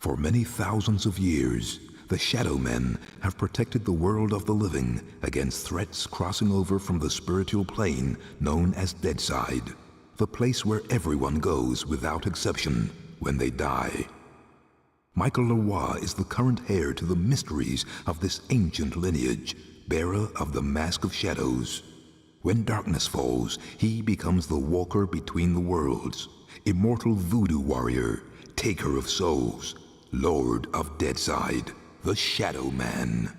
For many thousands of years, the Shadow Men have protected the world of the living against threats crossing over from the spiritual plane known as Deadside, the place where everyone goes without exception when they die. Michael Leroy is the current heir to the mysteries of this ancient lineage, bearer of the Mask of Shadows. When darkness falls, he becomes the walker between the worlds, immortal voodoo warrior, taker of souls, Lord of Deadside, the Shadow Man.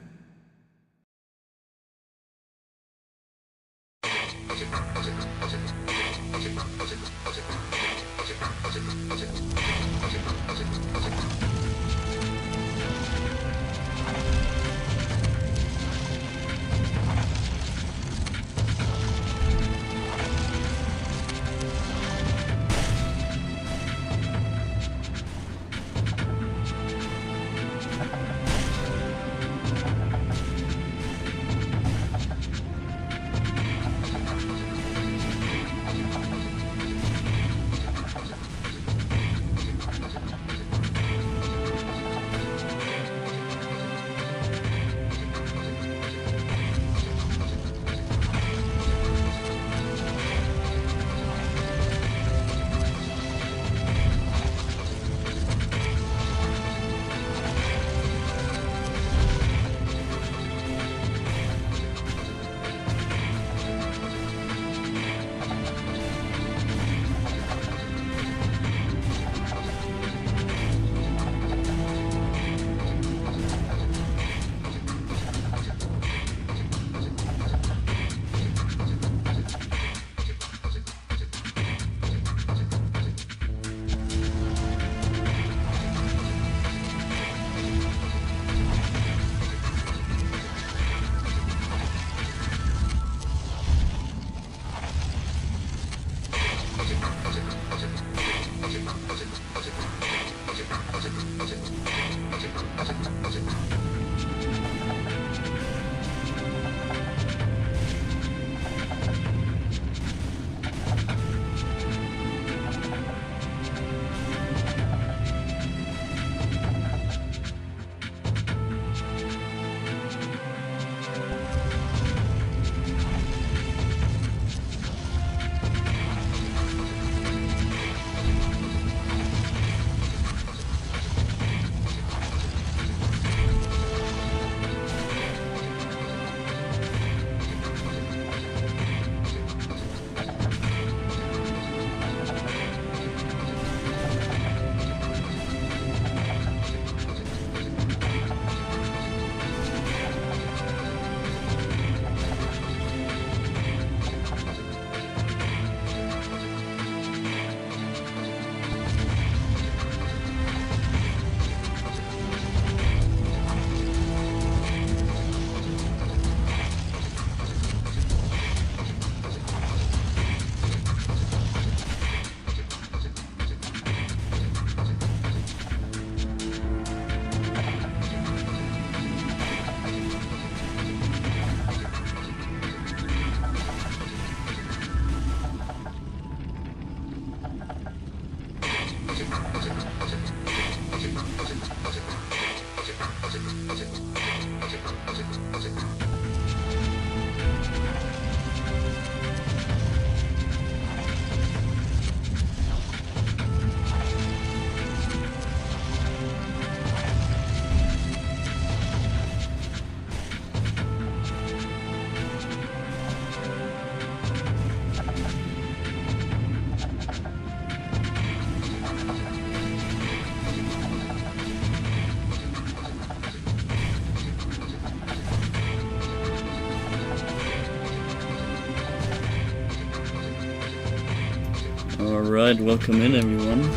Alright, welcome in everyone.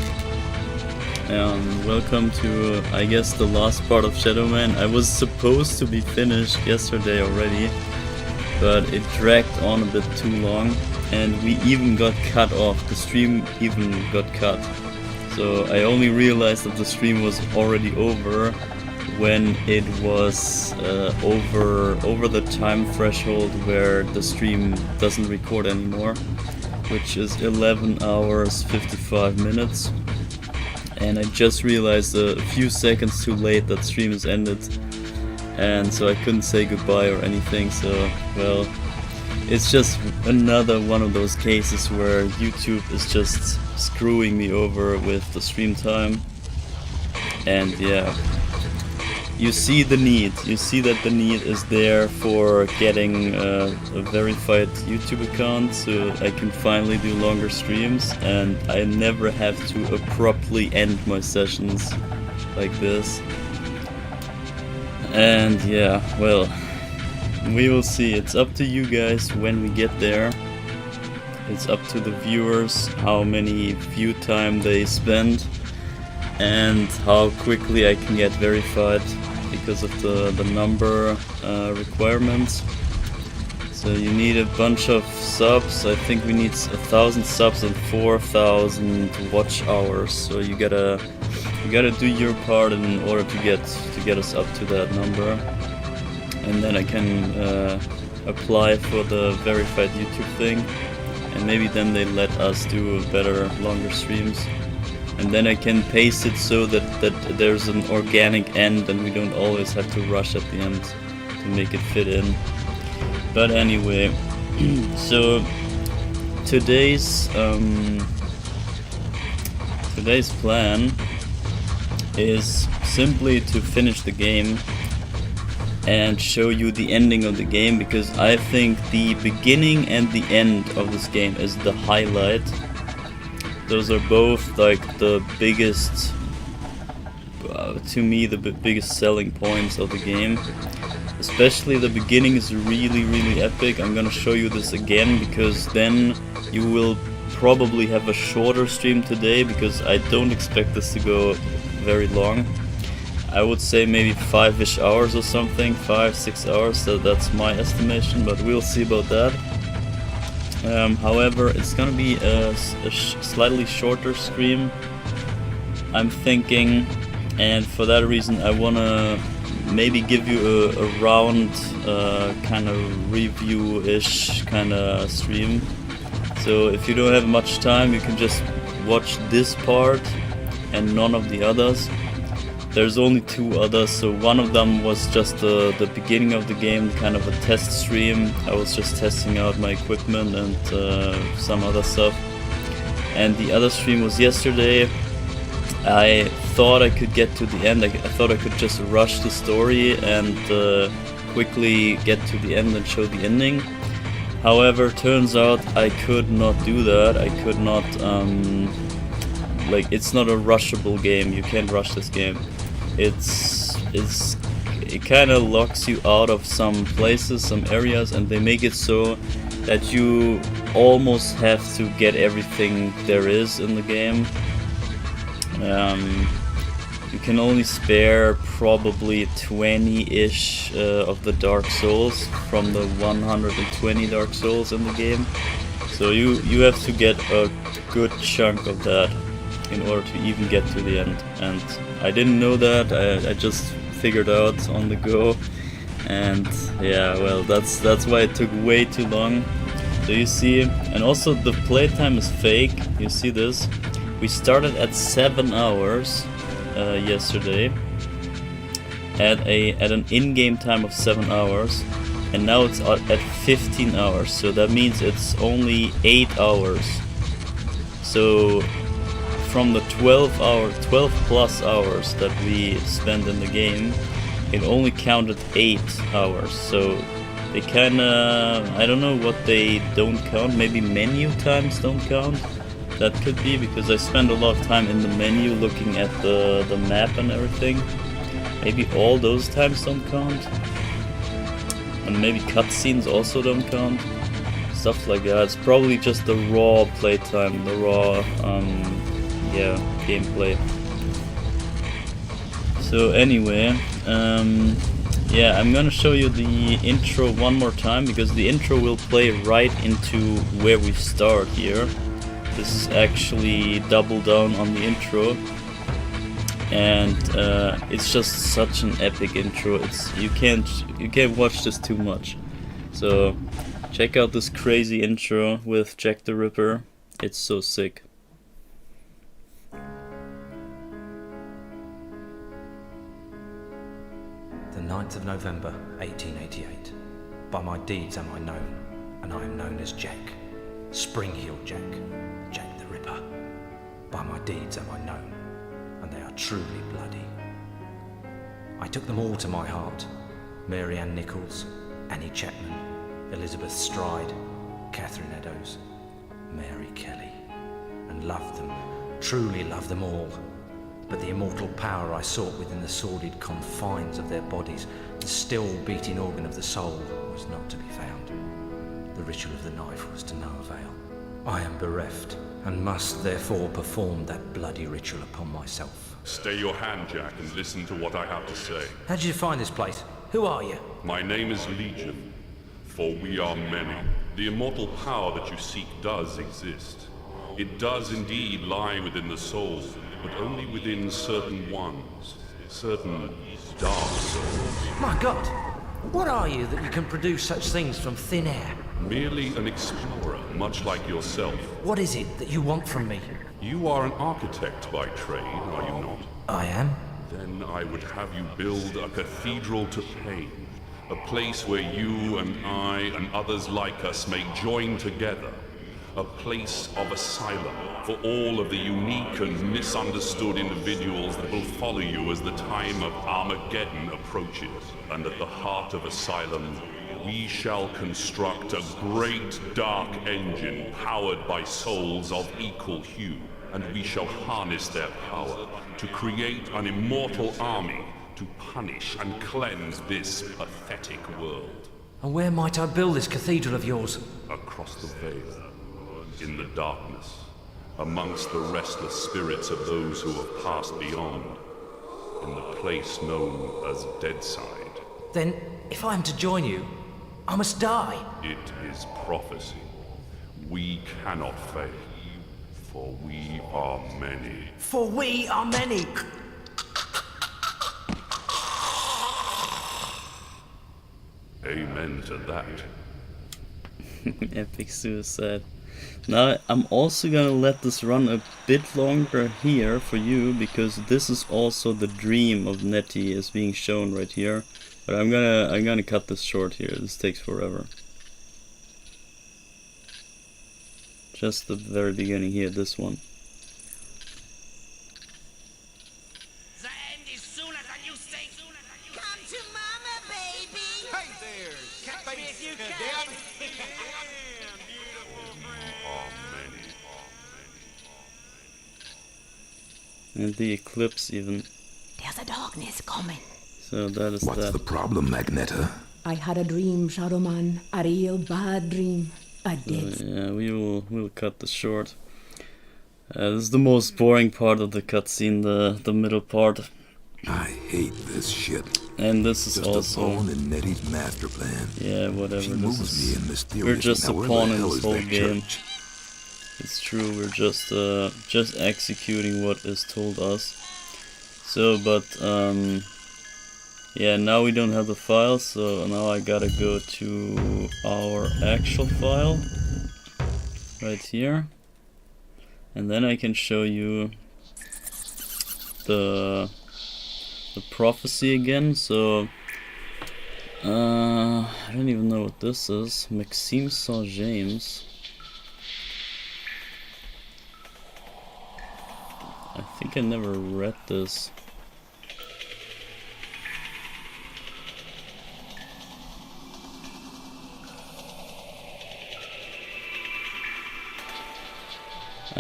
Welcome to, I guess, the last part of Shadow Man. I was supposed to be finished yesterday already, but it dragged on a bit too long, and we even got cut off. The stream even got cut. So I only realized that the stream was already over when it was over the time threshold where the stream doesn't record anymore, which is 11 hours 55 minutes. and I just realized a few seconds too late that stream is ended, and so I couldn't say goodbye or anything. So, well, it's just another one of those cases where YouTube is just screwing me over with the stream time. And yeah, you see the need. You see that the need is there for getting a verified YouTube account, so I can finally do longer streams, and I never have to abruptly end my sessions like this. And yeah, well, we will see. It's up to you guys when we get there. It's up to the viewers how many view time they spend and how quickly I can get verified because of the number requirements. So you need a bunch of subs. I think we need 1,000 subs and 4,000 watch hours. So you gotta do your part in order to get us up to that number, and then I can apply for the verified YouTube thing, and maybe then they let us do better, longer streams. And then I can pace it so that there's an organic end and we don't always have to rush at the end to make it fit in. But anyway, so today's plan is simply to finish the game and show you the ending of the game, because I think the beginning and the end of this game is the highlight. Those are both like the biggest, to me, the biggest selling points of the game. Especially the beginning is really, really epic. I'm gonna show you this again, because then you will probably have a shorter stream today, because I don't expect this to go very long. I would say maybe 5-ish hours or something, 5-6 hours, so that's my estimation, but we'll see about that. However, it's gonna be a slightly shorter stream, I'm thinking, and for that reason I wanna maybe give you a round kind of review-ish kind of stream. So if you don't have much time, you can just watch this part and none of the others. There's only 2 others, so one of them was just the beginning of the game, kind of a test stream. I was just testing out my equipment and some other stuff. And the other stream was yesterday. I thought I could get to the end. I thought I could just rush the story and quickly get to the end and show the ending. However, turns out I could not do that. I could not, like, it's not a rushable game. You can't rush this game. It kind of locks you out of some places, some areas, and they make it so that you almost have to get everything there is in the game. You can only spare probably 20-ish of the Dark Souls from the 120 Dark Souls in the game. So you have to get a good chunk of that in order to even get to the end. And I didn't know that, I just figured out on the go. And yeah, well, that's why it took way too long. So you see, and also the playtime is fake, you see this? We started at 7 hours yesterday at an in-game time of 7 hours, and now it's at 15 hours, so that means it's only 8 hours. So from the 12 plus hours that we spent in the game, it only counted 8 hours. So they kinda, I don't know what they don't count, maybe menu times don't count. That could be because I spend a lot of time in the menu looking at the map and everything. Maybe all those times don't count. And maybe cutscenes also don't count. Stuff like that. It's probably just the raw playtime, the raw gameplay. So anyway, yeah, I'm gonna show you the intro one more time, because the intro will play right into where we start here. This is actually double down on the intro, and it's just such an epic intro. You can't watch this too much. So check out this crazy intro with Jack the Ripper. It's so sick. 9th of November, 1888. By my deeds am I known, and I am known as Jack. Spring-heeled Jack, Jack the Ripper. By my deeds am I known, and they are truly bloody. I took them all to my heart. Mary Ann Nichols, Annie Chapman, Elizabeth Stride, Catherine Eddowes, Mary Kelly, and loved them, truly loved them all. But the immortal power I sought within the sordid confines of their bodies, the still beating organ of the soul, was not to be found. The ritual of the knife was to no avail. I am bereft, and must therefore perform that bloody ritual upon myself. Stay your hand, Jack, and listen to what I have to say. How did you find this place? Who are you? My name is Legion, for we are many. The immortal power that you seek does exist. It does indeed lie within the soul, but only within certain ones, certain dark souls. My God! What are you that you can produce such things from thin air? Merely an explorer, much like yourself. What is it that you want from me? You are an architect by trade, are you not? I am. Then I would have you build a cathedral to pain. A place where you and I and others like us may join together. A place of asylum for all of the unique and misunderstood individuals that will follow you as the time of Armageddon approaches. And at the heart of asylum, we shall construct a great dark engine powered by souls of equal hue. And we shall harness their power to create an immortal army to punish and cleanse this pathetic world. And where might I build this cathedral of yours? Across the veil, in the darkness, amongst the restless spirits of those who have passed beyond, in the place known as Deadside. Then, if I am to join you, I must die. It is prophecy. We cannot fail, for we are many. For we are many. Amen to that. Epic suicide. Now I'm also gonna let this run a bit longer here for you, because this is also the dream of Nettie is being shown right here. But I'm gonna cut this short here. This takes forever. Just the very beginning here, this one. The end is sooner than you think. Come to mama, baby. Hey there, cat baby, if you can. And the eclipse even. There's a darkness coming. So that is What's that. the problem, Magneta? I had a dream, Shadow Man. A real bad dream. A dead. Yeah, we'll cut this short. This is the most boring part of the cutscene, the middle part. I hate this shit. And this is Just also a pawn in Nettie's master plan. yeah, whatever. She This moves me is in mysterious. we're just a Now, where pawn the in hell this is whole that game. church? It's true. We're just executing what is told us. So, but yeah, now we don't have the file, so now I gotta go to our actual file right here, and then I can show you the prophecy again. So I don't even know what this is. Maxime Saint James. I think I never read this.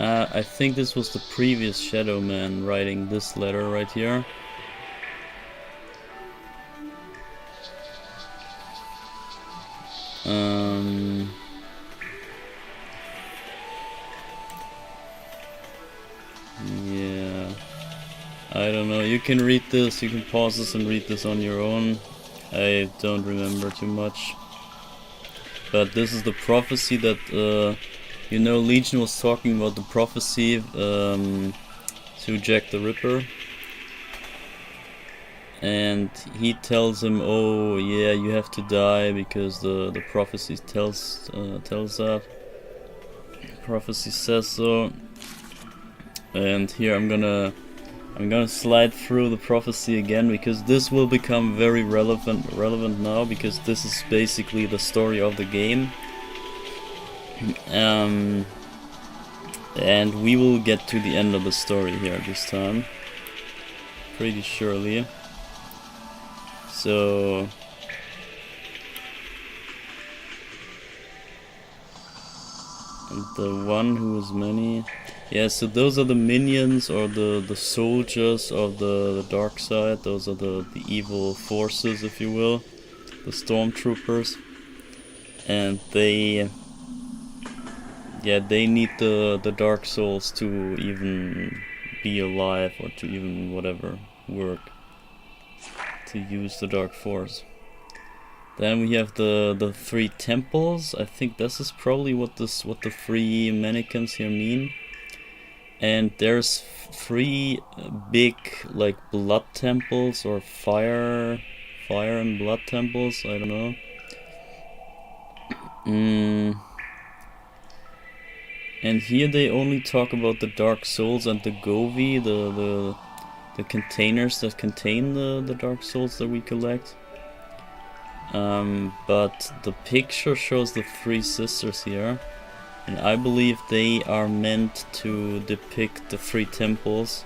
I think this was the previous Shadow Man writing this letter right here. Yeah, I don't know. You can read this, you can pause this and read this on your own. I don't remember too much. But this is the prophecy that, you know, Legion was talking about the prophecy to Jack the Ripper. And he tells him, oh yeah, you have to die because the prophecy tells that. Prophecy says so. And here I'm gonna I'm gonna slide through the prophecy again because this will become very relevant now, because this is basically the story of the game. And we will get to the end of the story here this time, pretty surely. So and the one who is many. Yeah, so those are the minions, or the soldiers of the dark side. Those are the evil forces, if you will, the stormtroopers. And they need the dark souls to even be alive, or to even whatever work, to use the dark force. Then we have the 3 temples. I think this is probably what the 3 mannequins here mean. And there's 3 big, like, blood temples, or fire and blood temples, I don't know. And here they only talk about the dark souls and the Govi, the containers that contain the dark souls that we collect. But the picture shows the 3 sisters here. And I believe they are meant to depict the 3 temples.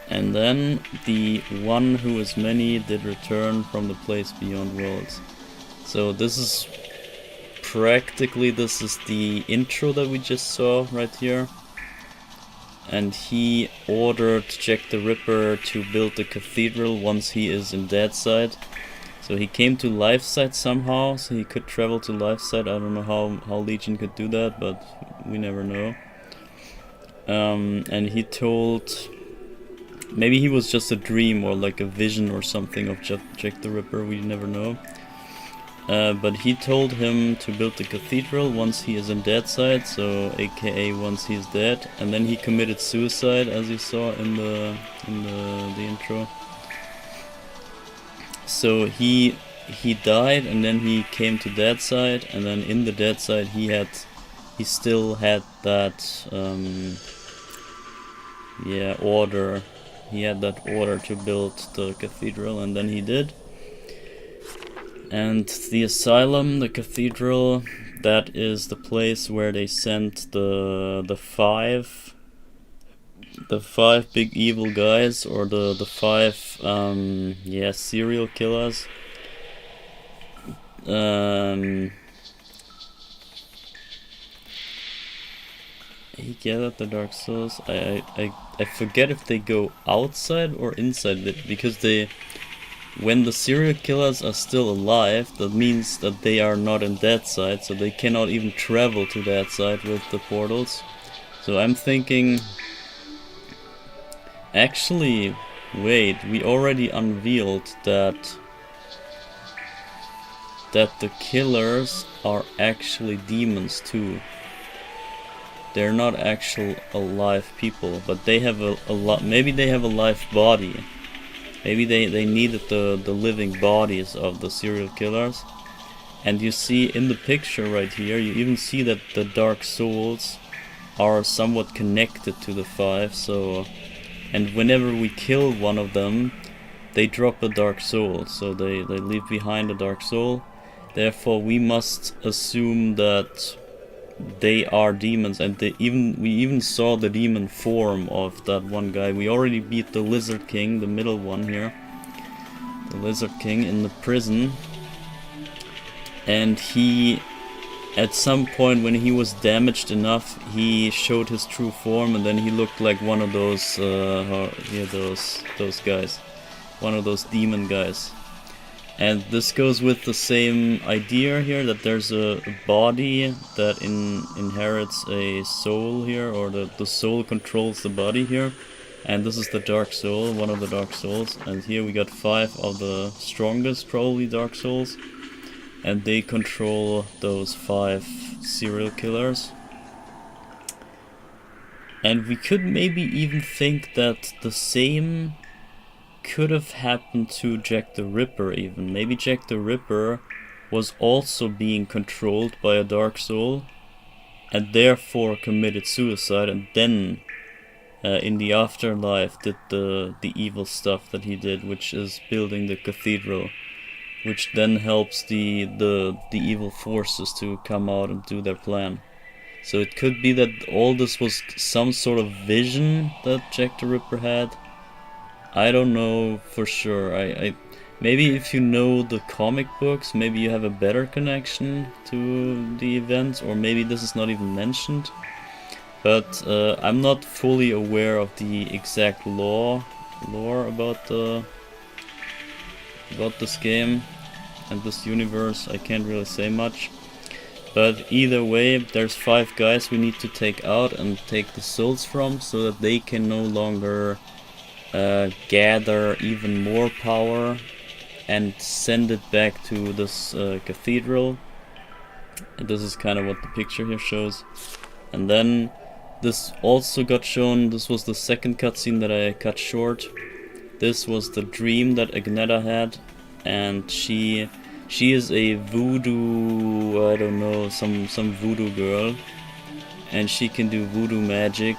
And then the one who is many did return from the place beyond worlds. So this is practically, this is the intro that we just saw right here. And he ordered Jack the Ripper to build the cathedral once he is in Deadside. So he came to Lifeside somehow, so he could travel to Lifeside. I don't know how Legion could do that, but we never know. And he told... Maybe he was just a dream, or like a vision or something of Jack the Ripper, we never know. But he told him to build the cathedral once he is in Deadside, so aka once he's dead. And then he committed suicide, as you saw in the intro. So he died, and then he came to Deadside, and then in the Deadside he still had that order. He had that order to build the cathedral, and then he did. And the asylum, the cathedral, that is the place where they sent the five big evil guys, or the 5 serial killers. He gathered the dark souls. I forget if they go outside or inside it, because when the serial killers are still alive, that means that they are not in Deadside, so they cannot even travel to Deadside with the portals. So I'm thinking... Actually, wait, we already unveiled that the killers are actually demons too. They're not actual alive people, but they have maybe they have a live body. Maybe they needed the living bodies of the serial killers. And you see in the picture right here, you even see that the dark souls are somewhat connected to the 5, so... And whenever we kill one of them, they drop a dark soul, so they leave behind a dark soul. Therefore we must assume that they are demons, and we even saw the demon form of that one guy. We already beat the Lizard King, the middle one here. The Lizard King in the prison. And he... At some point, when he was damaged enough, he showed his true form, and then he looked like one of those, those guys, one of those demon guys. And this goes with the same idea here, that there's a body that inherits a soul here, or the soul controls the body here. And this is the dark soul, one of the dark souls. And here we got 5 of the strongest, probably, dark souls. And they control those 5 serial killers. And we could maybe even think that the same could have happened to Jack the Ripper even. Maybe Jack the Ripper was also being controlled by a dark soul, and therefore committed suicide, and then in the afterlife did the evil stuff that he did, which is building the cathedral, which then helps the evil forces to come out and do their plan. So it could be that all this was some sort of vision that Jack the Ripper had. I don't know for sure. I maybe if you know the comic books, maybe you have a better connection to the events, or maybe this is not even mentioned. But I'm not fully aware of the exact lore about this game and this universe. I can't really say much. But either way, there's 5 guys we need to take out and take the souls from, so that they can no longer gather even more power and send it back to this cathedral. And this is kind of what the picture here shows. And then this also got shown. This was the second cutscene that I cut short. This was the dream that Agneta had, and she is a voodoo, I don't know, some voodoo girl, and she can do voodoo magic.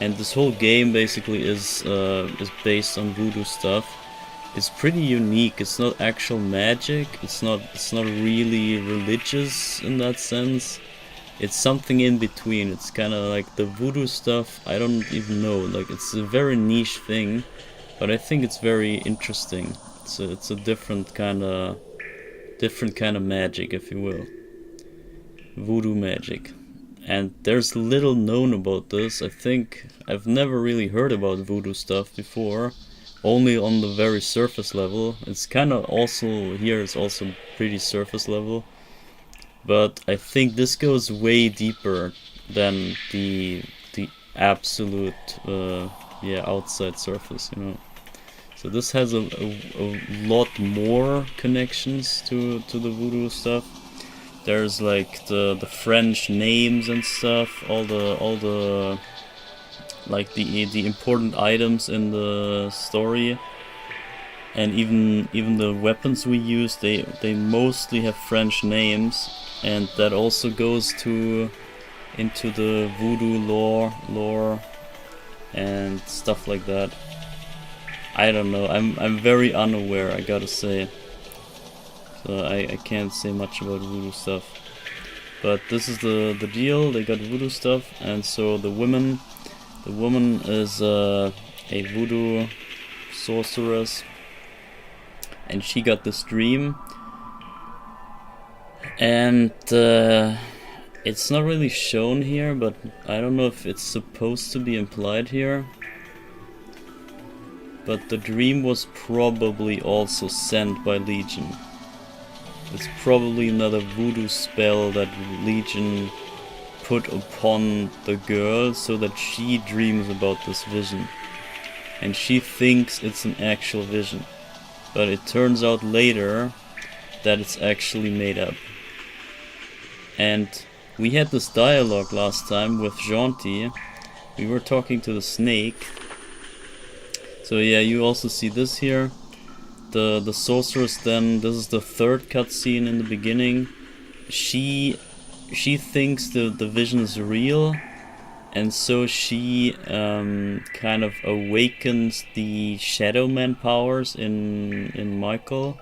And this whole game basically is based on voodoo stuff. It's pretty unique. It's not actual magic. It's not really religious in that sense. It's something in between. It's kind of like the voodoo stuff. I don't even know. Like, it's a very niche thing, but I think it's very interesting. It's a different kind of magic, if you will. Voodoo magic. And there's little known about this. I think I've never really heard about voodoo stuff before, only on the very surface level. It's kind of also here. It's also pretty surface level, but I think this goes way deeper than the absolute outside surface, you know. So this has a lot more connections to the voodoo stuff. There's like the French names and stuff, all the like the important items in the story, and even the weapons we use, they mostly have French names, and that also goes into the voodoo lore and stuff like that. I don't know. I'm very unaware, I gotta say. So I can't say much about voodoo stuff. But this is the deal. They got voodoo stuff, and so the woman is a voodoo sorceress, and she got this dream. And it's not really shown here, but I don't know if it's supposed to be implied here. But the dream was probably also sent by Legion. It's probably another voodoo spell that Legion put upon the girl so that she dreams about this vision. And she thinks it's an actual vision. But it turns out later that it's actually made up. And we had this dialogue last time with Gentil. We were talking to the snake. So yeah, you also see this here. The sorceress then, this is the third cutscene in the beginning. She thinks the vision is real, and so she kind of awakens the Shadow Man powers in Michael,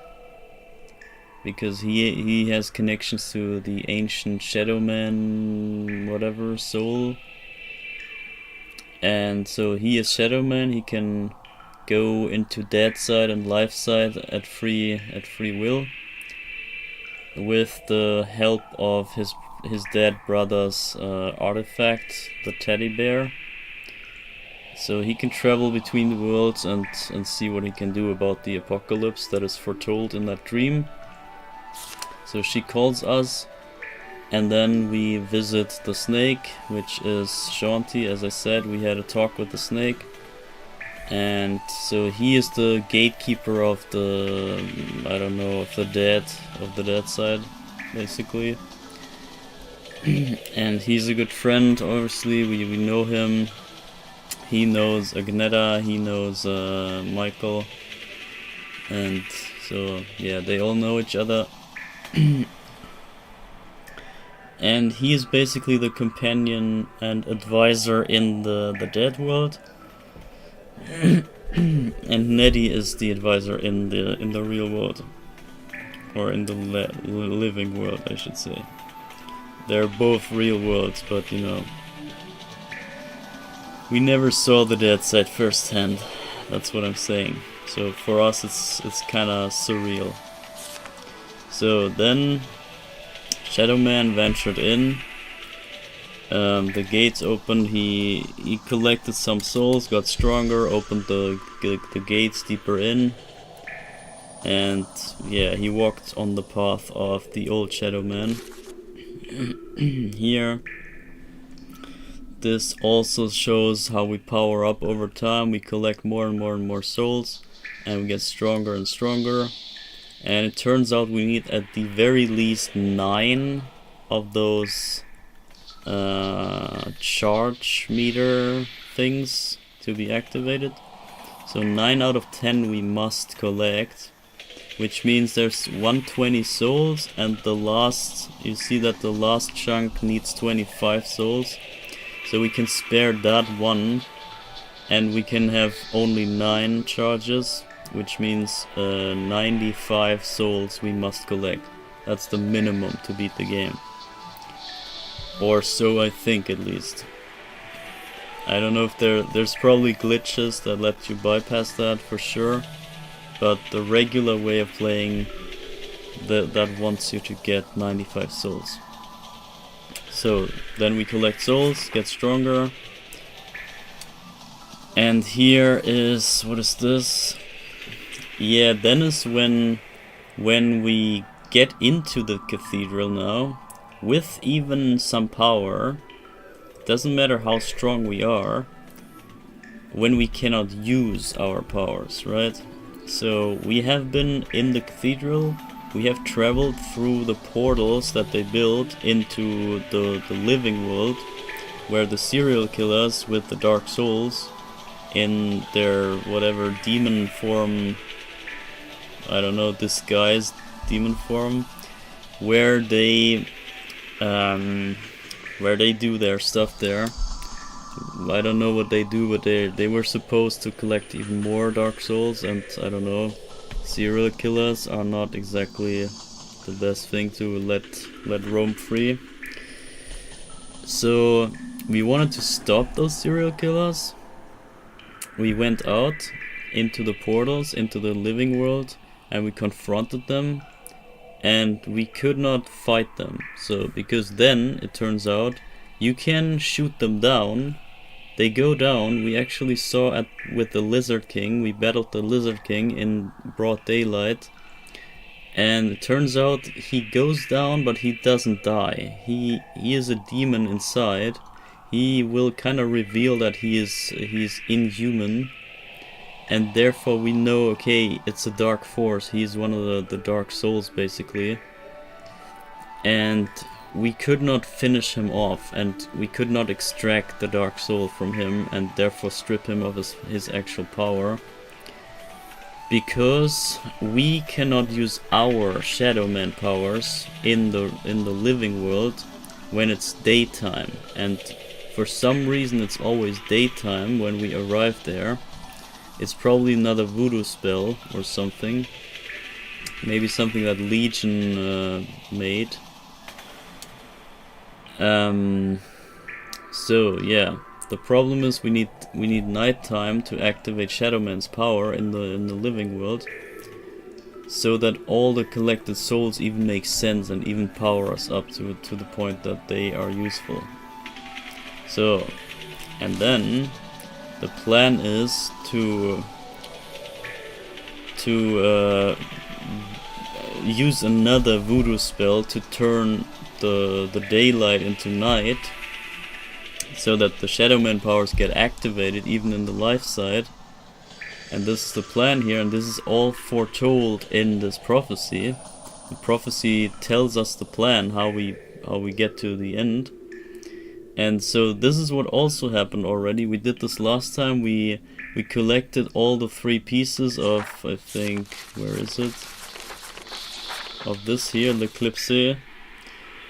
because he has connections to the ancient Shadow Man whatever soul, and so he is Shadow Man. He can go into dead side and life side at free will, with the help of his dead brother's artifact, the teddy bear. So he can travel between the worlds and see what he can do about the apocalypse that is foretold in that dream. So she calls us, and then we visit the snake, which is Shanti. As I said, we had a talk with the snake. And so he is the gatekeeper of the, I don't know, of the dead side, basically. And he's a good friend, obviously. We know him. He knows Agneta, he knows Michael. And so, yeah, they all know each other. and he is basically the companion and advisor in the dead world. And Nettie is the advisor in the real world, or in the living world, I should say. They're both real worlds, but you know, we never saw the dead side firsthand. That's what I'm saying. So for us, it's kind of surreal. So then, Shadow Man ventured in. The gates opened. He collected some souls, got stronger, opened the gates deeper in, and yeah, he walked on the path of the old Shadow Man. Here, this also shows how we power up over time. We collect more and more and more souls, and we get stronger and stronger. And it turns out we need at the very least 9 of those charge meter things to be activated. So 9 out of 10 we must collect, which means there's 120 souls, and the last, you see that the last chunk needs 25 souls. So we can spare that one, and we can have only 9 charges, which means 95 souls we must collect. That's the minimum to beat the game. Or so I think, at least. I don't know if there's probably glitches that let you bypass that for sure, but the regular way of playing that wants you to get 95 souls. So then we collect souls, get stronger, and here is, what is this? Yeah, then is when we get into the cathedral now, with even some power. Doesn't matter how strong we are, when we cannot use our powers, right? So we have been in the cathedral, we have traveled through the portals that they built into the living world, where the serial killers with the dark souls in their whatever demon form, I don't know, disguised demon form, where they do their stuff there. I don't know what they do, but they were supposed to collect even more dark souls, and I don't know, serial killers are not exactly the best thing to let roam free. So we wanted to stop those serial killers. We went out into the portals, into the living world, and we confronted them, and we could not fight them. So because then it turns out you can shoot them down, they go down. We actually saw with the Lizard King, we battled the Lizard King in broad daylight, and it turns out he goes down, but he doesn't die. He is a demon inside. He will kind of reveal that he's inhuman, and therefore we know, okay, it's a dark force. He's one of the dark souls basically, and we could not finish him off, and we could not extract the dark soul from him and therefore strip him of his actual power, because we cannot use our Shadow Man powers in the living world when it's daytime. And for some reason it's always daytime when we arrive there. It's probably another voodoo spell or something, maybe something that Legion made. So yeah, the problem is we need nighttime to activate Shadow Man's power in the living world, so that all the collected souls even make sense and even power us up to the point that they are useful. So, and then the plan is to use another voodoo spell to turn the daylight into night, so that the Shadow Man powers get activated even in the life side. And this is the plan here, and this is all foretold in this prophecy. The prophecy tells us the plan, how we get to the end. And so this is what also happened already. We did this last time. We collected all the 3 pieces of, I think, where is it? Of this here, l'Eclipse.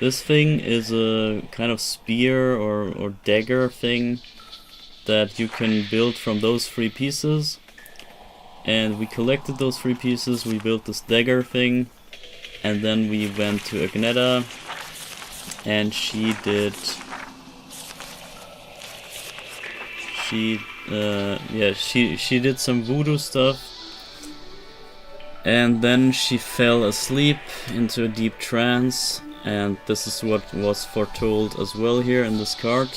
This thing is a kind of spear or dagger thing that you can build from those 3 pieces. And we collected those 3 pieces, we built this dagger thing, and then we went to Agneta, and she did some voodoo stuff, and then she fell asleep into a deep trance, and this is what was foretold as well here in this card.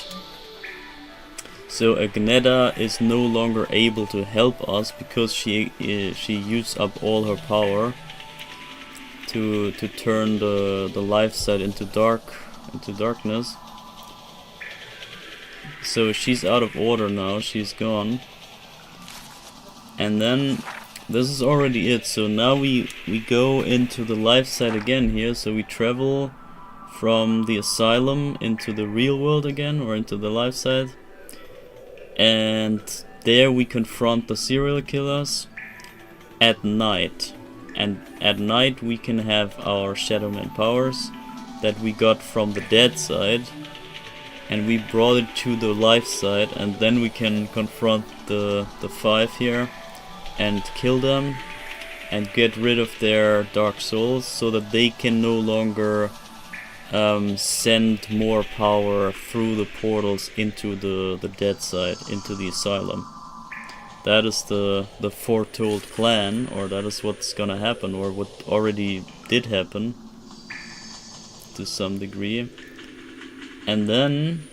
So Agneta is no longer able to help us because she used up all her power to turn the life side into darkness. So she's out of order now, she's gone. And then this is already it. So now we go into the life side again here. So we travel from the asylum into the real world again, or into the life side. And there we confront the serial killers at night. And at night we can have our Shadowman powers that we got from the dead side. And we brought it to the life side, and then we can confront the 5 here and kill them and get rid of their dark souls so that they can no longer send more power through the portals into the dead side, into the asylum. That is the foretold plan, or that is what's gonna happen, or what already did happen to some degree. And then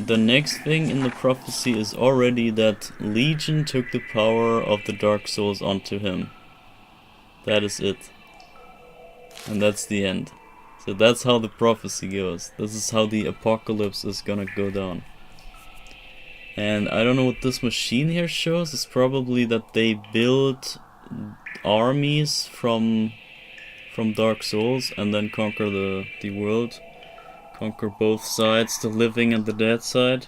the next thing in the prophecy is already that Legion took the power of the Dark Souls onto him. That is it. And that's the end. So that's how the prophecy goes. This is how the apocalypse is gonna go down. And I don't know what this machine here shows. It's probably that they build armies from Dark Souls and then conquer the world. Conquer both sides, the living and the dead side.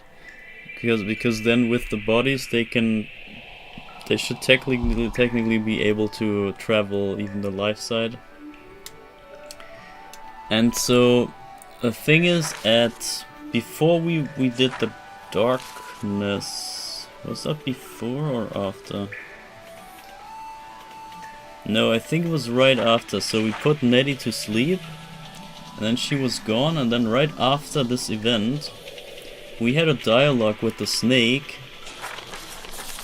Because then with the bodies they should technically be able to travel even the life side. And so the thing is, before we did the darkness, was that before or after? No, I think it was right after. So we put Nettie to sleep, and then she was gone, and then right after this event we had a dialogue with the snake.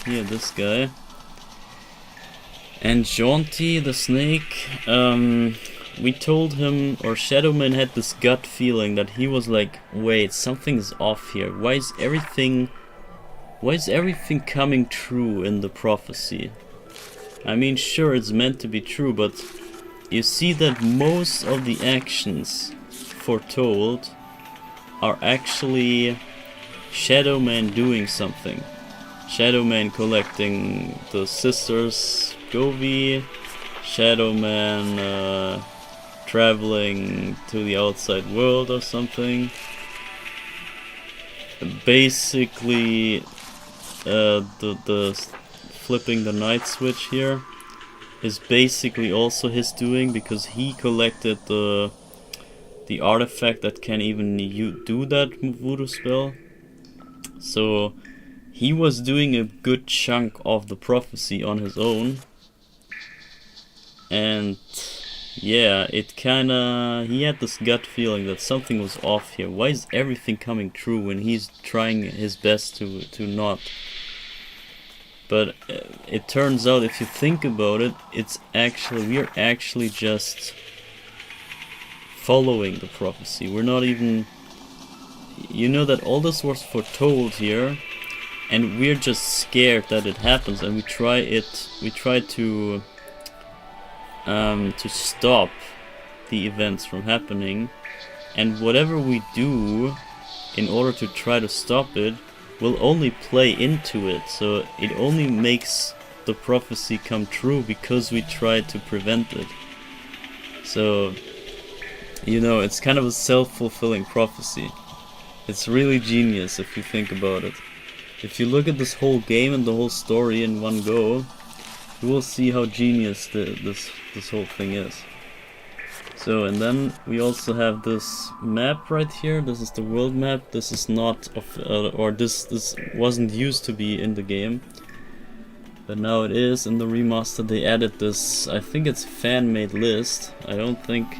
Here, this guy. And Jaunty, the snake, we told him, or Shadowman had this gut feeling that he was like, wait, something's off here. Why is everything coming true in the prophecy? I mean, sure, it's meant to be true, but you see that most of the actions foretold are actually Shadowman doing something. Shadowman collecting the sisters Govi, Shadowman traveling to the outside world or something. Basically, the flipping the night switch here is basically also his doing, because he collected the artifact that can even do that voodoo spell. So he was doing a good chunk of the prophecy on his own. And yeah, he had this gut feeling that something was off here. Why is everything coming true when he's trying his best to not? But it turns out, if you think about it, we're actually just following the prophecy. We're not even, that all this was foretold here, and we're just scared that it happens, and we try to stop the events from happening, and whatever we do in order to try to stop it will only play into it. So it only makes the prophecy come true because we try to prevent it. So it's kind of a self-fulfilling prophecy. It's really genius if you think about it. If you look at this whole game and the whole story in one go, you will see how genius this whole thing is. So, and then we also have this map right here. This is the world map. This is not this wasn't used to be in the game, but now it is. In the remaster they added this, I think it's fan-made list. I don't think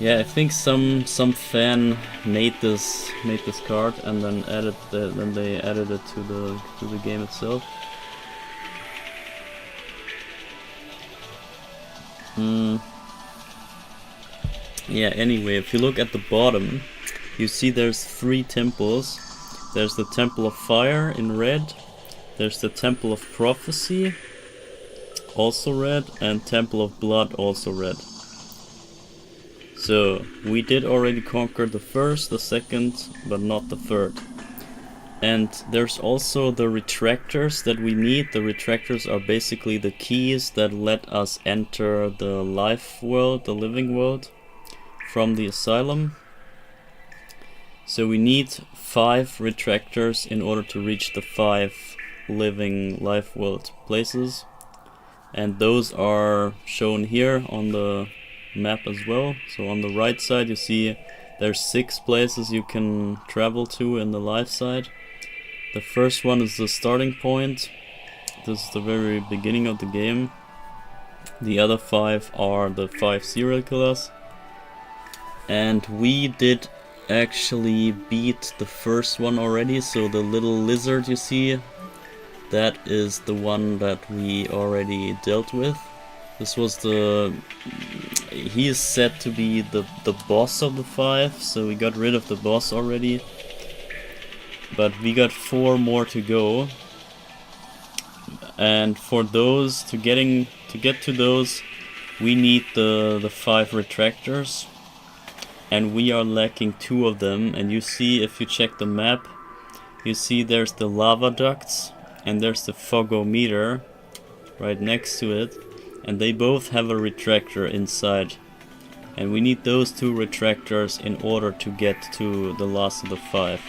yeah, I think some fan made this card and then then they added it to the game itself. Yeah, anyway, if you look at the bottom, you see there's 3 temples. There's the Temple of Fire in red, there's the Temple of Prophecy, also red, and Temple of Blood, also red. So, we did already conquer the first, the second, but not the third. And there's also the retractors that we need. The retractors are basically the keys that let us enter the life world, the living world, from the asylum. So we need 5 retractors in order to reach the 5 living life world places. And those are shown here on the map as well. So on the right side you see there's 6 places you can travel to in the life side. The first one is the starting point. This is the very beginning of the game. The other 5 are the 5 serial killers. And we did actually beat the first one already. So the little lizard you see, that is the one that we already dealt with. This was he is said to be the boss of the 5, so we got rid of the boss already. But we got 4 more to go, and for those to get to those, we need the 5 retractors, and we are lacking 2 of them. And you see, if you check the map, you see there's the lava ducts and there's the fogometer right next to it, and they both have a retractor inside, and we need those 2 retractors in order to get to the last of the 5.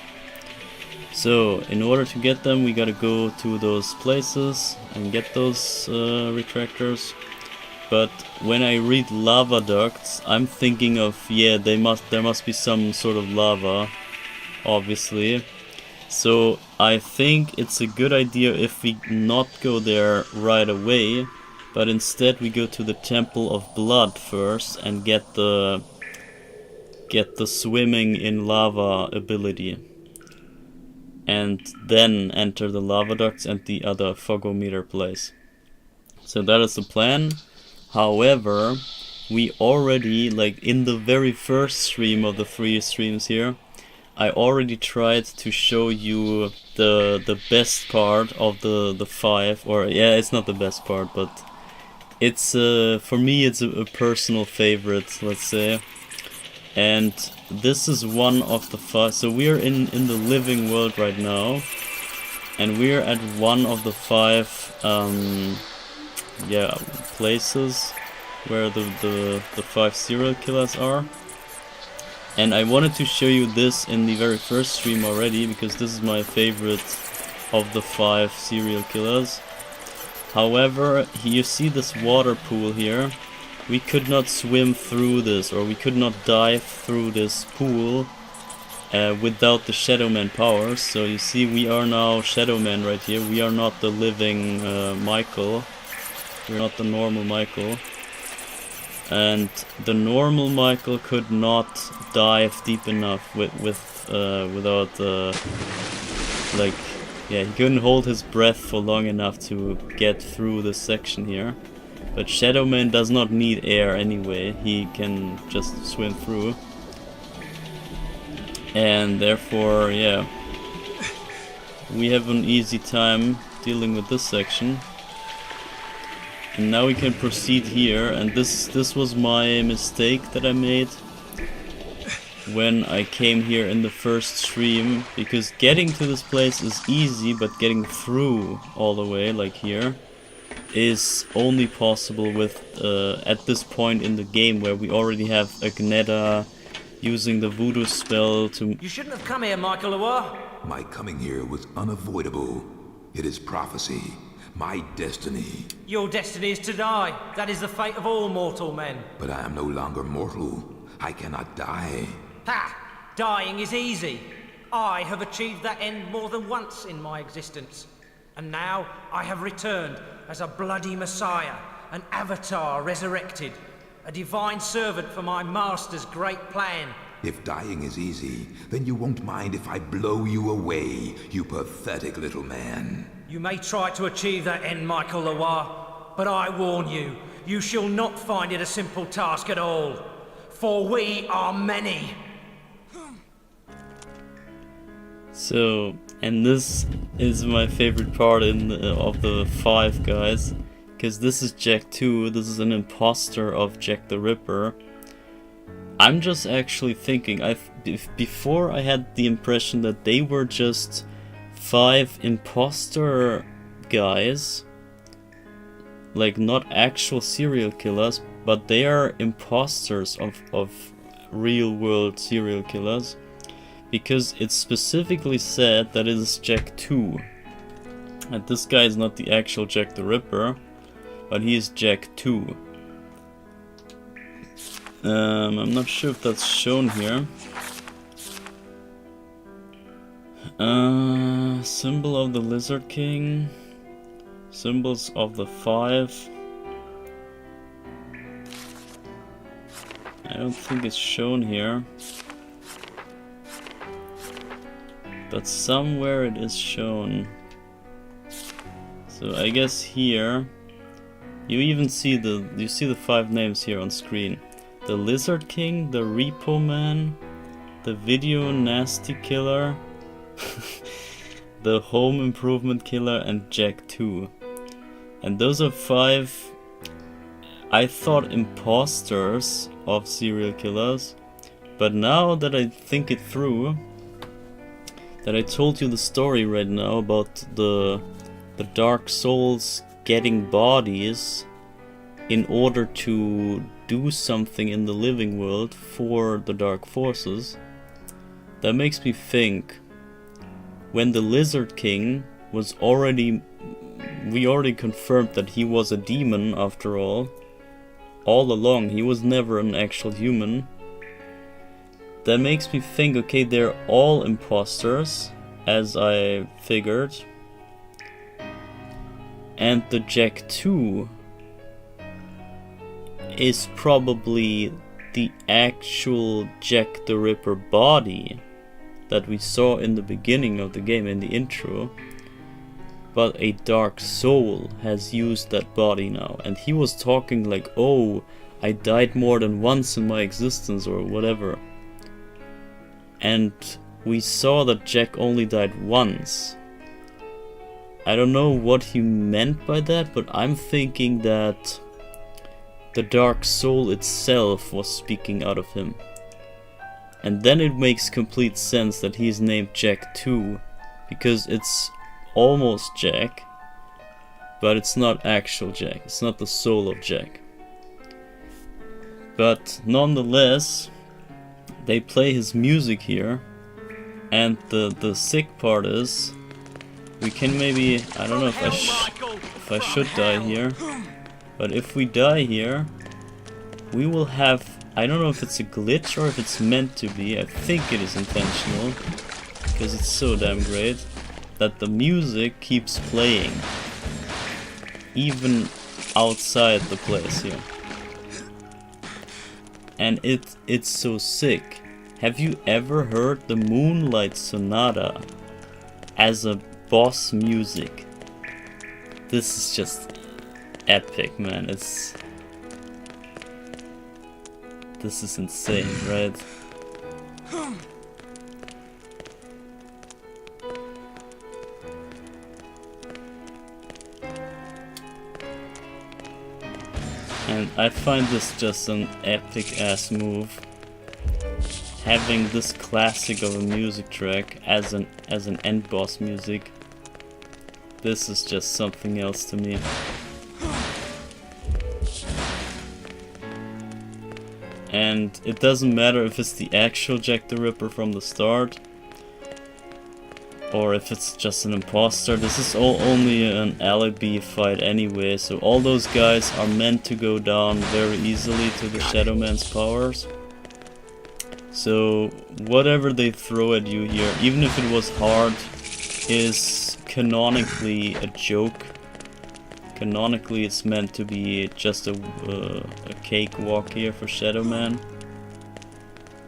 So, in order to get them, we gotta go to those places and get those retractors. But when I read lava ducts, I'm thinking of, yeah, there must be some sort of lava, obviously. So I think it's a good idea if we not go there right away, but instead we go to the Temple of Blood first and get the swimming in lava ability, and then enter the lava ducts and the other fogometer place. So that is the plan. However, we already, like in the very first stream of the 3 streams here, I already tried to show you the best part of the 5, or yeah, it's not the best part, but it's for me it's a personal favorite, let's say. And this is one of the 5. So we're in the living world right now, and we're at one of the 5 places where the 5 serial killers are. And I wanted to show you this in the very first stream already, because this is my favorite of the 5 serial killers. However, you see this water pool here. We could not swim through this, or we could not dive through this pool without the Shadowman powers. So you see, we are now Shadowman right here. We are not the living Michael. We're not the normal Michael. And the normal Michael could not dive deep enough without he couldn't hold his breath for long enough to get through this section here. But Shadowman does not need air anyway, he can just swim through. And therefore, yeah, we have an easy time dealing with this section. And now we can proceed here, and this was my mistake that I made when I came here in the first stream, because getting to this place is easy, but getting through all the way, like here, is only possible with at this point in the game, where we already have Agneta using the voodoo spell to... You shouldn't have come here, Michael Leroy. My coming here was unavoidable. It is prophecy. my destiny. Your destiny is to die. That is the fate of all mortal men. But I am no longer mortal. I cannot die. Ha! Dying is easy. I have achieved that end more than once in my existence. And now I have returned as a bloody messiah, an avatar resurrected, a divine servant for my master's great plan. If dying is easy, then you won't mind if I blow you away, you pathetic little man. You may try to achieve that end, Michael Loire, but I warn you, you shall not find it a simple task at all. For we are many. So, and this is my favorite part of the 5 guys, because this is Jack 2, this is an imposter of Jack the Ripper. I'm just actually thinking, before I had the impression that they were just 5 imposter guys, like not actual serial killers, but they are imposters of real world serial killers, because it's specifically said that it is Jack 2. And this guy is not the actual Jack the Ripper, but he is Jack 2. I'm not sure if that's shown here. Symbol of the Lizard King. Symbols of the 5. I don't think it's shown here. But somewhere it is shown. So I guess here you even see the 5 names here on screen. The Lizard King, the Repo Man, the Video Nasty Killer, the Home Improvement Killer, and Jack 2. And those are 5, I thought, imposters of serial killers. But now that I think it through, that I told you the story right now about the Dark Souls getting bodies in order to do something in the living world for the Dark Forces, that makes me think, when the Lizard King was we already confirmed that he was a demon after all along, he was never an actual human. That makes me think, okay, they're all imposters, as I figured, and the Jack 2 is probably the actual Jack the Ripper body that we saw in the beginning of the game, in the intro, but a dark soul has used that body now, and he was talking like, oh, I died more than once in my existence or whatever, and we saw that Jack only died once. I don't know what he meant by that, but I'm thinking that the dark soul itself was speaking out of him. And then it makes complete sense that he's named Jack 2, because it's almost Jack, but it's not actual Jack, it's not the soul of Jack. But nonetheless, they play his music here, and the sick part is, we can maybe, I don't know if I should die here, but if we die here, we will have, I don't know if it's a glitch or if it's meant to be, I think it is intentional, because it's so damn great, that the music keeps playing, even outside the place here. And it's so sick. Have you ever heard the Moonlight Sonata as a boss music? This is just epic, man. This is insane, right? And I find this just an epic ass move. Having this classic of a music track as an end boss music. This is just something else to me. And it doesn't matter if it's the actual Jack the Ripper from the start, or if it's just an imposter. This is only an alibi fight anyway, so all those guys are meant to go down very easily to the Shadow Man's powers. So whatever they throw at you here, even if it was hard, is canonically a joke. Canonically it's meant to be just a cakewalk here for Shadow Man.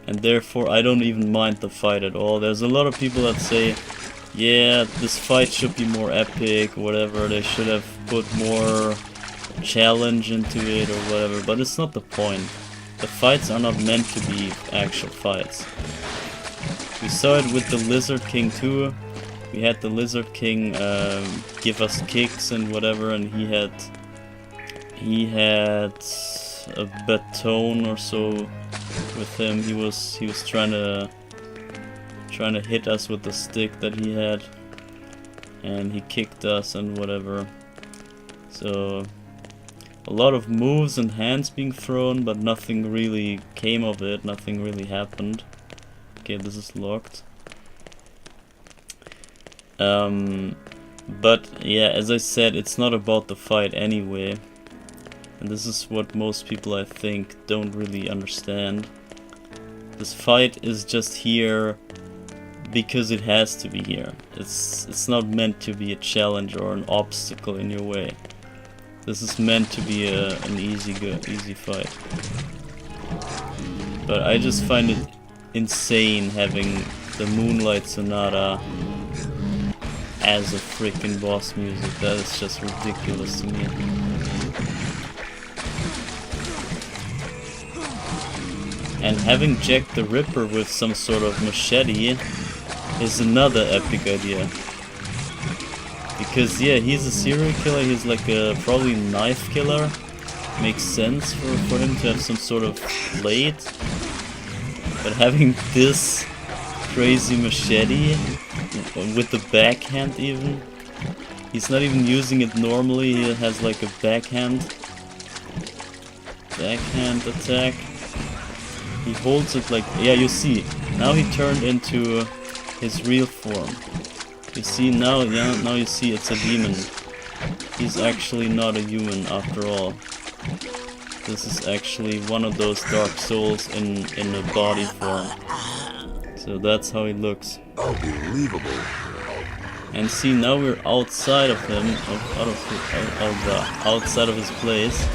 And therefore I don't even mind the fight at all. There's a lot of people that say, yeah, this fight should be more epic, whatever, they should have put more challenge into it or whatever, but it's not the point. The fights are not meant to be actual fights. We saw it with the Lizard King too. We had the Lizard King give us kicks and whatever, and he had a baton or so with him. He was trying to hit us with the stick that he had, and he kicked us and whatever. So a lot of moves and hands being thrown, but nothing really came of it, nothing really happened. Okay, this is locked. But yeah, as I said, it's not about the fight anyway. And this is what most people, I think, don't really understand. This fight is just here because it has to be here. It's not meant to be a challenge or an obstacle in your way. This is meant to be an easy fight. But I just find it insane having the Moonlight Sonata as a freaking boss music. That is just ridiculous to me. And having Jack the Ripper with some sort of machete is another epic idea. Because yeah, he's a serial killer, he's like a probably knife killer. Makes sense for him to have some sort of blade. But having this crazy machete with the backhand even. He's not even using it normally, he has like a backhand attack. He holds it like, yeah, you see, now he turned into his real form. You see now, yeah, now you see it's a demon. He's actually not a human after all. This is actually one of those Dark Souls in a body form. So that's how he looks. Unbelievable. And see, now we're outside of him, outside of his place.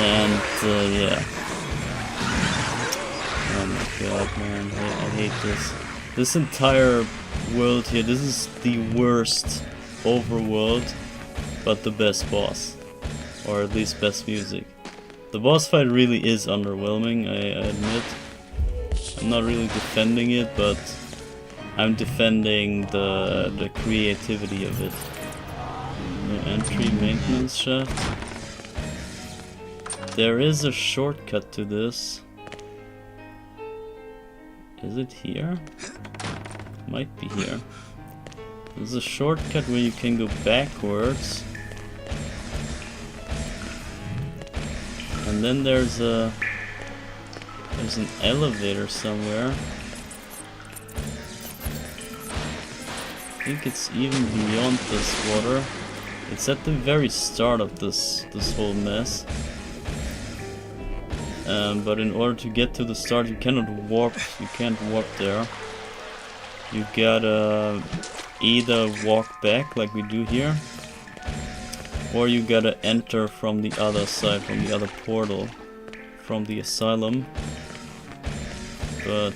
And yeah. Oh my god, man, I hate this. This entire world here, this is the worst overworld, but the best boss. Or at least best music. The boss fight really is underwhelming, I admit. I'm not really defending it, but I'm defending the creativity of it. No entry, maintenance shaft. There is a shortcut to this. Is it here? Might be here. There's a shortcut where you can go backwards. And then there's an elevator somewhere. I think it's even beyond this water. It's at the very start of this whole mess. But in order to get to the start, you cannot warp. You can't warp there. You gotta either walk back like we do here, or you gotta enter from the other side, from the other portal, from the asylum. But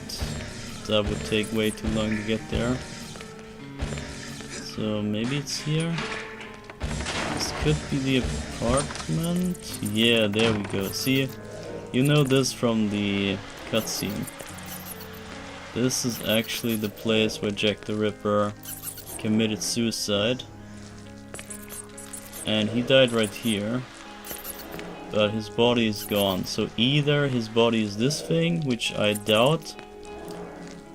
that would take way too long to get there. So maybe it's here. This could be the apartment. Yeah, there we go. See, you know this from the cutscene. This is actually the place where Jack the Ripper committed suicide. And he died right here. But his body is gone. So either his body is this thing, which I doubt,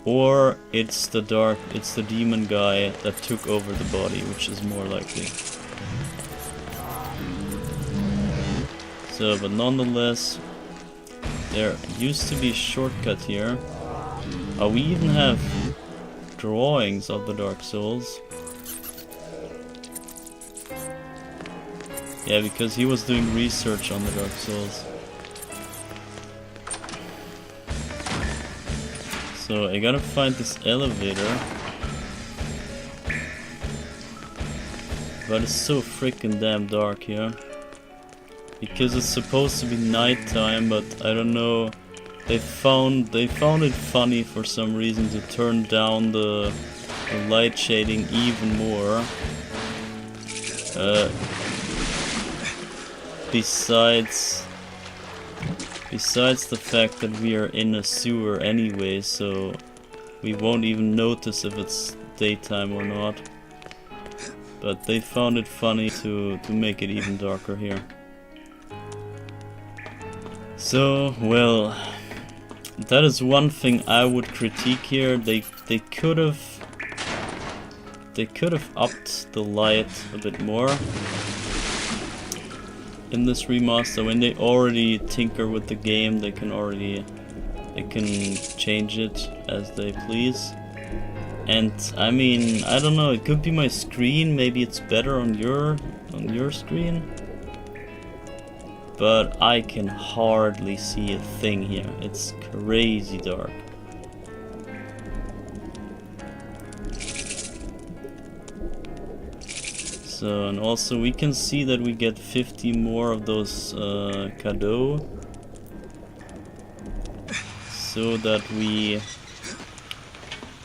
or it's the demon guy that took over the body, which is more likely. So, but nonetheless, there used to be a shortcut here. Oh, we even have drawings of the Dark Souls. Yeah, because he was doing research on the Dark Souls. So I gotta find this elevator. But it's so freaking damn dark here. Because it's supposed to be nighttime, but I don't know. They found it funny for some reason to turn down the light shading even more. Besides the fact that we are in a sewer anyway, so we won't even notice if it's daytime or not. But they found it funny to make it even darker here. So, well, that is one thing I would critique here. They could have upped the light a bit more in this remaster. When they already tinker with the game, they can change it as they please. And I mean, I don't know, it could be my screen, maybe it's better on your screen. But I can hardly see a thing here. It's crazy dark. So, and also we can see that we get 50 more of those cadeaux. So that we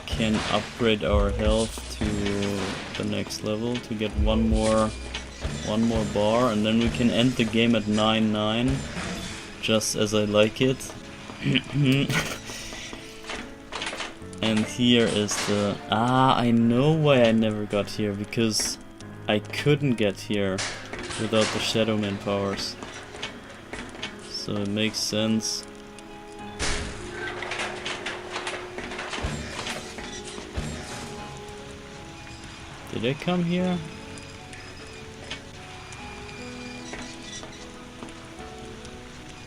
can upgrade our health to the next level to get one more bar, and then we can end the game at 9-9, just as I like it. And here is the... I know why I never got here, because I couldn't get here without the Shadowman powers. So it makes sense. Did I come here?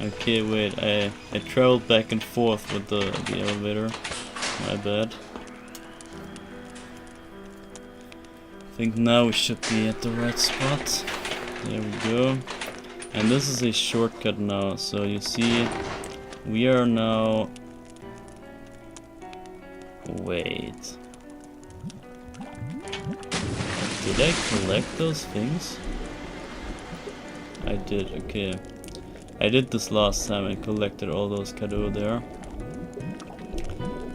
Okay, wait, I traveled back and forth with the elevator. My bad. I think now we should be at the right spot. There we go. And this is a shortcut now, so you see, we are now... Wait. Did I collect those things? I did, okay. I did this last time and collected all those cadeaux there.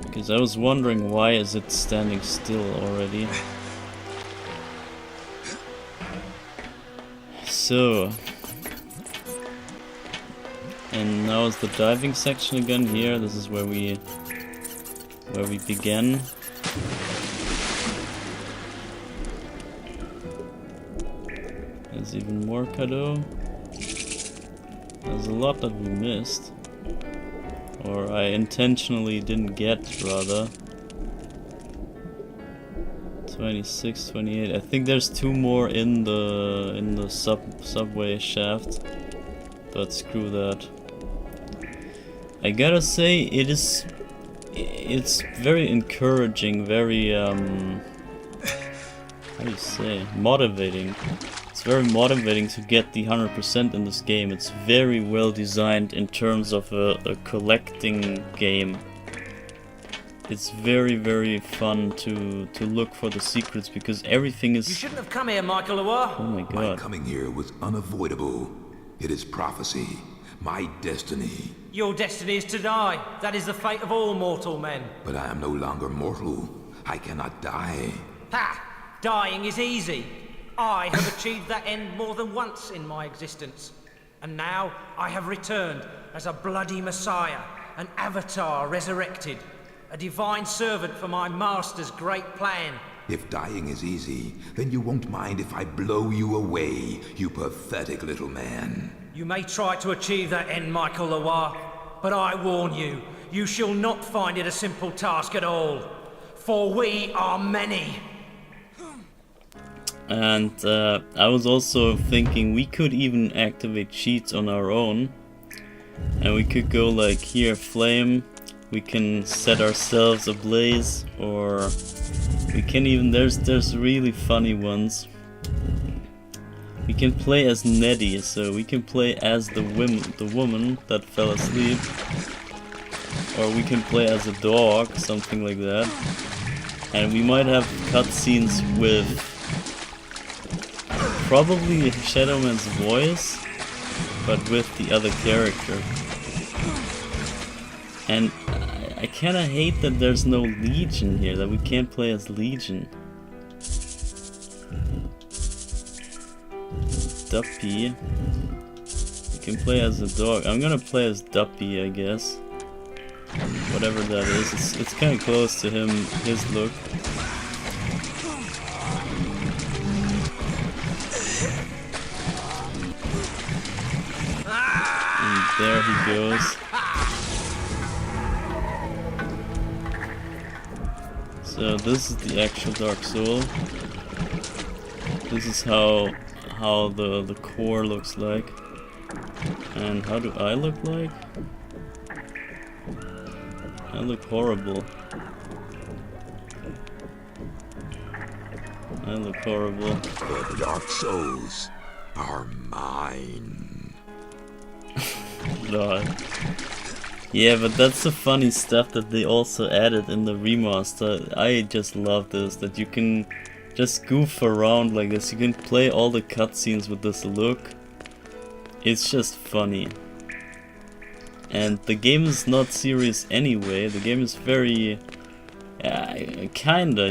Because I was wondering why is it standing still already. So... And now is the diving section again here. This is where we began. There's even more cadeaux. There's a lot that we missed. Or I intentionally didn't get, rather. 26, 28. I think there's 2 more in the subway shaft. But screw that. I gotta say, it's very encouraging, very how do you say, motivating. It's very motivating to get the 100% in this game. It's very well designed in terms of a collecting game. It's very, very fun to look for the secrets because everything is... You shouldn't have come here, Michael Loire. Oh my god. My coming here was unavoidable. It is prophecy, my destiny. Your destiny is to die. That is the fate of all mortal men. But I am no longer mortal. I cannot die. Ha! Dying is easy. I have achieved that end more than once in my existence. And now I have returned as a bloody messiah, an avatar resurrected, a divine servant for my master's great plan. If dying is easy, then you won't mind if I blow you away, you pathetic little man. You may try to achieve that end, Michael Loire, but I warn you, you shall not find it a simple task at all. For we are many. And I was also thinking we could even activate cheats on our own. And we could go like here, flame, we can set ourselves ablaze, or we can even, there's really funny ones. We can play as Nettie, so we can play as the woman that fell asleep, or we can play as a dog, something like that. And we might have cutscenes with probably Shadow Man's voice, but with the other character. And I kinda hate that there's no Legion here, that we can't play as Legion. Duppy. We can play as a dog. I'm gonna play as Duppy, I guess. Whatever that is. It's kinda close to him, his look. And there he goes. So this is the actual Dark Soul. This is how the core looks like. And how do I look like? I look horrible. I look horrible. The Dark Souls are mine. God. Yeah, but that's the funny stuff that they also added in the remaster. I just love this, that you can just goof around like this. You can play all the cutscenes with this look. It's just funny. And the game is not serious anyway. The game is very... it kinda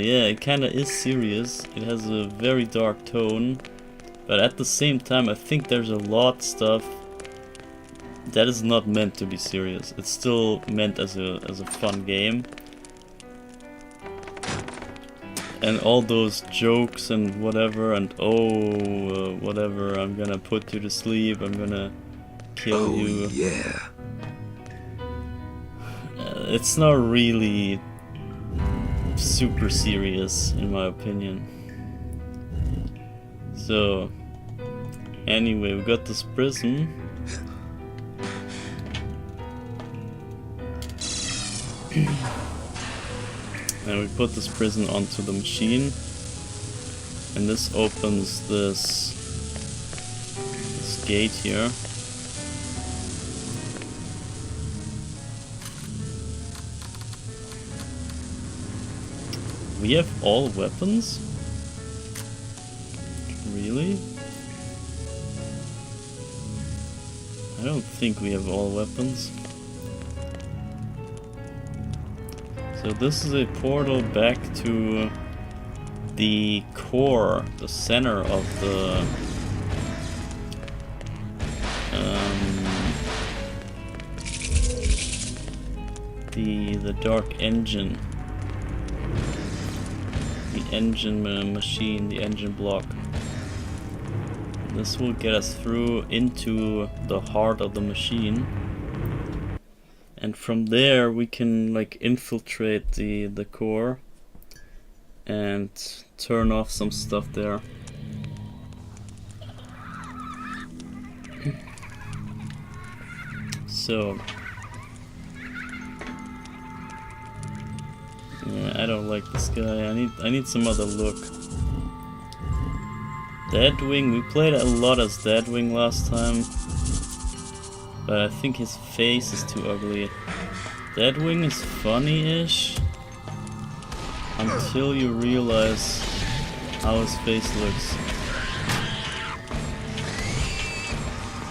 is serious. It has a very dark tone. But at the same time, I think there's a lot of stuff that is not meant to be serious. It's still meant as a fun game. And all those jokes and whatever, and whatever, I'm gonna put you to sleep, I'm gonna kill you. Yeah. It's not really super serious, in my opinion. So, anyway, we got this prism. And we put this prison onto the machine, and this opens this gate here. We have all weapons? Really? I don't think we have all weapons. So this is a portal back to the core, the center of the dark engine. The engine machine, the engine block. This will get us through into the heart of the machine. And from there we can like infiltrate the core and turn off some stuff there. So yeah, I don't like this guy. I need some other look. Deadwing, we played a lot as Deadwing last time. But I think his face is too ugly. Deadwing is funny-ish until you realize how his face looks.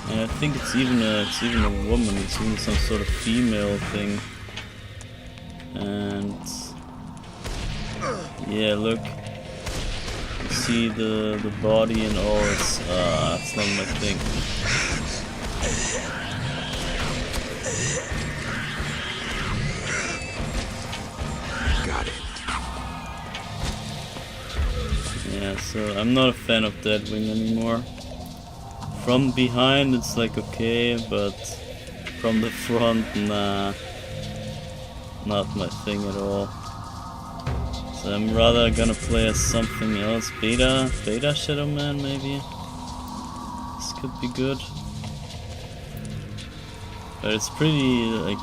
And I think it's even a woman. It's even some sort of female thing. And yeah, look. You see the body and all. It's not my thing. Yeah, so I'm not a fan of Deadwing anymore. From behind it's like okay, but from the front, nah. Not my thing at all. So I'm rather gonna play as something else. Beta Shadow Man maybe? This could be good. But it's pretty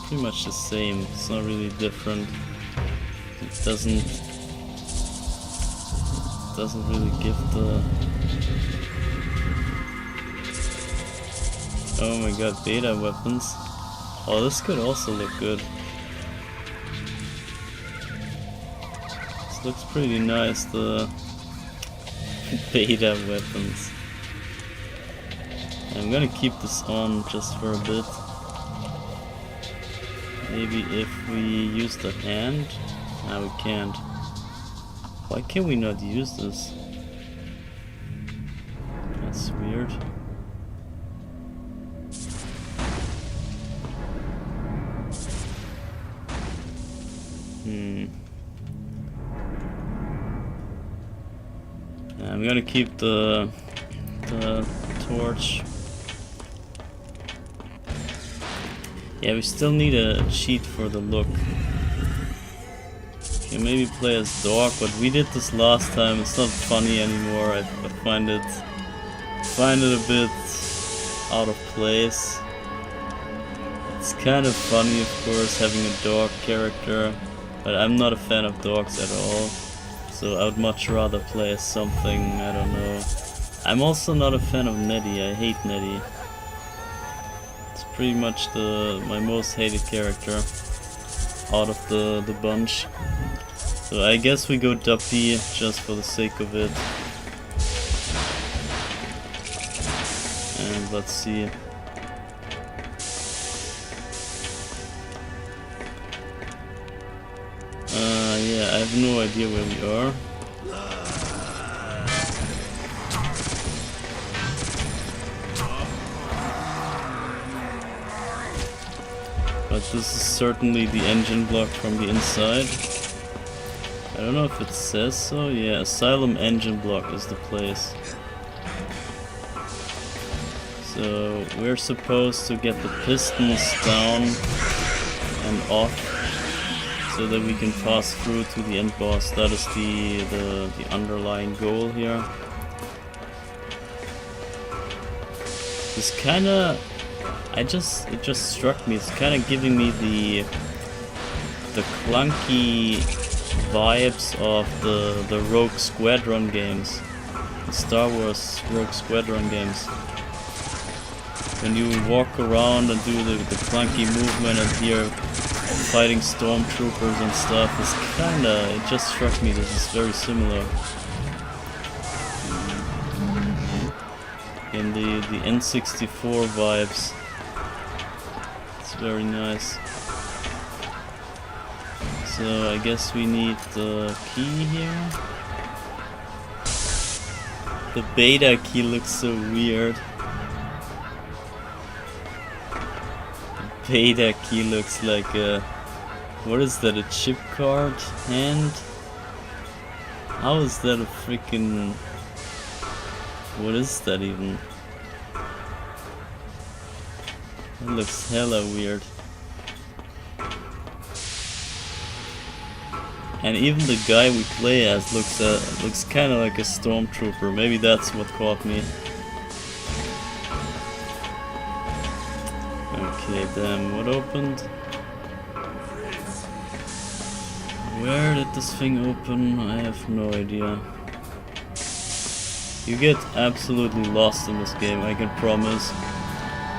pretty much the same. It's not really different. It doesn't really give the... Oh my god, beta weapons. Oh, this could also look good. This looks pretty nice, the beta weapons. I'm gonna keep this on just for a bit. Maybe if we use the hand? No, we can't. Why can we not use this? That's weird. I'm gonna keep the torch. Yeah, we still need a cheat for the look. Okay, maybe play as dog, but we did this last time. It's not funny anymore. I find it a bit out of place. It's kind of funny, of course, having a dog character, but I'm not a fan of dogs at all. So I would much rather play as something, I don't know. I'm also not a fan of Nettie. I hate Nettie. It's pretty much my most hated character out of the bunch. So I guess we go Duppy just for the sake of it. And let's see. Yeah, I have no idea where we are. But this is certainly the engine block from the inside. I don't know if it says so. Yeah, Asylum engine block is the place. So we're supposed to get the pistons down and off, so that we can pass through to the end boss. That is the underlying goal here. It's kinda... it just struck me. It's kinda giving me the clunky vibes of the Rogue Squadron games. The Star Wars Rogue Squadron games. When you walk around and do the clunky movement and hear fighting stormtroopers and stuff, it's kinda, it just struck me this is very similar. In the N64 vibes. It's very nice. So I guess we need the key here. The beta key looks so weird. The beta key looks like a... what is that, a chip card hand? How is that a freaking... what is that even? That looks hella weird. And even the guy we play as looks kind of like a stormtrooper. Maybe that's what caught me. Okay, damn, what opened? Where did this thing open? I have no idea. You get absolutely lost in this game, I can promise.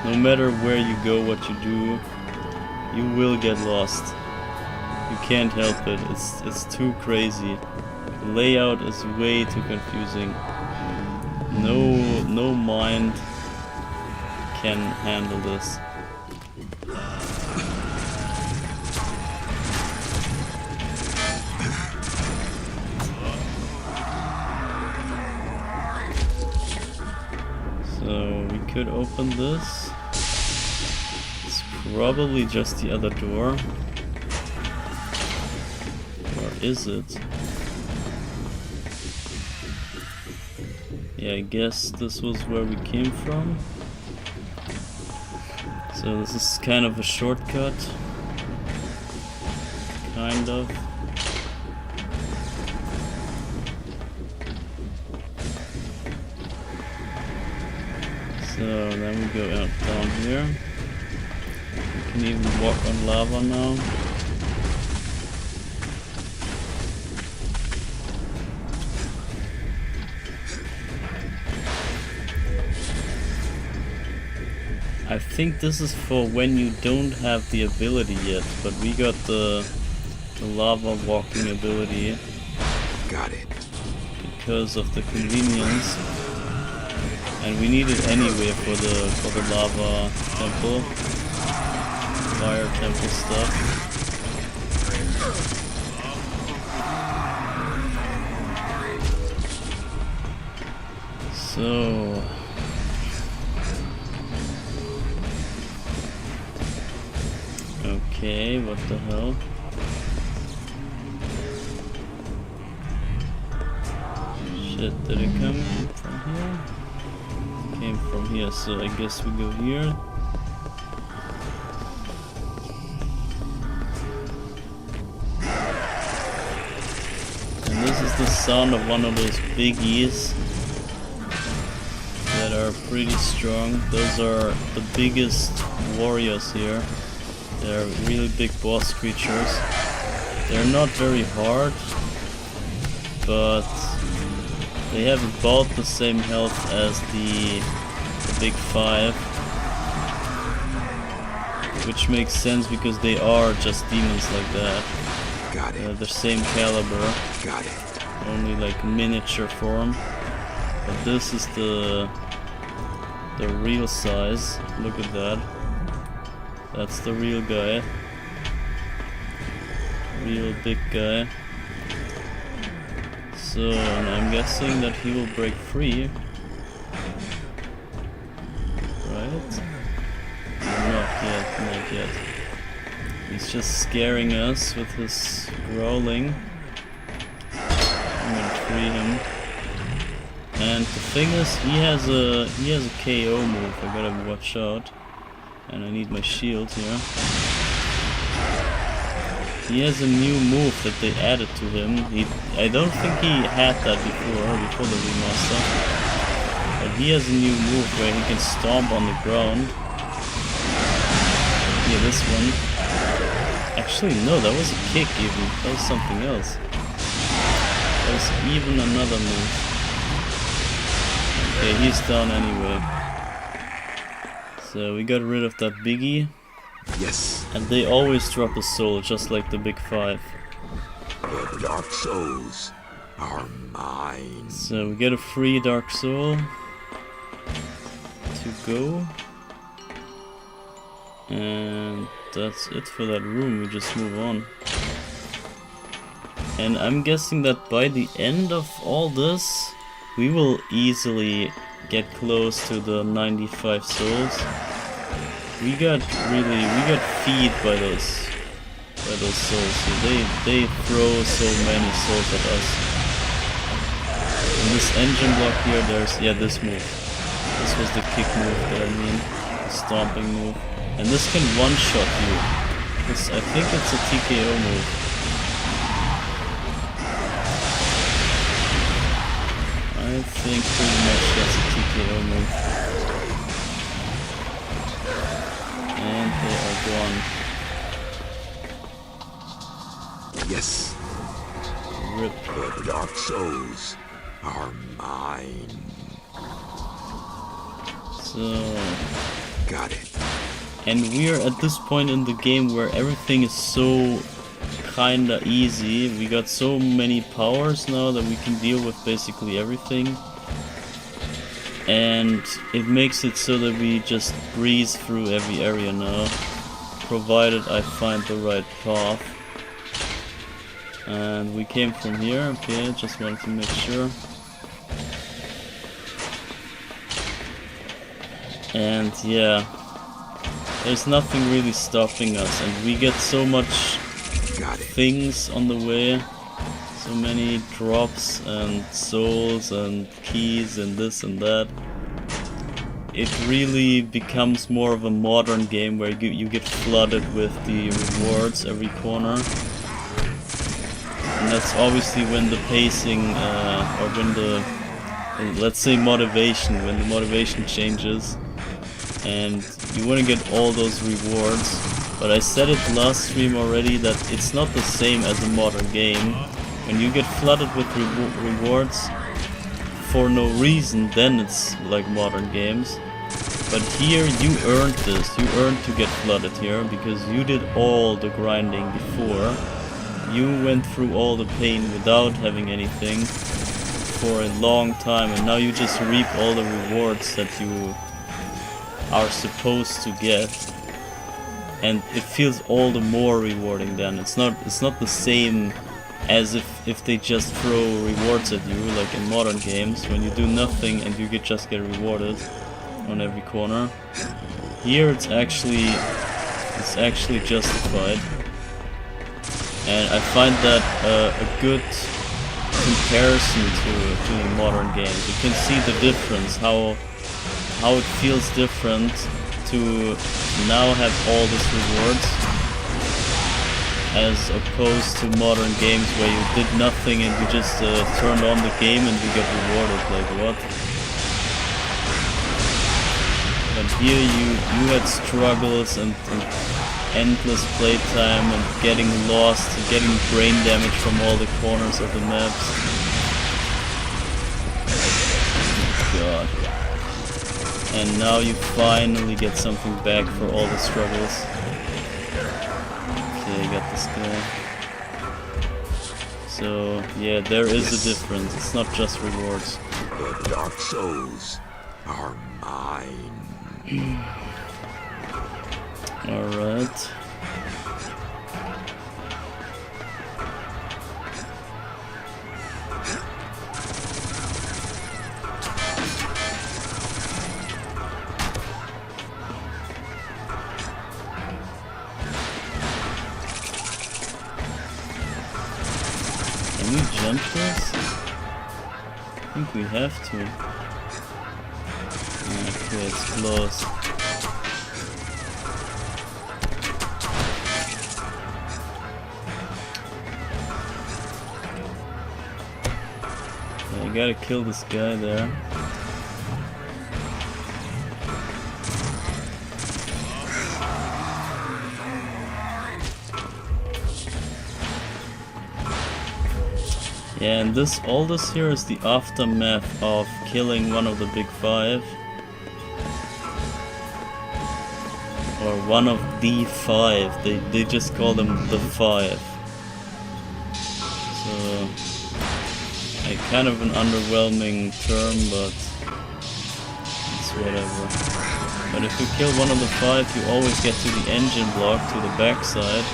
No matter where you go, what you do, you will get lost. You can't help it, it's too crazy. The layout is way too confusing. No mind can handle this. So we could open this. It's probably just the other door. Or is it? Yeah, I guess this was where we came from. So this is kind of a shortcut. Kind of. So then we go out down here. can even walk on lava now. I think this is for when you don't have the ability yet, but we got the lava walking ability. Got it. Because of the convenience. And we need it anyway for the lava temple. Fire temple stuff. So okay, what the hell? Shit, did it come from here? It came from here, so I guess we go here. And this is the sound of one of those biggies that are pretty strong. Those are the biggest warriors here. They're really big boss creatures. They're not very hard, but they have about the same health as the big five, which makes sense because they are just demons like that. Got it. The same caliber, Got it. only like miniature form. But this is the real size. Look at that. That's the real guy. Real big guy. So, and I'm guessing that he will break free. Right? Not yet, not yet. He's just scaring us with his growling. I'm gonna free him. And the thing is, he has a KO move. I gotta watch out. And I need my shield here. He has a new move that they added to him. I don't think he had that before the remaster. But he has a new move where he can stomp on the ground. Yeah, this one. Actually, no, that was a kick even. That was something else. That was even another move. Okay, he's down anyway. So we got rid of that biggie. Yes. And they always drop a soul, just like the big five. The Dark Souls are mine. So we get a free Dark Soul to go. And that's it for that room, we just move on. And I'm guessing that by the end of all this, we will easily get close to the 95 souls. We got feed by those souls. So they throw so many souls at us. And this engine block here, there's this move. This was the kick move that I mean, the stomping move. And this can one-shot you. I think it's a TKO move. I think pretty much that's a TKO move. And they are gone. Yes. Rip. The Dark Souls are mine. So... Got it. And we are at this point in the game where everything is so kinda easy. We got so many powers now that we can deal with basically everything. And it makes it so that we just breeze through every area now, provided I find the right path. And we came from here, okay, just wanted to make sure. And yeah, there's nothing really stopping us, and we get so much things on the way, so many drops and souls and keys and this and that. It really becomes more of a modern game where you get flooded with the rewards every corner. And that's obviously when the pacing, or when the, let's say motivation, when the motivation changes and you want to get all those rewards. But I said it last stream already that it's not the same as a modern game. When you get flooded with rewards for no reason, then it's like modern games. But here you earned this, you earned to get flooded here because you did all the grinding before. You went through all the pain without having anything for a long time, and now you just reap all the rewards that you are supposed to get. And it feels all the more rewarding then. It's not the same as if they just throw rewards at you like in modern games when you do nothing and you just get rewarded on every corner. Here it's actually justified, and I find that a good comparison to the modern games. You can see the difference, how it feels different to now have all these rewards as opposed to modern games where you did nothing and you just turned on the game and you get rewarded. Like what? But here you had struggles and endless playtime and getting lost and getting brain damage from all the corners of the maps. God. And now you finally get something back for all the struggles. Okay, I got this guy. So, yeah, there is a difference. It's not just rewards. The Dark Souls are mine. Alright. Can we jump this? I think we have to. Okay, it's close. I gotta kill this guy there. Yeah, and all this here is the aftermath of killing one of the big five. Or one of the five. They just call them the five. So, kind of an underwhelming term, but it's whatever. But if you kill one of the five, you always get to the engine block, to the backside.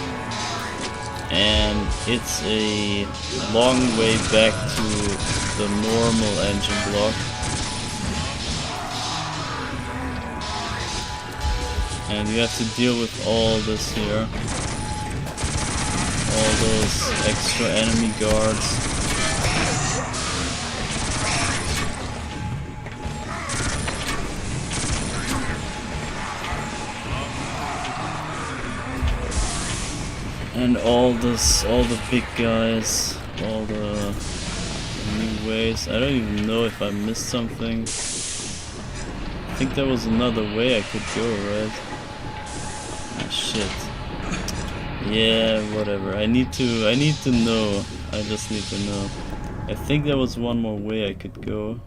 And it's a long way back to the normal engine block. And you have to deal with all this here. All those extra enemy guards. And all the big guys, all the new ways. I don't even know if I missed something. I think there was another way I could go, right? Ah, shit. Yeah, whatever. I need to know. I just need to know. I think there was one more way I could go.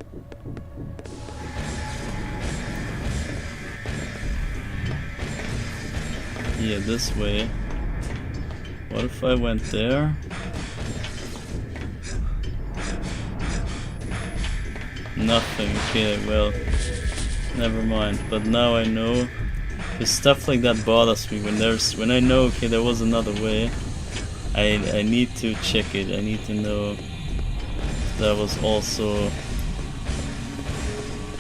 Yeah, this way. What if I went there? Nothing. Okay, well, never mind. But now I know. Because stuff like that bothers me when I know, okay, there was another way. I need to check it. I need to know if there was also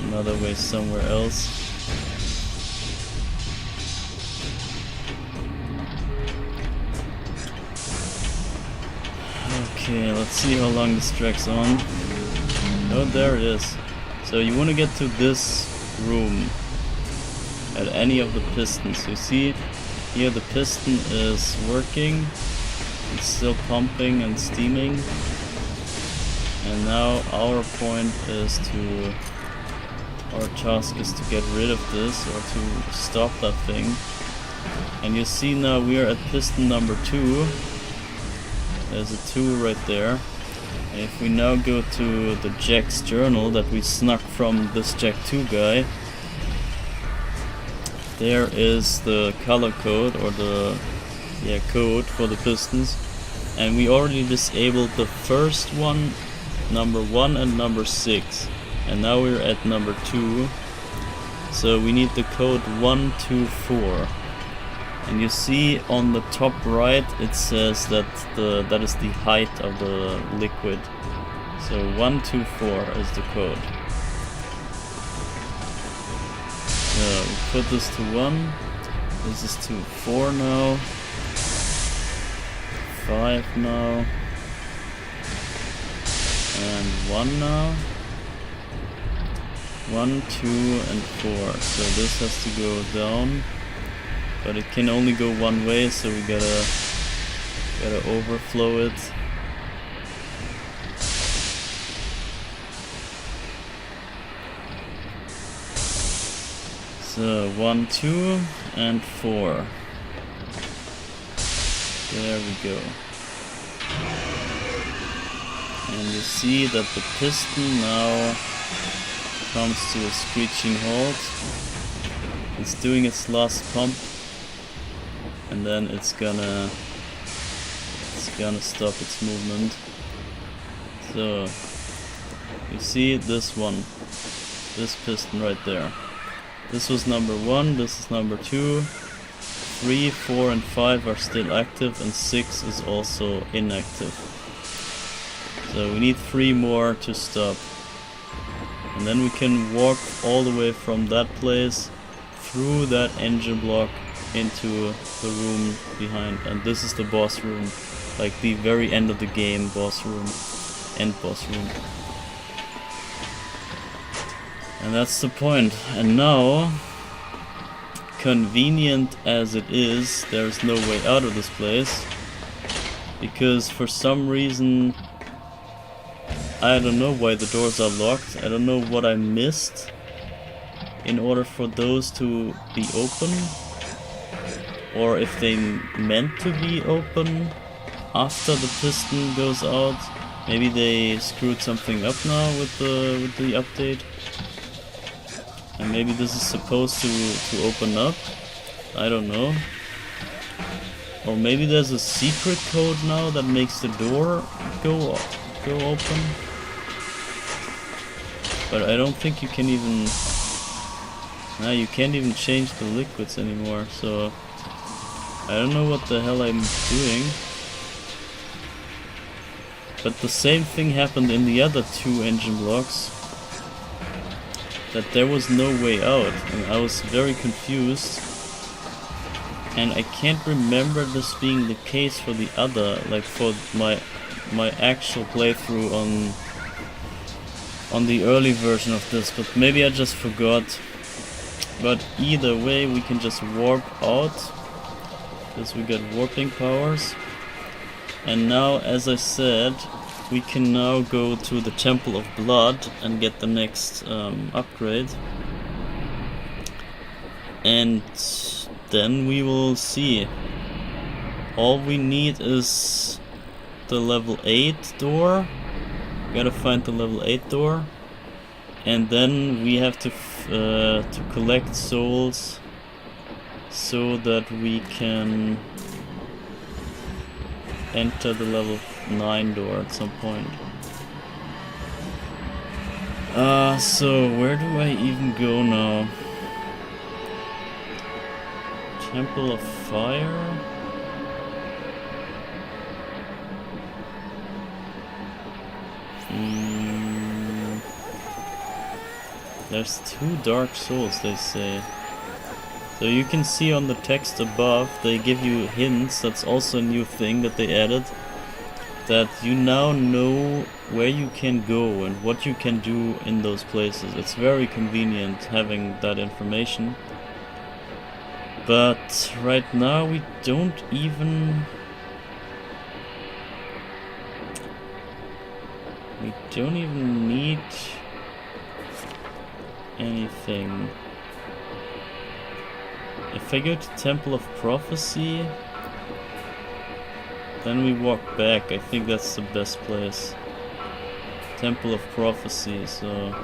another way somewhere else. Okay, let's see how long this drags on. Oh, there it is. So you want to get to this room at any of the pistons. You see here the piston is working. It's still pumping and steaming. And now our point is our task is to get rid of this or to stop that thing. And you see now we are at piston number 2. There's a 2 right there. And if we now go to the Jack's journal that we snuck from this Jack 2 guy, there is the color code, or the code for the pistons. And we already disabled the first one, number 1 and number 6. And now we're at number 2. So we need the code 124. And you see on the top right it says that that is the height of the liquid. So 124 is the code. So we put this to 1. This is to 4 now. 5 now. And 1 now. 1, 2, and 4. So this has to go down. But it can only go one way, so we gotta overflow it. So 1, 2, and 4. There we go. And you see that the piston now comes to a screeching halt. It's doing its last pump. And then it's gonna stop its movement. So you see this one, this piston right there. This was number 1, this is number 2. 3, 4, and 5 are still active, and 6 is also inactive. So we need 3 more to stop. And then we can walk all the way from that place through that engine block into the room behind, and this is the boss room, like the very end of the game boss room, end boss room. And that's the point. And now, convenient as it is, there's no way out of this place, because for some reason, I don't know why the doors are locked. I don't know what I missed in order for those to be open, or if they meant to be open after the piston goes out. Maybe they screwed something up now with the update, and maybe this is supposed to open up. I don't know. Or maybe there's a secret code now that makes the door go open. But I don't think you can even... Now you can't even change the liquids anymore, so I don't know what the hell I'm doing. But the same thing happened in the other 2 engine blocks, that there was no way out, and I was very confused. And I can't remember this being the case for the other, like for my actual playthrough on the early version of this, but maybe I just forgot. But either way, we can just warp out, because we got warping powers. And now, as I said, we can now go to the Temple of Blood and get the next upgrade. And then we will see. All we need is the level 8 door. We gotta find the level 8 door. And then we have to collect souls so that we can enter the level 9 door at some point. So where do I even go now? Temple of Fire? There's 2 Dark Souls, they say. So you can see on the text above, they give you hints. That's also a new thing that they added. That you now know where you can go and what you can do in those places. It's very convenient having that information. But right now we don't even... need anything. If if I go to Temple of Prophecy, then we walk back. I think that's the best place. Temple of Prophecy, so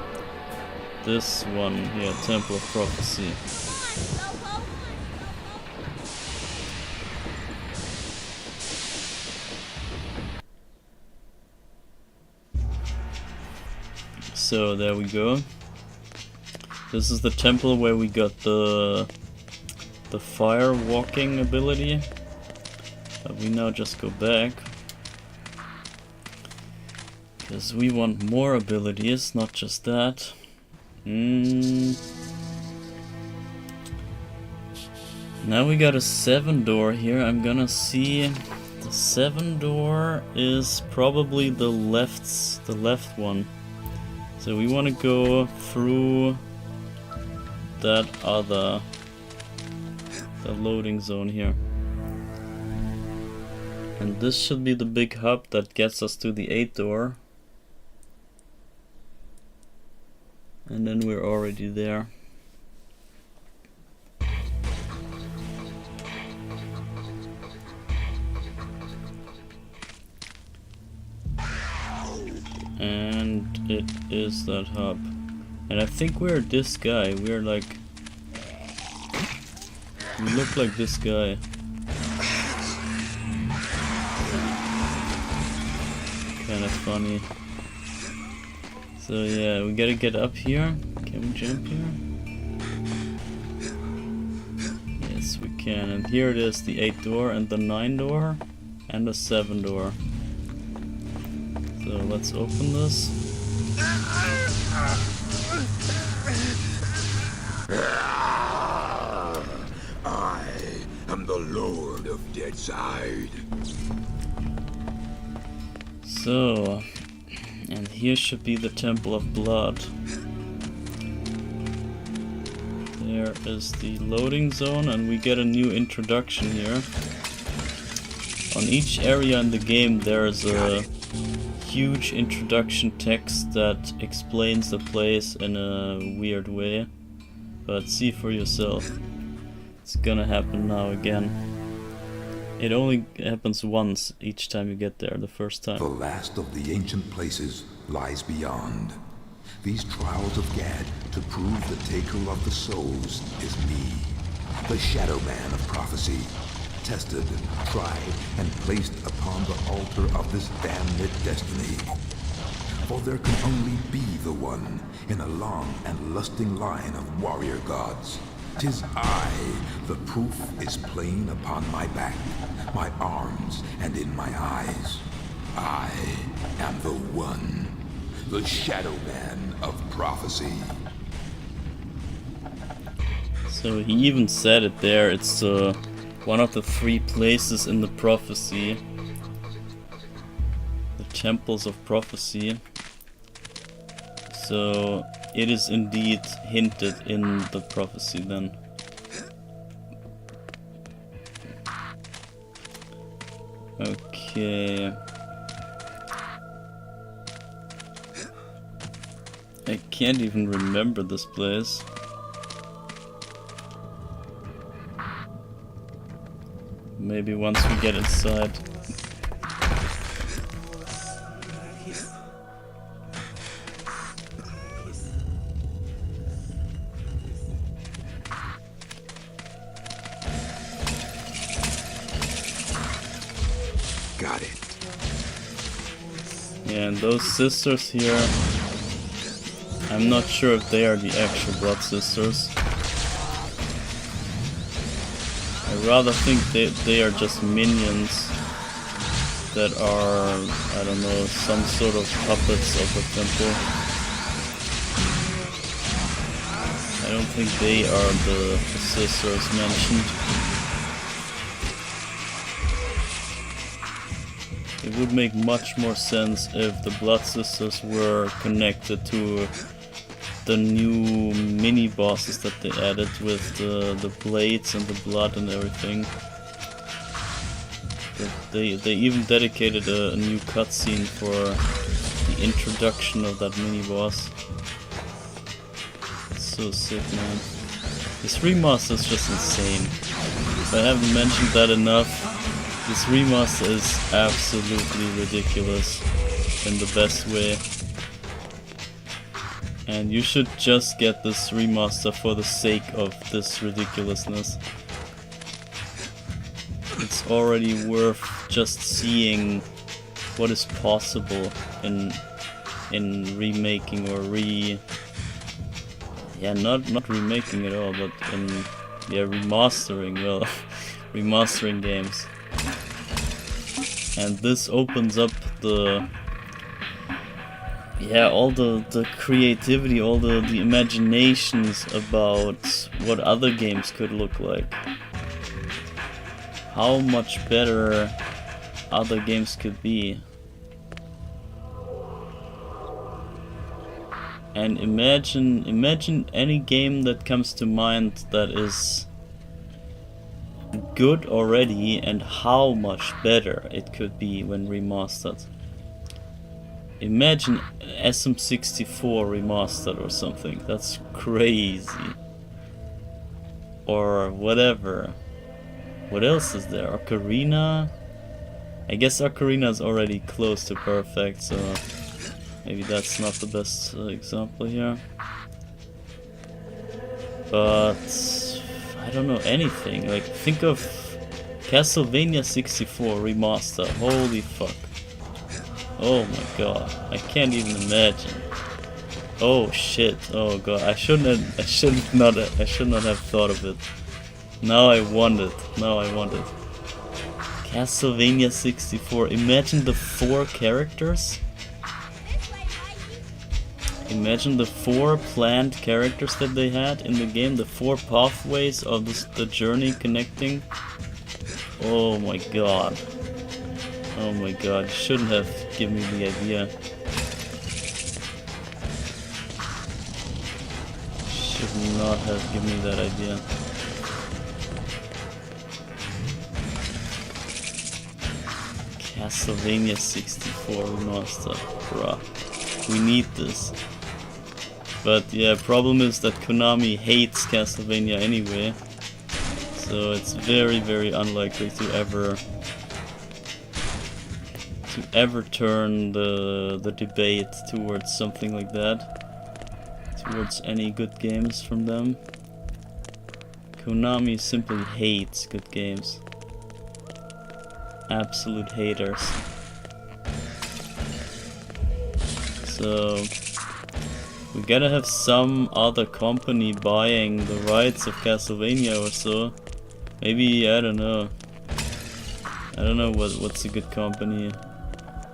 this one here, Temple of Prophecy. So there we go. This is the temple where we got the fire walking ability. But we now just go back. Because we want more abilities, not just that. Now we got a 7-door here. I'm gonna see. The 7-door is probably the left one. So we want to go through that other, the loading zone here. And this should be the big hub that gets us to the 8-door. And then we're already there. And it is that hub. And I think we're this guy. We're like... we look like this guy. Kinda funny. So yeah, we gotta get up here. Can we jump here? Yes, we can. And here it is, the 8-door and the 9-door and the 7-door. So let's open this. I am the Lord of Deadside. So, and here should be the Temple of Blood. There is the loading zone, and we get a new introduction here. On each area in the game there is a huge introduction text that explains the place in a weird way. But see for yourself. It's gonna happen now again. It only happens once each time you get there, the first time. The last of the ancient places lies beyond. These trials of Gad to prove the taker of the souls is me, the Shadow Man of Prophecy, tested, tried, and placed upon the altar of this damned destiny. For there can only be the one in a long and lusting line of warrior gods. 'Tis I, the proof is plain upon my back, my arms, and in my eyes. I am the one, the Shadow Man of Prophecy. So he even said it there, it's one of the 3 places in the prophecy. The Temples of Prophecy. So it is indeed hinted in the prophecy then. Okay. I can't even remember this place. Maybe once we get inside. Got it. Yeah, and those sisters here, I'm not sure if they are the actual blood sisters. I rather think they are just minions that are, I don't know, some sort of puppets of the temple. I don't think they are the sisters mentioned. It would make much more sense if the Blood Sisters were connected to the new mini bosses that they added with the blades and the blood and everything. But they even dedicated a new cutscene for the introduction of that mini boss. It's so sick, man. This remaster is just insane. If I haven't mentioned that enough, this remaster is absolutely ridiculous in the best way. And you should just get this remaster for the sake of this ridiculousness. It's already worth just seeing what is possible in remaking or not remaking at all, but in remastering, well, remastering games. And this opens up all the creativity, all the imaginations about what other games could look like. How much better other games could be. And imagine any game that comes to mind that is good already and how much better it could be when remastered. Imagine SM64 remastered or something. That's crazy. Or whatever. What else is there? Ocarina? I guess Ocarina is already close to perfect, so maybe that's not the best example here. But I don't know anything. Like, think of Castlevania 64 remaster. Holy fuck. Oh my god. I can't even imagine. Oh shit. Oh god. I should not have thought of it. Now I want it. Castlevania 64. Imagine the 4 characters. Imagine the 4 planned characters that they had in the game. The 4 pathways of the journey connecting. Oh my god. Oh my god. You shouldn't have given me the idea. Should not have given me that idea. Castlevania 64 remaster, bruh. We need this. But yeah, problem is that Konami hates Castlevania anyway. So it's very, very unlikely to ever turn the debate towards something like that. Towards any good games from them. Konami simply hates good games. Absolute haters. So we gotta have some other company buying the rights of Castlevania or so. Maybe, I don't know. I don't know what's a good company.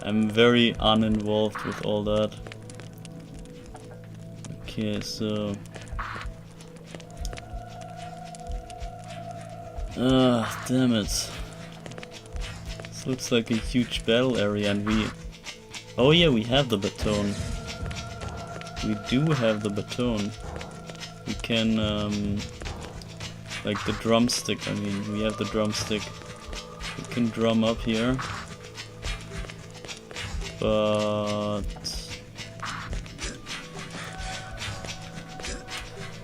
I'm very uninvolved with all that. Okay, so damn it. This looks like a huge battle area, and oh yeah, we have the baton. We do have the baton. We can, like the drumstick, I mean, we have the drumstick. We can drum up here. But...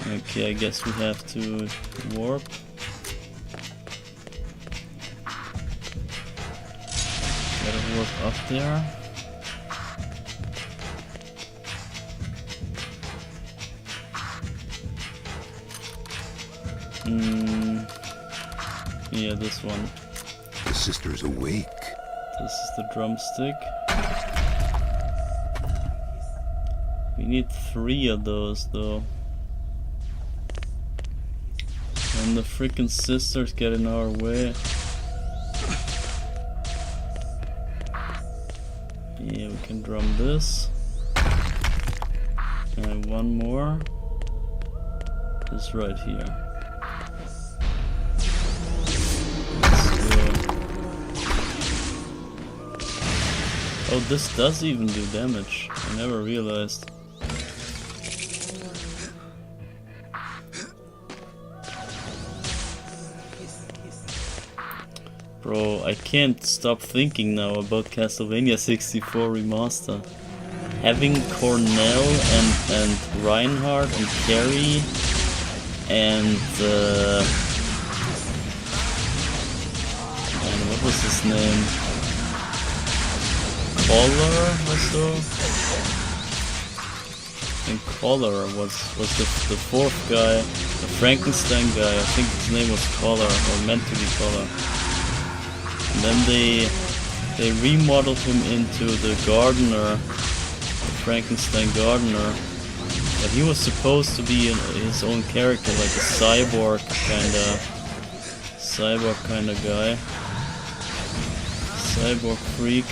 okay, I guess we have to warp. Gotta warp up there. Yeah, this one. The sister's awake. This is the drumstick. We need 3 of those though. And the freaking sisters get in our way. Yeah, we can drum this. And one more is right here. Oh, this does even do damage. I never realized. Bro, I can't stop thinking now about Castlevania 64 Remaster. Having Cornell and Reinhardt and Carrie and what was his name? Collar or so? And Collar was the fourth guy, the Frankenstein guy. I think his name was Collar, or meant to be Collar. And then they remodeled him into the gardener, the Frankenstein gardener. But he was supposed to be his own character, like a cyborg kind of guy, cyborg freak,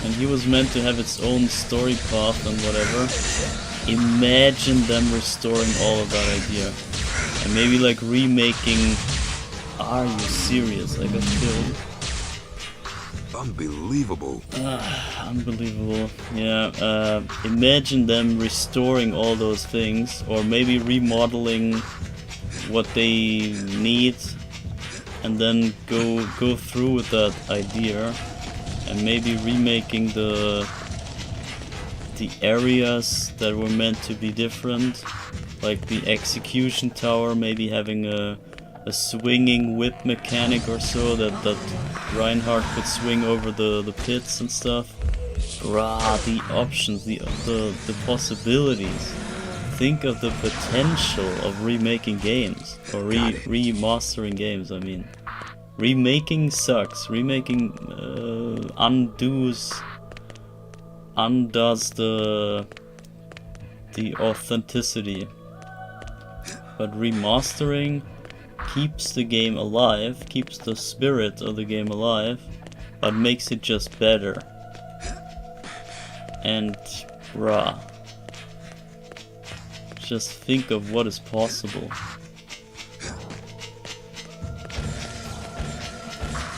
and he was meant to have its own story path and whatever. Imagine them restoring all of that idea, and maybe like remaking. Are you serious? I got killed. Unbelievable. Unbelievable. Yeah, imagine them restoring all those things, or maybe remodeling what they need, and then go through with that idea, and maybe remaking the areas that were meant to be different, like the execution tower, maybe having a swinging whip mechanic or so that Reinhardt could swing over the pits and stuff. The options, the possibilities. Think of the potential of remaking games, or remastering games. I mean, remaking sucks. Remaking undoes the authenticity, but remastering keeps the game alive, keeps the spirit of the game alive, but makes it just better. And just think of what is possible.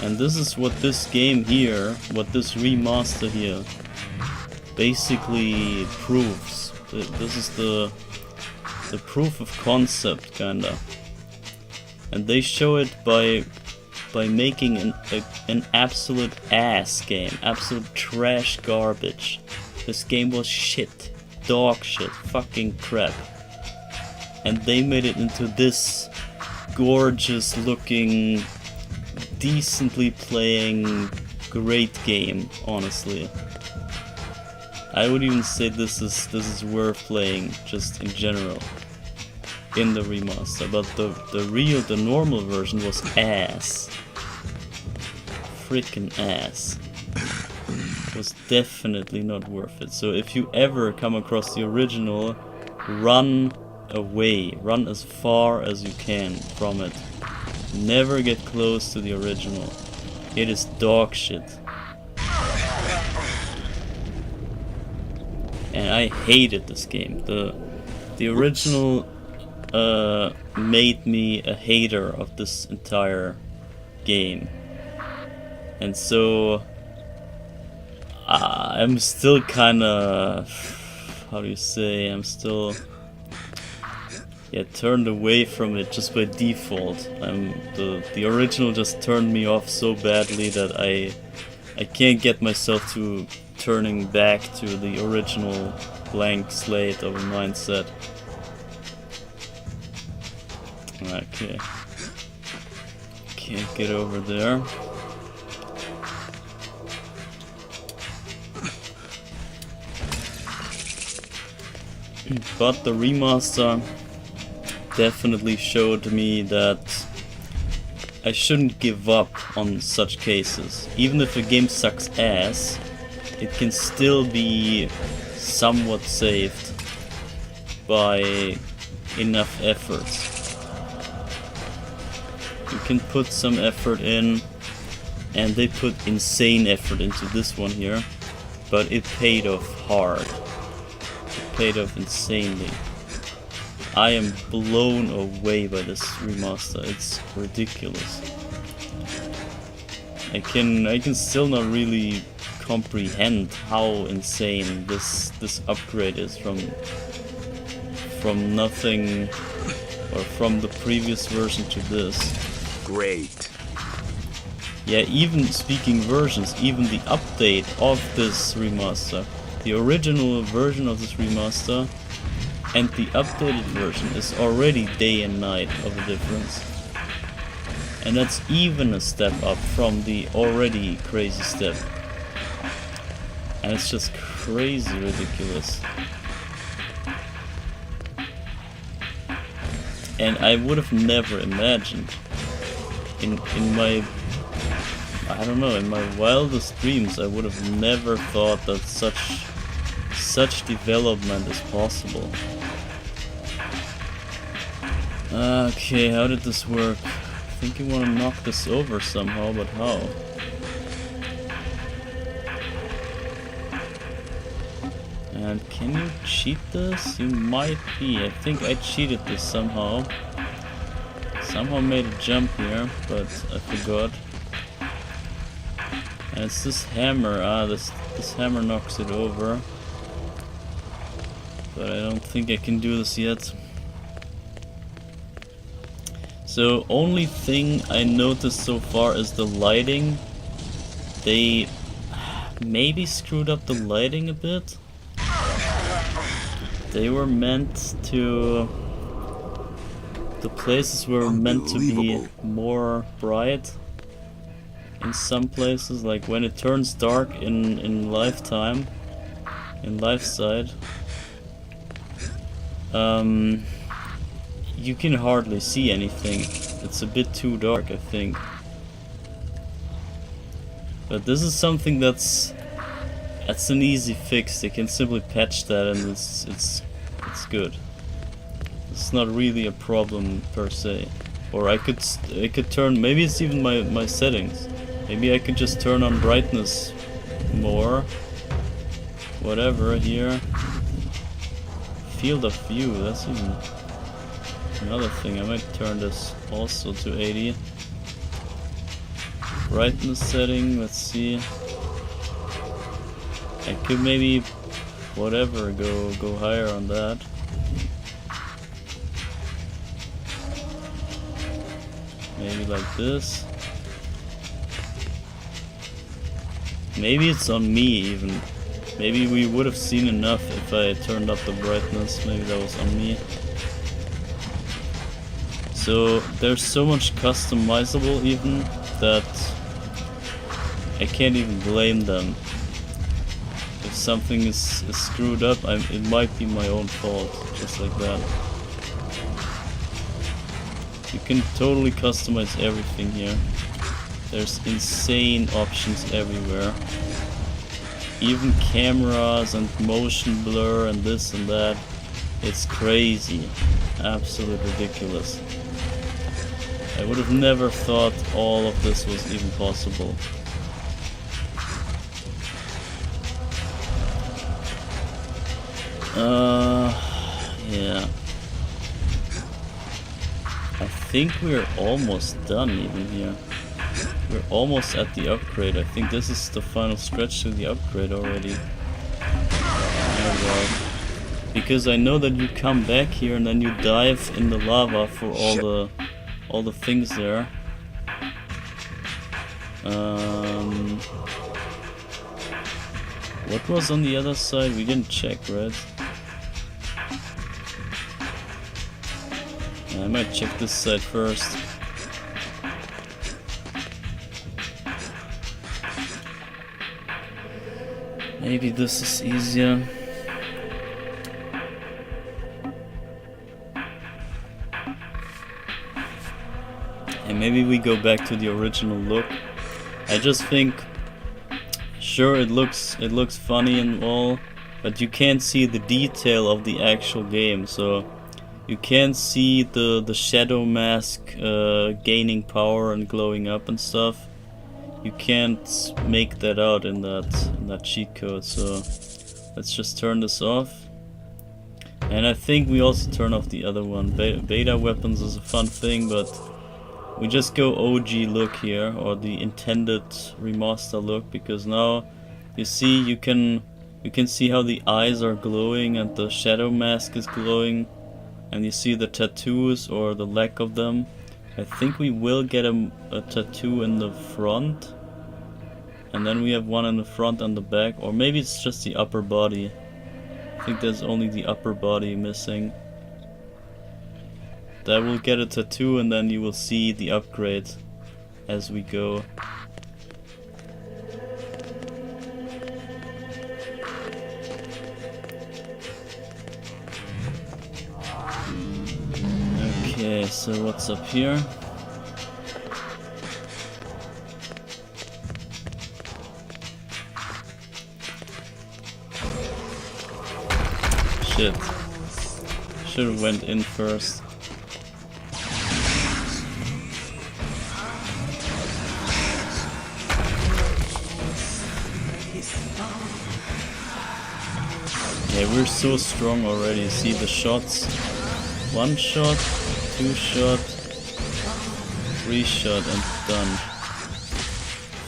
And this is what this game here, what this remaster here basically proves. This is the proof of concept, kinda. And they show it by making an absolute ass game, absolute trash garbage. This game was shit, dog shit, fucking crap. And they made it into this gorgeous looking, decently playing, great game, honestly. I would even say this is worth playing, just in general, in the remaster. But the normal version was ass. Freaking ass. It was definitely not worth it. So if you ever come across the original, run away. Run as far as you can from it. Never get close to the original. It is dog shit. And I hated this game. The original made me a hater of this entire game. And so I'm still kinda, how do you say, I'm still turned away from it just by default. The original just turned me off so badly that I can't get myself to turning back to the original blank slate of a mindset. Okay. Can't get over there. But the remaster definitely showed me that I shouldn't give up on such cases. Even if a game sucks ass, it can still be somewhat saved by enough effort. You can put some effort in, and they put insane effort into this one here, but it paid off hard. It paid off insanely. I am blown away by this remaster. It's ridiculous. I can still not really comprehend how insane this upgrade is from nothing, or from the previous version to this. Great. Yeah, even speaking versions, even the update of this remaster, the original version of this remaster And the updated version is already day and night of a difference. And that's even a step up from the already crazy step. And it's just crazy ridiculous. And I would have never imagined in my, I don't know, in my wildest dreams, I would have never thought that such development is possible. Okay, how did this work? I think you want to knock this over somehow, but how? And can you cheat this? You might be. I think I cheated this somehow. Somehow made a jump here, but I forgot. And it's this hammer. This hammer knocks it over. But I don't think I can do this yet. So only thing I noticed so far is the lighting. They maybe screwed up the lighting a bit. They were meant to... The places were meant to be more bright in some places, like when it turns dark in lifetime, in life side. You can hardly see anything. It's a bit too dark, I think. But this is something that's an easy fix. They can simply patch that, and it's good. It's not really a problem per se. Or I could turn. Maybe it's even my settings. Maybe I could just turn on brightness more. Whatever here. Field of view. That's even another thing. I might turn this also to 80. Brightness setting, let's see. I could maybe whatever go higher on that. Maybe like this. Maybe it's on me even. Maybe we would have seen enough if I turned up the brightness. Maybe that was on me. So there's so much customizable even that I can't even blame them. If something is screwed up, it might be my own fault, just like that. You can totally customize everything here. There's insane options everywhere. Even cameras and motion blur and this and that. It's crazy. Absolutely ridiculous. I would have never thought all of this was even possible. Yeah. I think we're almost done even here. We're almost at the upgrade. I think this is the final stretch to the upgrade already. Oh god. Because I know that you come back here and then you dive in the lava for all the things there. What was on the other side? We didn't check, right? I might check this side first. Maybe this is easier. And maybe we go back to the original look. I just think, sure, it looks funny and all, but you can't see the detail of the actual game. So you can't see the shadow mask gaining power and glowing up and stuff. You can't make that out in that cheat code. So let's just turn this off. And I think we also turn off the other one. Beta weapons is a fun thing, but we just go OG look here, or the intended remaster look, because now you see you can see how the eyes are glowing and the shadow mask is glowing, and you see the tattoos or the lack of them. I think we will get a tattoo in the front, and then we have one in the front and the back, or maybe it's just the upper body. I think there's only the upper body missing. That will get a tattoo and then you will see the upgrade as we go. Okay, so what's up here? Shit. Should've went in first. Yeah, we're so strong already. See the shots? 1 shot, 2 shot, 3 shot and done.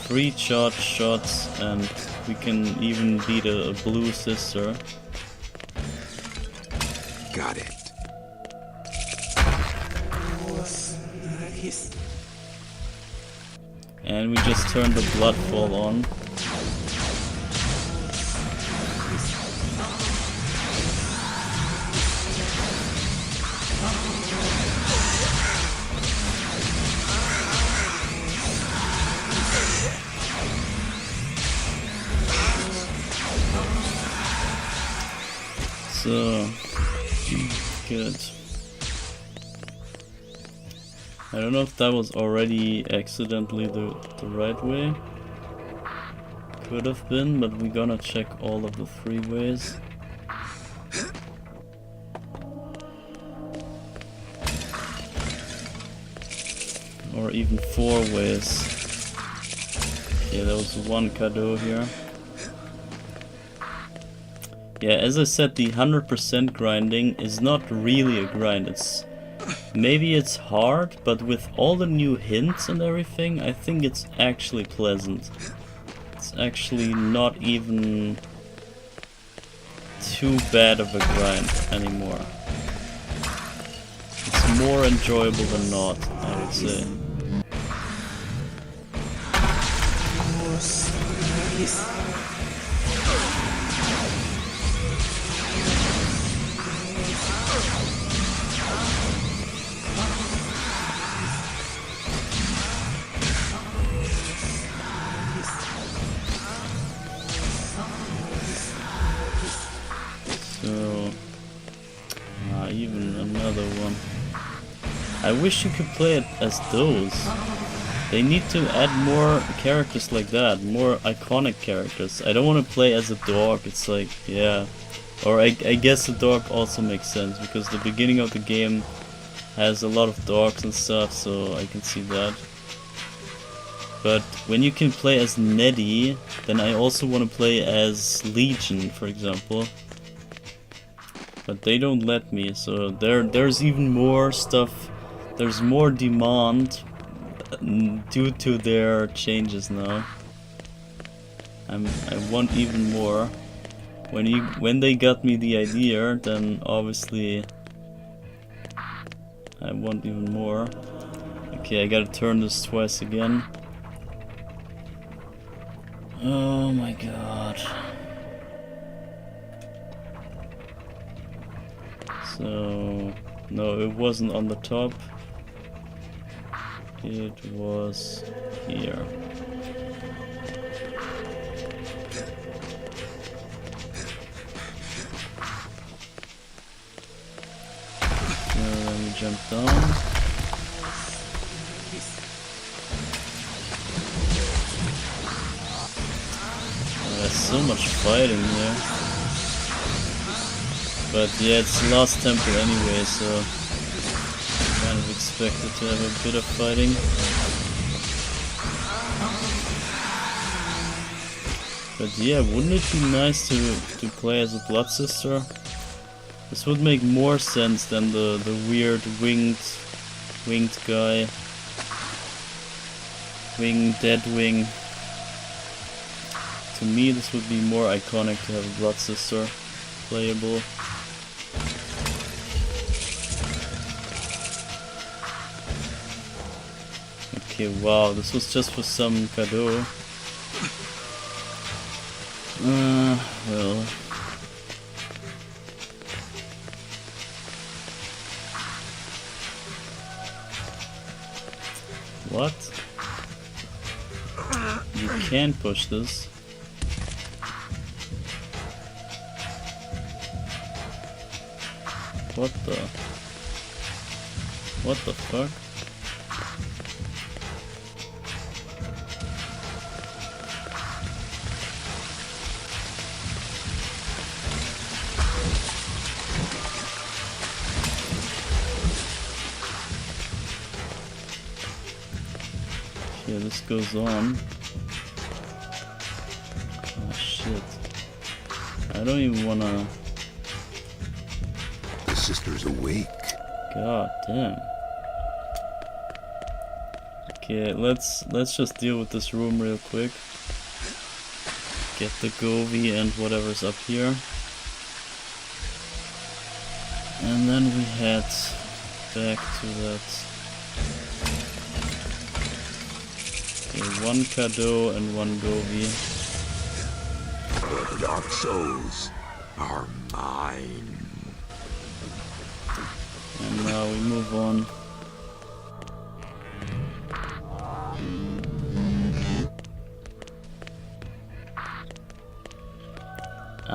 3 charge shots and we can even beat a blue sister. Got it. And we just turned the bloodfall on. So good. I don't know if that was already accidentally the right way. Could have been, but we're gonna check all of the 3 ways. Or even 4 ways. Yeah, there was 1 cadeau here. Yeah, as I said, the 100% grinding is not really a grind. Maybe it's hard, but with all the new hints and everything, I think it's actually pleasant. It's actually not even too bad of a grind anymore. It's more enjoyable than not, I would say. So, even another one. I wish you could play it as those. They need to add more characters like that, more iconic characters. I don't want to play as a dog, it's like, yeah. Or I guess a dog also makes sense, because the beginning of the game has a lot of dogs and stuff, so I can see that. But when you can play as Neddy, then I also want to play as Legion, for example. But they don't let me, so there's even more stuff. There's more demand due to their changes now. I want even more. When they got me the idea, then obviously I want even more. Okay, I gotta turn this twice again. Oh my god. So, no, it wasn't on the top. It was here. So then we jump down. There's so much fighting here. But yeah, it's the last temple anyway, so kind of expected to have a bit of fighting. But yeah, wouldn't it be nice to play as a Blood Sister? This would make more sense than the weird winged guy. Deadwing. To me, this would be more iconic to have a Blood Sister playable. Okay, wow, this was just for some cadeau. Well. What? You can push this. What the? What the fuck? Yeah, this goes on. Oh shit. I don't even wanna... The sister's awake. God damn. Okay, let's just deal with this room real quick. Get the Govi and whatever's up here. And then we head back to that. Okay, one Kado and one Govi. The dark souls are mine. And now we move on.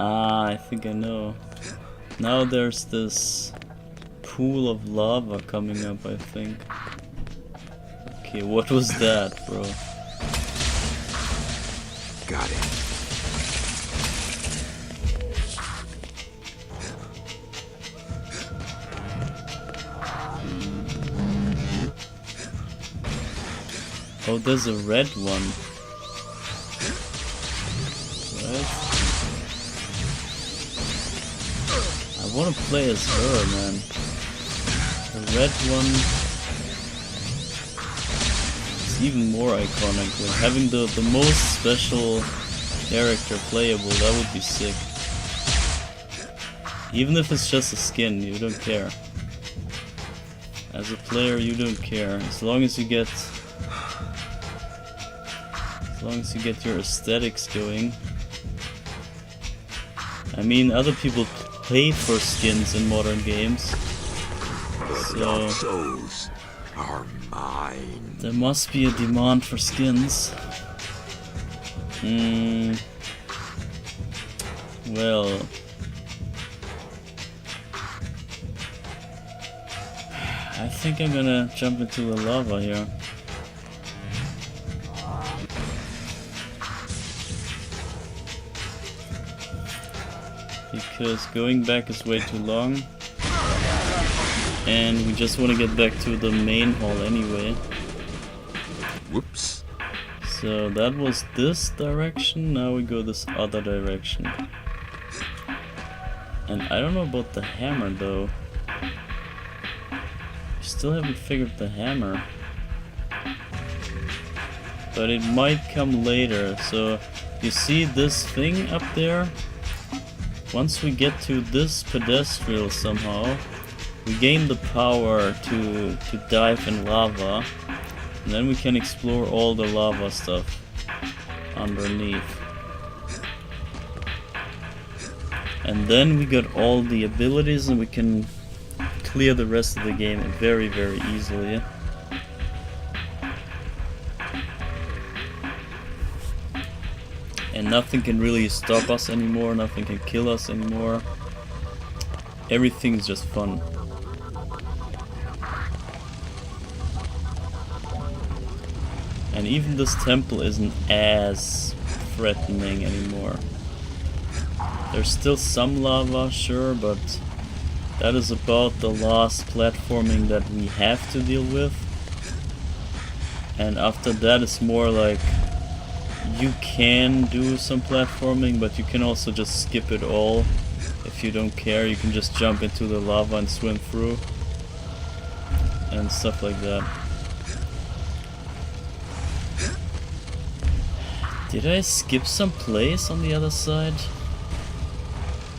Ah, I think I know. Now there's this pool of lava coming up, I think. Okay, what was that, bro? Got it. Oh, there's a red one. Right? I want to play as her, man. The red one is even more iconic. Like having the most special character playable, that would be sick. Even if it's just a skin, you don't care. As a player, you don't care. As long as you get your aesthetics going. I mean, other people pay for skins in modern games, so Souls are mine. there must be a demand for skins. Well, I think I'm gonna jump into the lava here. Because going back is way too long. And we just want to get back to the main hall anyway. Whoops. So that was this direction, now we go this other direction. And I don't know about the hammer though. Still haven't figured the hammer. But it might come later, so you see this thing up there? Once we get to this pedestal somehow, we gain the power to dive in lava, and then we can explore all the lava stuff underneath. And then we got all the abilities and we can clear the rest of the game very, very easily. And nothing can really stop us anymore, nothing can kill us anymore. Everything's just fun. And even this temple isn't as threatening anymore. There's still some lava, sure, but that is about the last platforming that we have to deal with. And after that it's more like you can do some platforming, but you can also just skip it all. If you don't care, you can just jump into the lava and swim through. And stuff like that. Did I skip some place on the other side?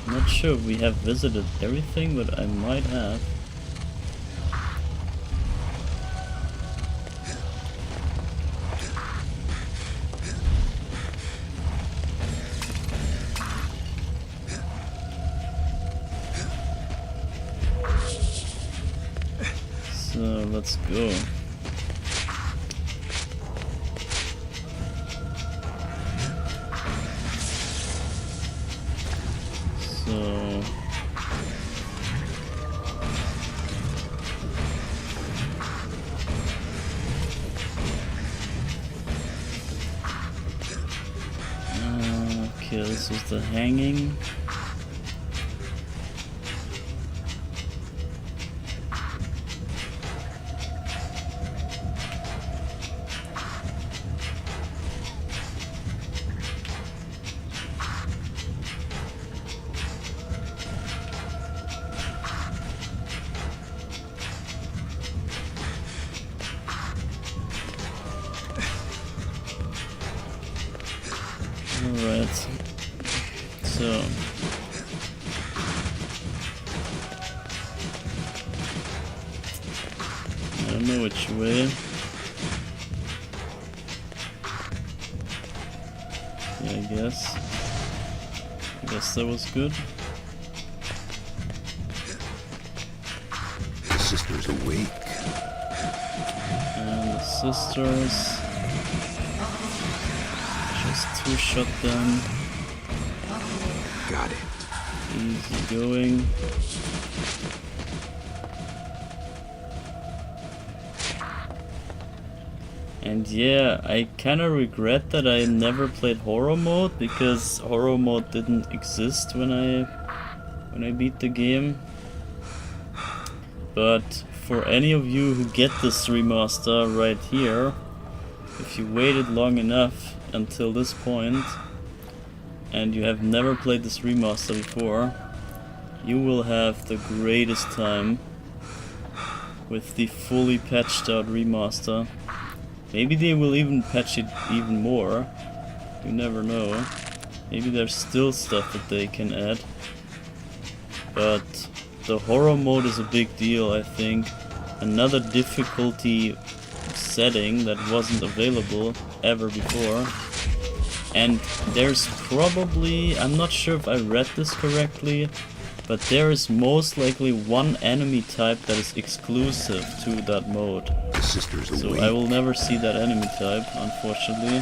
I'm not sure if we have visited everything, but I might have. So let's go. So okay, this was the hanging. Alright, so I don't know which way. Yeah, I guess that was good. The sister's awake. And the sisters. Just two-shot them. Got it. Easy going. And yeah, I kinda regret that I never played horror mode, because horror mode didn't exist when I beat the game. But for any of you who get this remaster right here, if you waited long enough until this point and you have never played this remaster before, you will have the greatest time with the fully patched out remaster. Maybe they will even patch it even more, you never know. Maybe there's still stuff that they can add, but the horror mode is a big deal, I think. Another difficulty setting that wasn't available ever before. And there's probably, I'm not sure if I read this correctly, but there is most likely one enemy type that is exclusive to that mode. The sister's So awake. I will never see that enemy type, unfortunately.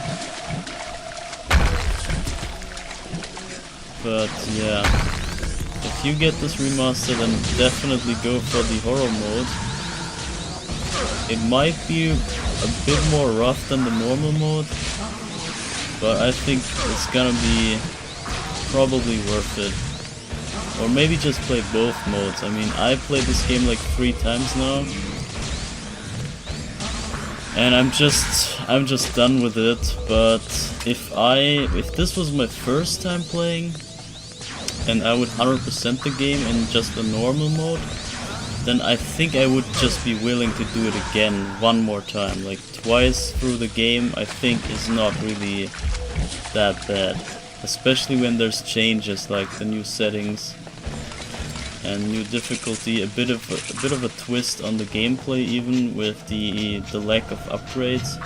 But yeah, if you get this remaster, then definitely go for the horror mode. It might be a bit more rough than the normal mode, but I think it's gonna be probably worth it. Or maybe just play both modes. I mean, I played this game like 3 times now, and I'm just done with it. But if this was my first time playing, and I would 100% the game in just a normal mode, then I think I would just be willing to do it again one more time. Like twice through the game, I think is not really that bad. Especially when there's changes like the new settings and new difficulty, a bit of a twist on the gameplay, even with the lack of upgrades.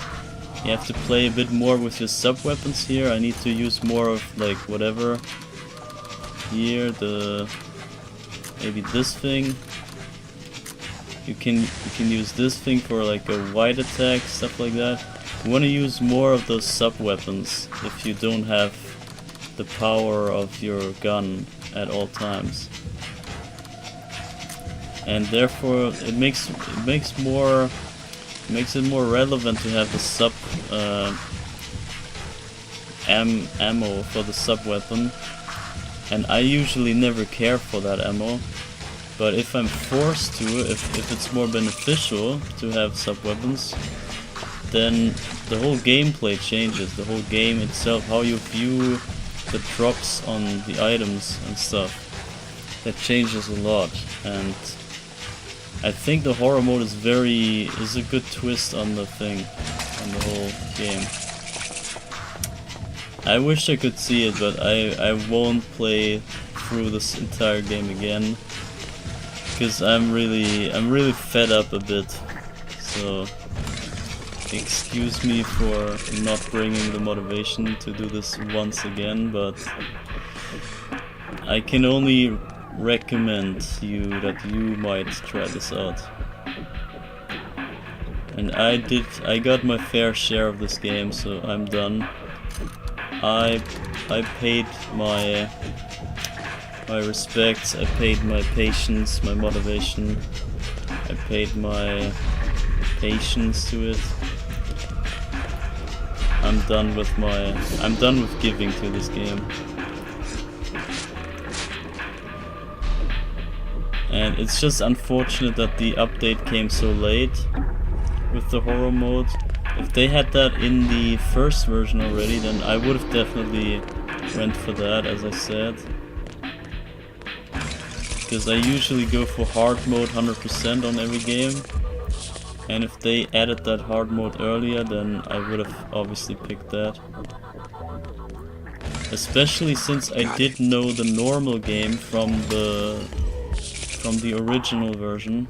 You have to play a bit more with your sub weapons here. I need to use more of like whatever here, maybe this thing. You can use this thing for like a wide attack, stuff like that. You want to use more of those sub weapons if you don't have the power of your gun at all times. And therefore it makes it more relevant to have the sub ammo for the sub weapon. And I usually never care for that ammo. But if I'm forced to, if it's more beneficial to have sub-weapons, then the whole gameplay changes. The whole game itself, how you view the drops on the items and stuff, that changes a lot. And I think the horror mode is a good twist on the thing, on the whole game. I wish I could see it, but I won't play through this entire game again. Because I'm really fed up a bit, so excuse me for not bringing the motivation to do this once again, but I can only recommend you that you might try this out. And I got my fair share of this game, so I'm done. I paid my my respects. I paid my patience, my motivation. I paid my patience to it. I'm done with giving to this game. And it's just unfortunate that the update came so late with the horror mode. If they had that in the first version already, then I would have definitely went for that, as I said. Because I usually go for hard mode 100% on every game. And if they added that hard mode earlier, then I would have obviously picked that. Especially since I did know the normal game from the original version.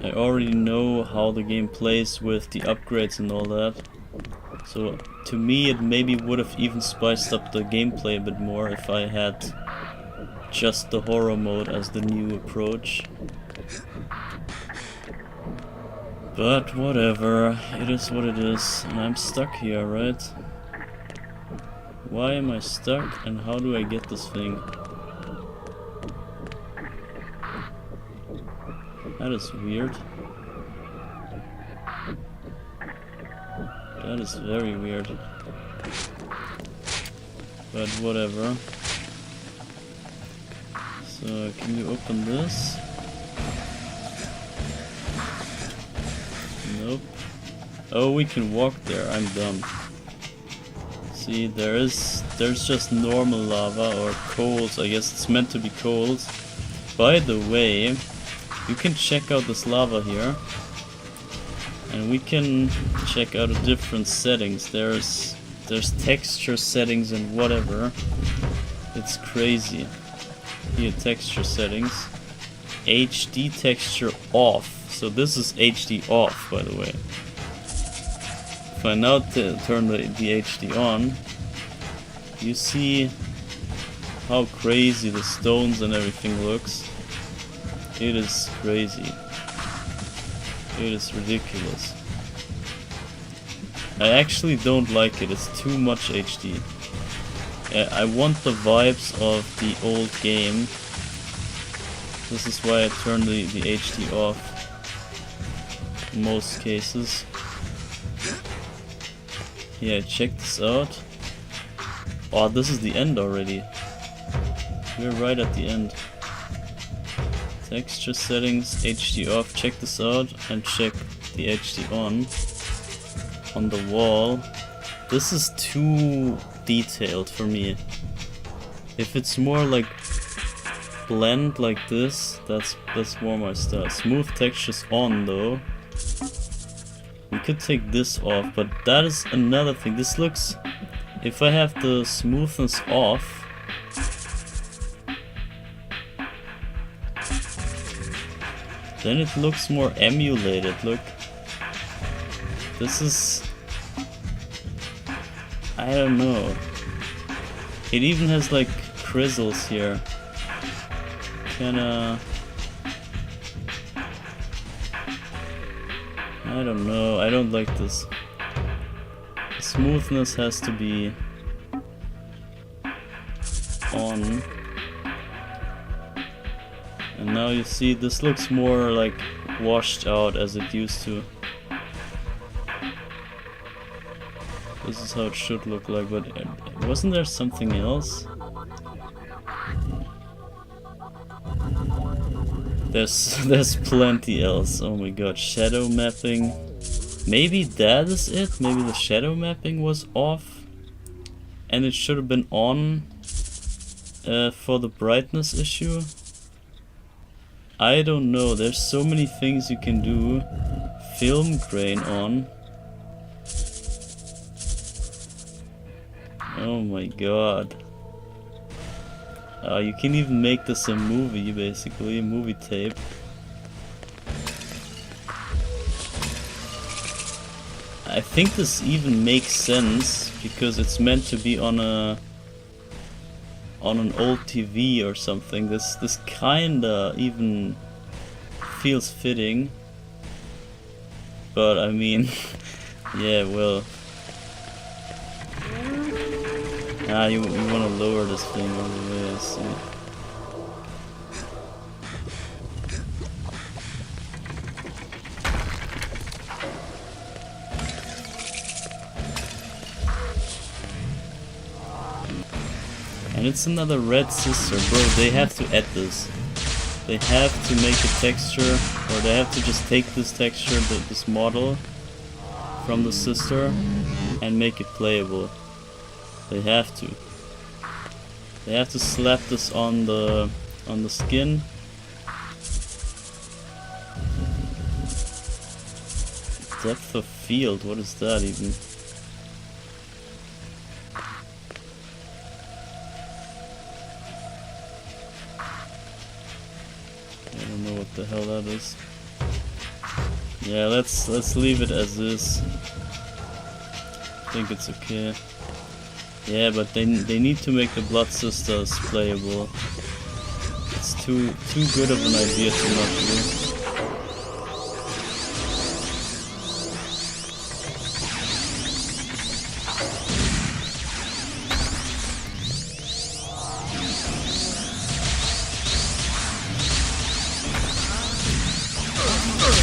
I already know how the game plays with the upgrades and all that. So to me it maybe would have even spiced up the gameplay a bit more if I had just the horror mode as the new approach. But whatever, it is what it is, and I'm stuck here, right? Why am I stuck, and how do I get this thing? That is weird. That is very weird. But whatever. So, can you open this? Nope. Oh, we can walk there. I'm dumb. See, there's just normal lava or coals. I guess it's meant to be coals. By the way, you can check out this lava here. And we can check out the different settings. There's texture settings and whatever. It's crazy. Here, texture settings. HD texture off. So this is HD off, by the way. If I now turn the HD on, you see how crazy the stones and everything looks. It is crazy. It is ridiculous. I actually don't like it. It's too much HD. I want the vibes of the old game. This is why I turn the HD off in most cases. Yeah, check this out. Oh, this is the end already. We're right at the end. Texture settings, HD off. Check this out and check the HD on the wall. This is too detailed for me. If it's more like blend like this, that's more my style. Smooth textures on though. We could take this off, but that is another thing. This looks, if I have the smoothness off, then it looks more emulated. Look, this is, I don't know. It even has like crizzles here. Kinda, I don't know. I don't like this. The smoothness has to be on. And now you see this looks more like washed out as it used to. This is how it should look like, but wasn't there something else? There's plenty else. Oh my god, shadow mapping. Maybe that is it? Maybe the shadow mapping was off and it should have been on for the brightness issue. I don't know, there's so many things you can do. Film grain on. Oh my god. You can even make this a movie, basically, a movie tape. I think this even makes sense because it's meant to be on an old TV or something. This kinda even feels fitting. But I mean, yeah, well. Ah, you want to lower this thing all the way, I see. And it's another red sister, bro. They have to add this. They have to make a texture, or they have to just take this texture, this model from the sister, and make it playable. They have to. They have to slap this on the skin. Depth of field. What is that even? I don't know what the hell that is. Yeah, let's leave it as is. I think it's okay. Yeah, but they need to make the Blood Sisters playable. It's too good of an idea to not do.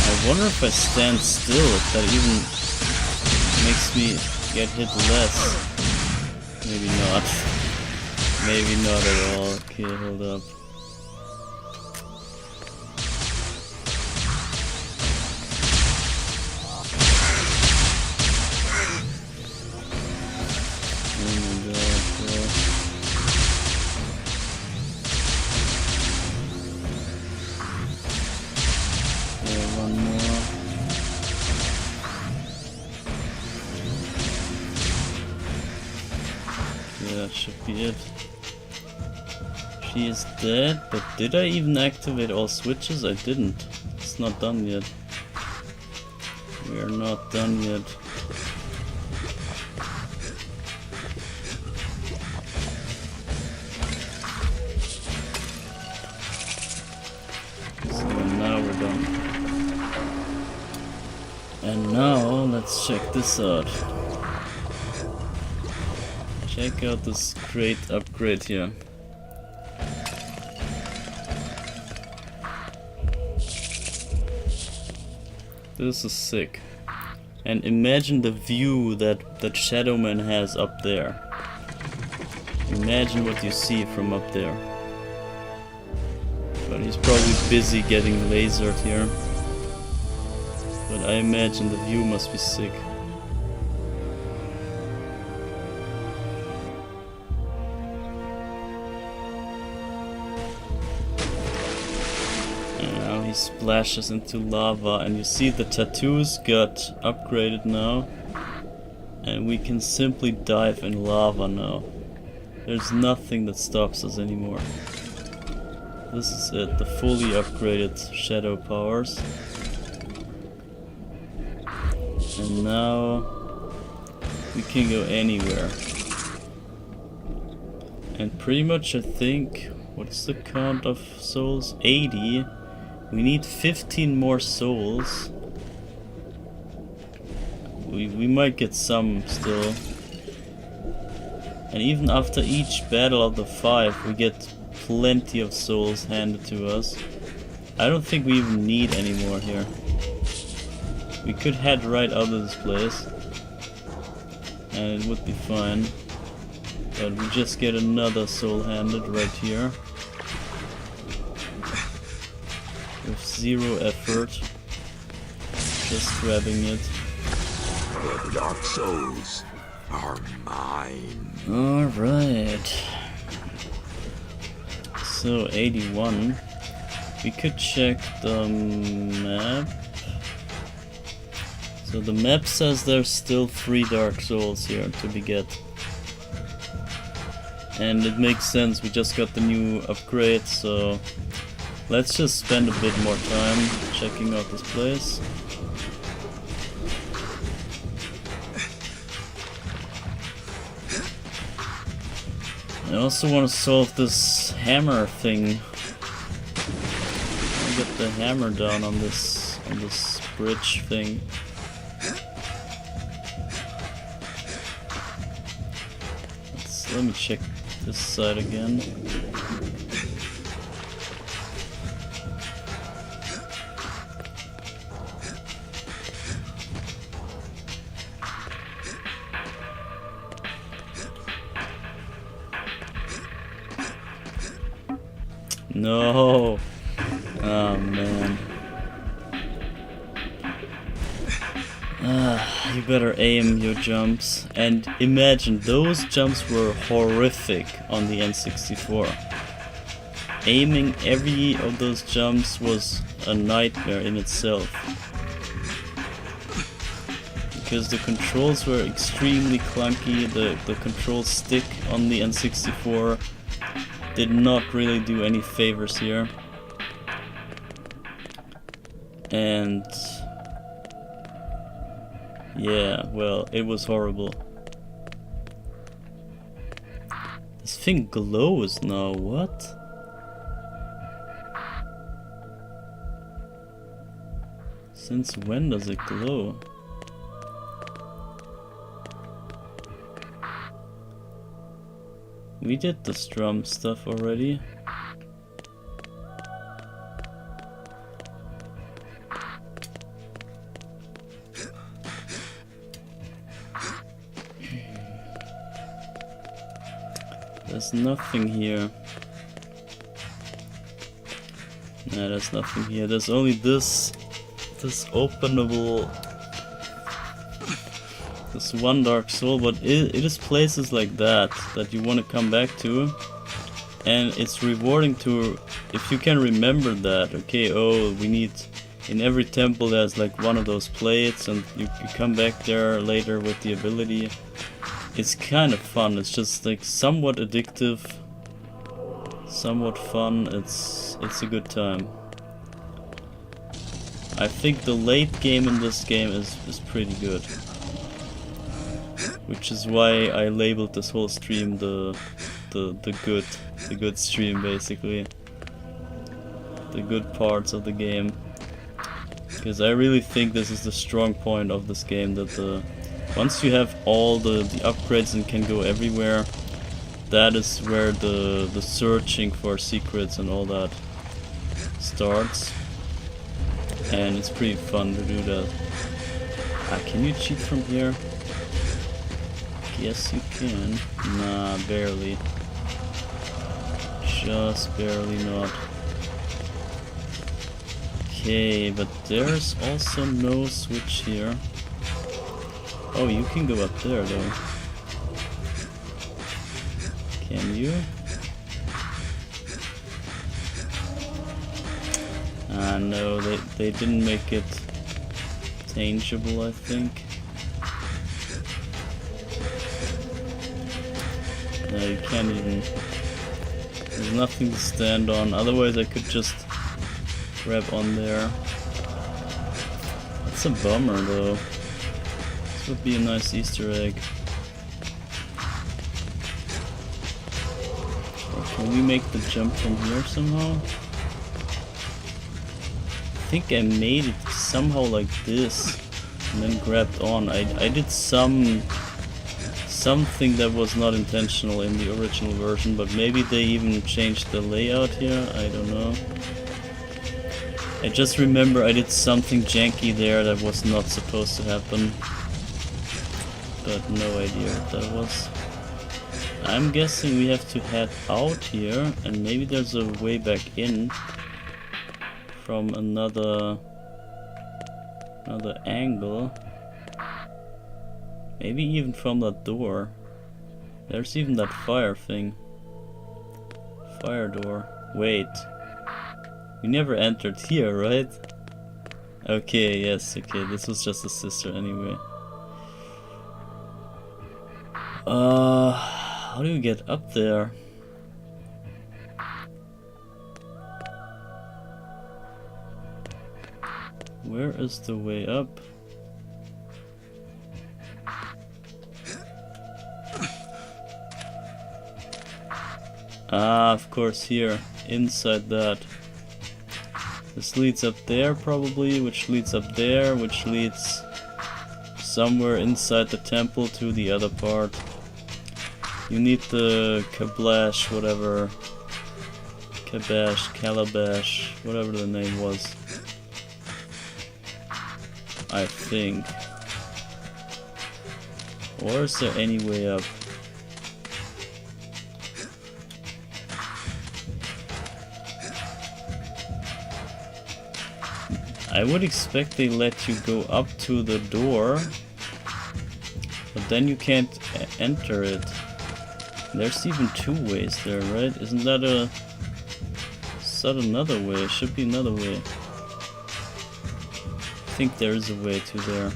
I wonder if I stand still, if that even makes me get hit less. Maybe not. Maybe not at all. Okay, hold up. Oh my god, bro. Yeah, one more. That should be it. She is dead, but did I even activate all switches? I didn't. It's not done yet. We are not done yet. So now we're done. And now let's check this out. Check out this great upgrade here. This is sick. And imagine the view that Shadowman has up there. Imagine what you see from up there. But he's probably busy getting lasered here. But I imagine the view must be sick. Splashes into lava, and you see the tattoos got upgraded now, and we can simply dive in lava now. There's nothing that stops us anymore. This is it, the fully upgraded shadow powers. And now we can go anywhere. And pretty much I think, what's the count of souls? 80. We need 15 more souls. We might get some still. And even after each battle of the 5, we get plenty of souls handed to us. I don't think we even need any more here. We could head right out of this place, and it would be fine. But we just get another soul handed right here. With zero effort. Just grabbing it. The Dark Souls are mine. Alright. So 81. We could check the map. So the map says there's still 3 Dark Souls here to be get. And it makes sense, we just got the new upgrade, so let's just spend a bit more time checking out this place. I also want to solve this hammer thing. I'll get the hammer down on this bridge thing. let me check this side again. No! Oh man. You better aim your jumps. And imagine, those jumps were horrific on the N64. Aiming every of those jumps was a nightmare in itself. Because the controls were extremely clunky, the control stick on the N64 did not really do any favors here. And yeah, well, it was horrible. This thing glows now, what? Since when does it glow? We did the strum stuff already. There's nothing here. Nah, there's nothing here. There's only this openable, this one Dark Soul, but it is places like that you want to come back to, and it's rewarding to, if you can remember that, okay, oh, we need, in every temple there's like one of those plates, and you come back there later with the ability. It's kind of fun. It's just like somewhat addictive, somewhat fun. It's a good time. I think the late game in this game is pretty good, which is why I labeled this whole stream the good stream, basically. The good parts of the game, because I really think this is the strong point of this game, that once you have all the upgrades and can go everywhere, that is where the searching for secrets and all that starts, and it's pretty fun to do that. Can you cheat from here? Yes, you can. Nah, barely. Just barely not. Okay, but there's also no switch here. Oh, you can go up there though. Can you? No, they didn't make it tangible, I think. No, you can't even. There's nothing to stand on, otherwise I could just grab on there. That's a bummer though. This would be a nice Easter egg. Or can we make the jump from here somehow? I think I made it somehow like this and then grabbed on. I did something that was not intentional in the original version, but maybe they even changed the layout here, I don't know. I just remember I did something janky there that was not supposed to happen, but no idea what that was. I'm guessing we have to head out here, and maybe there's a way back in from another angle. Maybe even from that door. There's even that fire thing. Fire door. Wait. We never entered here, right? Okay, yes, okay. This was just a sister anyway. How do you get up there? Where is the way up? Ah, of course, here, inside that. This leads up there probably, which leads up there, which leads somewhere inside the temple to the other part. You need the Kablash, whatever. Calabash, whatever the name was. I think. Or is there any way up? I would expect they let you go up to the door, but then you can't enter it. There's even two ways there, right? Isn't that a... Is that another way? It should be another way. I think there is a way to there.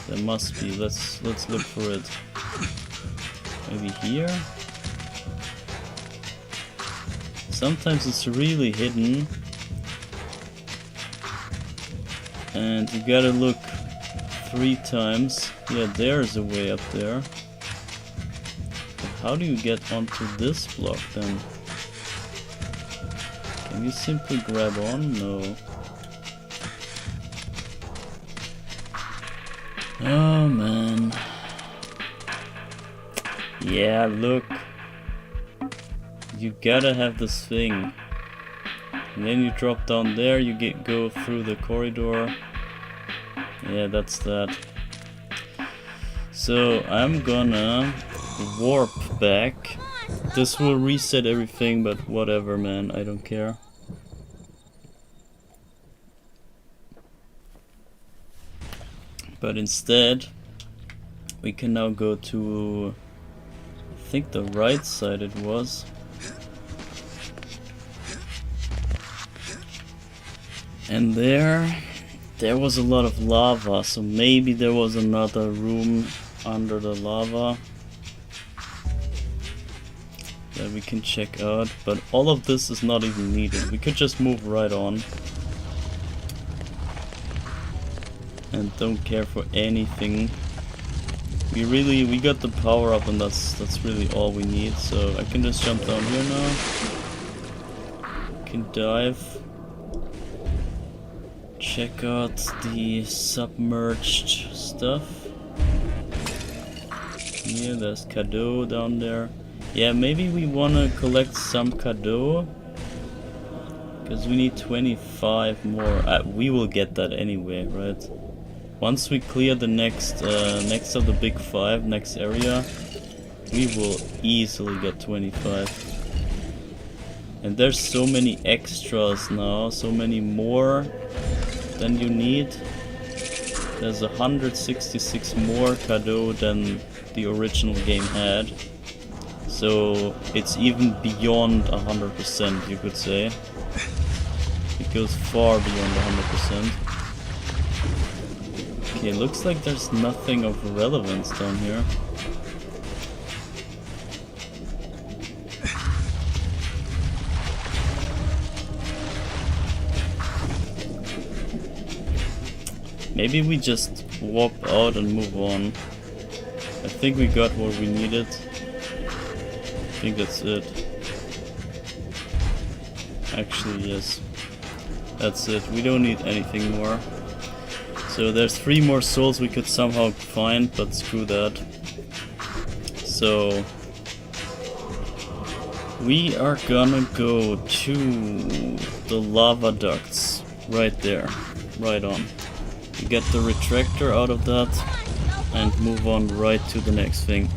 There must be. Let's look for it. Maybe here? Sometimes it's really hidden. And you gotta look 3 times. Yeah, there's a way up there. But how do you get onto this block then? Can you simply grab on? No. Oh man. Yeah, look. You gotta have this thing. And then you drop down there, you go through the corridor. Yeah, that's that. So I'm gonna warp back. This will reset everything, but whatever, man, I don't care. But instead, we can now go to, I think the right side it was. And there was a lot of lava, so maybe there was another room under the lava that we can check out, but all of this is not even needed. We could just move right on and don't care for anything. We got the power up, and that's really all we need. So I can just jump down here now. Can dive. Check out the submerged stuff. Yeah, there's cadeau down there. Yeah, maybe we wanna collect some cadeau, because we need 25 more. We will get that anyway, right? Once we clear the next of the big 5, next area, we will easily get 25. And there's so many extras now, so many more than you need. There's 166 more cadeau than the original game had. So it's even beyond 100%, you could say. It goes far beyond 100%. Okay, looks like there's nothing of relevance down here. Maybe we just warp out and move on. I think we got what we needed. I think that's it. Actually, yes. That's it. We don't need anything more. So there's 3 more souls we could somehow find, but screw that. So we are gonna go to the lava ducts. Right there. Right on. Get the retractor out of that and move on right to the next thing.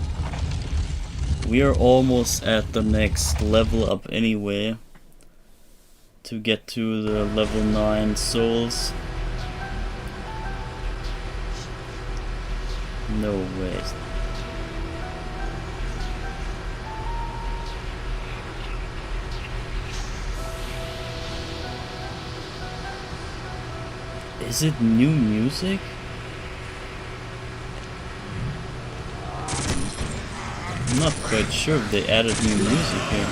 We are almost at the next level up anyway, to get to the level 9 souls. No way. Is it new music? I'm not quite sure if they added new music here.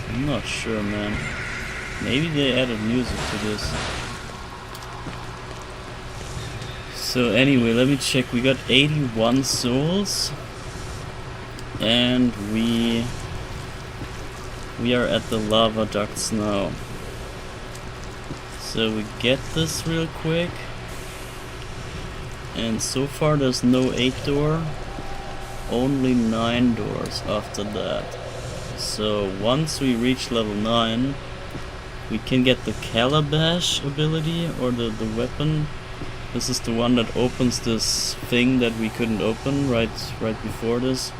I'm not sure, man. Maybe they added music to this. So anyway, let me check. We got 81 souls, and we We are at the lava ducts now. So we get this real quick. And so far there's no 8 door, only 9 doors after that. So once we reach level 9, we can get the Calabash ability, or the weapon. This is the one that opens this thing that we couldn't open right before this,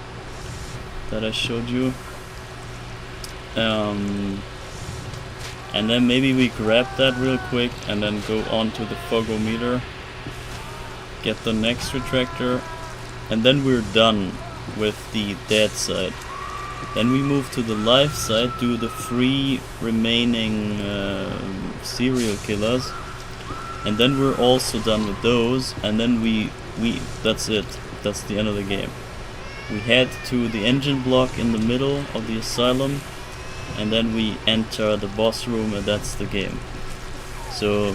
that I showed you. And then maybe we grab that real quick and then go on to the Fogometer, get the next retractor, and then we're done with the dead side. Then we move to the live side, do the 3 remaining serial killers, and then we're also done with those, and then we that's it. That's the end of the game. We head to the engine block in the middle of the asylum, and then we enter the boss room, and that's the game. So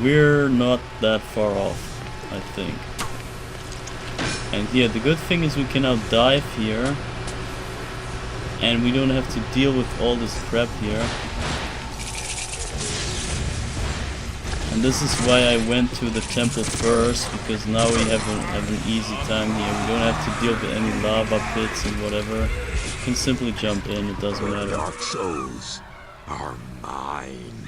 we're not that far off, I think. And yeah, the good thing is we can now dive here, and we don't have to deal with all this crap here. And this is why I went to the temple first, because now we have an easy time here. We don't have to deal with any lava pits and whatever. We can simply jump in, it doesn't matter. Dark souls are mine.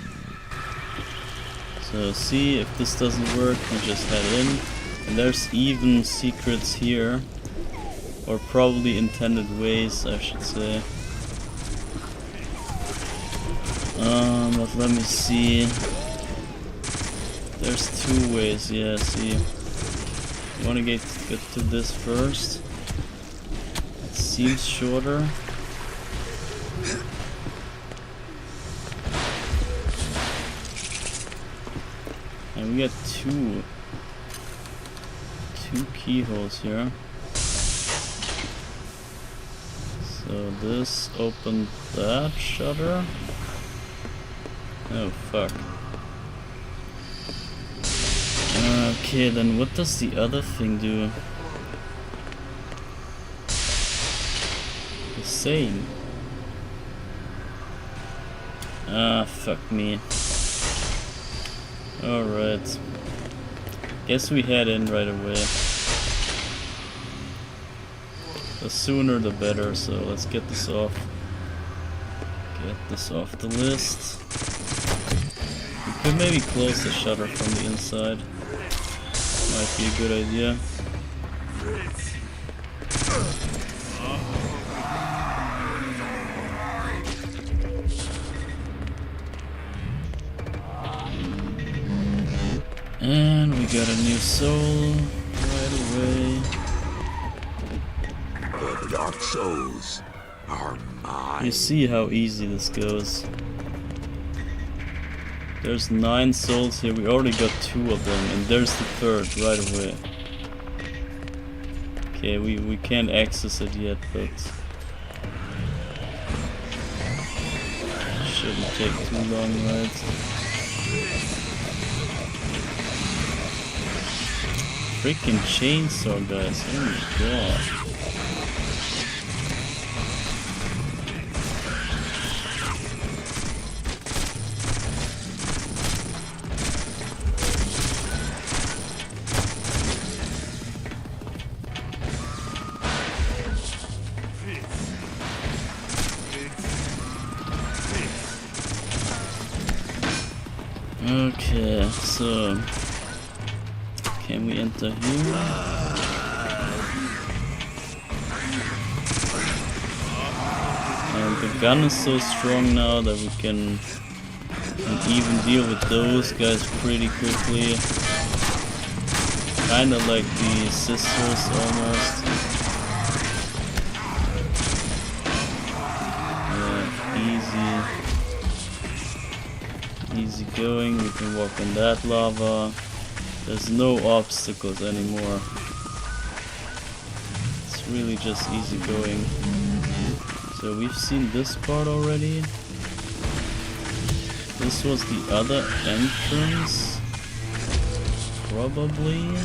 So see, if this doesn't work, we just head in. And there's even secrets here. Or probably intended ways, I should say. But let me see. There's 2 ways, yeah, see. You wanna get to this first. It seems shorter. And we got two keyholes here. So this opened that shutter. Oh fuck. Okay, then what does the other thing do? The same. Ah, fuck me. Alright. Guess we head in right away. The sooner the better, so let's get this off. Get this off the list. We could maybe close the shutter from the inside. Might be a good idea. And we got a new soul right away. The dark souls are mine. You see how easy this goes. There's 9 souls here, we already got 2 of them, and there's the 3rd right away. Okay, we can't access it yet, but shouldn't take too long, right? Freaking chainsaw, guys, oh my god. Okay, so can we enter here? And the gun is so strong now that we can even deal with those guys pretty quickly. Kinda like the sisters almost. Easy going, we can walk on that lava. There's no obstacles anymore. It's really just easy going. So we've seen this part already. This was the other entrance. Probably.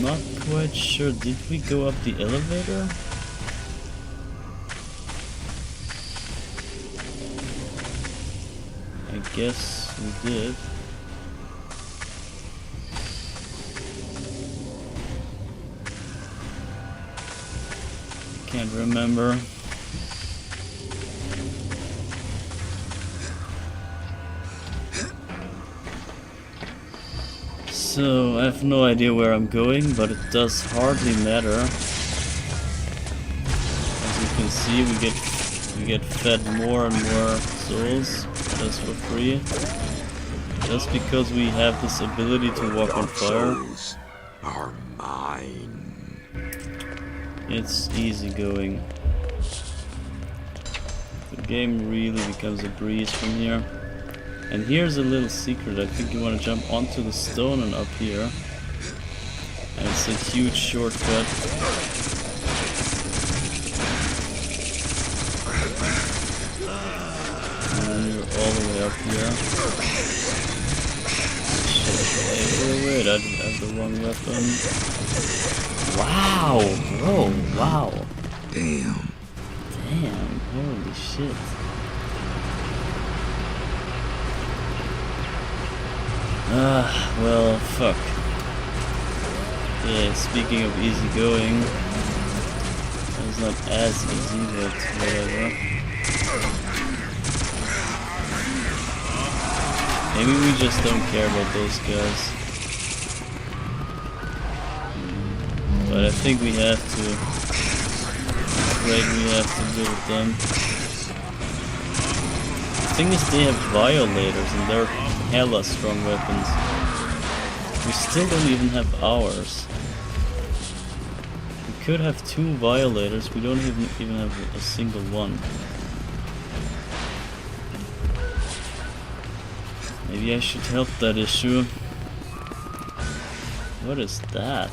Not quite sure. Did we go up the elevator? guess we did. Can't remember. So I have no idea where I'm going, but it does hardly matter. As you can see, we get fed more and more souls just for free. Just because we have this ability to walk on fire. Souls are mine. It's easy going. The game really becomes a breeze from here. And here's a little secret. I think you want to jump onto the stone and up here. And it's a huge shortcut. And you're all the way up here. Shit, wait, I have the wrong weapon. Wow, bro, wow. Damn. Damn, holy shit. Well, fuck. Yeah, speaking of easy going, it's not as easy, but whatever. Maybe we just don't care about those guys. But I think we have to. I'm afraid we have to deal with them. The thing is, they have violators and they're hella strong weapons. We still don't even have ours. We could have 2 violators, we don't even have a single one. Maybe I should help that issue. What is that?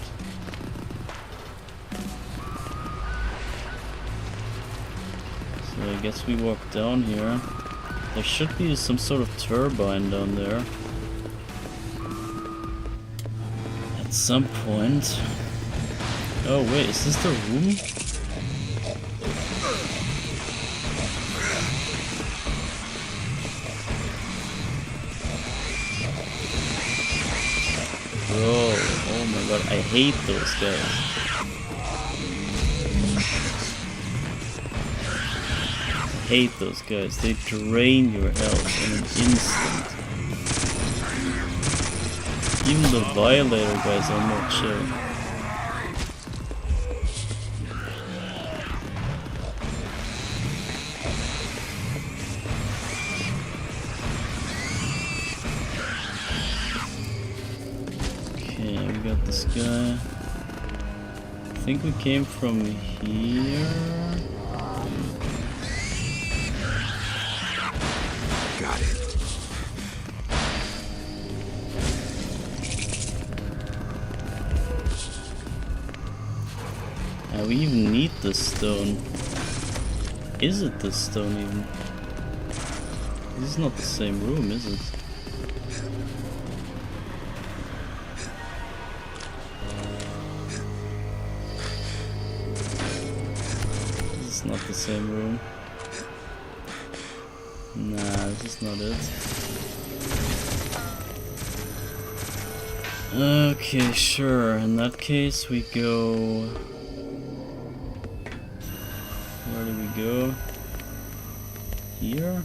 So I guess we walk down here. There should be some sort of turbine down there. At some point. Oh wait, is this the room? Bro, oh my god, I hate those guys. Hate those guys. They drain your health in an instant. Even the violator guys are not chill. Okay, we got this guy. I think we came from here. Got it. We even need this stone. Is it this stone even? This is not the same room, is it? This is not the same room. Nah, this is not it. Okay, sure. In that case, we go... Where do we go? Here?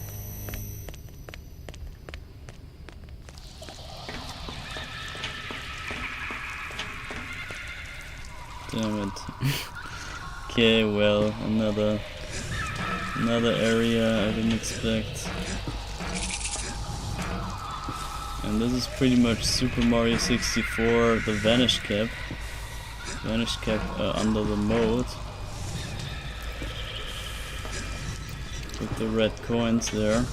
Damn it. Okay, well, another area I didn't expect. And this is pretty much Super Mario 64, the Vanish Cap. Vanish Cap under the mode. With the red coins there.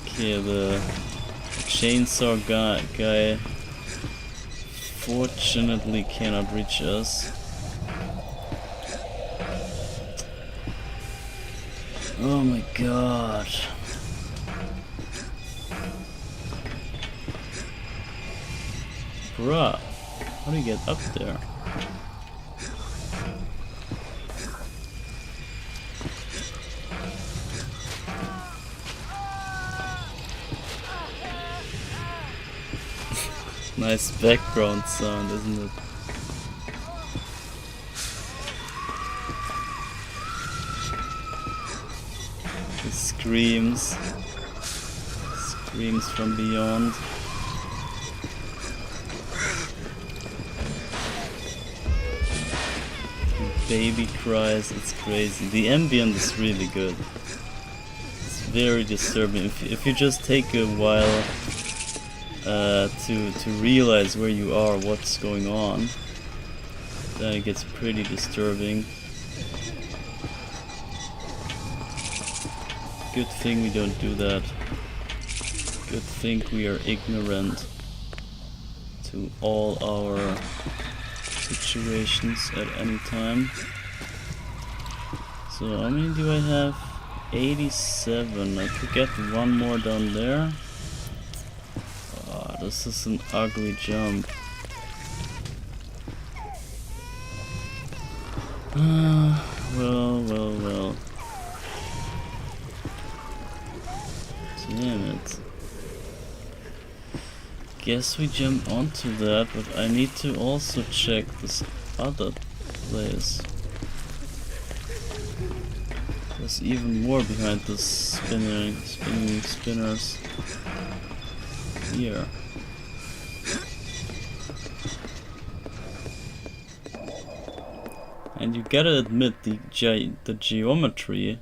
Okay, the chainsaw guy fortunately cannot reach us. Oh my god. Bruh, how do you get up there? Nice background sound, isn't it? The screams from beyond. Baby cries, it's crazy. The ambient is really good. It's very disturbing. If you just take a while to realize where you are, what's going on, then it gets pretty disturbing. Good thing we don't do that. Good thing we are ignorant to all our situations at any time. So how many do I have? 87. I could get one more down there. Oh, this is an ugly jump. Well. Damn it. Guess we jump onto that, but I need to also check this other place. There's even more behind the spinning spinners here. And you gotta admit, the geometry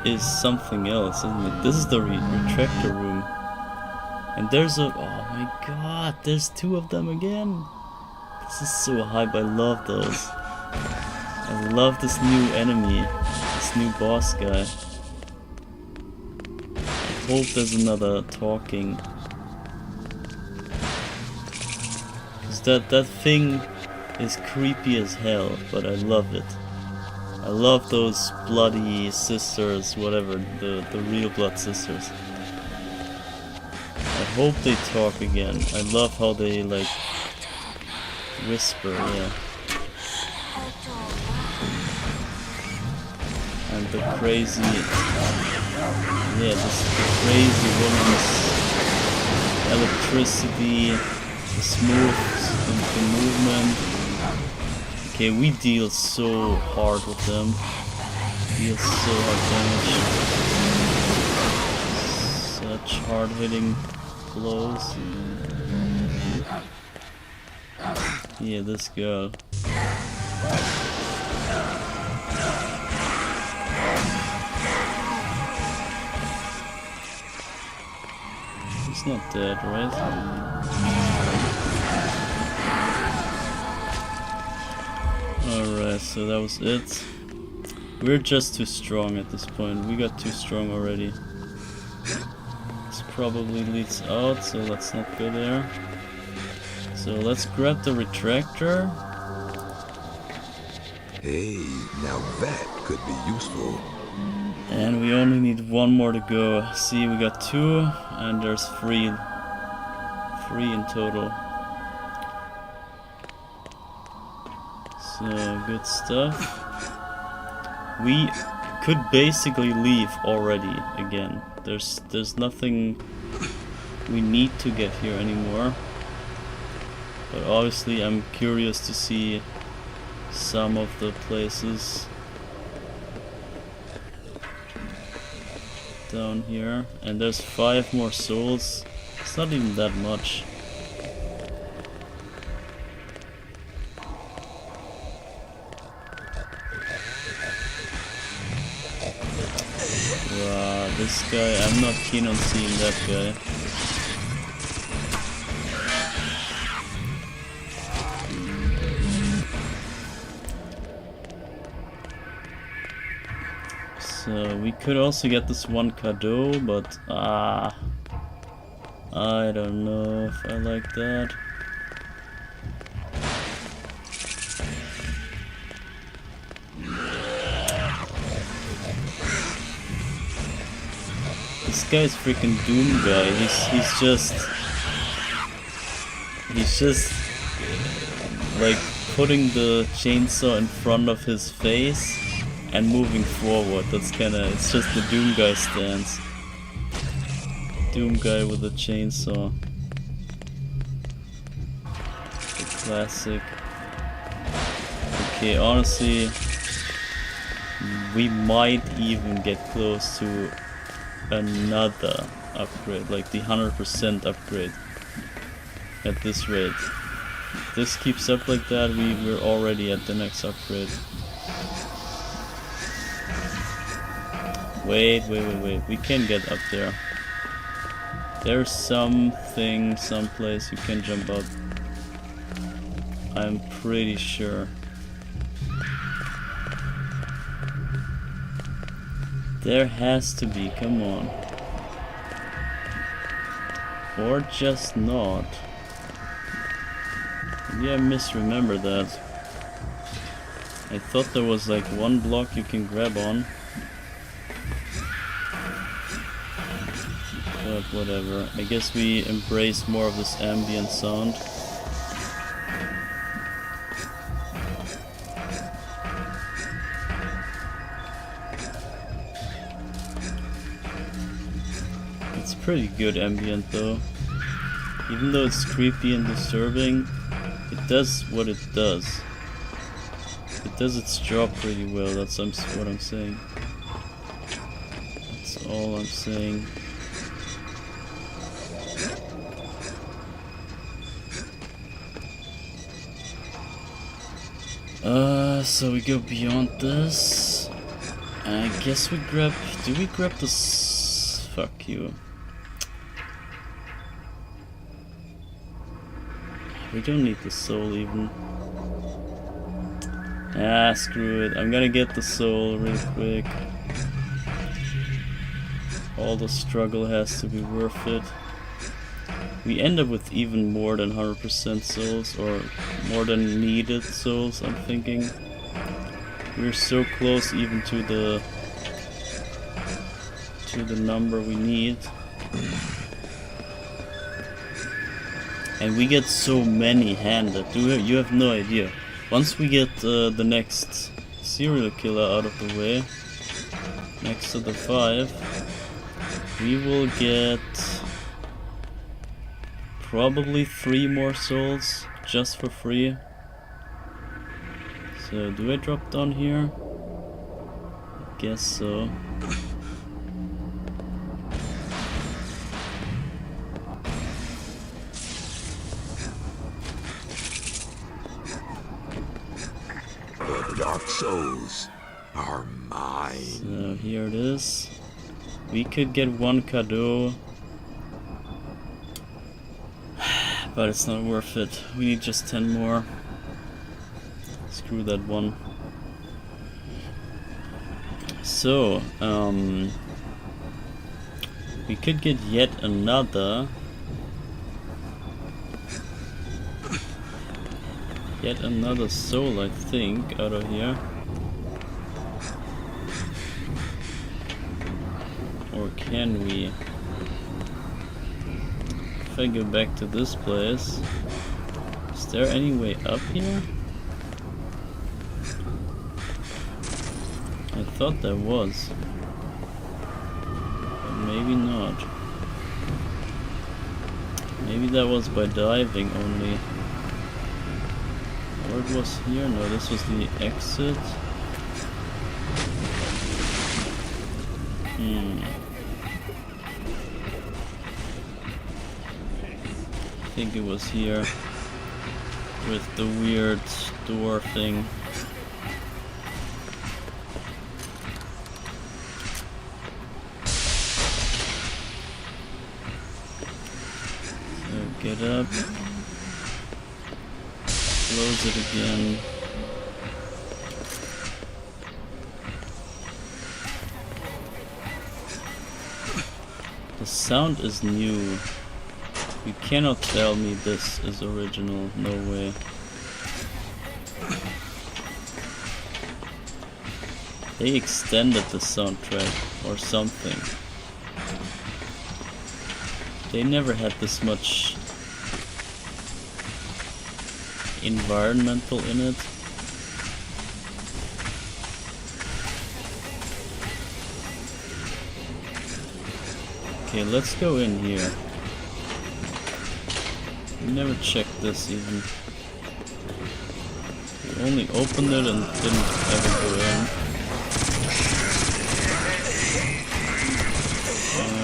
is something else, isn't it? This is the retractor room. And there's a... oh my god, there's two of them again. This is so hype, I love those. I love this new enemy, this new boss guy. I hope there's another talking. Cause that thing is creepy as hell, but I love it. I love those bloody sisters, whatever, the real blood sisters. I hope they talk again. I love how they like whisper, yeah. And the crazy, yeah, this crazy woman's electricity, the smooth, the movement. Okay, we deal so hard with them. Deal so hard damage. Such hard-hitting blows. Yeah, this girl. She's not dead, right? Alright, so that was it. We're just too strong at this point. We got too strong already. This probably leads out, so let's not go there. So let's grab the retractor. Hey, now that could be useful. And we only need one more to go. See, we got two, and there's three in total. So, good stuff. We could basically leave already again. There's nothing we need to get here anymore. But obviously I'm curious to see some of the places down here. And there's 5 more souls. It's not even that much. Wow, this guy, I'm not keen on seeing that guy. So we could also get this one cadeau, but I don't know if I like that. This guy's freaking Doom guy. He's just like putting the chainsaw in front of his face and moving forward. That's it's just the Doom guy stance. Doom guy with a chainsaw. Classic. Okay, honestly, we might even get close to another upgrade, like the 100% upgrade at this rate. If this keeps up like that, we're already at the next upgrade. Wait, we can get up there. There's something, someplace you can jump up. I'm pretty sure. There has to be, come on. Or just not. Maybe I misremember that. I thought there was like one block you can grab on. But whatever. I guess we embrace more of this ambient sound. It's pretty good ambient though. Even though it's creepy and disturbing, it does what it does. It does its job pretty well, that's what I'm saying. That's all I'm saying. So we go beyond this. I guess we grab... Do we grab this? Fuck you. We don't need the soul even. Ah, screw it. I'm gonna get the soul real quick. All the struggle has to be worth it. We end up with even more than 100% souls, or more than needed souls, I'm thinking. We're so close even to the number we need. And we get so many handed. You have no idea. Once we get the next serial killer out of the way, next to the 5, we will get probably 3 more souls just for free. So do I drop down here? I guess so. The Dark Souls are mine. So here it is. We could get 1 cadeau, but it's not worth it. We need just 10 more. Screw that one. So, we could get yet another soul, I think, out of here. Or can we? If I go back to this place, is there any way up here? I thought there was, but maybe not. Maybe that was by diving only. Or it was here? No, this was the exit. I think it was here with the weird door thing. Get up, close it again. The sound is new. You cannot tell me this is original, no way. They extended the soundtrack or something. They never had this much environmental in it. Okay, let's go in here. We never checked this even. only opened it and didn't ever go in.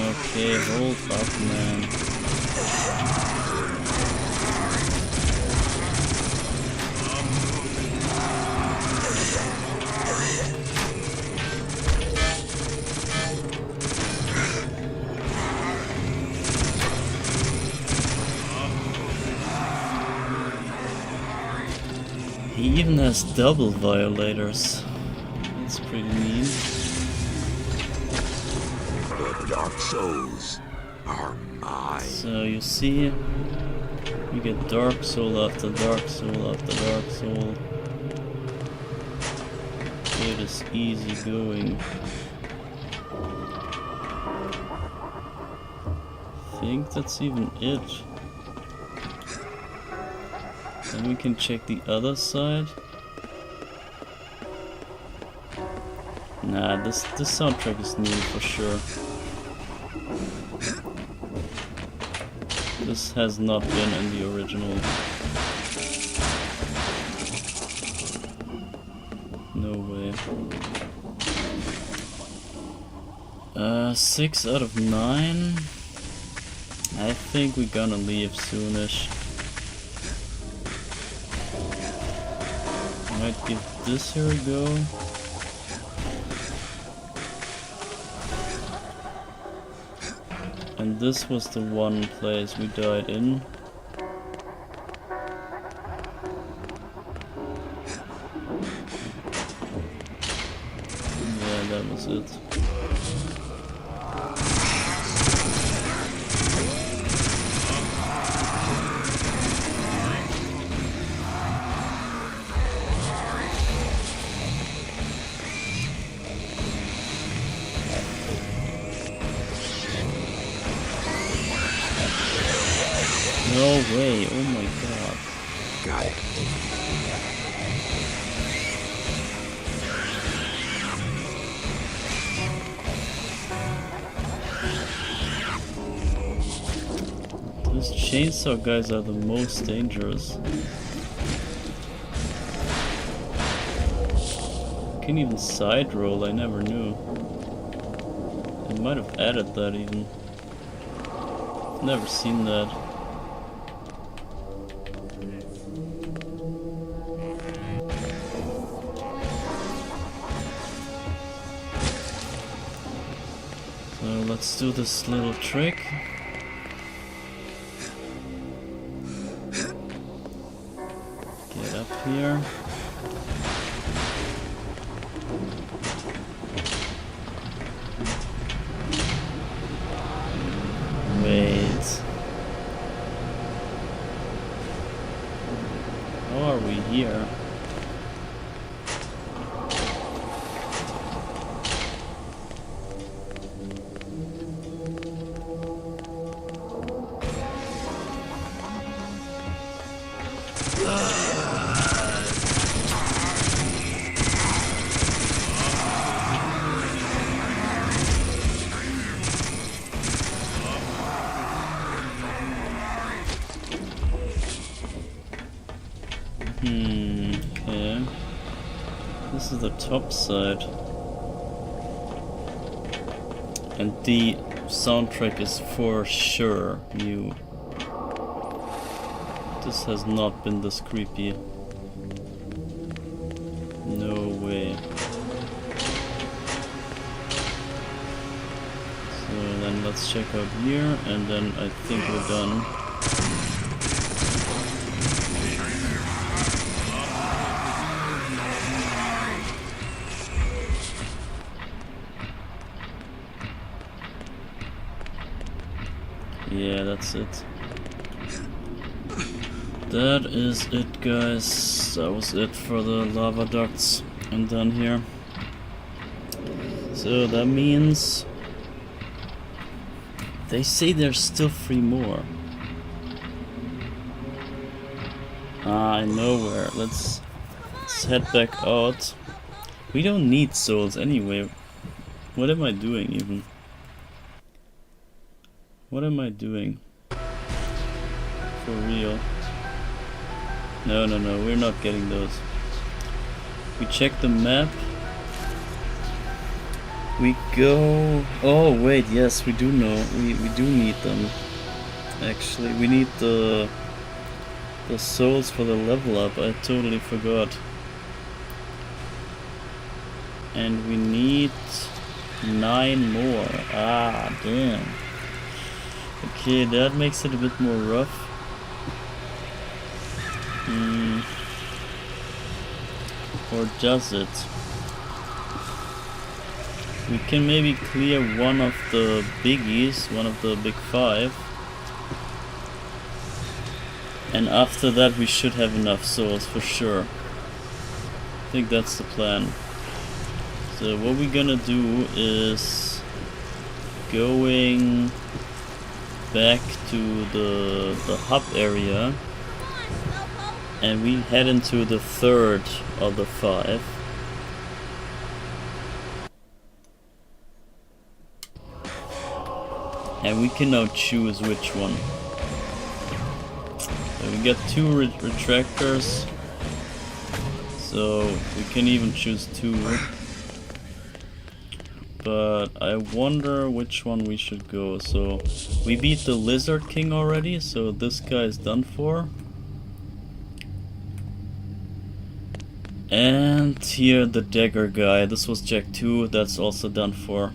Okay, hold up, man. He even has double violators. That's pretty neat. The Dark Souls are mine. So you see, you get Dark Soul after Dark Soul after Dark Soul. It is easy going. I think that's even it. Then we can check the other side. Nah, this soundtrack is new for sure. This has not been in the original. No way. 6 out of 9. I think we're gonna leave soonish. Might give this here a go. And this was the one place we died in. Yeah, that was it. No way, oh my god. Got it. Those chainsaw guys are the most dangerous. You can even side roll, I never knew. They might have added that even. Never seen that. So let's do this little trick. Get up here. Wait. How are we here? Okay. This is the top side. And the soundtrack is for sure new. This has not been this creepy. No way. So then let's check out here, and then I think we're done. Yeah, that's it. That is it, guys. That was it for the lava ducts. I'm done here. So that means they say there's still 3 more. I know where. Let's head back out. We don't need souls anyway. What am I doing even? What am I doing? For real? No, we're not getting those. We check the map. We go... Oh wait, yes, we do know. We do need them. Actually, we need the souls for the level up. I totally forgot. And we need 9 more. Ah, damn. Okay, that makes it a bit more rough. Or does it? We can maybe clear one of the biggies, one of the big 5. And after that we should have enough souls for sure. I think that's the plan. So what we're gonna do is going back to the hub area, and we head into the 3rd of the 5. And we can now choose which one. So we got 2 retractors, so we can even choose 2. But I wonder which one we should go. So we beat the Lizard King already, so this guy is done for. And here the Dagger guy, this was Jack 2, that's also done for.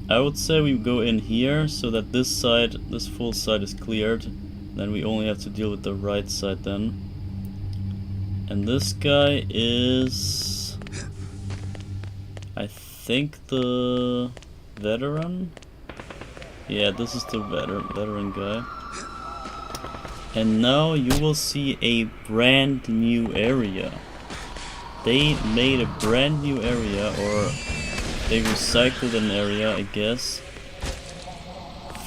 I would say we go in here so that this side, this full side is cleared. Then we only have to deal with the right side then. And this guy is... I think the veteran? Yeah, this is the veteran guy. And now you will see a brand new area. They made a brand new area, or they recycled an area, I guess,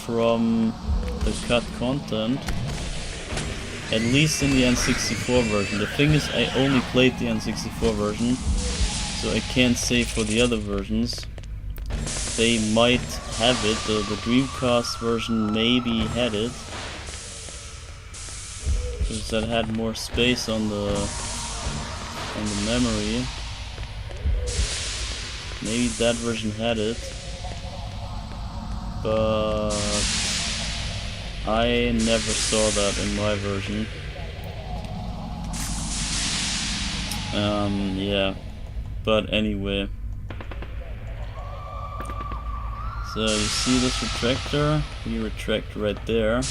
from the cut content. At least in the N64 version. The thing is, I only played the N64 version, so I can't say for the other versions. They might have it, the Dreamcast version maybe had it, because that had more space on the memory. Maybe that version had it, but I never saw that in my version. Yeah, but anyway. So you see this retractor? We retract right there. It's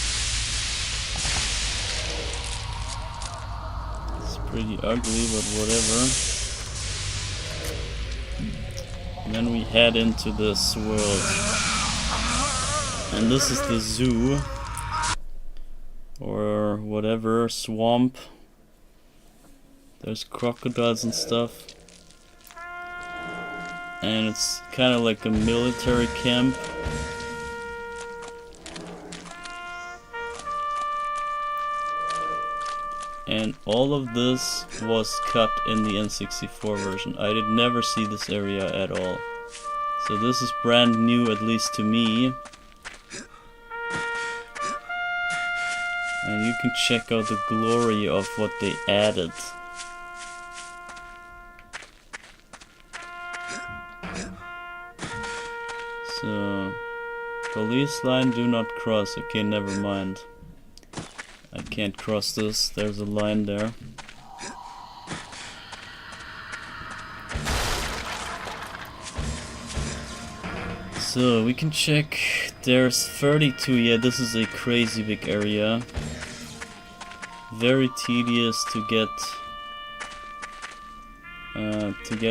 pretty ugly, but whatever. And then we head into this world. And this is the zoo. Or whatever, swamp. There's crocodiles and stuff. And it's kind of like a military camp. And all of this was cut in the N64 version. I did never see this area at all. So this is brand new, at least to me. And you can check out the glory of what they added. So, police line, do not cross. Okay, never mind. I can't cross this. There's a line there. So we can check. There's 32. Yeah, this is a crazy big area. Very tedious to get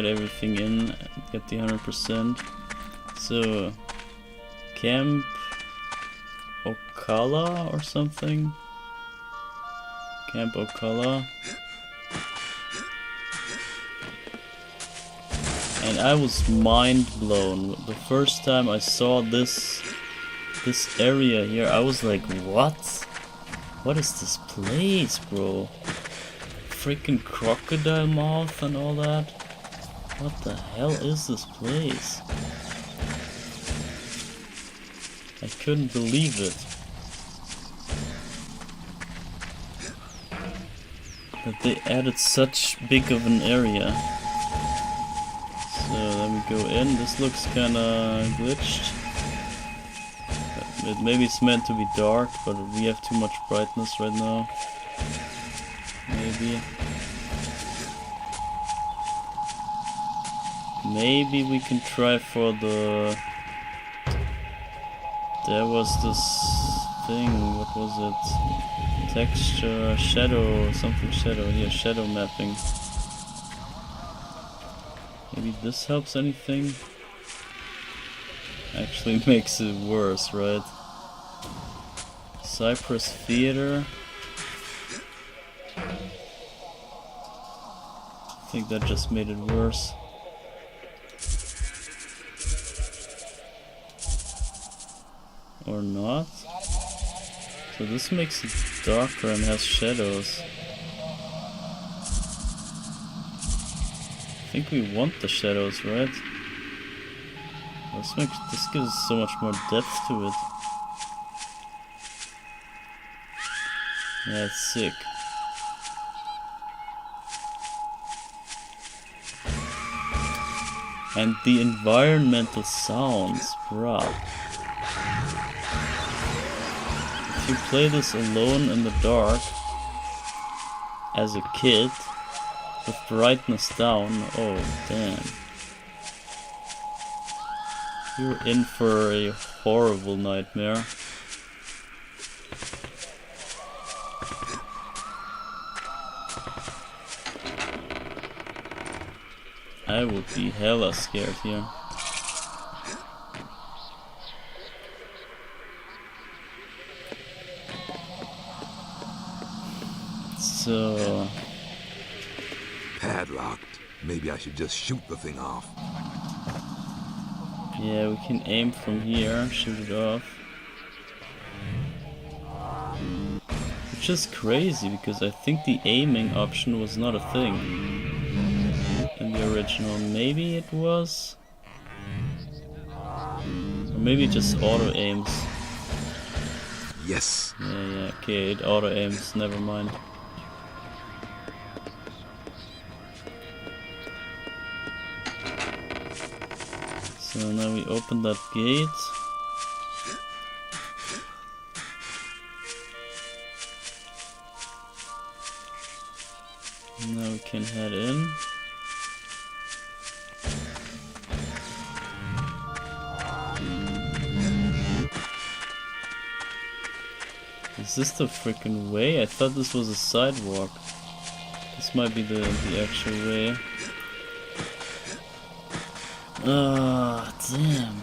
everything in, get the 100%. So Camp Ocala or something. Camp Ocala. And I was mind blown. The first time I saw this area here, I was like, what? What is this place, bro? Freaking crocodile mouth and all that? What the hell is this place? I couldn't believe it. That they added such big of an area. then we go in. This looks kinda glitched. Maybe it's meant to be dark, but we have too much brightness right now. Maybe. Maybe we can try for the... There was this thing, what was it? Texture, shadow, something shadow, here, shadow mapping. Maybe this helps anything? Actually makes it worse, right? Cypress Theater. I think that just made it worse. Or not? So this makes it darker and has shadows. I think we want the shadows, right? This gives so much more depth to it. Yeah, it's sick. And the environmental sounds, bruh. If you play this alone in the dark, as a kid, with brightness down, oh damn. You're in for a horrible nightmare. I would be hella scared here. So... Padlocked. Maybe I should just shoot the thing off. yeah, we can aim from here, shoot it off. Which is crazy, because I think the aiming option was not a thing in the original. Maybe it was? Or maybe it just auto-aims. Yes. Yeah, okay, it auto-aims, never mind. So now we open that gate. Now we can head in. Is this the freaking way? I thought this was a sidewalk. This might be the actual way. Ah, damn.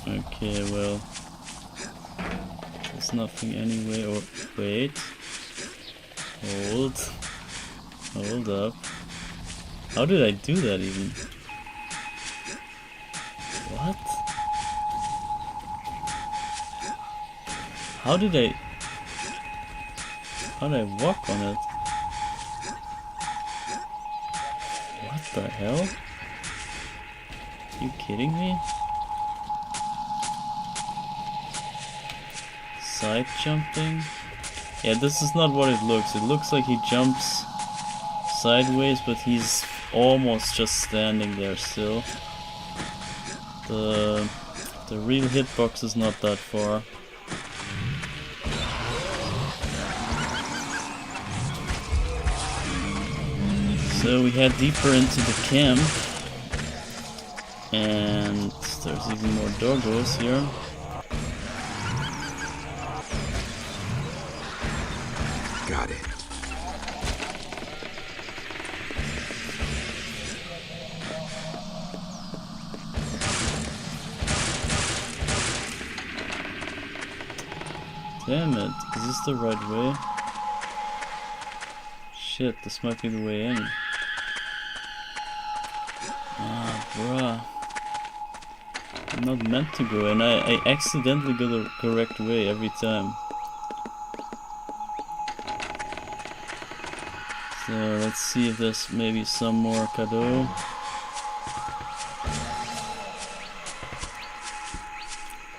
Okay, well. There's nothing anyway. Or wait. Hold up. How did I do that even? What? How did I walk on it? What the hell? Are you kidding me? Side jumping? Yeah, this is not what it looks. It looks like he jumps sideways, but he's almost just standing there still. The real hitbox is not that far. So we head deeper into the camp, and there's even more doggos here. Got it. Damn it, is this the right way? Shit, this might be the way in. Ah, bruh. I'm not meant to go in. I accidentally go the correct way every time. So let's see if there's maybe some more cadeau.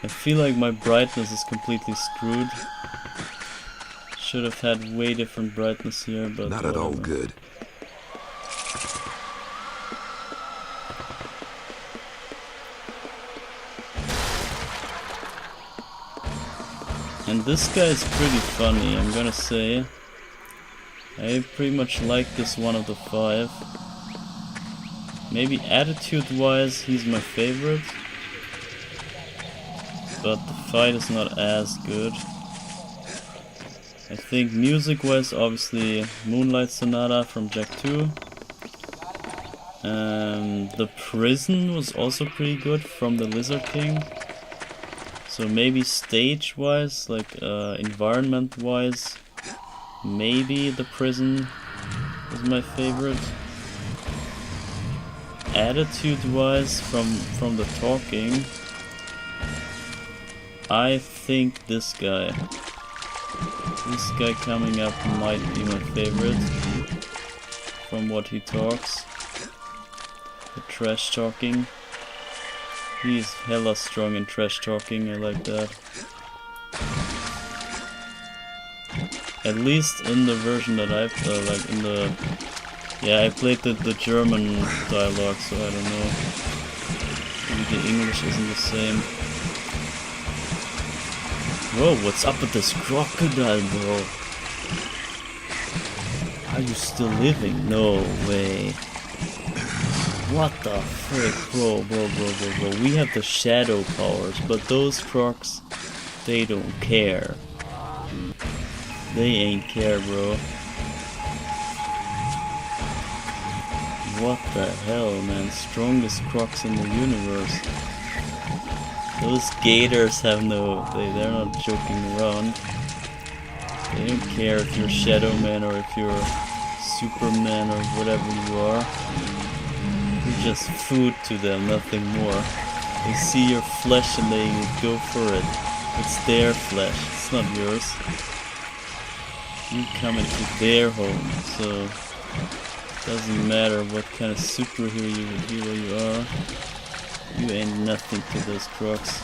I feel like my brightness is completely screwed. Should have had way different brightness here, but Not at all whatever. good. And this guy is pretty funny, I'm gonna say. I pretty much like this one of the 5. Maybe attitude-wise, he's my favorite. But the fight is not as good. I think music-wise, obviously, Moonlight Sonata from Jak 2. The prison was also pretty good from the Lizard King. So maybe stage-wise, like environment-wise, maybe the prison is my favorite. Attitude-wise, from the talking, I think this guy coming up might be my favorite from what he talks. The trash talking. He's hella strong in trash talking, I like that. At least in the version that I've like in the... Yeah, I played the German dialogue, so I don't know. Maybe the English isn't the same. Whoa, what's up with this crocodile, bro? Are you still living? No way. What the frick, bro. We have the shadow powers, but those crocs, they don't care. They ain't care, bro. What the hell, man? Strongest crocs in the universe. Those gators have no... They're not joking around. They don't care if you're Shadow Man or if you're Superman or whatever you are. You're just food to them, nothing more. They see your flesh and they go for it. It's their flesh, it's not yours. You come into their home, so... Doesn't matter what kind of superhero you are. You ain't nothing to those crocs.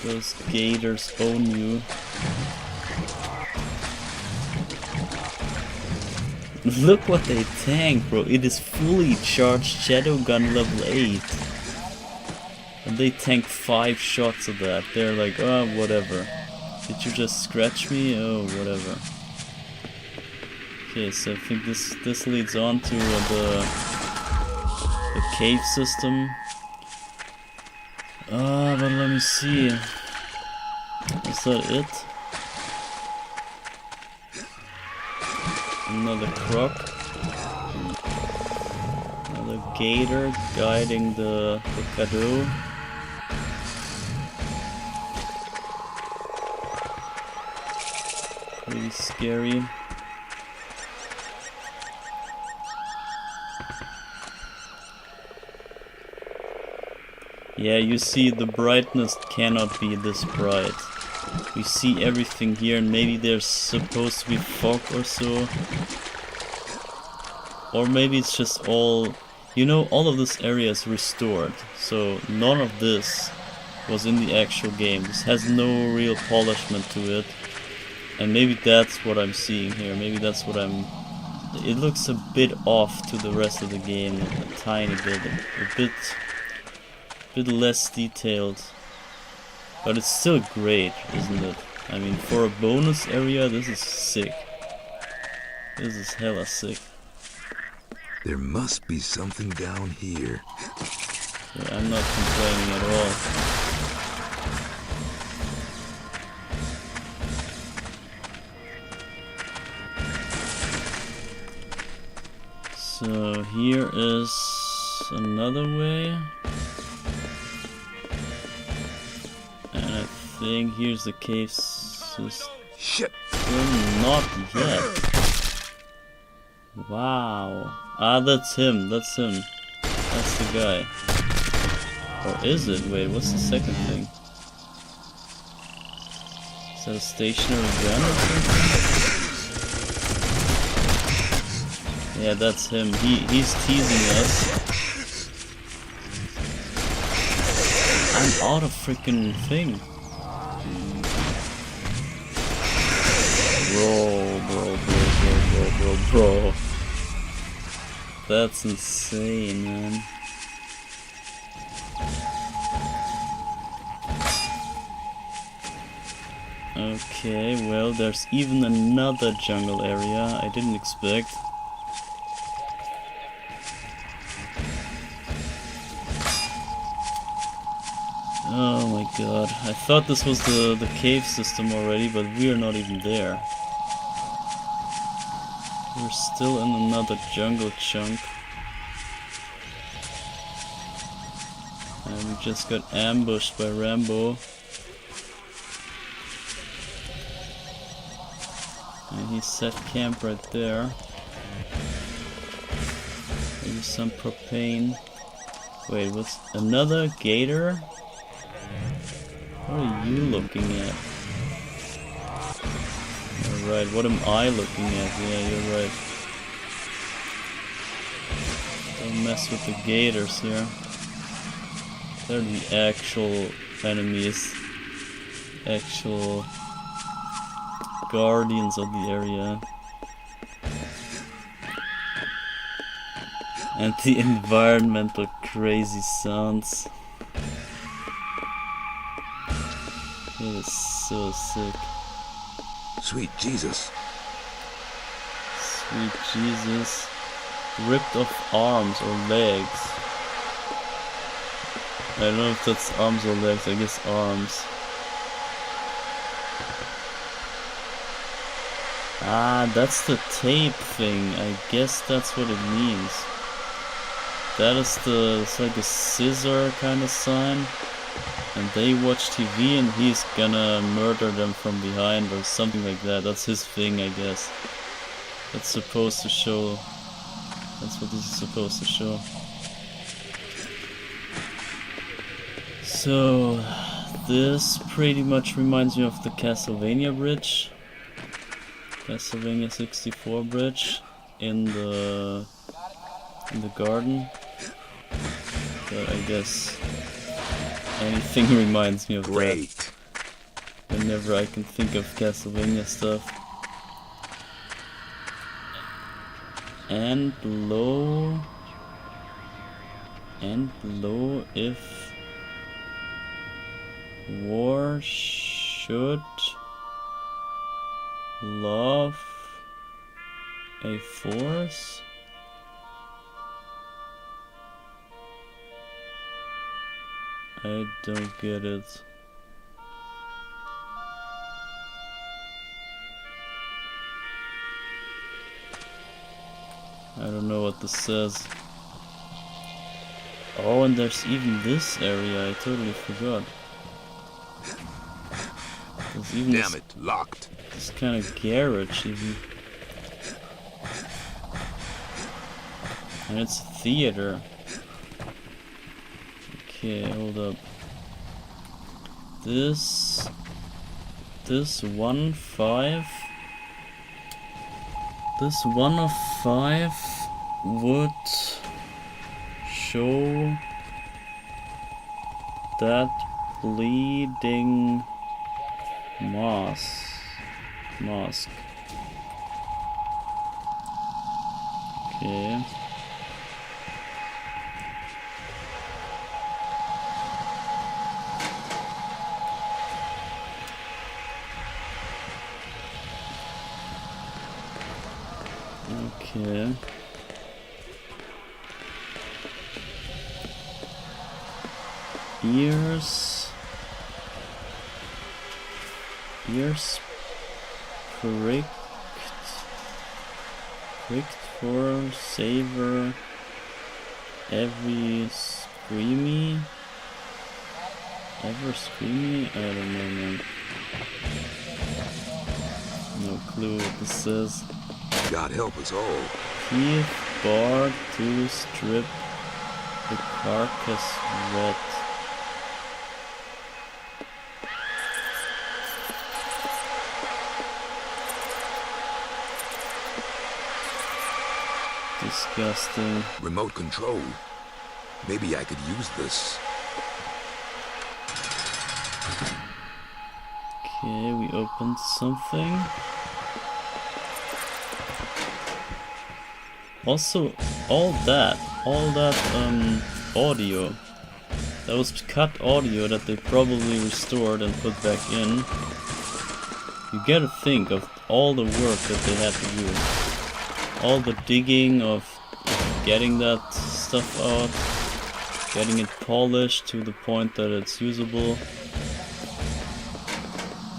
Those gators own you. Look what they tank, bro. It is fully charged Shadow Gun level 8. And they tank 5 shots of that. They're like, oh, whatever. Did you just scratch me? Oh, whatever. Okay, so I think this leads on to the cave system. But let me see. Is that it? Another croc. Another gator guiding the cadeau. Pretty scary. Yeah, you see, the brightness cannot be this bright. We see everything here, and maybe there's supposed to be fog or so. Or maybe it's just all... You know, all of this area is restored, so none of this was in the actual game. This has no real polishment to it. And maybe that's what I'm seeing here. Maybe that's what I'm... It looks a bit off to the rest of the game, a tiny bit. A bit less detailed. But it's still great, isn't it? I mean, for a bonus area, this is sick. This is hella sick. There must be something down here. Yeah, I'm not complaining at all. So here is another way. And I think here's the cave system. Shit! Not yet. Wow. Ah, that's him. That's him. That's the guy. Or is it? Wait, what's the second thing? Is that a stationary gun or something? Yeah, that's him. He's teasing us. I'm out of freaking thing. Bro. That's insane, man. Okay, well, there's even another jungle area I didn't expect. Oh my god, I thought this was the cave system already, but we are not even there. We're still in another jungle chunk. And we just got ambushed by Rambo. And he set camp right there. Maybe some propane. Wait, what's another gator? What are you looking at? Alright, what am I looking at? Yeah, you're right. Don't mess with the gators here. They're the actual enemies. Actual guardians of the area. And the environmental crazy sounds. It is so sick. Sweet Jesus. Sweet Jesus. Ripped off arms or legs. I don't know if that's arms or legs, I guess arms. Ah, that's the tape thing. I guess that's what it means. That is it's like a scissor kind of sign. And they watch TV and he's gonna murder them from behind or something like that. That's his thing, I guess. That's supposed to show. That's what this is supposed to show. So, this pretty much reminds me of the Castlevania bridge. Castlevania 64 bridge in the garden. But I guess anything reminds me of that. Whenever I can think of Castlevania stuff. And low if war should love a force. I don't get it. I don't know what this says. Oh, and there's even this area. I totally forgot. There's even Damn it, locked. This kind of garage even. And it's a theater. Okay, hold up. This 1-5. This 1 of 5 would show that bleeding mosque. Okay. Okay. Ears pricked for savor ever screamy. I don't know, man. No clue what this says. God help us all. Teeth barred to strip the carcass wet. Disgusting. Remote control. Maybe I could use this. Okay, we opened something. Also, all that audio, that was cut audio that they probably restored and put back in. You gotta think of all the work that they had to do. All the digging of getting that stuff out, getting it polished to the point that it's usable,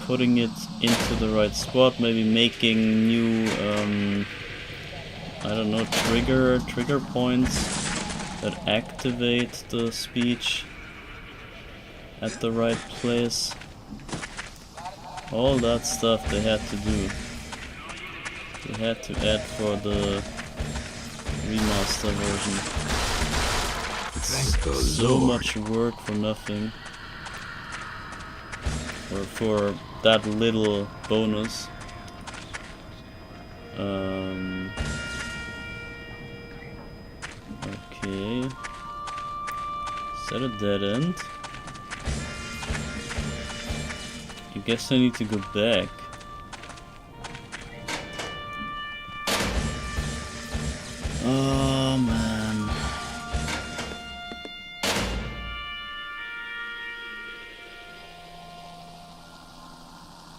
putting it into the right spot, maybe making new, I don't know, trigger points that activate the speech at the right place. All that stuff they had to do. They had to add for the remaster version. It's so much work for nothing. Or for that little bonus. Okay. Is that a dead end? I guess I need to go back. Oh man.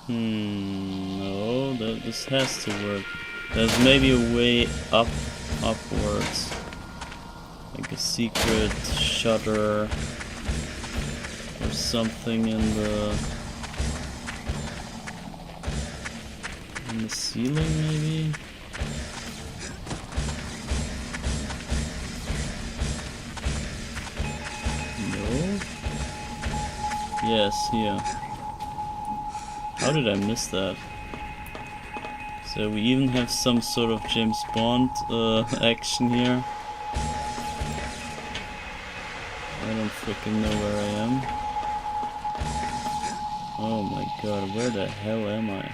No, this has to work. There's maybe a way upwards. Like a secret shutter or something in the ceiling maybe? No? Yes, here. How did I miss that? So we even have some sort of James Bond action here. I don't freaking know where I am. Oh my god, where the hell am I?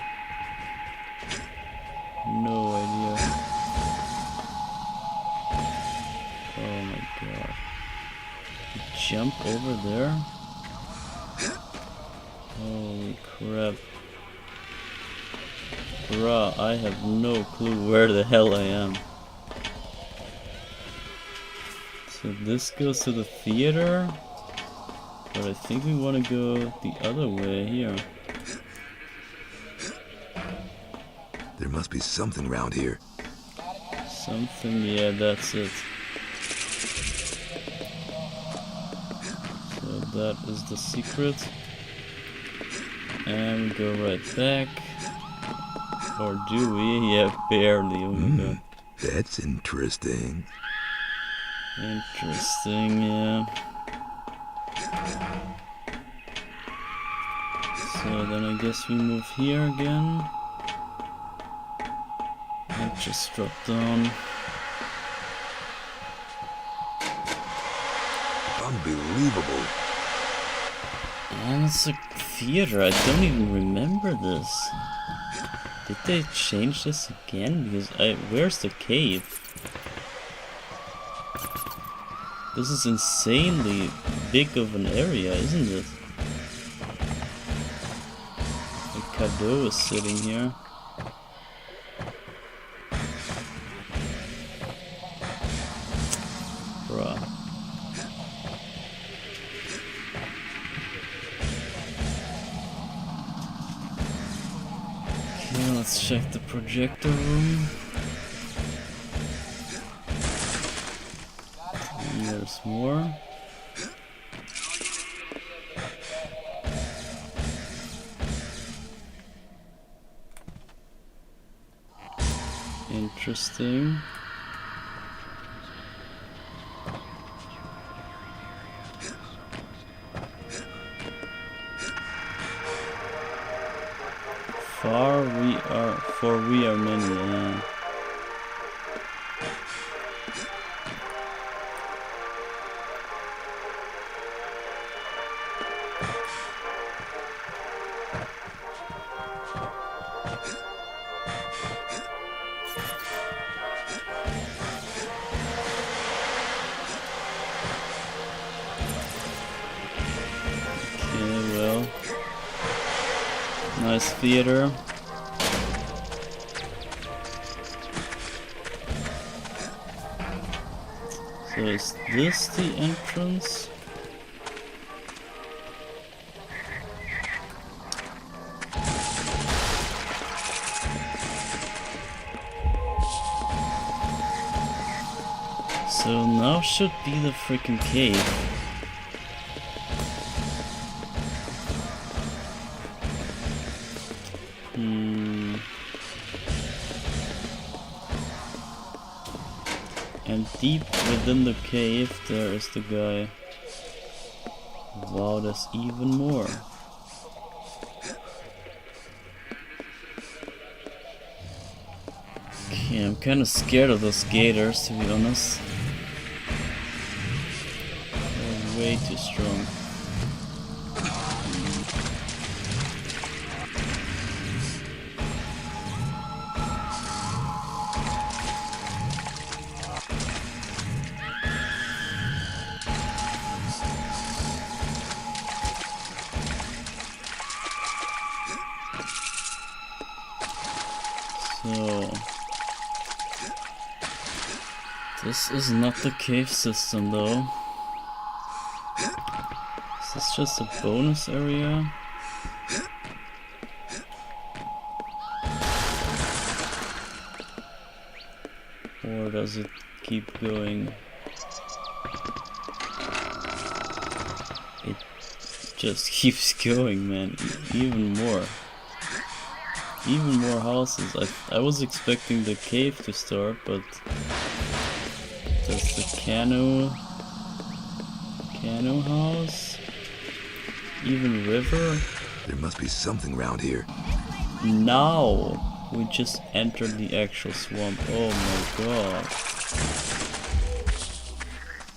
No idea. Oh my god. Jump over there? Holy crap. Bruh, I have no clue where the hell I am. So this goes to the theater, but I think we want to go the other way here. There must be something around here. Something, yeah, that's it. So that is the secret. And we go right back. Or do we? Yeah, barely. Oh my god. That's interesting. Interesting, yeah. So then I guess we move here again. And just drop down. Unbelievable. And it's a theater. I don't even remember this. Did they change this again? Because where's the cave? This is insanely big of an area, isn't it? The Kado is sitting here. Bruh. Okay, let's check the projector room. There's more. Interesting. For we are many. Okay, well, nice theater. So is this the entrance? So now should be the freaking cave. And deep within the cave there is the guy. Wow, there's even more. Okay, I'm kinda scared of those gators, to be honest. They're way too strong. So this is not the cave system though. Is this just a bonus area? Or does it keep going? It just keeps going, man. Even more. Even more houses. I was expecting the cave to start, but does the canoe house? Even river? There must be something around here. Now we just entered the actual swamp. Oh my god.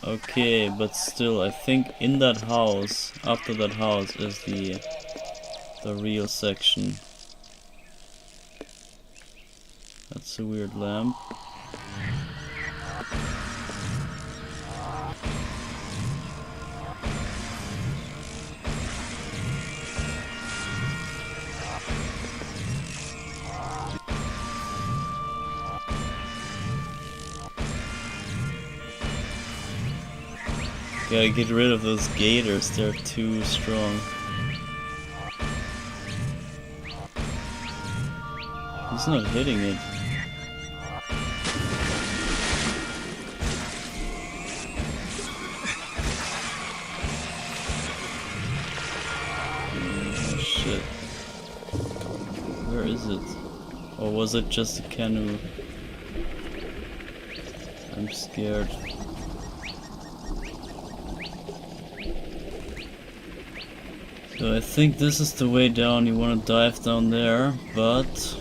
Okay, but still, I think in that house, after that house, is the real section. That's a weird lamp. Gotta get rid of those gators, they're too strong. He's not hitting it. Oh shit. Where is it? Or was it just a canoe? I'm scared. So I think this is the way down. You want to dive down there, but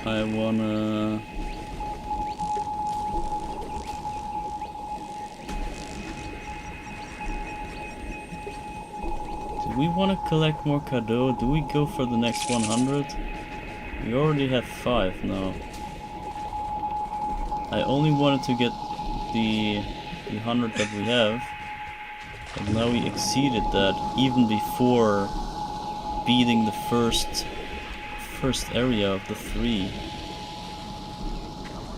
I wanna... Do we want to collect more cadeau? Do we go for the next 100? We already have 5 now. I only wanted to get the 100 that we have. And now we exceeded that even before beating the first area of the 3.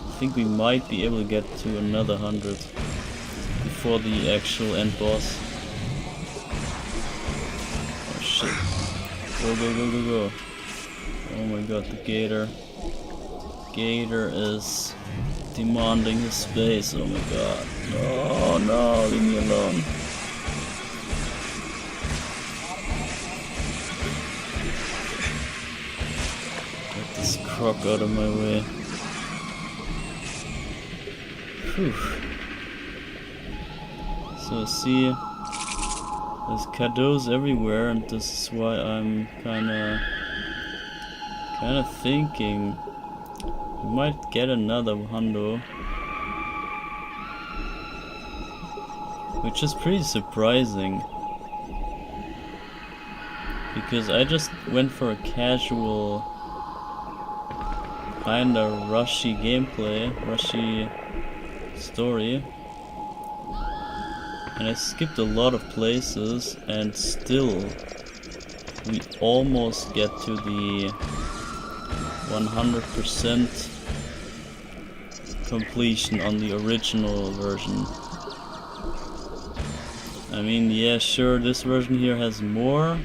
I think we might be able to get to another 100 before the actual end boss. Oh shit. Go, go, go, go, go. Oh my god, the gator. Gator is demanding his space. Oh my god. Oh no, leave me alone. Croc out of my way. Whew. So see, there's cadeaux everywhere, and this is why I'm kinda thinking we might get another hundo, which is pretty surprising because I just went for a casual kinda rushy gameplay, rushy story, and I skipped a lot of places, and still we almost get to the 100% completion on the original version. I mean, yeah, sure, this version here has more,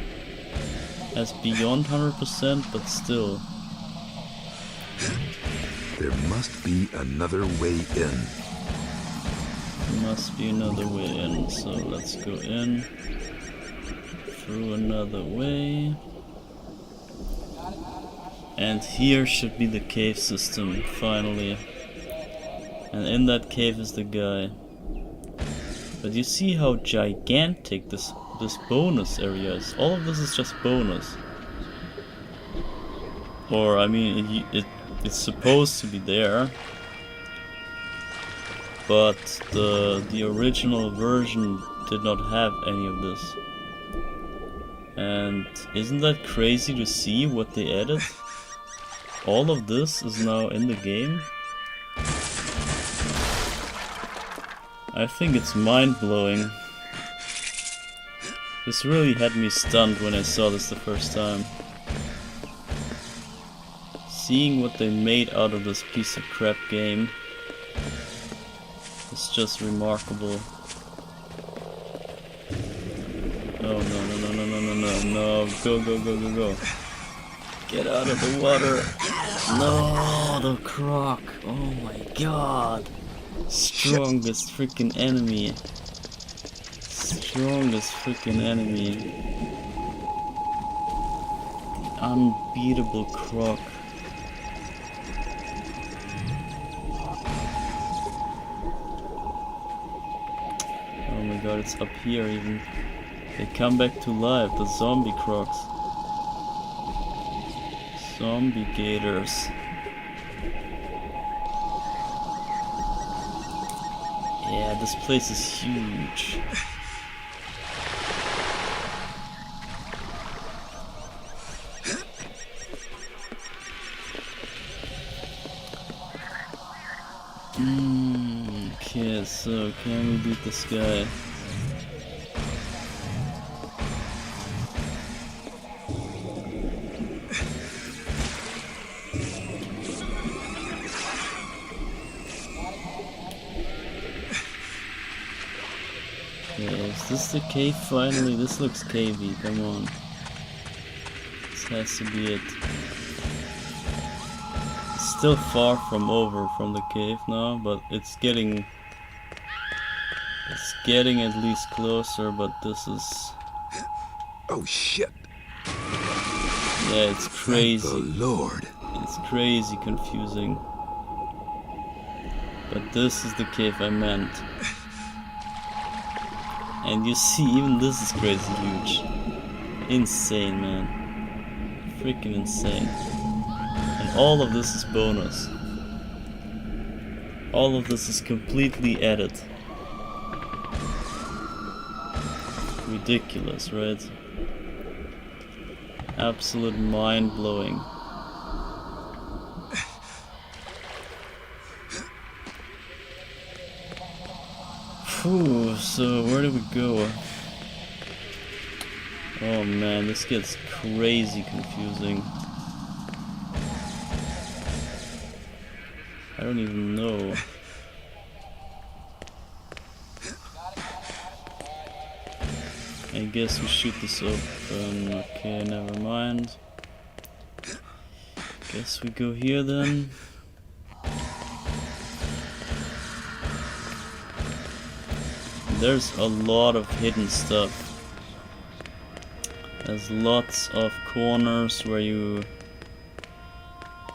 has beyond 100%, but still. There must be another way in. Must be another way in, so let's go in through another way. And here should be the cave system, finally. And in that cave is the guy. But you see how gigantic this bonus area is. All of this is just bonus. Or, I mean, it's supposed to be there. But the original version did not have any of this. And isn't that crazy to see what they added? All of this is now in the game. I think it's mind-blowing. This really had me stunned when I saw this the first time. Seeing what they made out of this piece of crap game is just remarkable. Oh no, go. Get out of the water. No, the croc. Oh my god. Strongest freaking enemy. Strongest freaking enemy. The unbeatable croc. Oh my god, it's up here even. They come back to life, the zombie crocs. Zombie gators. Yeah, this place is huge. Okay, so can we beat this guy? Is this the cave finally? This looks cavey, come on. This has to be it. It's still far from over from the cave now, but it's getting at least closer, but this is... Oh shit! Yeah, it's crazy. Thank the Lord. It's crazy confusing. But this is the cave I meant. And you see, even this is crazy huge. Insane, man. Freaking insane. And all of this is bonus. All of this is completely added. Ridiculous, right? Absolute mind-blowing. Phew, so where do we go? Oh man, this gets crazy confusing. I don't even know. I guess we shoot this open. Okay, never mind. Guess we go here then. There's a lot of hidden stuff. There's lots of corners where you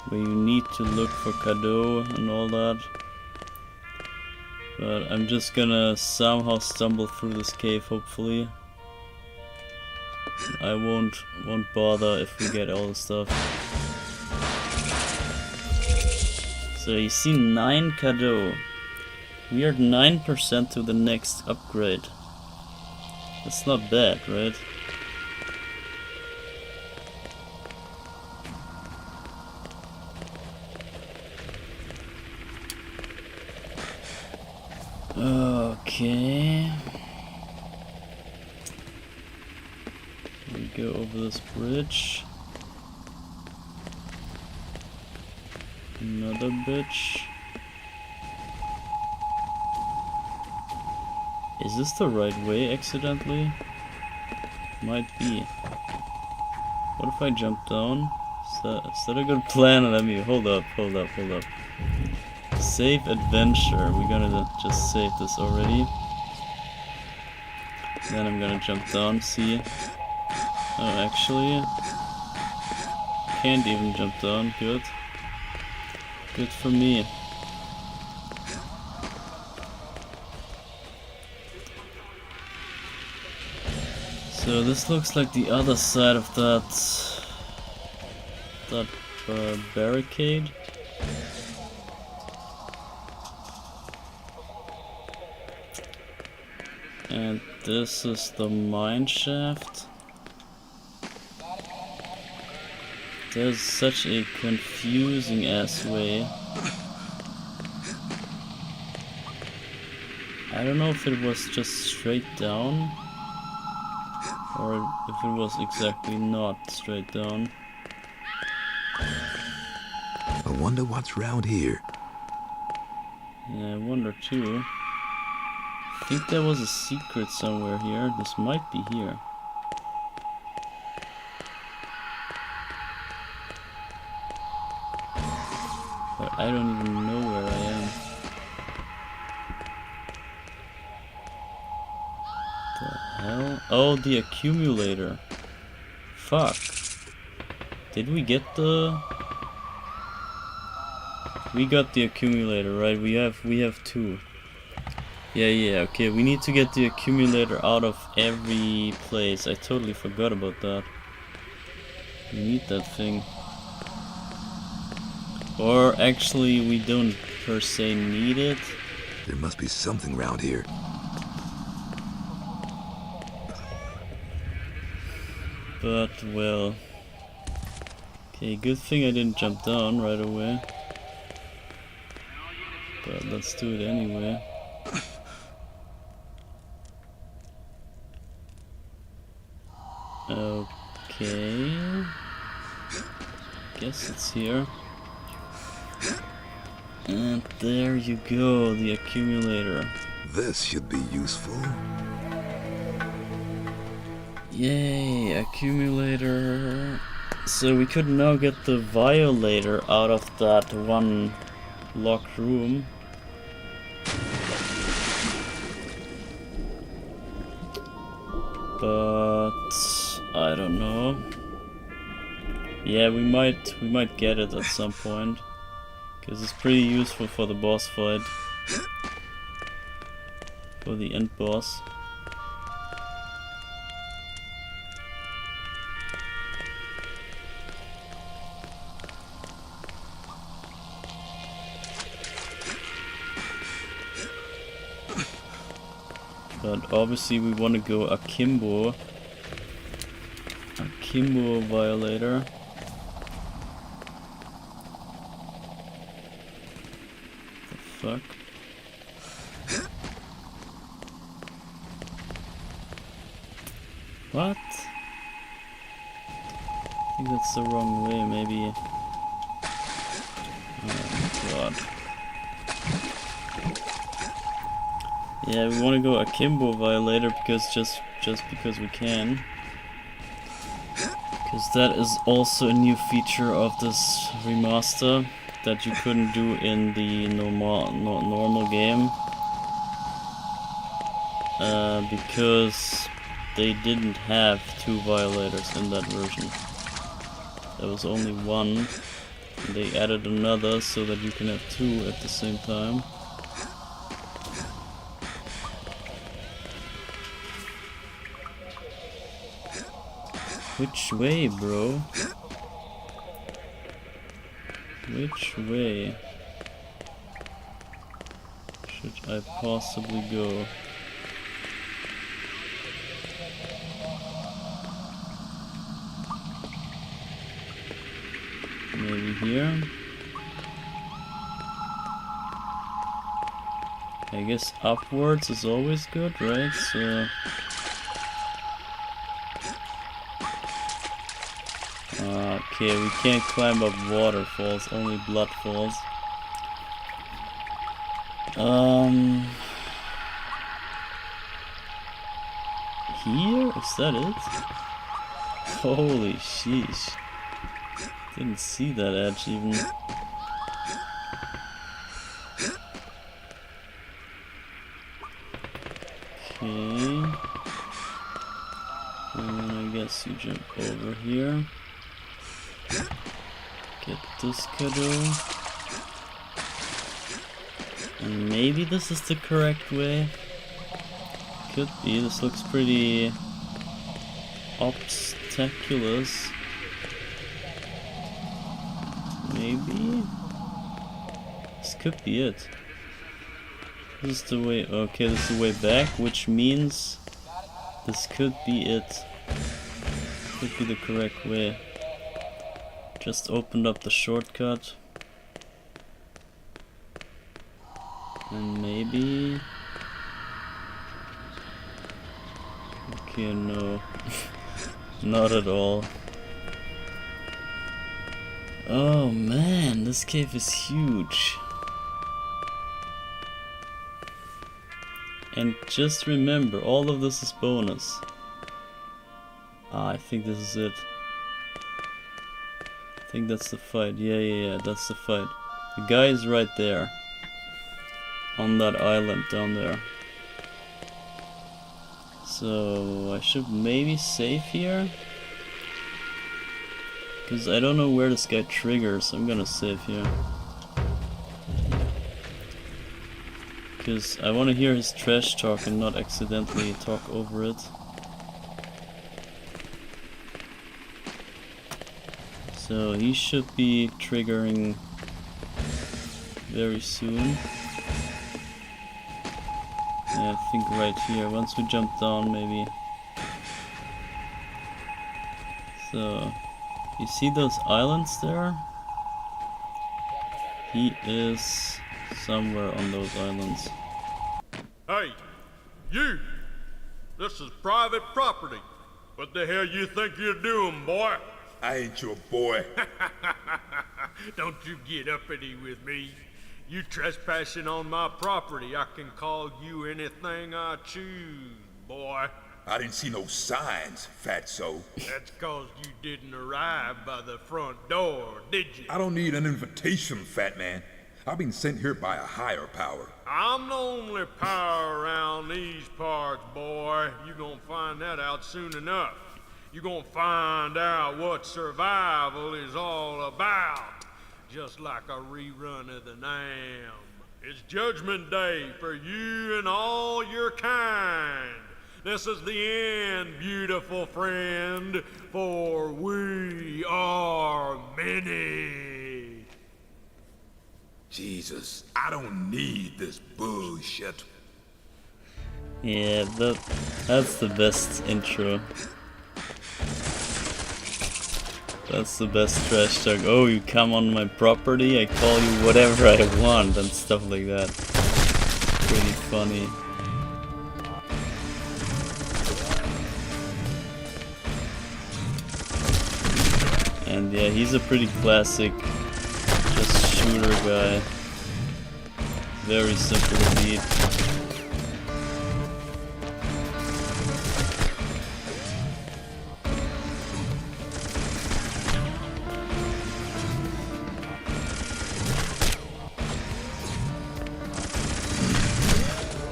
need to look for cadeau and all that. But I'm just gonna somehow stumble through this cave, hopefully. I won't bother if we get all the stuff. So you see 9 cadeau. We are 9% to the next upgrade. That's not bad, right? Okay. We go over this bridge. Another bitch. Is this the right way accidentally? Might be. What if I jump down? Is that a good plan? Let me hold up. Save adventure. We're gonna just save this already. Then I'm gonna jump down, see. Oh, actually, can't even jump down. Good. Good for me. So this looks like the other side of that barricade. And this is the mine shaft. There's such a confusing ass way. I don't know if it was just straight down or if it was exactly not straight down. I wonder what's round here. Yeah, I wonder too. I think there was a secret somewhere here. This might be here. But I don't even know where I am. The hell? Oh, the accumulator. Fuck. Did we get the... We got the accumulator, right? We have two. Yeah, okay, we need to get the accumulator out of every place. I totally forgot about that. We need that thing. Or actually, we don't per se need it. There must be something round here. But, well... Okay, good thing I didn't jump down right away. But let's do it anyway. Okay. Guess it's here. And there you go, the accumulator. This should be useful. Yay, accumulator. So we could now get the violator out of that one locked room. But I don't know. Yeah, we might get it at some point, because it's pretty useful for the boss fight, for the end boss. But obviously we want to go akimbo violator. The fuck? What? I think that's the wrong way, maybe. Oh god. Yeah, we want to go akimbo violator because just because we can. Because that is also a new feature of this remaster that you couldn't do in the normal game. Because they didn't have two violators in that version. There was only one. And they added another so that you can have two at the same time. Which way, bro? Which way should I possibly go? Maybe here? I guess upwards is always good, right? So... Okay, we can't climb up waterfalls, only blood falls. here? Is that it? Holy sheesh. Didn't see that edge even. Okay. And then I guess you jump over here. Get this cuddle. And maybe this is the correct way. Could be. This looks pretty obstaculous. Maybe? This could be it. This is the way. Okay, this is the way back, which means this could be it. Could be the correct way. Just opened up the shortcut. And maybe... Okay, no. Not at all. Oh man, this cave is huge. And just remember, all of this is bonus. Ah, I think this is it. I think that's the fight. Yeah, that's the fight. The guy is right there. On that island down there. So I should maybe save here. Because I don't know where this guy triggers. I'm gonna save here. Because I want to hear his trash talk and not accidentally talk over it. So he should be triggering very soon. Yeah, I think right here, once we jump down maybe. So, you see those islands there? He is somewhere on those islands. Hey, you! This is private property. What the hell you think you're doing, boy? I ain't your boy. Don't you get uppity with me. You trespassing on my property. I can call you anything I choose, boy. I didn't see no signs, fatso. That's 'cause you didn't arrive by the front door, did you? I don't need an invitation, fat man. I've been sent here by a higher power. I'm the only power around these parts, boy. You gonna find that out soon enough. You gonna find out what survival is all about. Just like a rerun of the Nam. It's Judgment Day for you and all your kind. This is the end, beautiful friend, for we are many. Jesus, I don't need this bullshit. Yeah, that's the best intro. That's the best trash talk. Oh, you come on my property, I call you whatever I want and stuff like that. Pretty funny. And yeah, he's a pretty classic just shooter guy. Very simple to beat.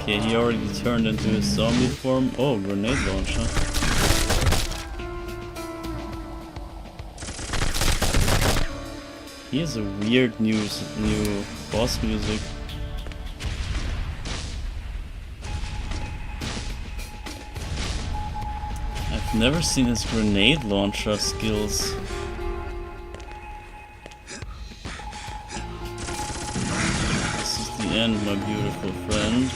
Okay, he already turned into his zombie form. Oh, grenade launcher. He has a weird new boss music. I've never seen his grenade launcher skills. This is the end, my beautiful friend.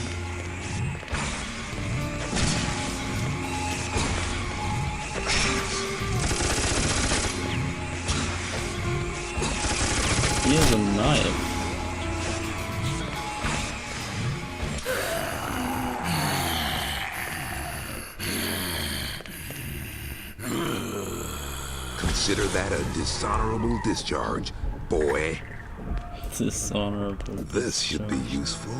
He has a knife. Consider that a dishonorable discharge, boy. Dishonorable. This should be useful.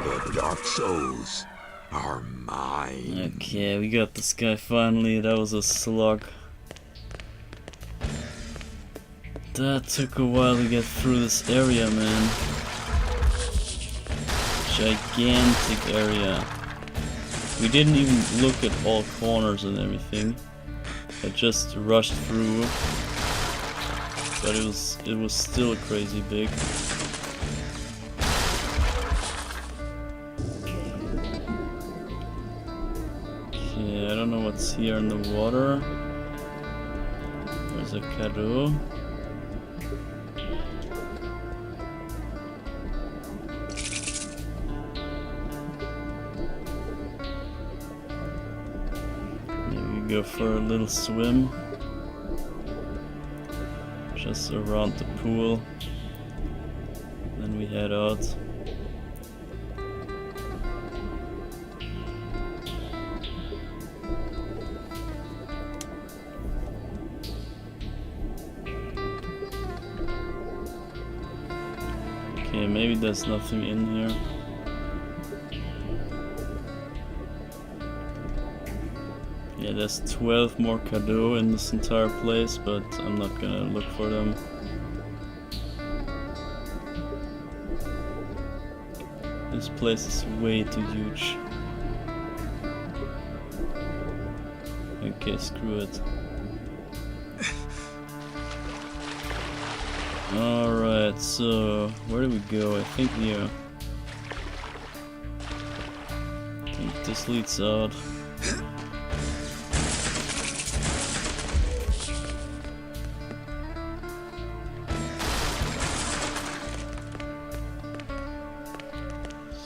The dark souls are mine. Okay, we got this guy finally. That was a slog. That took a while to get through this area, man. Gigantic area. We didn't even look at all corners and everything. I just rushed through, but it was still crazy big. Okay, I don't know what's here in the water. There's a cadeau. Go for a little swim just around the pool, then we head out. Okay, maybe there's nothing in here. Yeah, there's 12 more cadeaux in this entire place, but I'm not gonna look for them. This place is way too huge. Okay, screw it. Alright, so where do we go? I think here. I think this leads out.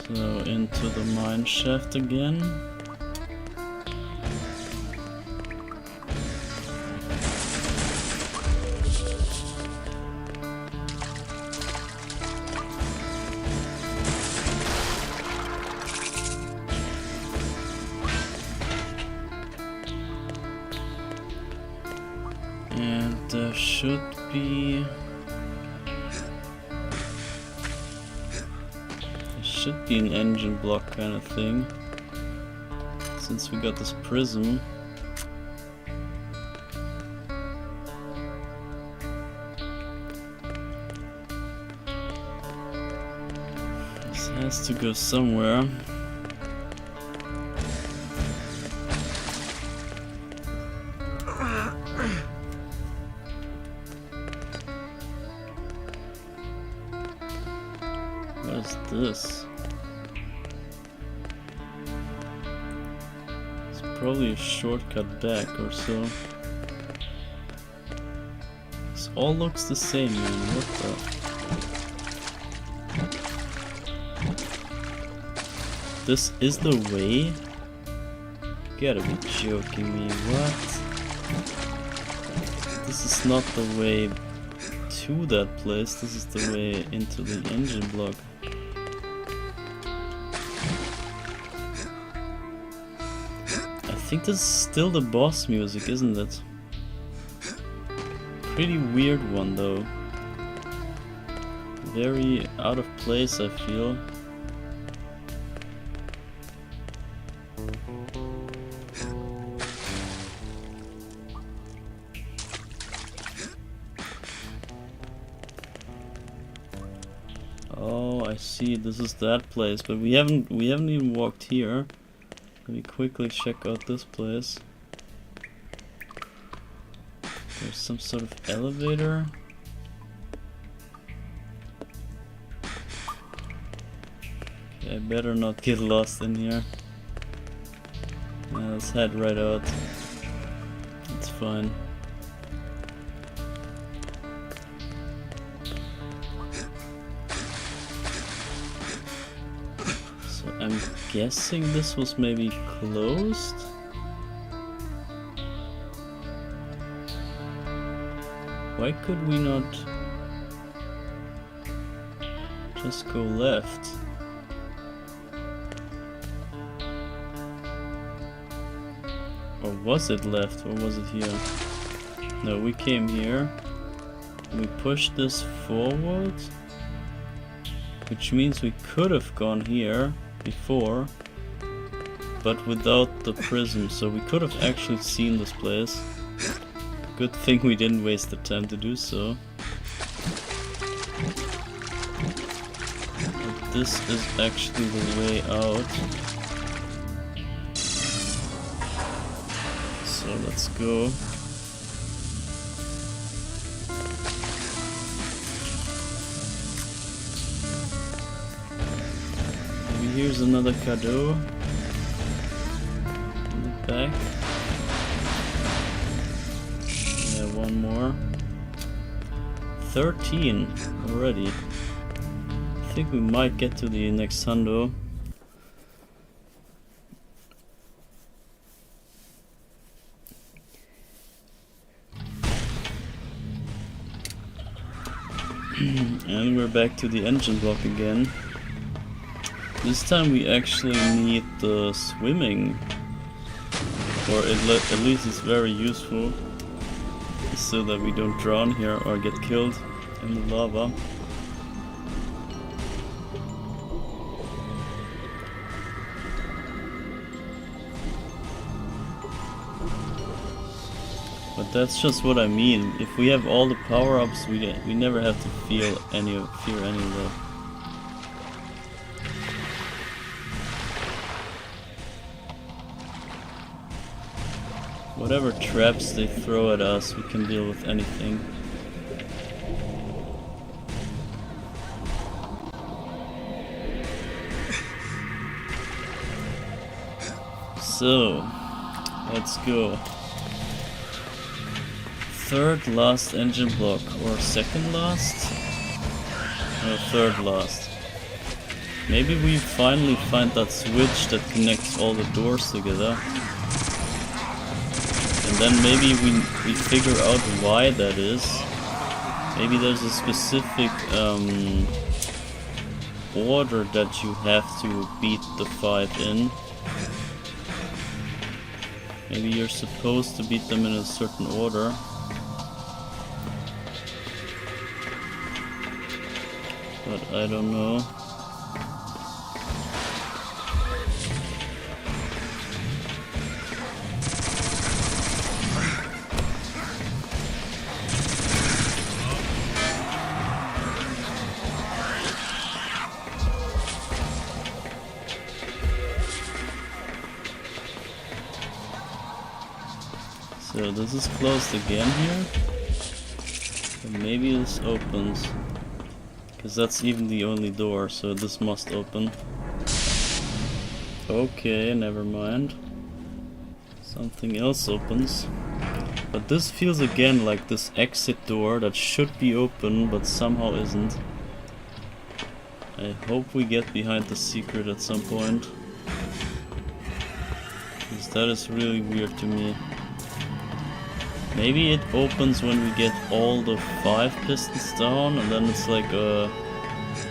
So into the mine shaft again. And there should be... should be an engine block kind of thing, since we got this prism. This has to go somewhere. What is this? Probably a shortcut back or so. This all looks the same, man. What the? This is the way? You gotta be joking me. What? This is not the way to that place. This is the way into the engine block. I think this is still the boss music, isn't it? Pretty weird one though. Very out of place, I feel. Oh, I see. This is that place, but we haven't even walked here. Let me quickly check out this place. There's some sort of elevator. Okay, I better not get lost in here. Let's head right out. It's fine. I'm guessing this was maybe closed? Why could we not just go left? Or was it left, or was it here? No, we came here. We pushed this forward, which means we could have gone here. before, but without the prism, so we could have actually seen this place. Good thing we didn't waste the time to do so. But this is actually the way out. So let's go. Maybe here's another cadeau in the back. Yeah, one more. 13 already. I think we might get to the next hundo. And we're back to the engine block again. This time we actually need the swimming, or at least it's very useful, so that we don't drown here or get killed in the lava. But that's just what I mean. If we have all the power-ups, we never have to fear any of that. Whatever traps they throw at us, we can deal with anything. So, let's go. Third last engine block, or second last? No, third last. Maybe we finally find that switch that connects all the doors together. And then maybe we figure out why that is. Maybe there's a specific order that you have to beat the 5 in. Maybe you're supposed to beat them in a certain order. But I don't know. So this is closed again here. But maybe this opens. Because that's even the only door, so this must open. Okay, never mind. Something else opens. But this feels again like this exit door that should be open, but somehow isn't. I hope we get behind the secret at some point. Because that is really weird to me. Maybe it opens when we get all the 5 pistons down, and then it's like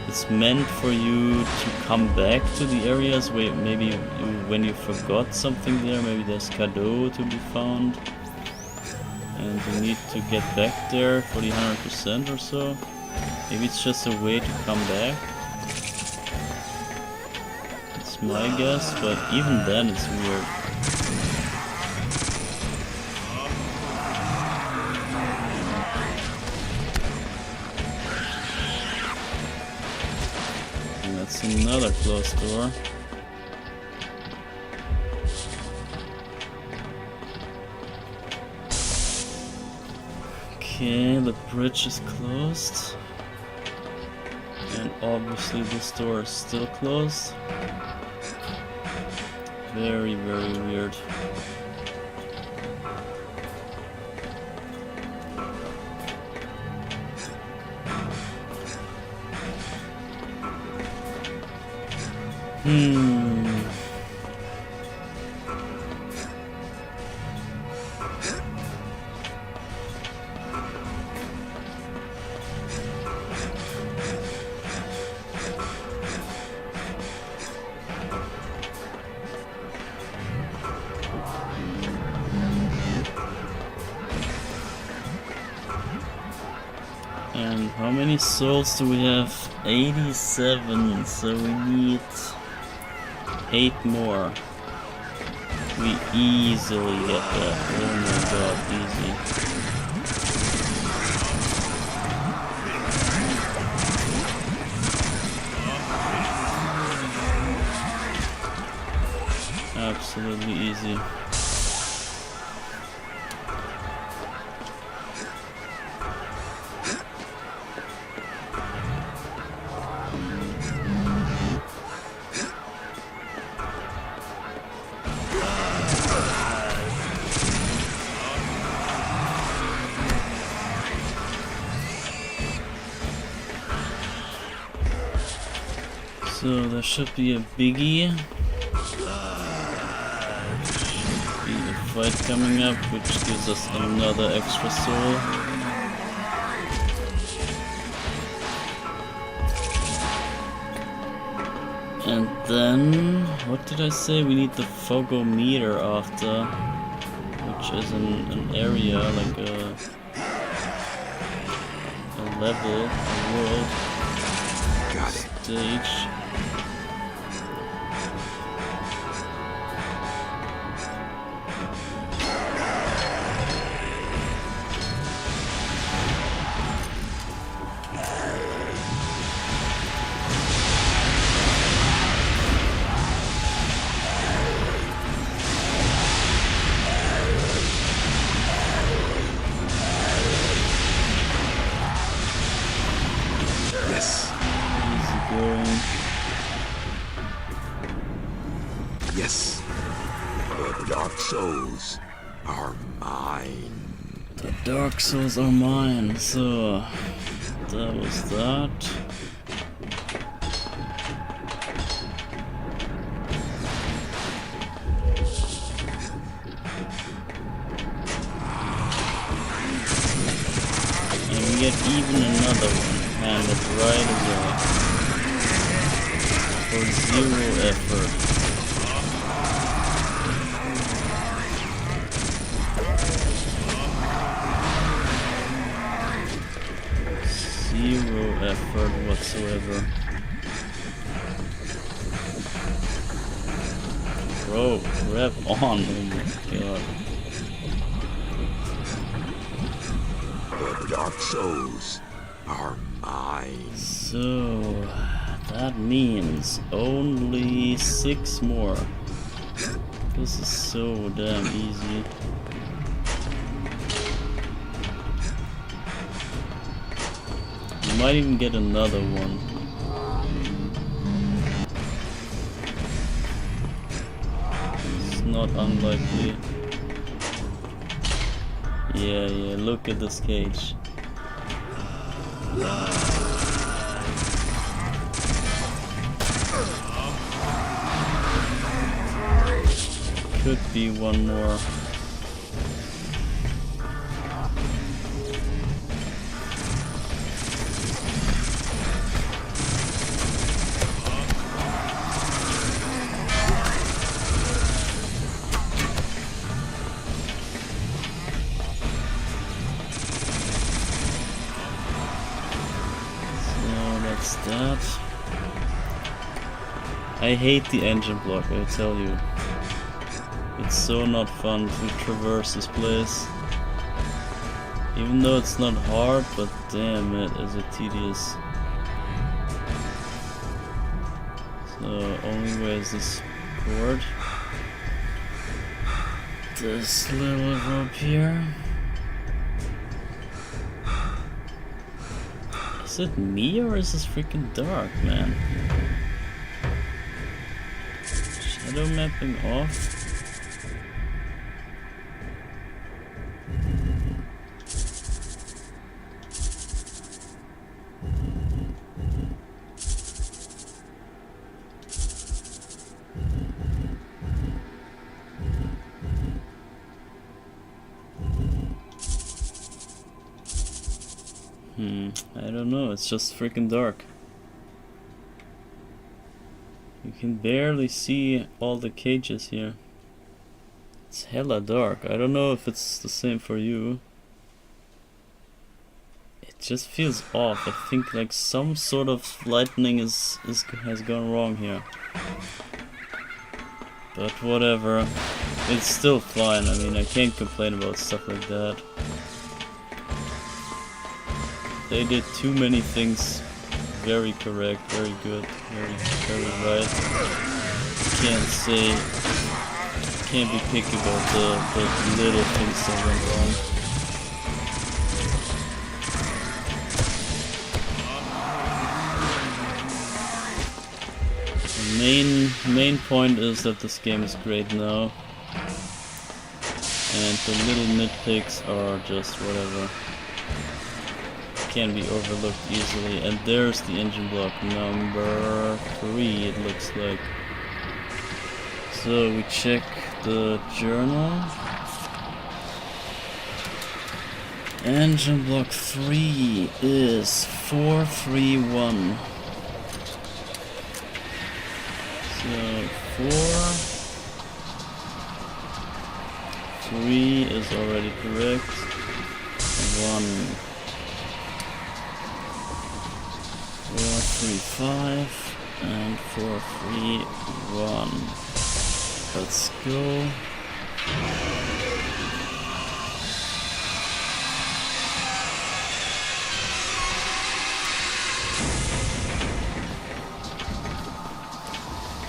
it's meant for you to come back to the areas where maybe when you forgot something there, maybe there's cadeau to be found, and you need to get back there for the 100% or so. Maybe it's just a way to come back. It's my guess, but even then it's weird. Another closed door. Okay, the bridge is closed. And obviously this door is still closed. Very, very weird. And how many souls do we have? 87, so we need 8 more. We easily get that. Oh my god, easy. Absolutely easy. So there should be a biggie. Should be a fight coming up, which gives us another extra soul. And then, what did I say? We need the Fogometer after, which is an area, like a level, a world. Got it. Stage. Yes. The Dark Souls are mine. The Dark Souls are mine. So that was that. And we get even another one handed right away. For 0 effort. Zero effort whatsoever. Bro, rev on, oh my god. The Dark Souls are mine. So that means only 6 more. This is so damn easy. Might even get another one. It's not unlikely. Yeah, look at this cage. Could be one more. That. I hate the engine block, I tell you. It's so not fun to traverse this place. Even though it's not hard, but damn it, is it tedious. So, only way is this cord. This little rope here. Is it me or is this freaking dark, man? Shadow mapping off. I don't know, it's just freaking dark. You can barely see all the cages here. It's hella dark. I don't know if it's the same for you. It just feels off. I think like some sort of lightning has gone wrong here. But whatever. It's still fine. I mean, I can't complain about stuff like that. They did too many things very correct, very good, very right. Can't be picky about the little things that went wrong. Main point is that this game is great now, and the little nitpicks are just whatever. Can be overlooked easily. And there's the engine block number 3, it looks like. So we check the journal. Engine block 3 is 431. So 3 is already correct. 1, 435 and 431. Let's go.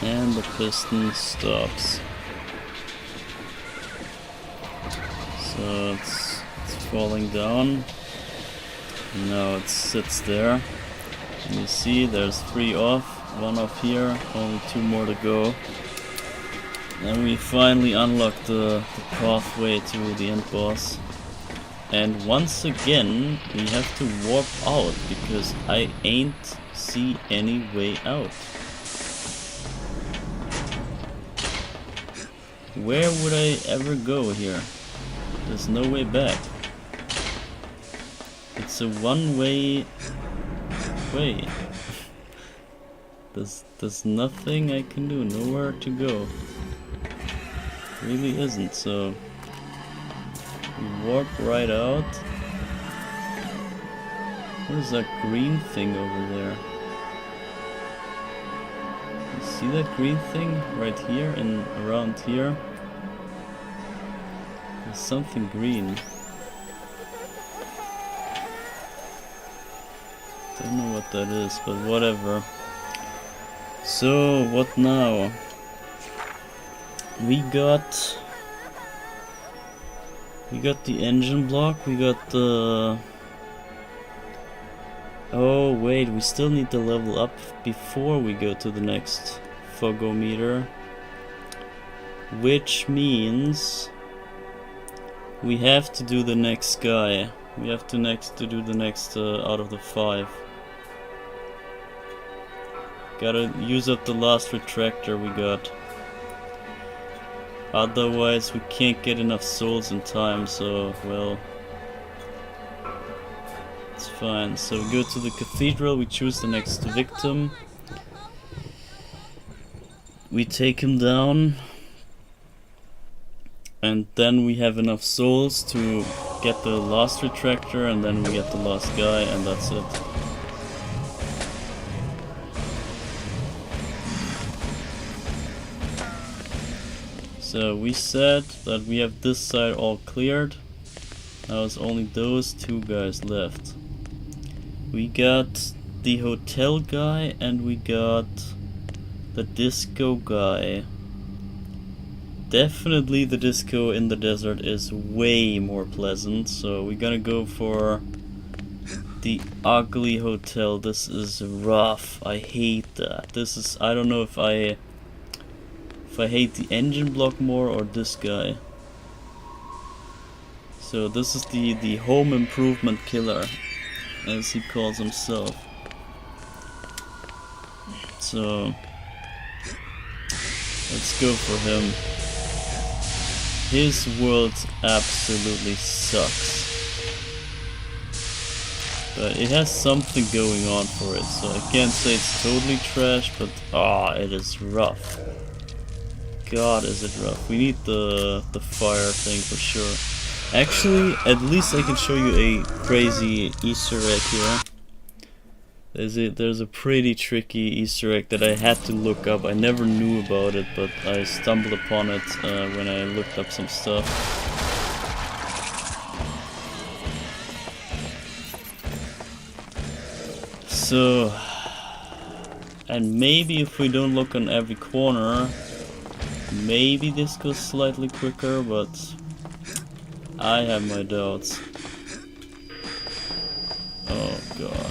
And the piston stops. So it's falling down. Now it sits there. And you see there's 3 off, 1 off here, only 2 more to go. And we finally unlock the pathway to the end boss. And once again we have to warp out because I ain't see any way out. Where would I ever go here? There's no way back. It's a one-way way. There's nothing I can do, nowhere to go. Really isn't, so we warp right out. What is that green thing over there? You see that green thing right here and around here? There's something green. Don't know what that is, but whatever. So, what now? We got the engine block, we got the... Oh wait, we still need to level up before we go to the next fogometer. Which means we have to do the next guy. We have to do the next out of the 5. Gotta use up the last retractor we got. Otherwise we can't get enough souls in time, so well, it's fine. So we go to the cathedral, we choose the next victim. We take him down. And then we have enough souls to get the last retractor, and then we get the last guy, and that's it. So we said that we have this side all cleared. Now it's only those 2 guys left. We got the hotel guy and we got the disco guy. Definitely the disco in the desert is way more pleasant, so we're gonna go for the ugly hotel. This is rough. I hate that. This is, I don't know if I hate the engine block more or this guy. So this is the home improvement killer, as he calls himself. So let's go for him. His world absolutely sucks. But it has something going on for it, so I can't say it's totally trash, but it is rough. God, is it rough. We need the fire thing for sure. Actually, at least I can show you a crazy Easter egg here. There's a pretty tricky Easter egg that I had to look up. I never knew about it, but I stumbled upon it when I looked up some stuff. So, and maybe if we don't look on every corner, maybe this goes slightly quicker, but I have my doubts. Oh god.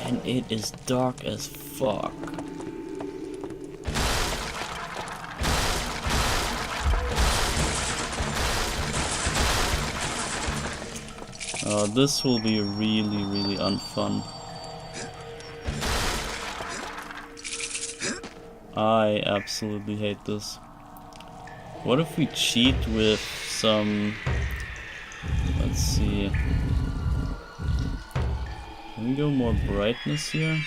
And it is dark as fuck. This will be really, really unfun. I absolutely hate this. What if we cheat with some... Let's see. Can we go more brightness here?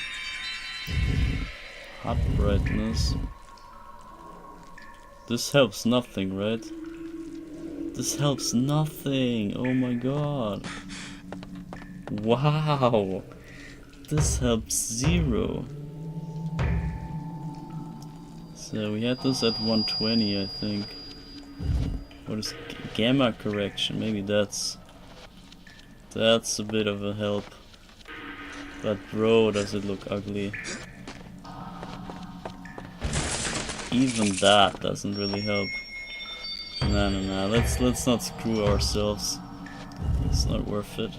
Hot brightness. This helps nothing, right? This helps nothing! Oh my god! Wow! This helps 0. So we had this at 120, I think. What is gamma correction? Maybe that's a bit of a help. But bro, does it look ugly. Even that doesn't really help. No. Let's not screw ourselves. It's not worth it.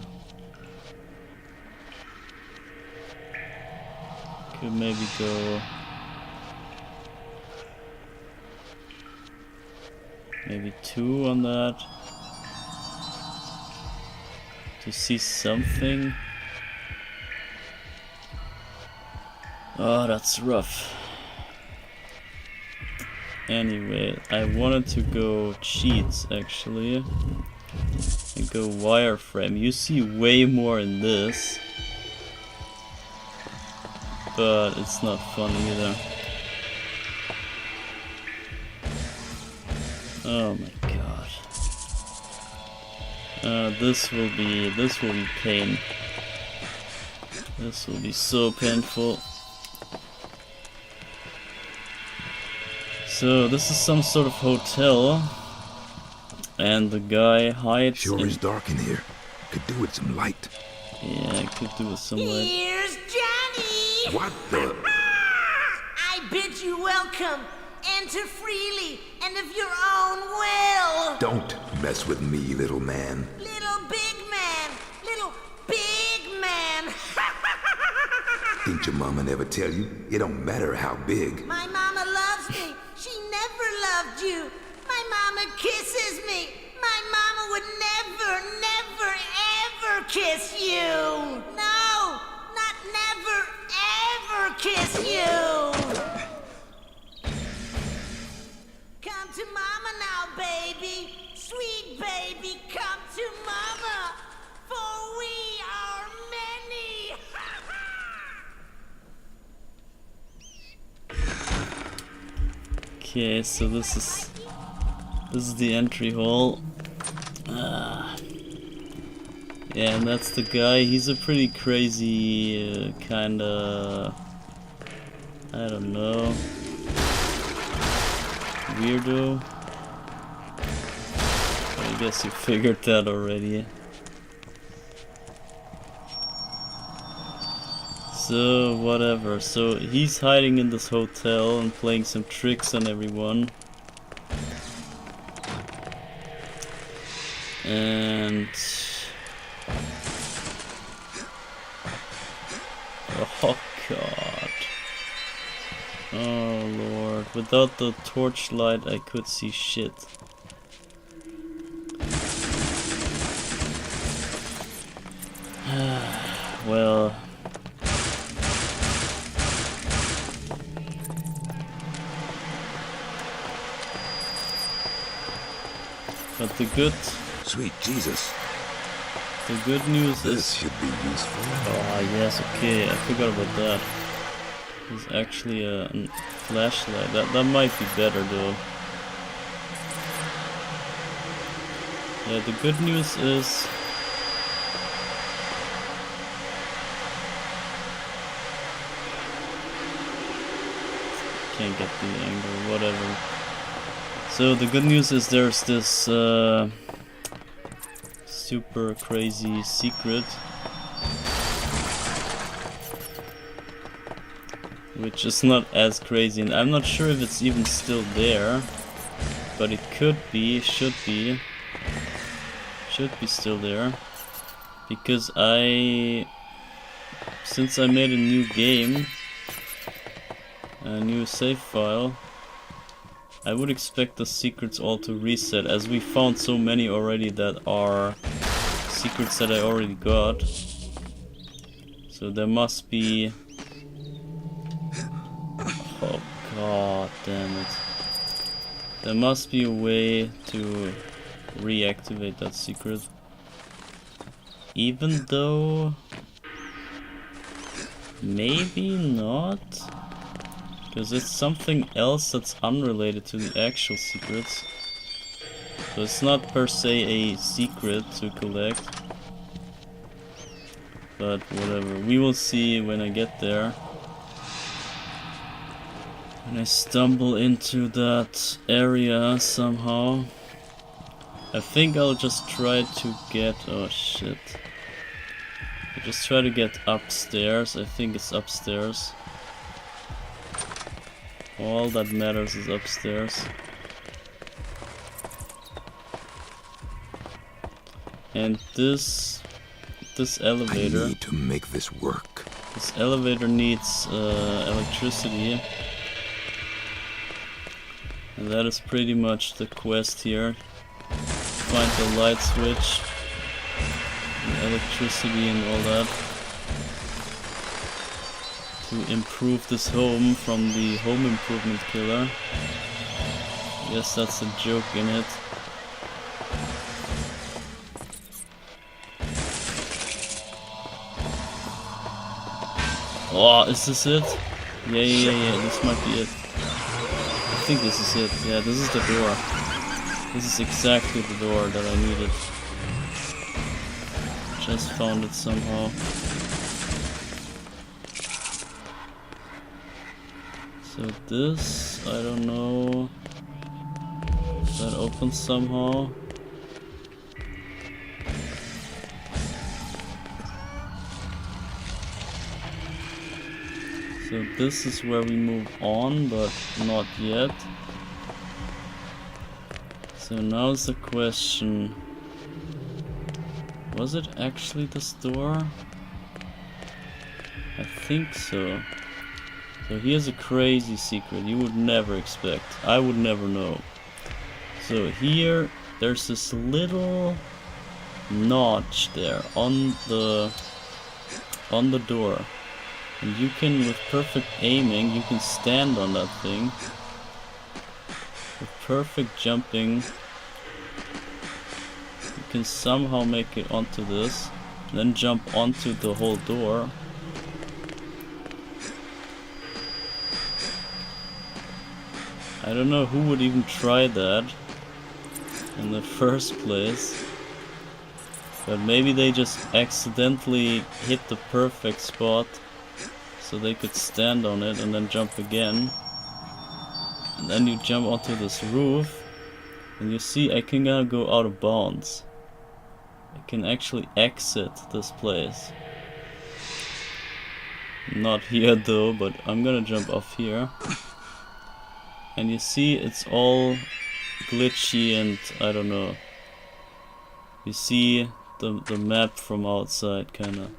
Could maybe go maybe 2 on that to see something. Oh, that's rough. Anyway, I wanted to go cheats actually and go wireframe. You see way more in this, but it's not fun either. Oh my god. This will be pain. This will be so painful. So this is some sort of hotel, and the guy hides. Sure is dark in here. Could do with some light. Yeah, I could do with some light. Here's Johnny! What the? I bid you welcome. Enter freely and of your own will. Don't mess with me, little man. Little big man. Little big man. Didn't your mama never tell you? It don't matter how big. My mama loves me. She never loved you. My mama kisses me. My mama would never, never, ever kiss you. No, not never, ever kiss you. Come to mama now, baby. Sweet baby, come to mama. For we are many. Okay, so this is the entry hall. Yeah, and that's the guy. He's a pretty crazy kinda, I don't know, weirdo. I guess you figured that already. So, whatever. So, he's hiding in this hotel and playing some tricks on everyone. And... oh god. Oh lord. Without the torchlight I could see shit. Well... but the good... Sweet Jesus. The good news This is... should be useful. oh yes, okay, I forgot about that. There's actually a flashlight. That might be better though. Yeah, the good news is... can't get the angle, whatever. So the good news is there's this super crazy secret, which is not as crazy, and I'm not sure if it's even still there, but it could be, should be still there, because since I made a new game, a new save file, I would expect the secrets all to reset, as we found so many already that are secrets that I already got. So there must be... Oh god damn it. There must be a way to reactivate that secret. Even though... maybe not? Because it's something else that's unrelated to the actual secrets. So it's not per se a secret to collect. But whatever, we will see when I get there. When I stumble into that area somehow. I think I'll just try to get... oh shit. I'll just try to get upstairs. I think it's upstairs. All that matters is upstairs. And this elevator... I need to make this work. This elevator needs electricity. And that is pretty much the quest here. Find the light switch, and electricity and all that. To improve this home from the home improvement killer. Yes, that's a joke in it. Oh, is this it? Yeah, this might be it. I think this is it. Yeah, this is the door. This is exactly the door that I needed. Just found it somehow. So this, I don't know. That opens somehow. So this is where we move on, but not yet. So now's the question. Was it actually this door? I think so. So here's a crazy secret you would never expect. I would never know. So here, there's this little notch there on the door. And you can, with perfect aiming, you can stand on that thing. With perfect jumping, you can somehow make it onto this. Then jump onto the whole door. I don't know who would even try that in the first place. But maybe they just accidentally hit the perfect spot. So they could stand on it and then jump again. And then you jump onto this roof. And you see I can now go out of bounds. I can actually exit this place. Not here though, but I'm gonna jump off here. And you see it's all glitchy and I don't know. You see the map from outside kinda.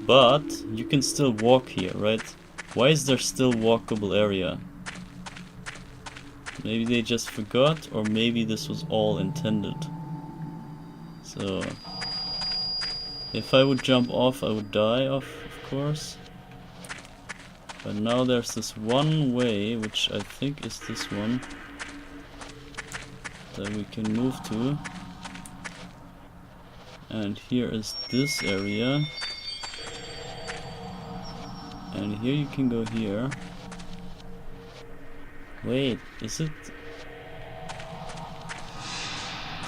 But you can still walk here, right? Why is there still walkable area? Maybe they just forgot, or maybe this was all intended. So if I would jump off, I would die off, of course. But now there's this one way, which I think is this one, that we can move to. And here is this area. And here you can go here. Wait, is it...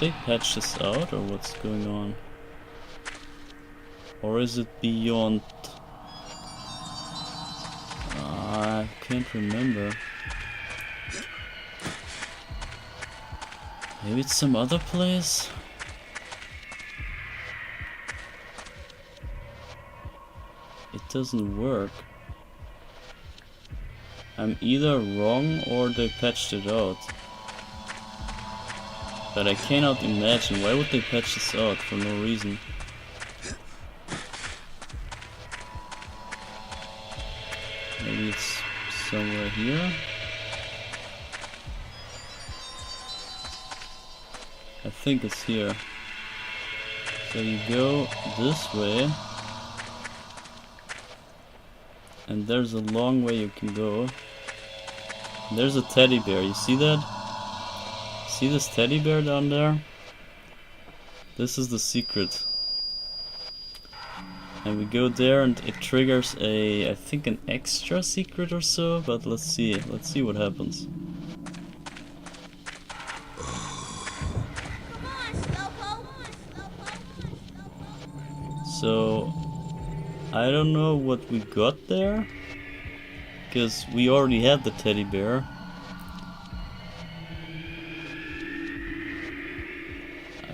Did they patch this out or what's going on? Or is it beyond... I can't remember. Maybe it's some other place? It doesn't work. I'm either wrong or they patched it out. But I cannot imagine, why would they patch this out for no reason? Maybe it's somewhere here? I think it's here. So you go this way. And there's a long way you can go. There's a teddy bear, you see that? See this teddy bear down there? This is the secret. And we go there and it triggers a, I think an extra secret or so, but let's see what happens. So I don't know what we got there, because we already had the teddy bear.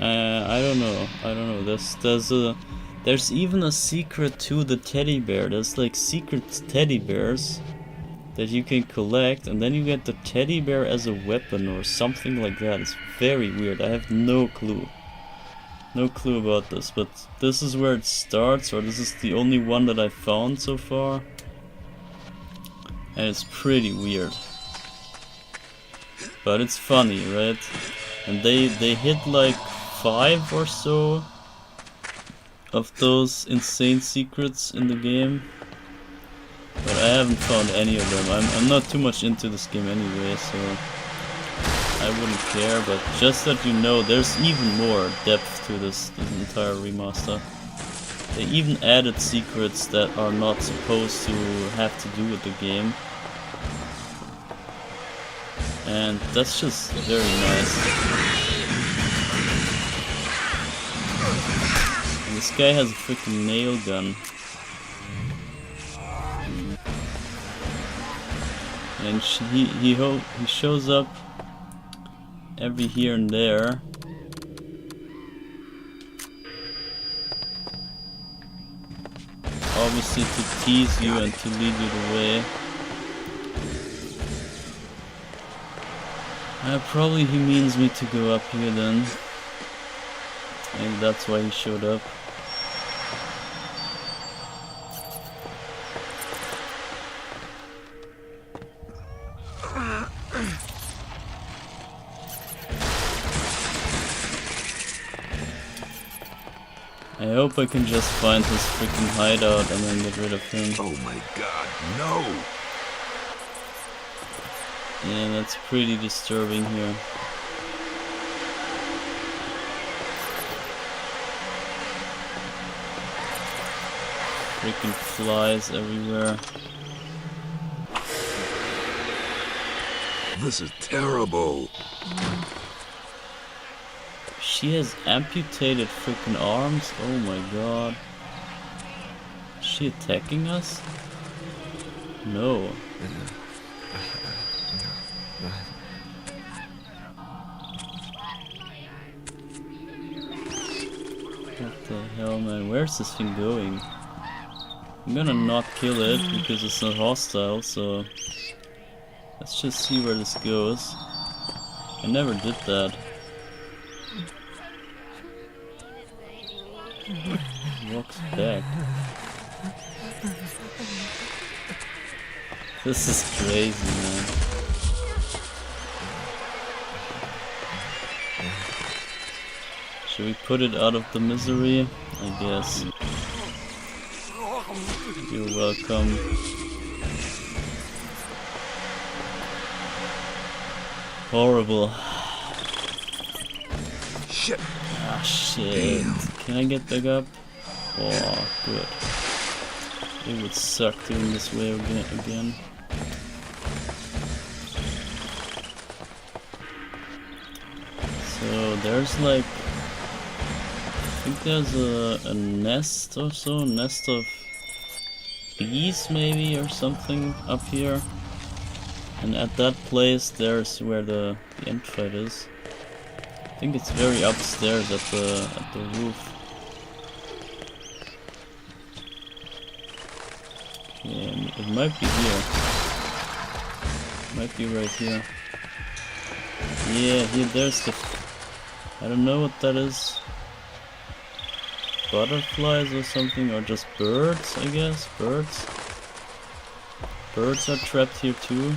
I don't know. There's even a secret to the teddy bear. There's like secret teddy bears that you can collect, and then you get the teddy bear as a weapon or something like that. It's very weird. I have no clue. No clue about this, but this is where it starts, or this is the only one that I found so far. And it's pretty weird. But it's funny, right? And they hit like 5 or so of those insane secrets in the game. But I haven't found any of them. I'm not too much into this game anyway, so I wouldn't care, but just that you know, there's even more depth to this entire remaster. They even added secrets that are not supposed to have to do with the game. And that's just very nice. And this guy has a freaking nail gun. And he shows up every here and there. Obviously to tease you and to lead you the way. Probably he means me to go up here then. Maybe that's why he showed up. I hope I can just find his freaking hideout and then get rid of him. Oh my god, no! Yeah, that's pretty disturbing here. Freaking flies everywhere. This is terrible. She has amputated freaking arms? Oh my god. Is she attacking us? No. What the hell, man? Where's this thing going? I'm gonna not kill it because it's not hostile, so let's just see where this goes. I never did that. Walks back. This is crazy, man. Should we put it out of the misery? I guess. You're welcome. Horrible. Shit. Ah, shit. Damn. Can I get back up? Oh, good. It would suck doing this way again. So there's like, I think there's a nest or so, nest of bees maybe or something up here. And at that place there's where the end fight is. think it's very upstairs at the roof. Okay, it might be here. Might be right here. Yeah, here, there's the... I don't know what that is. Butterflies or something, or just birds, I guess. Birds. Birds are trapped here too.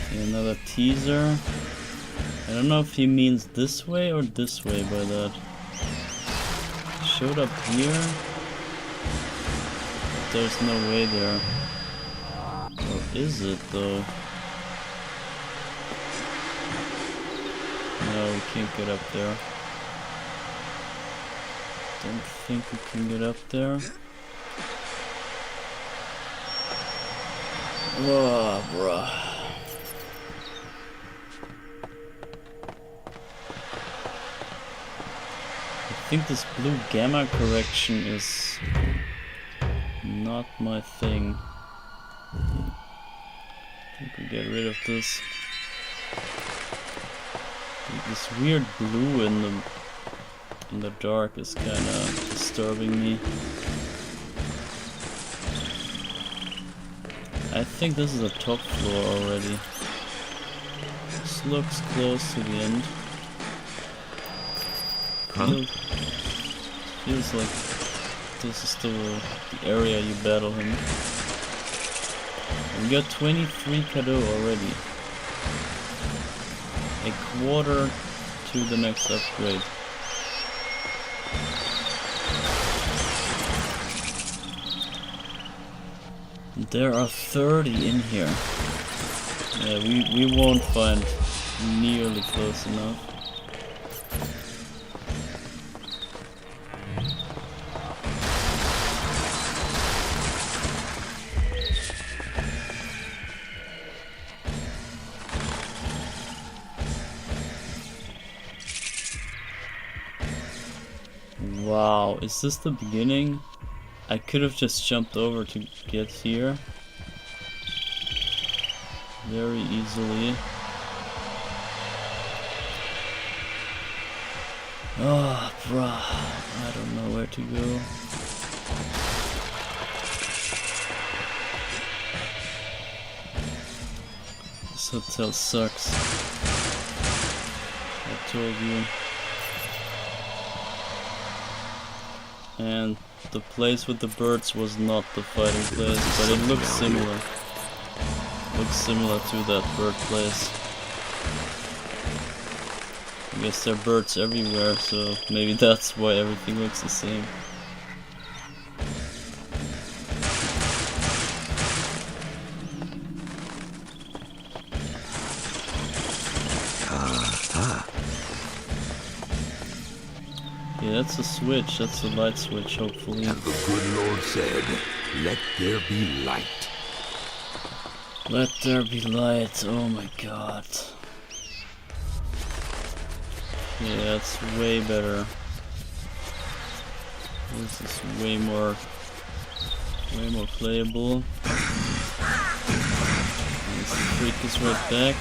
Okay, another teaser. I don't know if he means this way or this way by that. Showed up here. There's no way there. Or is it though? No, we can't get up there. Don't think we can get up there. Oh, bruh. I think this blue gamma correction is not my thing. I think we get rid of this. This weird blue in the dark is kind of disturbing me. I think this is a top floor already. This looks close to the end. Feels like this is the area you battle him. We got 23 cadeau already. A quarter to the next upgrade. There are 30 in here. Yeah, we won't find nearly close enough. Wow, is this the beginning? I could have just jumped over to get here very easily. Oh, bruh, I don't know where to go. This hotel sucks. I told you. And the place with the birds was not the fighting place, but it looks similar. Looks similar to that bird place. I guess there are birds everywhere, so maybe that's why everything looks the same. Yeah, that's a switch, that's a light switch, hopefully. And the good Lord said, "Let there be light." Let there be light, oh my god. Yeah, that's way better. This is way more playable. Let's freak this right back.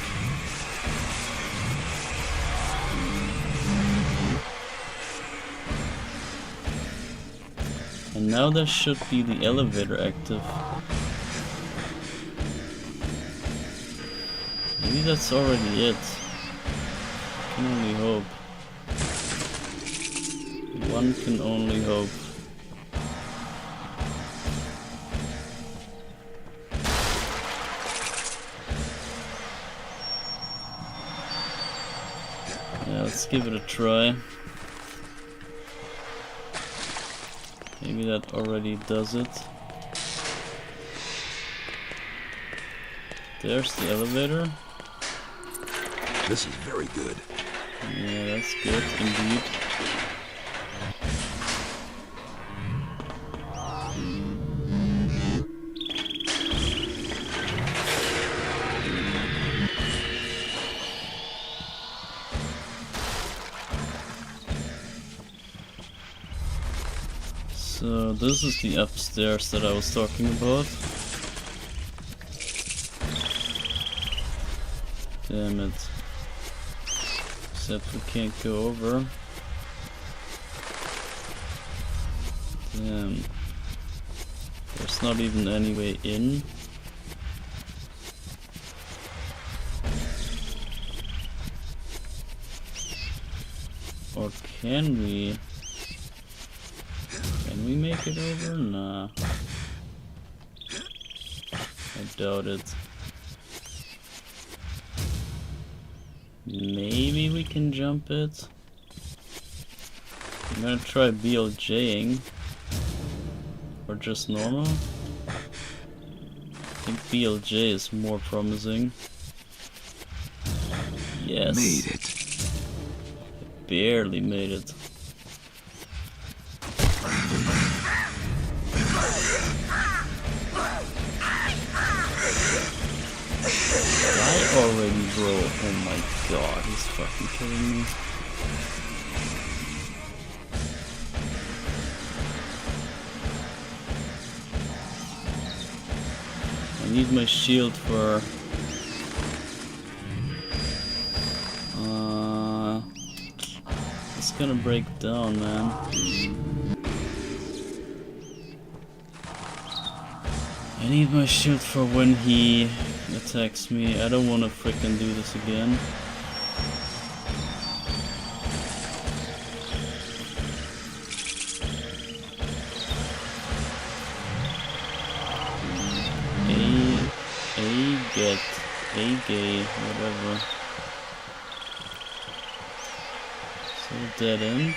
And now there should be the elevator active. Maybe that's already it. I can only hope. One can only hope. Yeah, let's give it a try. Maybe that already does it. There's the elevator. This is very good. Yeah, that's good indeed. So this is the upstairs that I was talking about. Damn it. Except we can't go over. Damn. There's not even any way in. Or can we? Can we make it over? Nah. I doubt it. Maybe we can jump it. I'm gonna try BLJing. Or just normal. I think BLJ is more promising. Yes. Made it. Barely made it. I already broke. Oh my god, he's fucking killing me. I need my shield for it's gonna break down, man. I need my shield for when he attacks me. I don't wanna frickin' do this again. A gay, whatever. So dead end.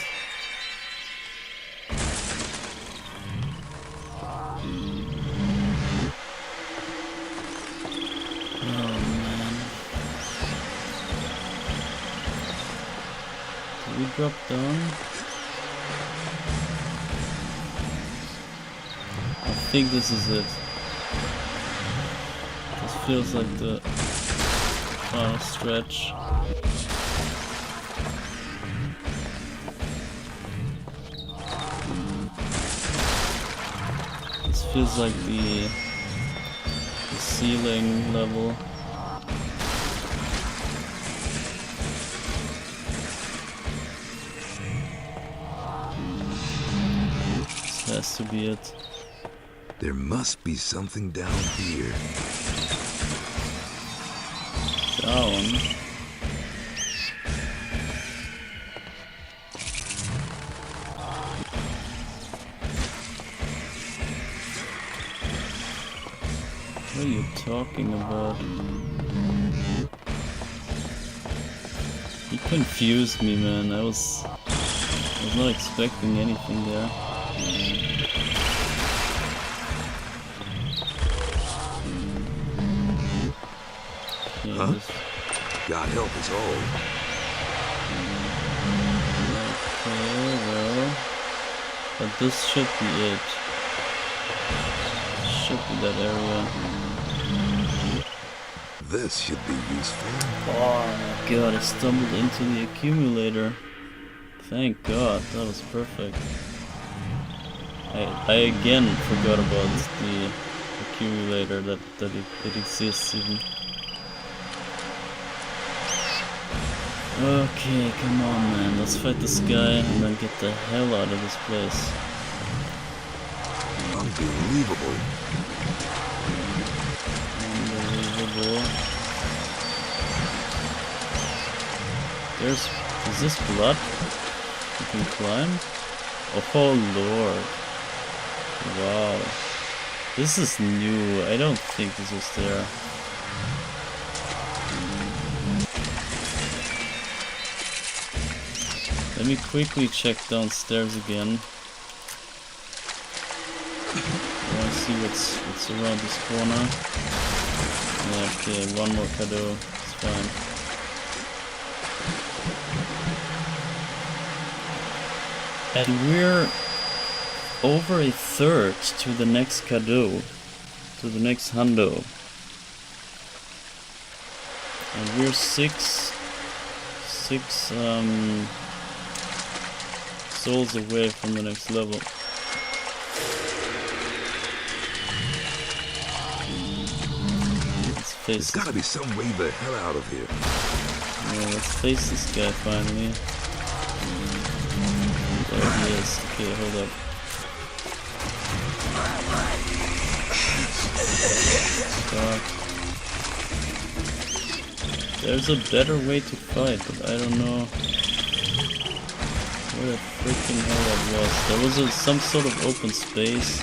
Oh man. Did we drop down? I think this is it. This feels like the final stretch. This feels like the ceiling level. This has to be it. There must be something down here. Down. What are you talking about? He confused me, man. I was not expecting anything there. Huh? God help us all. Okay, well, but this should be it. Should be that area. This should be useful. Oh my god, I stumbled into the accumulator. Thank god, that was perfect. I again forgot about the accumulator, that it exists even. Okay, come on man, let's fight this guy and then get the hell out of this place. Unbelievable. Unbelievable. Is this blood? You can climb? Oh lord. Wow. This is new, I don't think this was there. Let me quickly check downstairs again. I want to see what's around this corner. Yeah, okay, one more cadeau. It's fine. And we're over a third to the next cadeau, to the next hundo. And we're six souls away from the next level. face There's gotta be some way the hell out of here. Yeah, let's face this guy finally. There he is. Okay, hold up. Fuck. There's a better way to fight, but I don't know where the freaking hell that was. There was some sort of open space.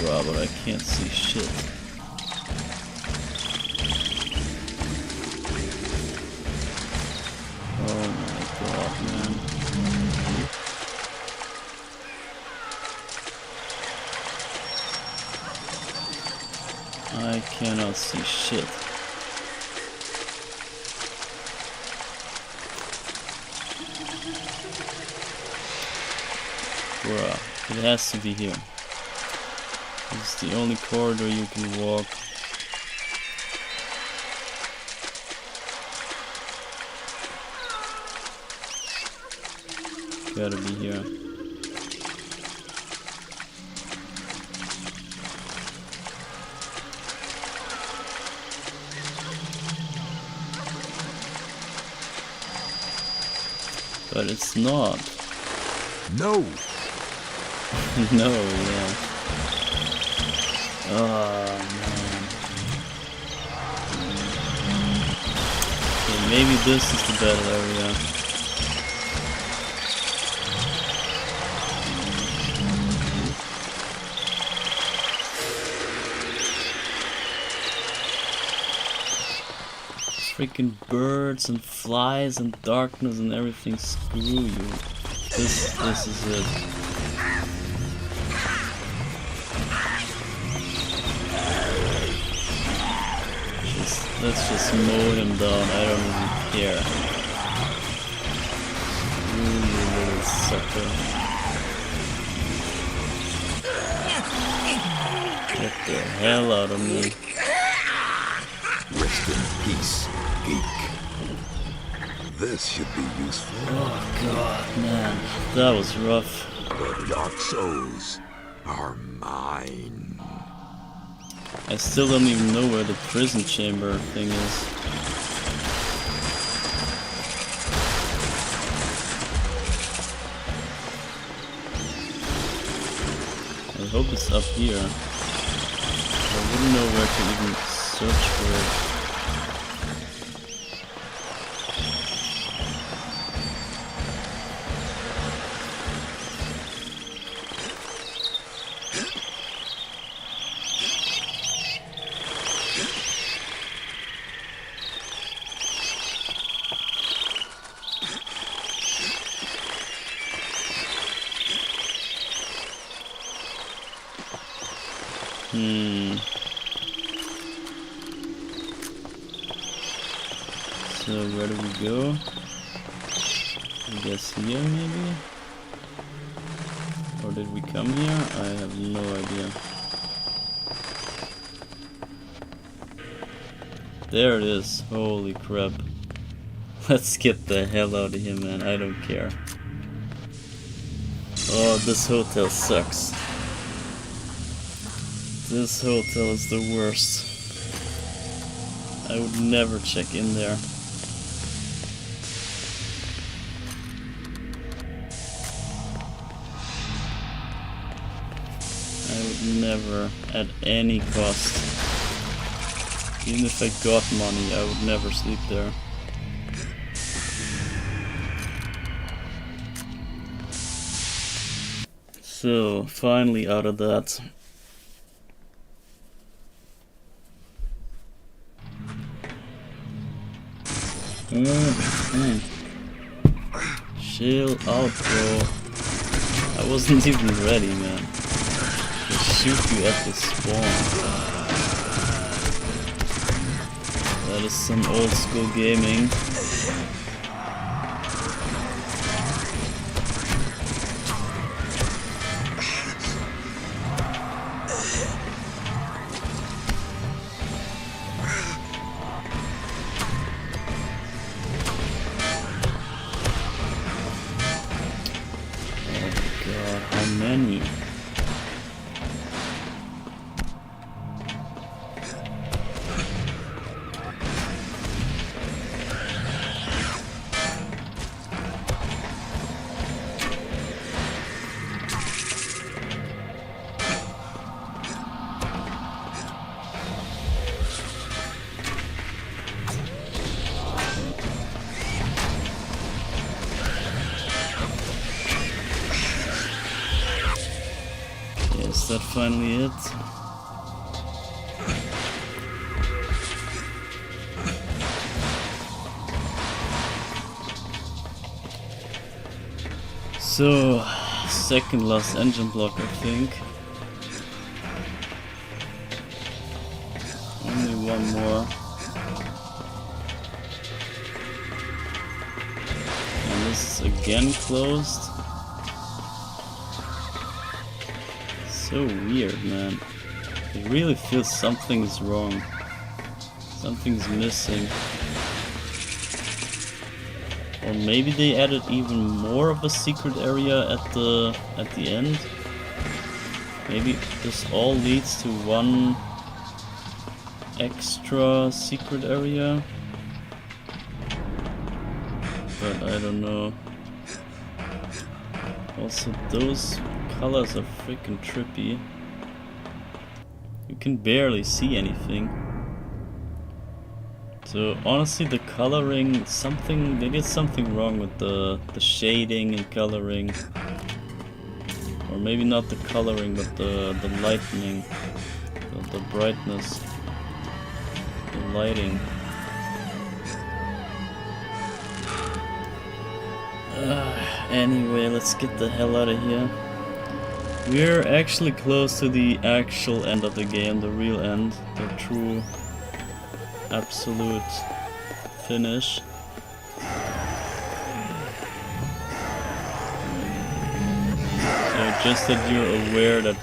Wow, but I can't see shit. Oh my god, man. I cannot see shit. Bruh, it has to be here. It's the only corridor you can walk. Gotta be here. But it's not. No! No, yeah. Oh, man. Okay, maybe this is the battle area. Freaking birds and flies and darkness and everything, screw you. This is it. Let's just mow him down, I don't even care. You little sucker. Get the hell out of me. Rest in peace, geek. This should be useful. Oh god, man. That was rough. The Dark Souls are mine. I still don't even know where the prison chamber thing is. I hope it's up here. I wouldn't know where to even search for it. So where do we go? I guess here maybe? Or did we come here? I have no idea. There it is. Holy crap. Let's get the hell out of here, man. I don't care. Oh, this hotel sucks. This hotel is the worst. I would never check in there. I would never, at any cost. Even if I got money, I would never sleep there. So, finally out of that. Chill out, bro. I wasn't even ready, man. They shoot you at the spawn. That is some old school gaming. How many? Is that finally it? So, second last engine block, I think. Only one more. And this is again closed. So weird, man. It really feels something's wrong. Something's missing. Or maybe they added even more of a secret area at the end. Maybe this all leads to one extra secret area. But I don't know. Also, those colors are freaking trippy. You can barely see anything. So honestly, the coloring, they did something wrong with the shading and coloring. Or maybe not the coloring, but the lightning, the brightness, the lighting. Anyway, let's get the hell out of here. We're actually close to the actual end of the game, the real end, the true absolute finish. So just that you're aware that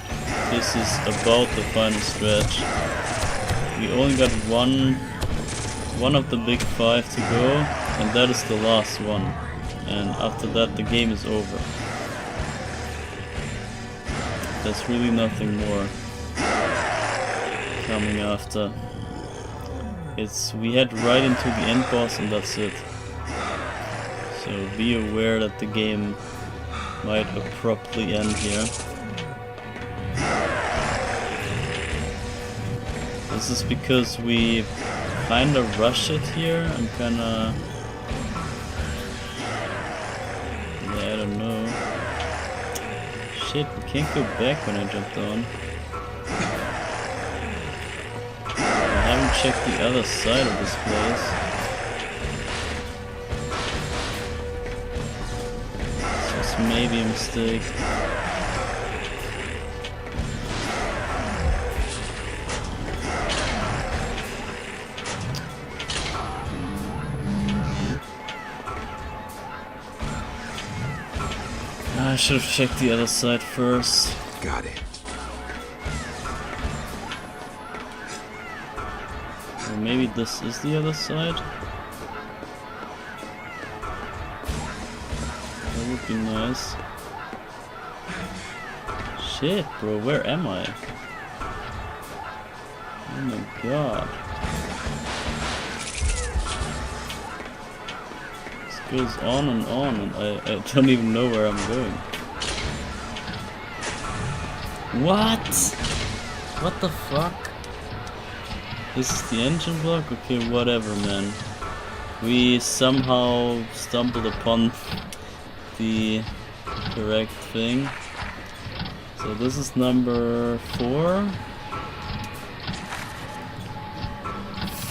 this is about the final stretch. We only got one of the big 5 to go, and that is the last one. And after that the game is over. There's really nothing more coming after. We head right into the end boss and that's it. So be aware that the game might abruptly end here. This is because we kinda rush it here and kinda... yeah, I don't know. Shit, we can't go back when I jumped on. Check the other side of this place. Just maybe a mistake. I should have checked the other side first. Got it. Or maybe this is the other side? That would be nice. Shit, bro, where am I? Oh my god. This goes on and I don't even know where I'm going. What? What the fuck? This is the engine block? Okay, whatever, man. We somehow stumbled upon the correct thing. So this is number 4.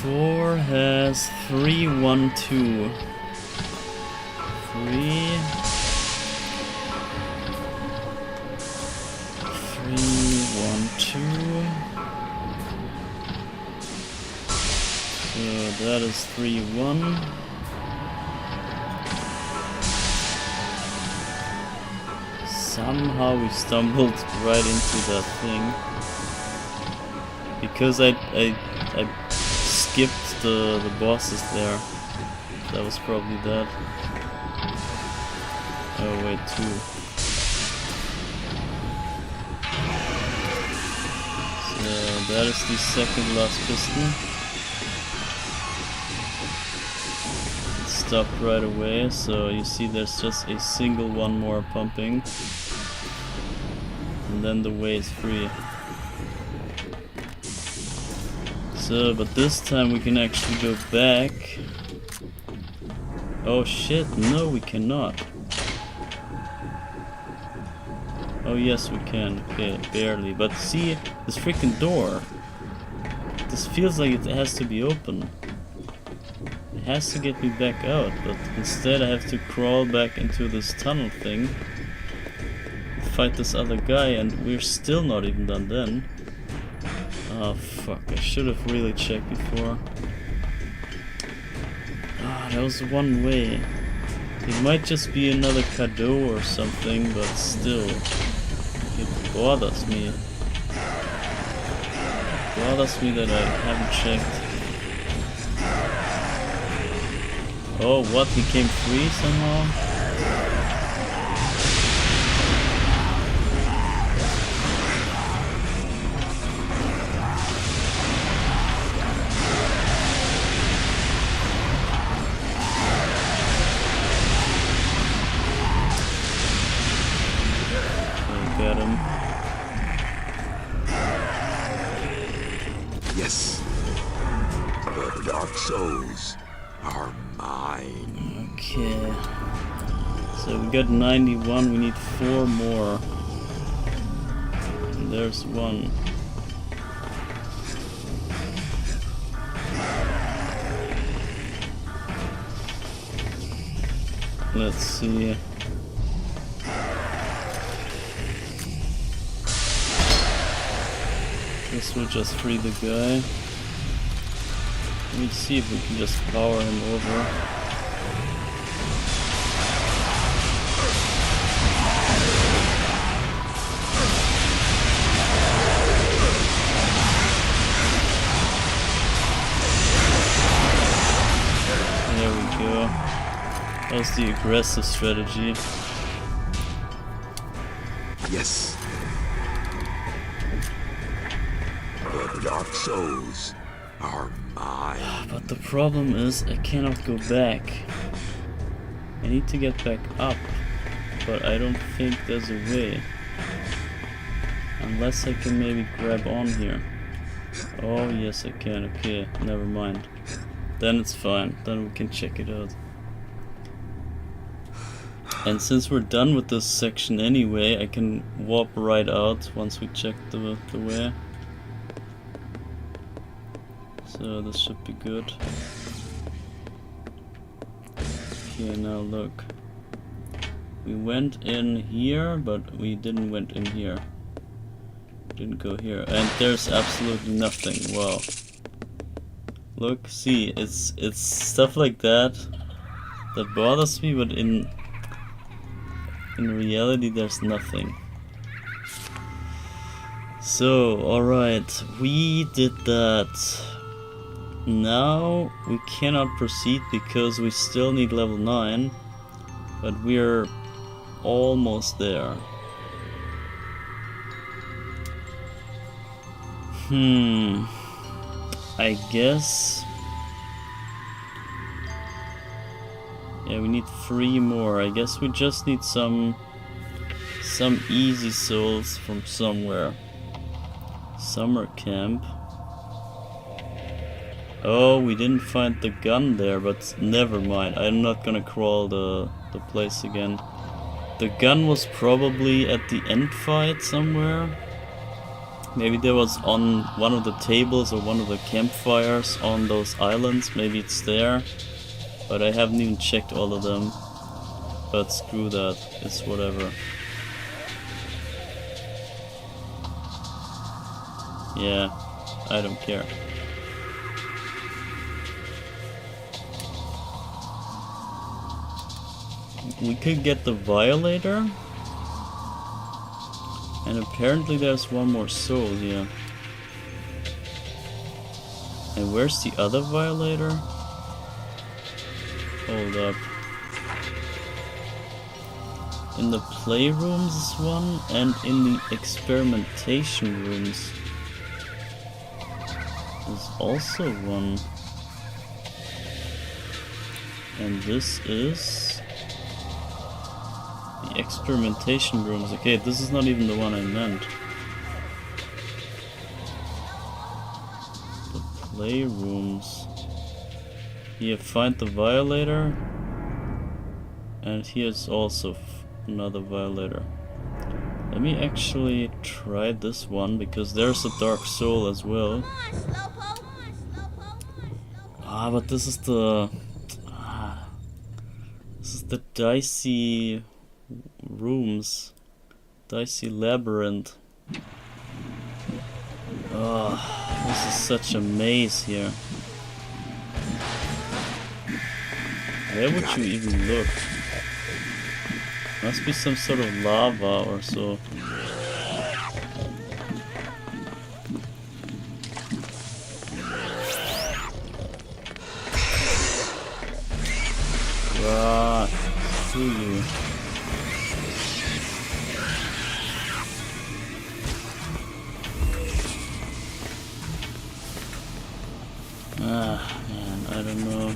4 has 3, 1, 2. 3, 1, 2. So that is 3, 1. Somehow we stumbled right into that thing. Because I skipped the bosses there. That was probably that. Oh wait, 2. So that is the second last piston. Stop right away, so you see there's just a single one more pumping. And then the way is free. So, but this time we can actually go back. Oh shit, no we cannot. Oh yes, we can. Okay, barely. But see, this freaking door. This feels like it has to be open. It has to get me back out, but instead I have to crawl back into this tunnel thing. Fight this other guy, and we're still not even done then. Oh fuck, I should have really checked before. Ah, that was one way. It might just be another cadeau or something, but still. It bothers me. It bothers me that I haven't checked. Oh, what? He came free somehow? Got him. Yes. The Dark Souls are mine. Okay. So we got 91, we need 4 more. And there's one. Let's see. This will just free the guy. Let me see if we can just power him over. There we go. That was the aggressive strategy. Yes. The Dark Souls are mine. But the problem is I cannot go back. I need to get back up, but I don't think there's a way. Unless I can maybe grab on here. Oh yes I can, okay, never mind. Then it's fine, then we can check it out. And since we're done with this section anyway, I can warp right out once we check the way. So this should be good. Okay, now look. We went in here, but we didn't went in here. Didn't go here. And there's absolutely nothing. Wow. Look, see, it's stuff like that that bothers me, but in reality there's nothing. So, alright, we did that. Now we cannot proceed because we still need level 9, but we're almost there. I guess. Yeah, we need 3 more. I guess we just need some easy souls from somewhere. Summer camp. Oh, we didn't find the gun there, but never mind. I'm not gonna crawl the place again. The gun was probably at the end fight somewhere. Maybe there was on one of the tables or one of the campfires on those islands. Maybe it's there. But I haven't even checked all of them. But screw that. It's whatever. Yeah, I don't care. We could get the Violator. And apparently there's one more soul here. And where's the other Violator? Hold up. In the playrooms is one, and in the experimentation rooms is also one. And this is the experimentation rooms. Okay, this is not even the one I meant. The playrooms. Here, find the Violator. And here's also another Violator. Let me actually try this one, because there's a Dark Soul as well. Ah, but this is the... this is the dicey rooms. Dicey labyrinth. Oh, this is such a maze here. Where would you even look? Must be some sort of lava or so. Ah, screw you. Ah, man, I don't know.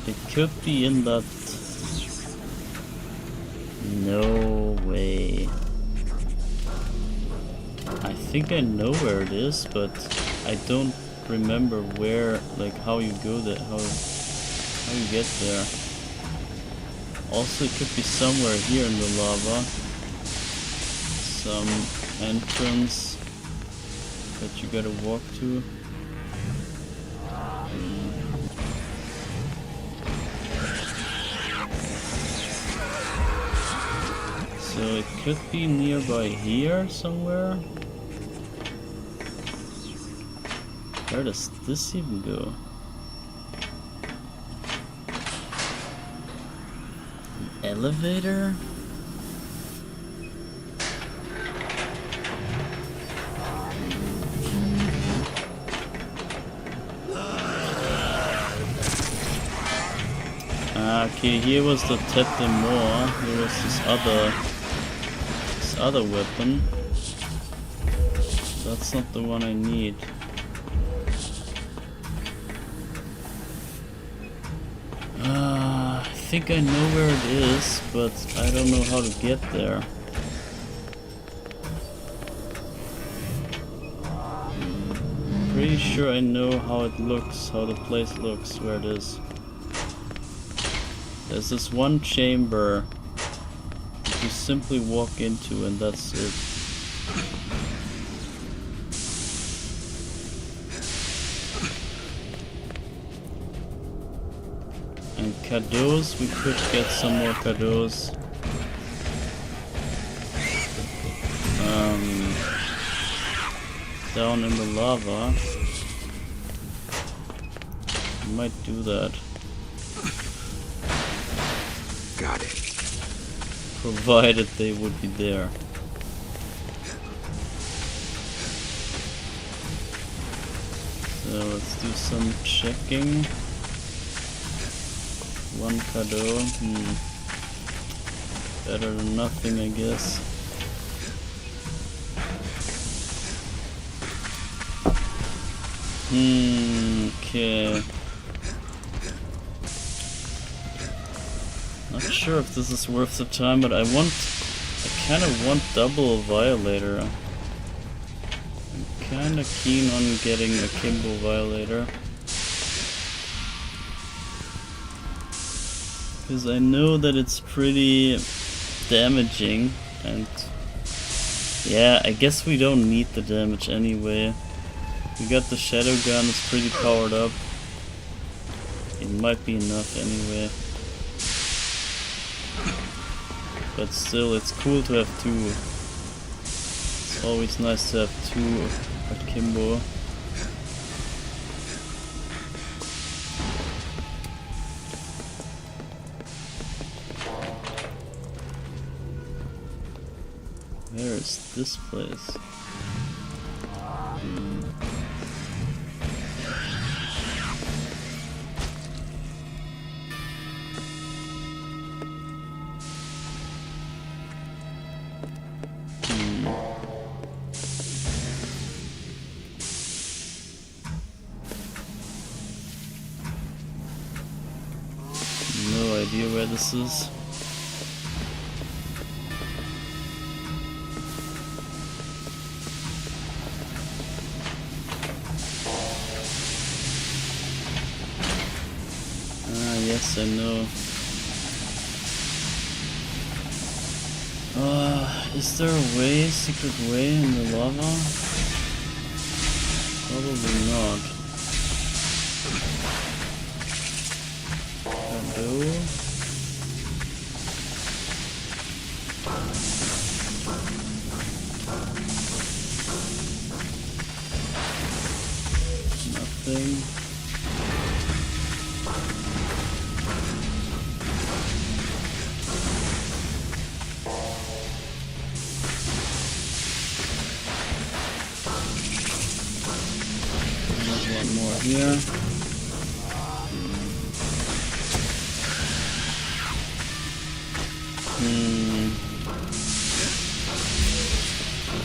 It could be in that... No way. I think I know where it is, but I don't remember where, like how you go there, how you get there. Also, it could be somewhere here in the lava. Some entrance that you gotta walk to. So it could be nearby here somewhere. Where does this even go? An elevator? Okay, here was the tête de mort. Here was this other weapon. That's not the one I need. I think I know where it is, but I don't know how to get there. Pretty sure I know how it looks, how the place looks, where it is. There's this one chamber that you simply walk into, and that's it. And cadeaux, we could get some more cadeaux. Down in the lava. Might do that. Got it. Provided they would be there. So let's do some checking. One cadeau. Better than nothing, I guess. Okay. Not sure if this is worth the time, but I kind of want double violator. I'm kind of keen on getting a Kimbo violator. Because I know that it's pretty damaging, and yeah, I guess we don't need the damage anyway. We got the shadow gun, it's pretty powered up. It might be enough anyway. But still, it's cool to have two. It's always nice to have two at Kimbo. Where is this place? No idea where this is. Yes, I know. Is there a way, secret way in the lava? Probably not. Hello? Nothing. One more here.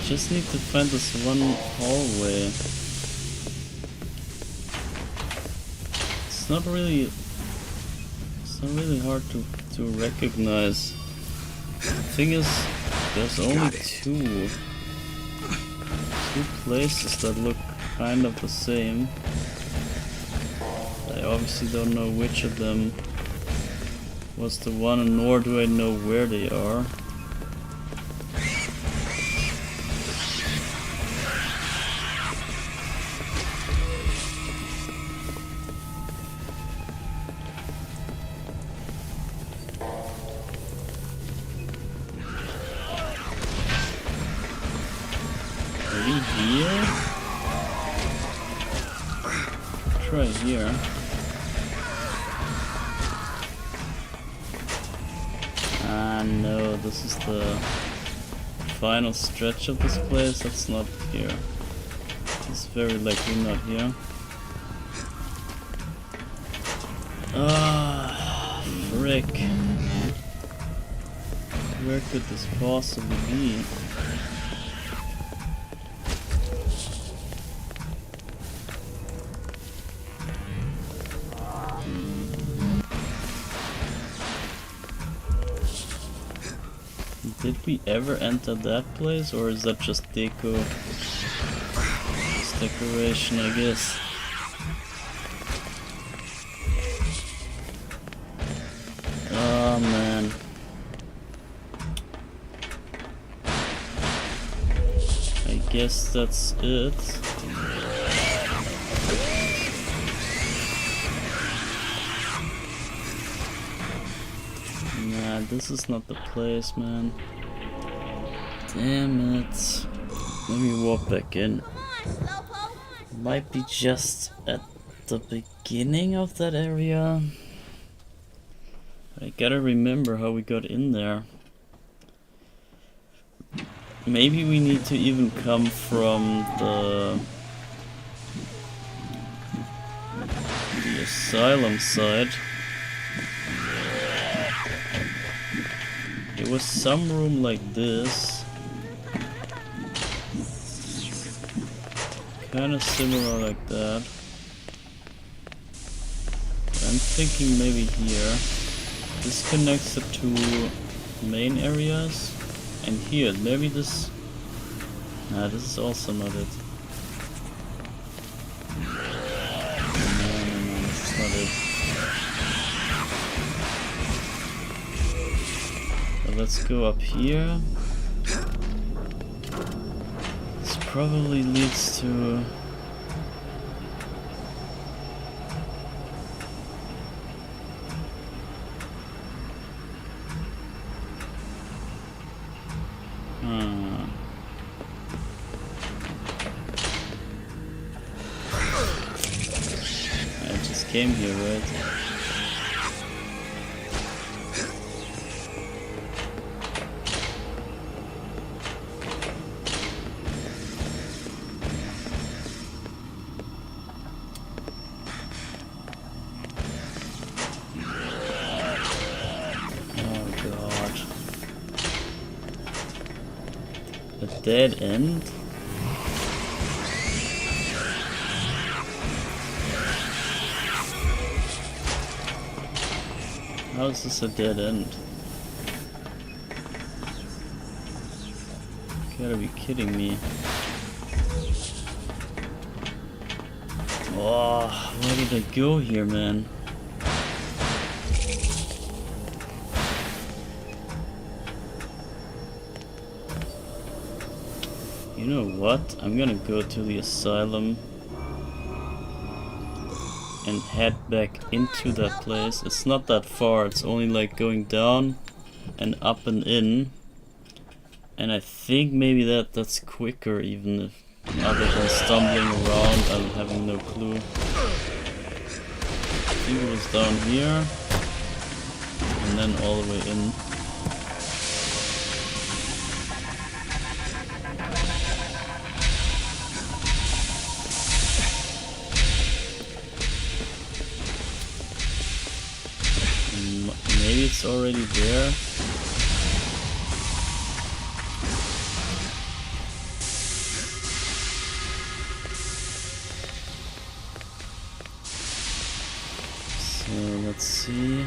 Just need to find this one hallway. It's not really hard to recognize. The thing is, there's only two places that look kind of the same. I obviously don't know which of them was the one, and nor do I know where they are. Maybe here? Try here. Ah no, this is the final stretch of this place. That's not here. It's very likely not here. Ah, frick. Where could this possibly be? Did we ever enter that place, or is that just deco? Just decoration, I guess. Oh man. I guess that's it. Nah, this is not the place, man. Damn it. Let me walk back in. Might be just at the beginning of that area. I gotta remember how we got in there. Maybe we need to even come from the asylum side. There was some room like this. Kinda similar like that. I'm thinking maybe here. This connects the two main areas. And here, maybe this... Nah, this is also not it. No, this is not it. So let's go up here. This probably leads to... I just came here, right? Dead end? How is this a dead end? You gotta be kidding me. Oh, where did I go here, man? You know what? I'm gonna go to the asylum and head back into that place. It's not that far, it's only like going down and up and in. And I think maybe that's quicker even if other than stumbling around, I'm having no clue. I think it was down here and then all the way in. Maybe it's already there. So let's see.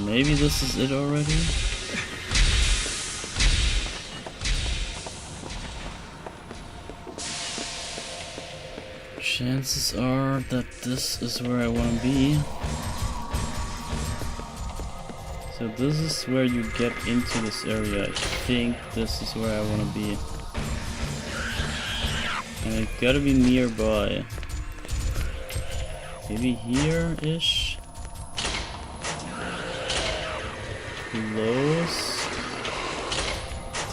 Maybe this is it already? Chances are that this is where I want to be. So this is where you get into this area. I think this is where I want to be. And I gotta be nearby. Maybe here-ish? Close.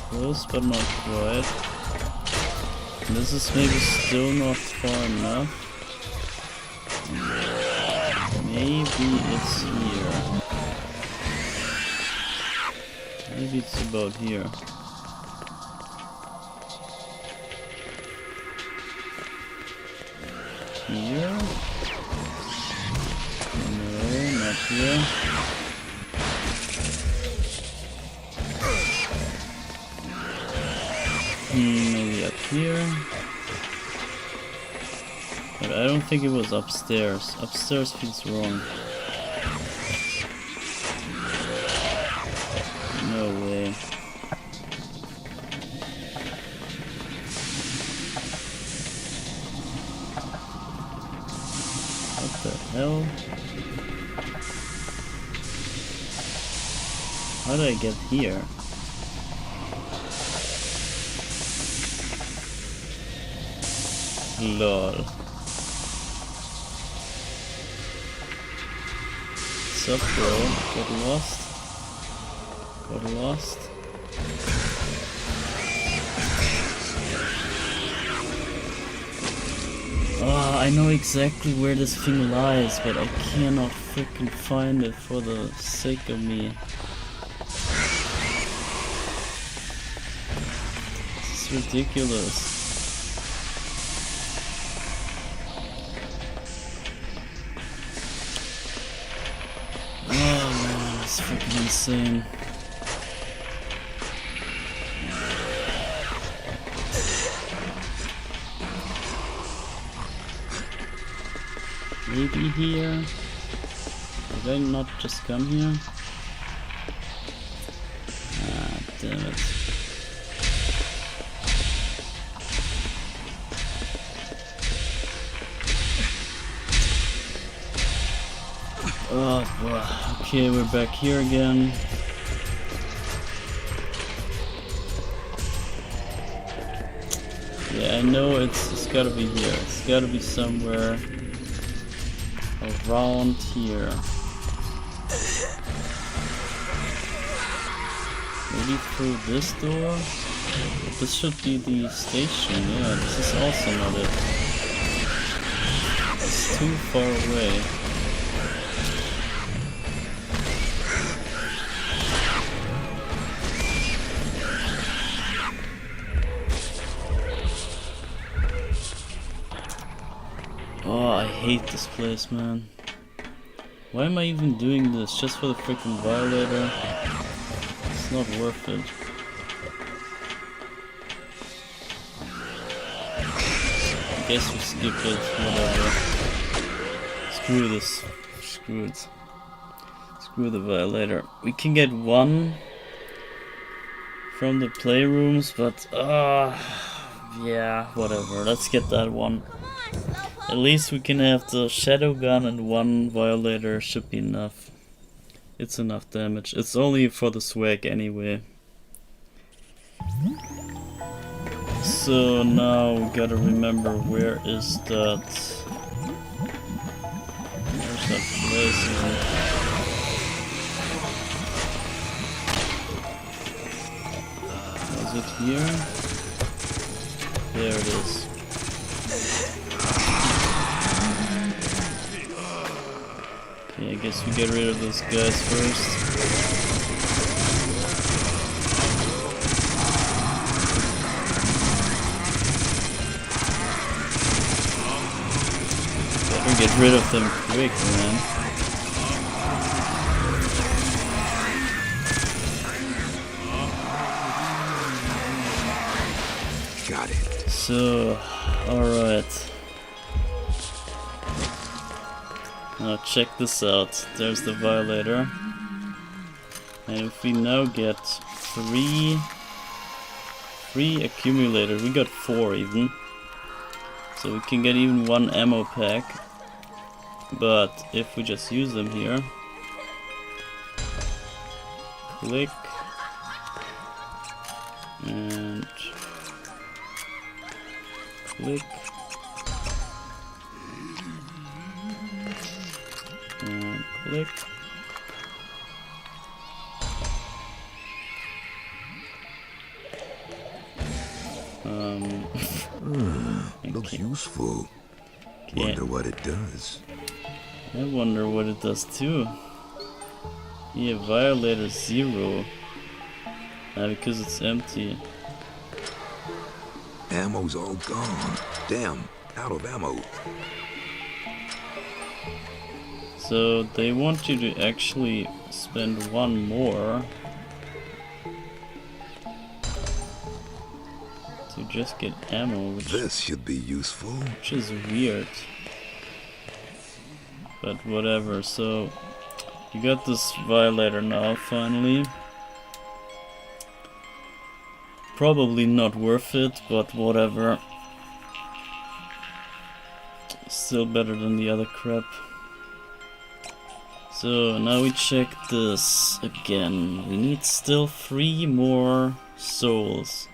Close but not quite. This is maybe still not far enough. Maybe it's here. Maybe it's about here. Here? No, not here. Maybe up here. But I don't think it was upstairs. Upstairs feels wrong. No way. What the hell? How did I get here? Lol. What's up, bro? Got lost? Got lost? Ah, I know exactly where this thing lies, but I cannot freaking find it for the sake of me. This is ridiculous. It's freaking insane. Maybe here? Did I not just come here? Ah, damn it. Oh, boy. Okay, we're back here again. Yeah, I know it's gotta be here. It's gotta be somewhere around here. Maybe through this door? This should be the station. Yeah, this is also not it. It's too far away. Oh, I hate this place, man. Why am I even doing this? Just for the freaking violator? It's not worth it. I guess we skip it, whatever. Screw this. Screw it. Screw the violator. We can get one from the playrooms, but yeah, whatever. Let's get that one. At least we can have the shadow gun and one violator should be enough. It's enough damage. It's only for the swag anyway. So now we gotta remember where is that. Where's that place even? Was it here? There it is. Okay, I guess we get rid of those guys first. Better get rid of them quick, man. Got it. So, alright. Now check this out. There's the violator. And if we now get three accumulators, we got 4 even. So we can get even 1 ammo pack. But if we just use them here, click, and click, and click. Looks useful. Wonder what it does. I wonder what it does too. Yeah, violator 0. Because it's empty. Ammo's all gone. Damn, out of ammo. So they want you to actually spend 1 more to just get ammo, which should be useful. is weird. But whatever, so you got this violator now finally. Probably not worth it, but whatever. Still better than the other crap. So now we check this again. We need still 3 more souls.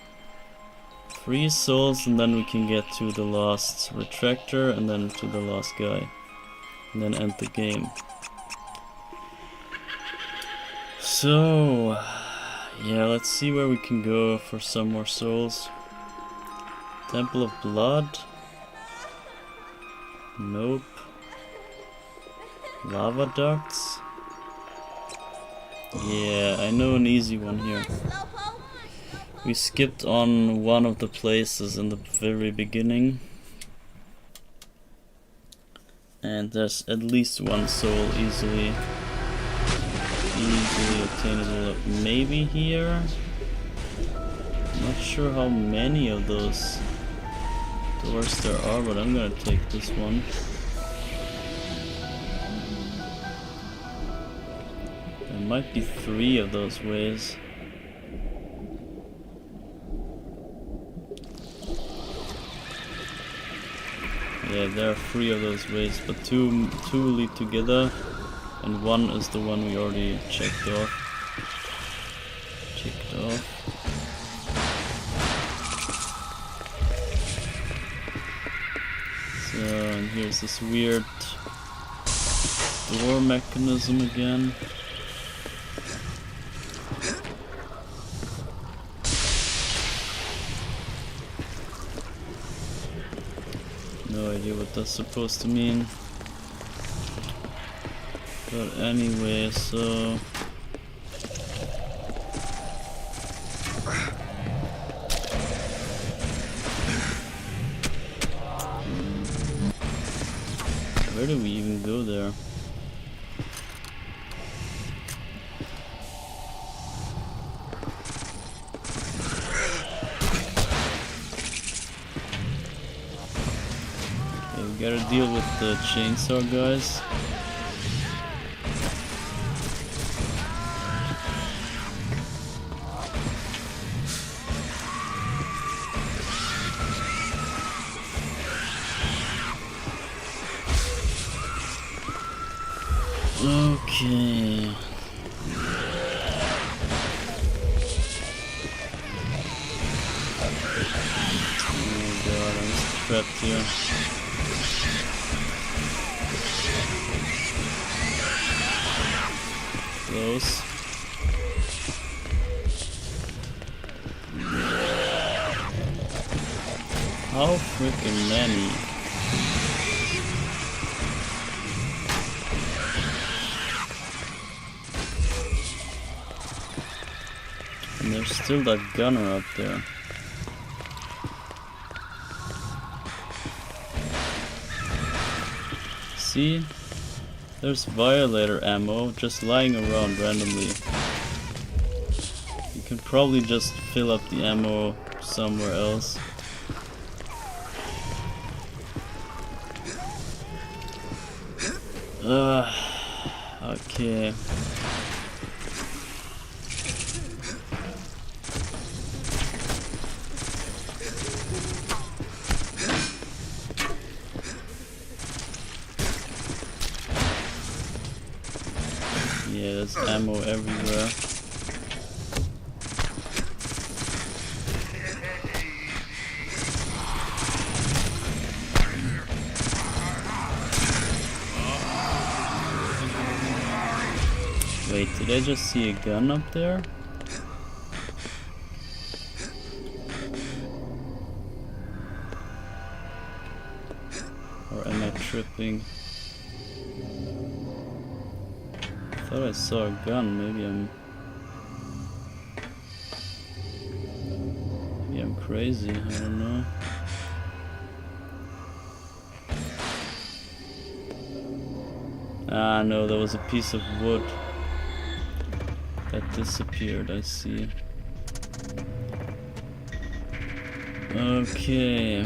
3 souls, and then we can get to the last retractor and then to the last guy. And then end the game. So yeah, let's see where we can go for some more souls. Temple of Blood. Nope. Lava ducts. Yeah, I know an easy one here. We skipped on one of the places in the very beginning. And there's at least 1 soul easily obtainable. Maybe here? Not sure how many of those doors there are, but I'm gonna take this one. There might be 3 of those ways. Yeah, there are 3 of those ways, but two lead together, and 1 is the one we already checked off. So, and here's this weird door mechanism again. No idea what that's supposed to mean. But anyway, so where do we even go there? Gotta deal with the chainsaw guys. Okay. Oh god, I'm trapped here. Close. How freaking many? And there's still that gunner up there. See? There's violator ammo just lying around randomly. You can probably just fill up the ammo somewhere else. Okay. Yeah, there's ammo everywhere. Wait, did I just see a gun up there? Or am I tripping? I thought I saw a gun, maybe I'm crazy, I don't know. Ah no, there was a piece of wood that disappeared, I see. Okay.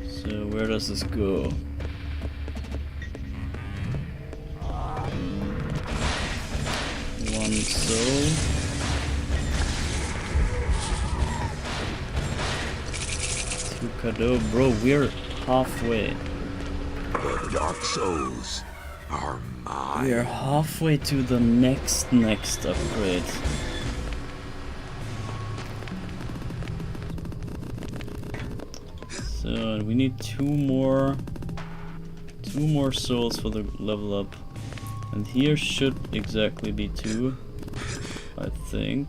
So where does this go? One soul. Two cadeau. Bro, we're halfway. The Dark Souls are mine. We are halfway to the next upgrade. So we need two more souls for the level up. And here should exactly be 2, I think.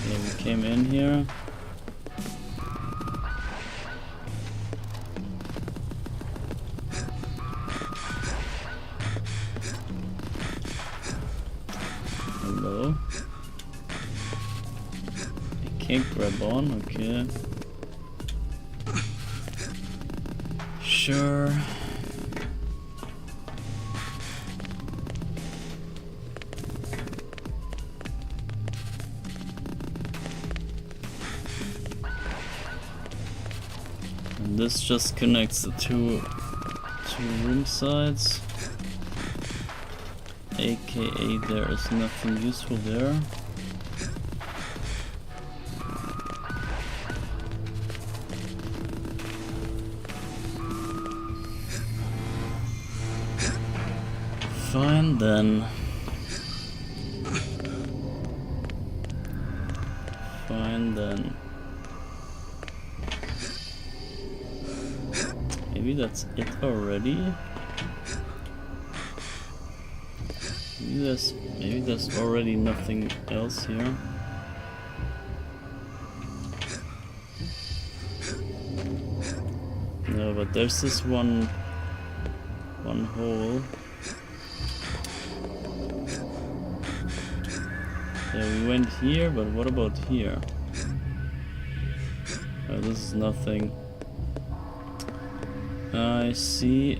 Okay, we came in here. Hello. Can't grab on, okay. Sure. And this just connects the two room sides. AKA there is nothing useful there. Fine then. Fine then. Maybe that's it already? Maybe there's already nothing else here. No, but there's this one hole. Yeah, we went here, but what about here? Oh, this is nothing. I see.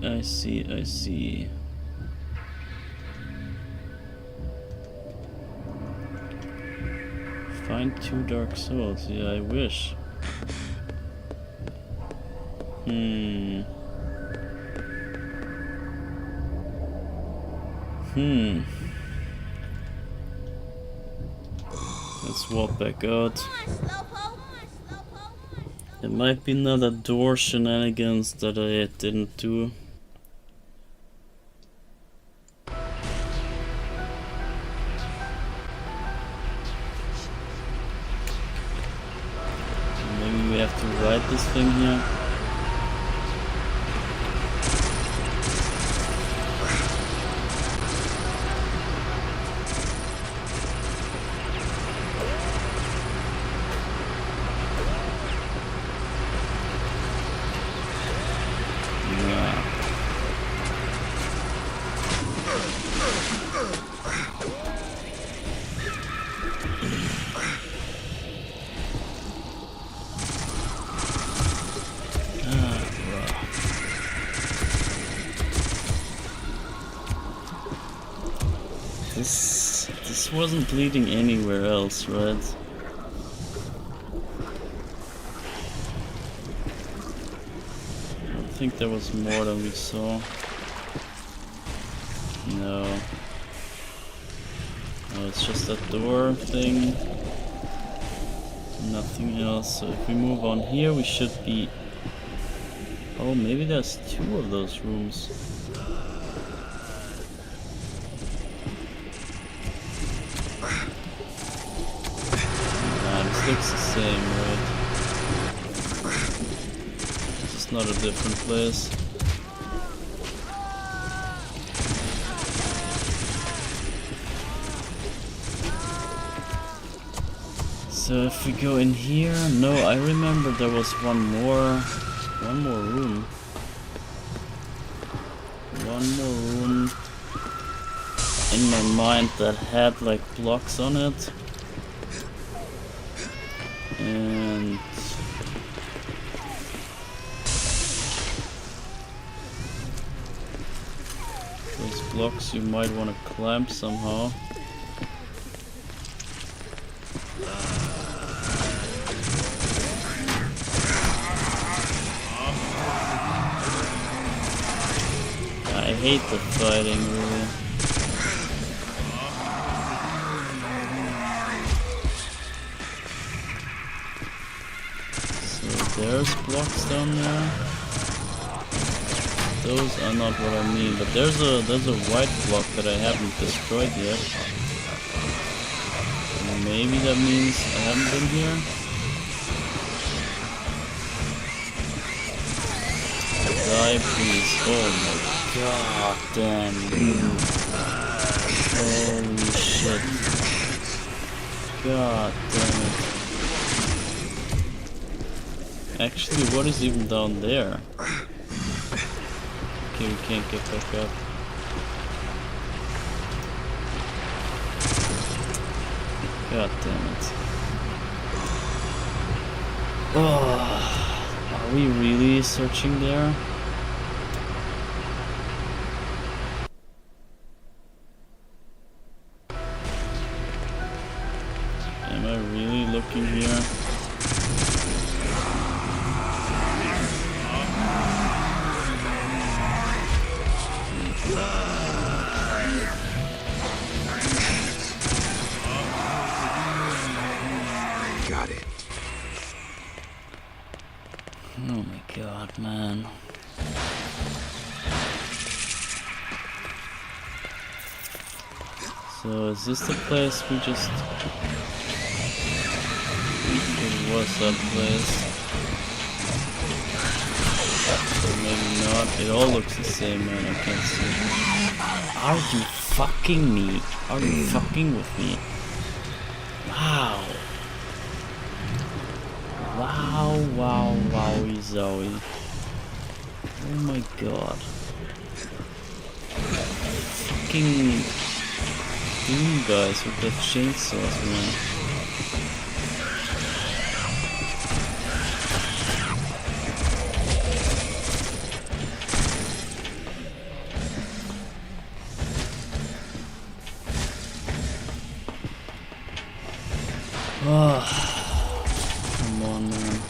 Find 2 Dark Souls. Yeah, I wish. Let's walk back out. There might be another door shenanigans that I didn't do. Maybe we have to ride this thing here. This wasn't leading anywhere else, right? I don't think there was more than we saw. No. No, it's just that door thing. Nothing else. So if we move on here, we should be... Oh, maybe there's 2 of those rooms. Looks the same, right? It's just not a different place. So if we go in here, no, I remember there was one more room. One more room in my mind that had like blocks on it. And those blocks you might want to climb somehow. I hate the fighting, really. There's blocks down there. Those are not what I mean, but there's a white block that I haven't destroyed yet. Maybe that means I haven't been here. Die, please. Oh my god damn. Holy shit. God damn it. Actually, what is even down there? Okay, we can't get back up. God damn it. Oh, are we really searching there? Am I really looking here? Got it. Oh my god, man. So is this the place we just... It was that place. Or maybe not. It all looks the same, man. I can't see. Are you fucking me? Are you fucking with me? Wow. Wow, wow, wowie zowie. Oh my god. Fucking doom guys with the chainsaws, man. Oh, come on, man.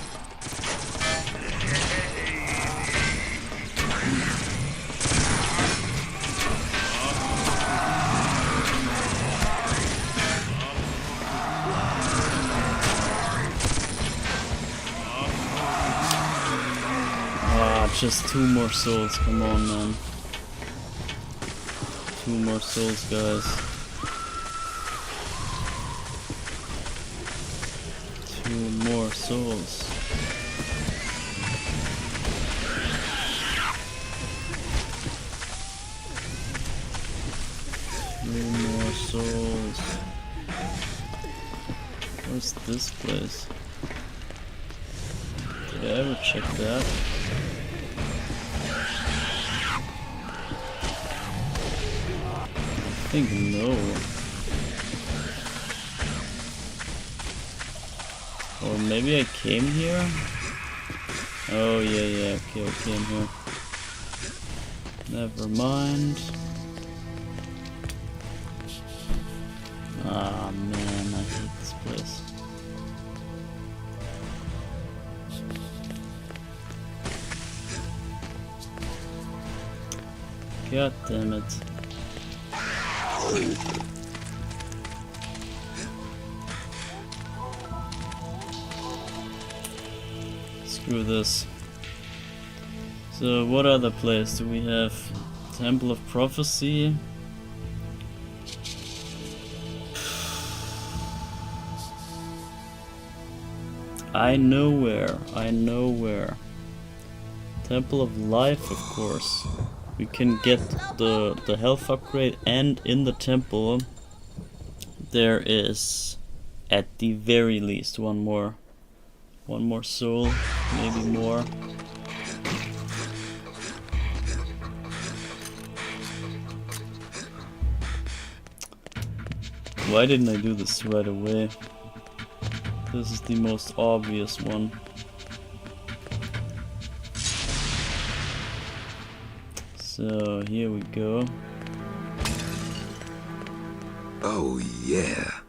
Ah, just 2 more souls, come on, man. 2 more souls, guys. 2 more souls. 2 more souls. Where's this place? Did I ever check that? I think no. Or maybe I came here? Oh yeah, okay, I came here. Never mind. Ah man, I hate this place. God damn it. Screw this. So what other place do we have? Temple of Prophecy. I know where. Temple of Life, of course. We can get the health upgrade, and in the temple there is at the very least one more soul, maybe more. Why didn't I do this right away? This is the most obvious one. So here we go. Oh yeah.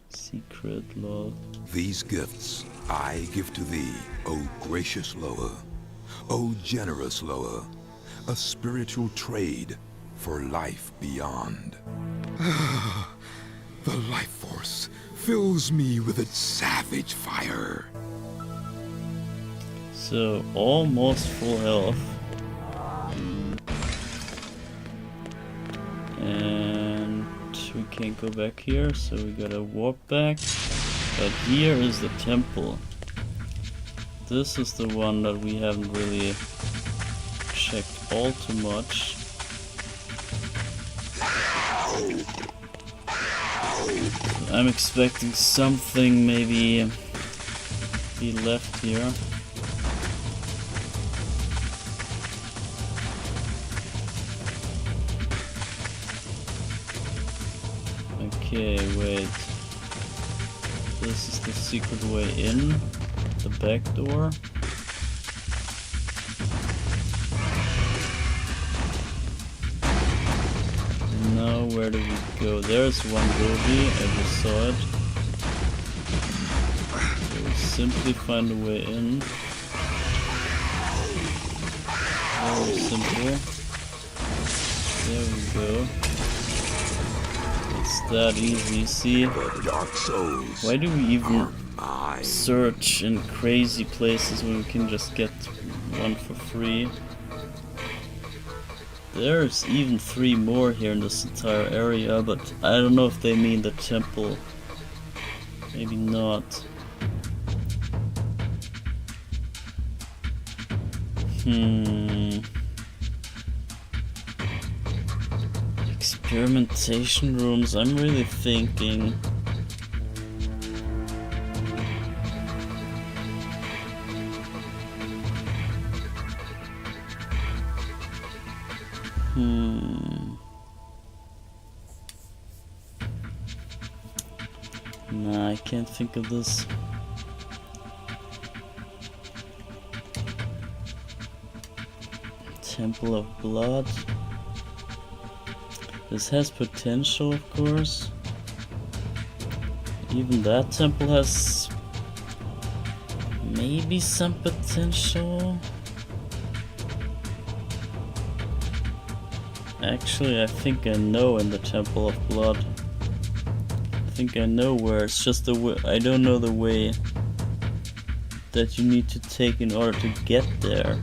Secret love. These gifts I give to thee, O gracious Loa, O generous Loa, a spiritual trade for life beyond. The life force fills me with its savage fire. So almost full health. And we can't go back here, so we gotta walk back. But here is the temple. This is the one that we haven't really checked all too much. So I'm expecting something maybe be left here. Okay, wait. This is the secret way in, the back door. Now where do we go? There's one ruby, I just saw it. So we simply find a way in. Very simple. There we go. It's that easy, see? Why do we even search in crazy places when we can just get one for free? There's even 3 more here in this entire area, but I don't know if they mean the temple. Maybe not. Experimentation rooms, I'm really thinking. Nah, I can't think of this. Temple of Blood. This has potential, of course. Even that temple has maybe some potential. Actually, I think I know in the Temple of Blood. I think I know where. It's just the way. I don't know the way that you need to take in order to get there.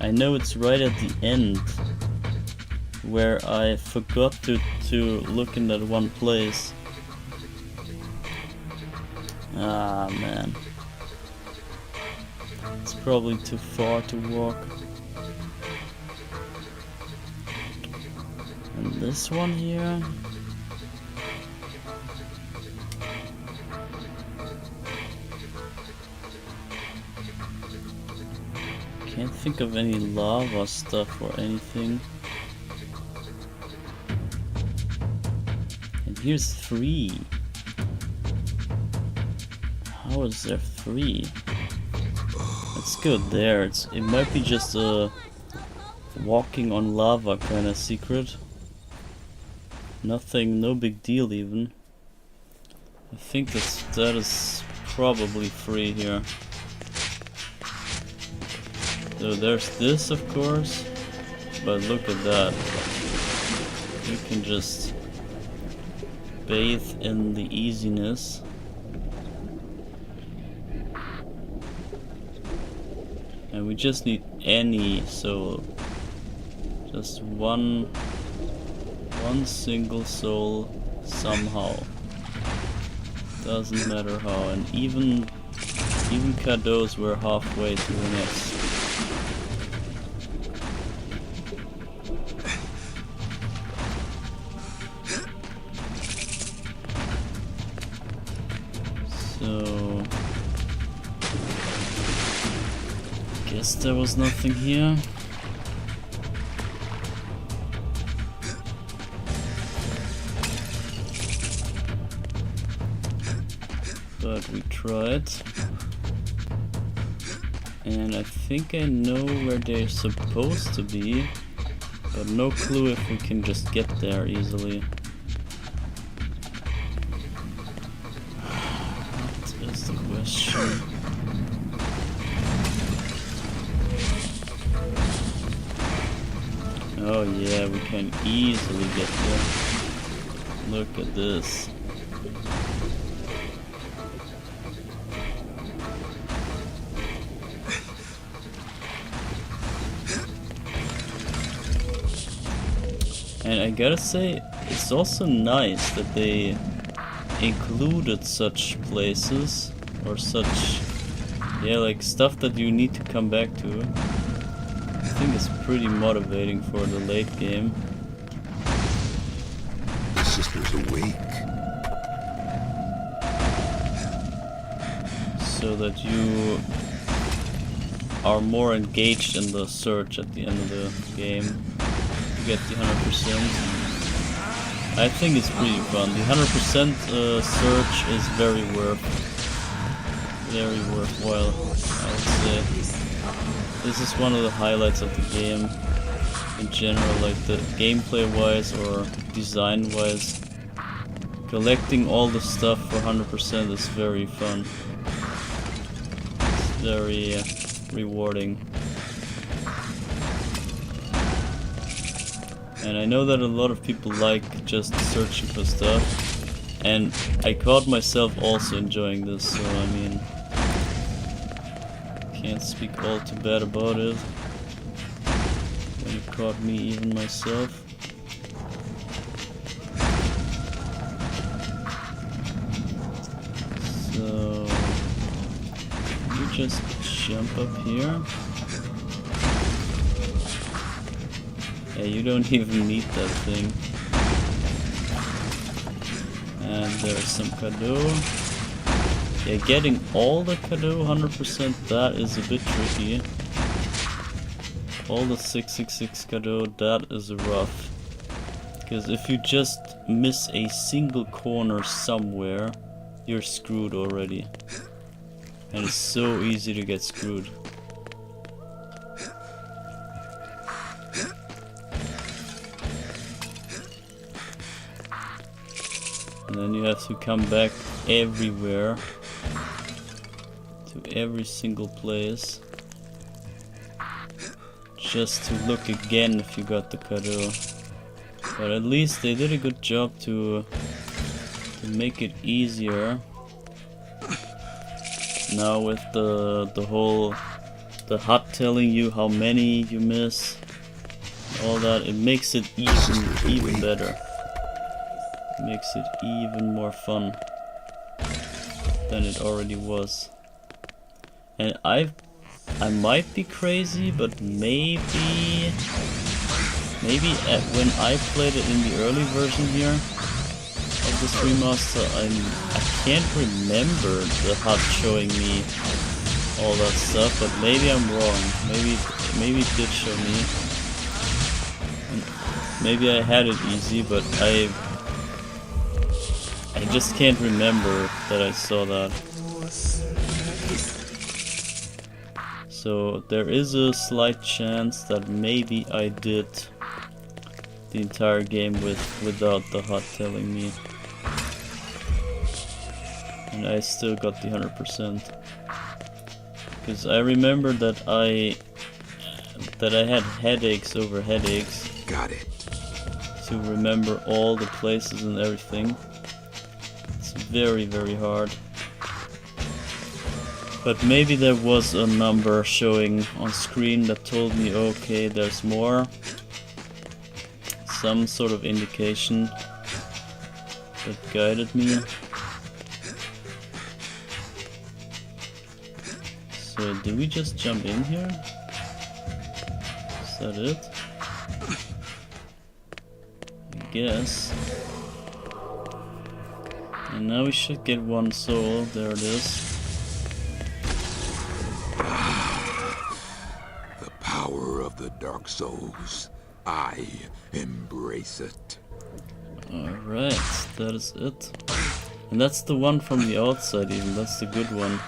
I know it's right at the end where I forgot to look in that one place. Ah man, it's probably too far to walk. And this one here. Can't think of any lava stuff or anything. And here's 3. How is there 3? Let's go there. It might be just a walking on lava kind of secret. Nothing, no big deal even. I think that is probably free here. So there's this, of course, but look at that. You can just bathe in the easiness. And we just need any soul. Just one single soul somehow. Doesn't matter how. And even Kados were halfway to the next. So guess there was nothing here. But we tried. And I think I know where they're supposed to be, but no clue if we can just get there easily. That is the question. Oh yeah, we can easily get there. Look at this. And I gotta say, it's also nice that they included such places, or such, yeah, like stuff that you need to come back to. I think it's pretty motivating for the late game. The sister's awake. So that you are more engaged in the search at the end of the game. Get the 100%. I think it's pretty fun. The 100% search is very worthwhile, I would say. This is one of the highlights of the game in general, like the gameplay wise or design wise. Collecting all the stuff for 100% is very fun. It's very rewarding. And I know that a lot of people like just searching for stuff, and I caught myself also enjoying this, so I mean, can't speak all too bad about it. When it caught me even myself. So you just jump up here. Yeah, you don't even need that thing. And there's some Kado. Yeah, getting all the Kado 100%, that is a bit tricky. All the 666 Kado, that is rough. Because if you just miss a single corner somewhere, you're screwed already. And it's so easy to get screwed. And then you have to come back everywhere, to every single place, just to look again if you got the Kado. But at least they did a good job to to make it easier, now with the HUD telling you how many you miss, all that, it makes it even better. It makes it even more fun than it already was. And I might be crazy, but maybe when I played it in the early version here of this remaster, I can't remember the HUD showing me all that stuff, but maybe I'm wrong. Maybe it did show me. And maybe I had it easy, but I just can't remember that I saw that. So there is a slight chance that maybe I did the entire game without the HUD telling me, and I still got the 100%. Because I remember that I had headaches over headaches. Got it. To remember all the places and everything. It's very, very hard. But maybe there was a number showing on screen that told me, okay, there's more. Some sort of indication that guided me. So, do we just jump in here? Is that it? I guess. And now we should get one soul. There it is. The power of the Dark Souls. I embrace it. Alright, that is it. And that's the one from the outside even, that's the good one.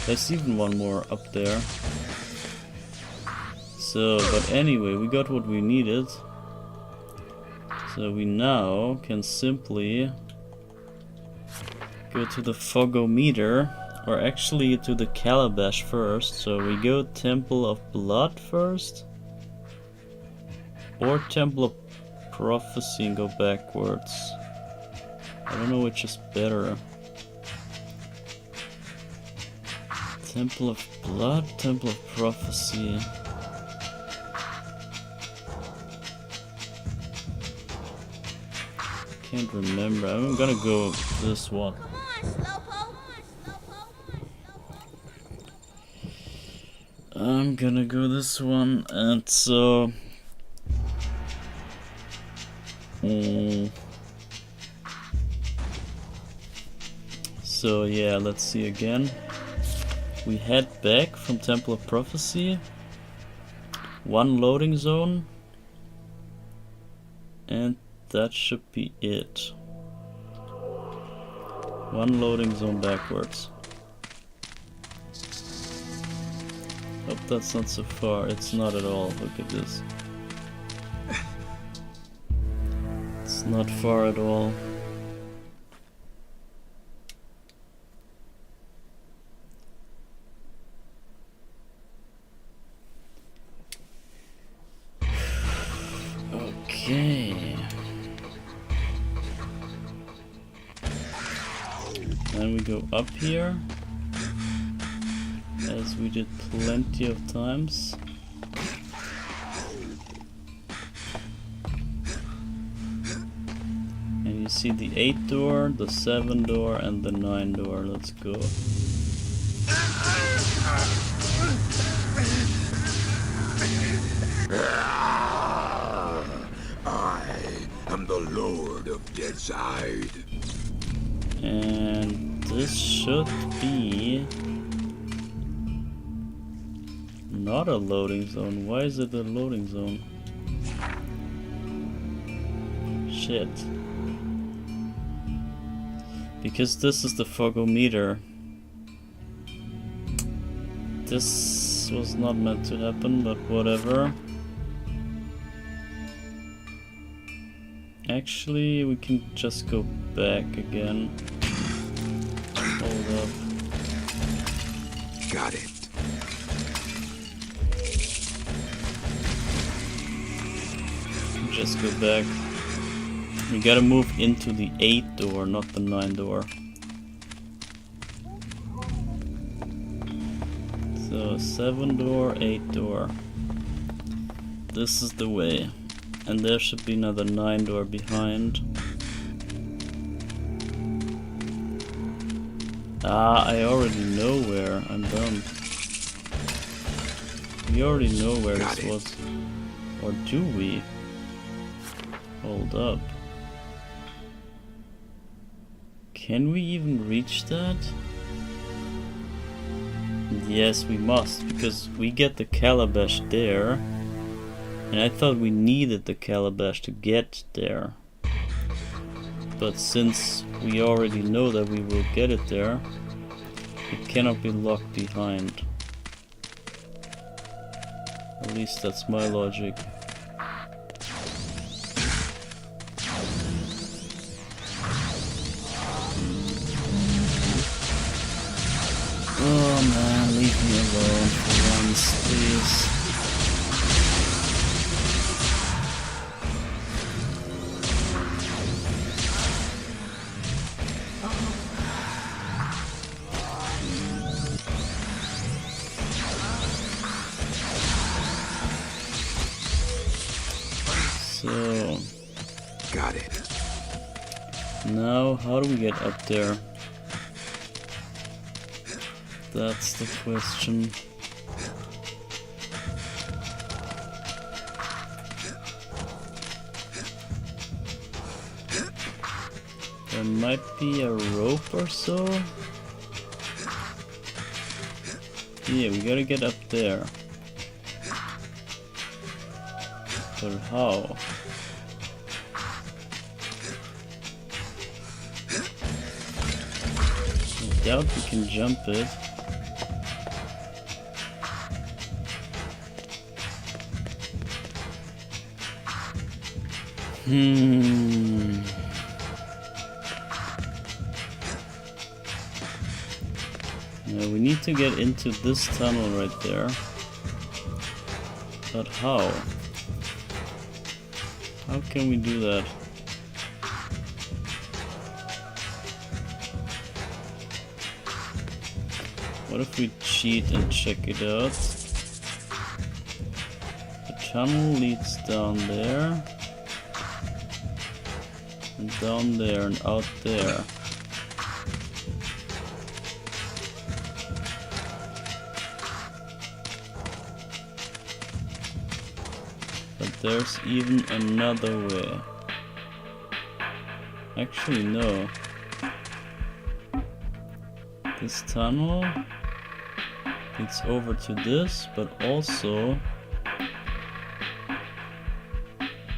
There's even one more up there. So, but anyway, we got what we needed. So we now can simply go to the Fogometer, or actually to the Calabash first. So we go Temple of Blood first, or Temple of Prophecy and go backwards. I don't know which is better. Temple of Blood, Temple of Prophecy. Can't remember. I'm gonna go this one. I'm gonna go this one, and so so yeah, let's see again. We head back from Temple of Prophecy, one loading zone, and that should be it. One loading zone backwards. Hope that's not so far. It's not at all. Look at this. It's not far at all. Okay. Then we go up here, as we did plenty of times. And you see the 8 door, the 7 door, and the 9 door. Let's go. I am the Lord of Deadside. And this should be not a loading zone. Why is it a loading zone? Shit. Because this is the Fogometer. This was not meant to happen, but whatever. Actually, we can just go back again. Hold up. Got it. Just go back. We gotta move into the 8 door, not the 9 door. So 7 door, 8 door. This is the way. And there should be another 9 door behind. Ah, I already know where. I'm done. We already know where this was. Or do we? Hold up. Can we even reach that? Yes, we must, because we get the calabash there. And I thought we needed the calabash to get there. But since we already know that we will get it there, it cannot be locked behind. At least that's my logic. Oh man, leave me alone for once, please. So, Got it. now how do we get up there? That's the question. There might be a rope or so. Yeah, we gotta get up there. But how? I doubt we can jump it. Now we need to get into this tunnel right there. But how? How can we do that? What if we cheat and check it out? The tunnel leads down there. And down there and out there. But there's even another way. Actually, no. This tunnel leads over to this, but also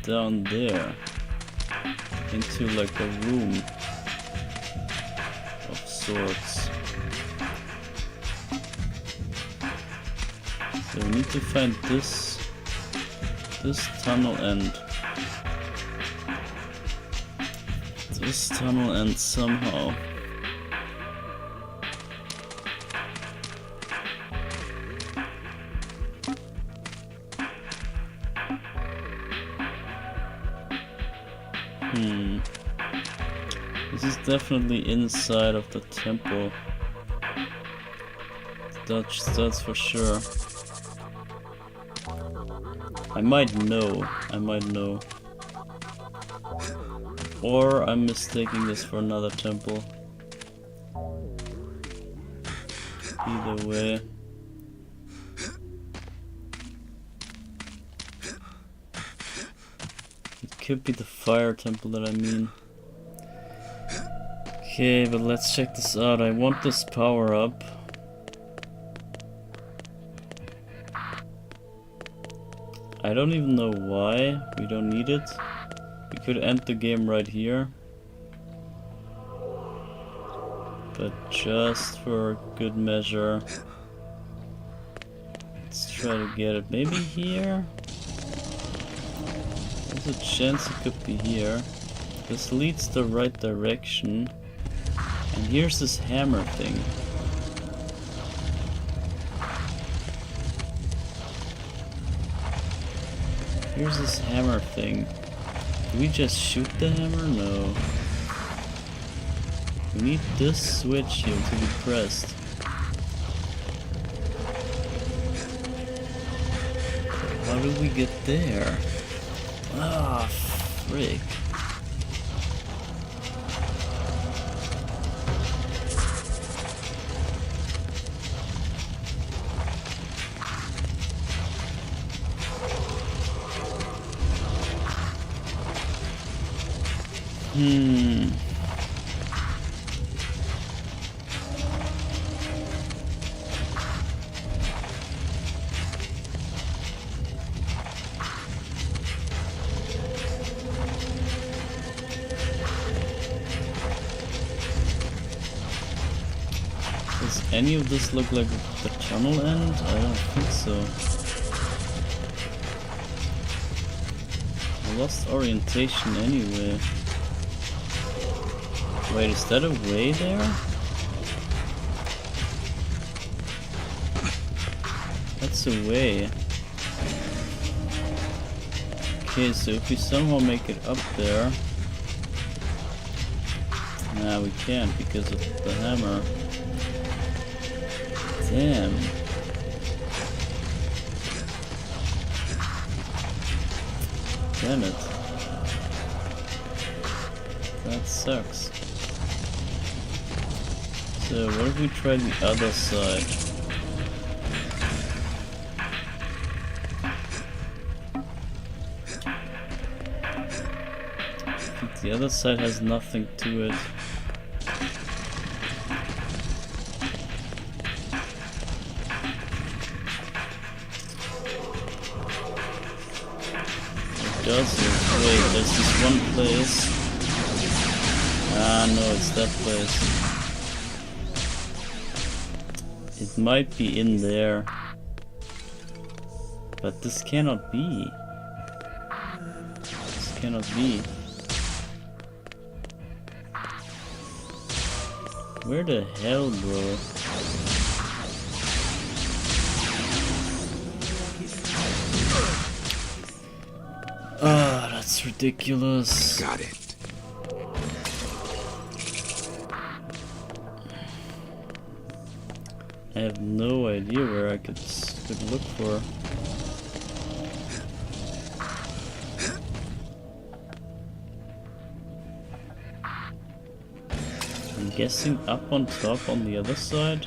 down there into like a room of sorts. So we need to find this tunnel end. This tunnel end somehow. This is definitely inside of the temple. That's for sure. I might know. Or I'm mistaking this for another temple. Either way. It could be the fire temple that I mean. Okay, but let's check this out. I want this power up. I don't even know why we don't need it. We could end the game right here. But just for good measure, let's try to get it. Maybe here? There's a chance it could be here. This leads the right direction. And here's this hammer thing. Here's this hammer thing. Do we just shoot the hammer? No. We need this switch here to be pressed. How do we get there? Ah, frick. Does any of this look like the tunnel end? I don't think so. I lost orientation anyway. Wait, is that a way there? That's a way. Okay, so if we somehow make it up there... Nah, we can't because of the hammer. Damn. Damn it. That sucks. So what if we try the other side? I think the other side has nothing to it. Wait, there's this one place. Ah, no, it's that place. It might be in there. But this cannot be. This cannot be. Where the hell, bro? Ah, that's ridiculous. Got it. I have no idea where I could look for. I'm guessing up on top on the other side,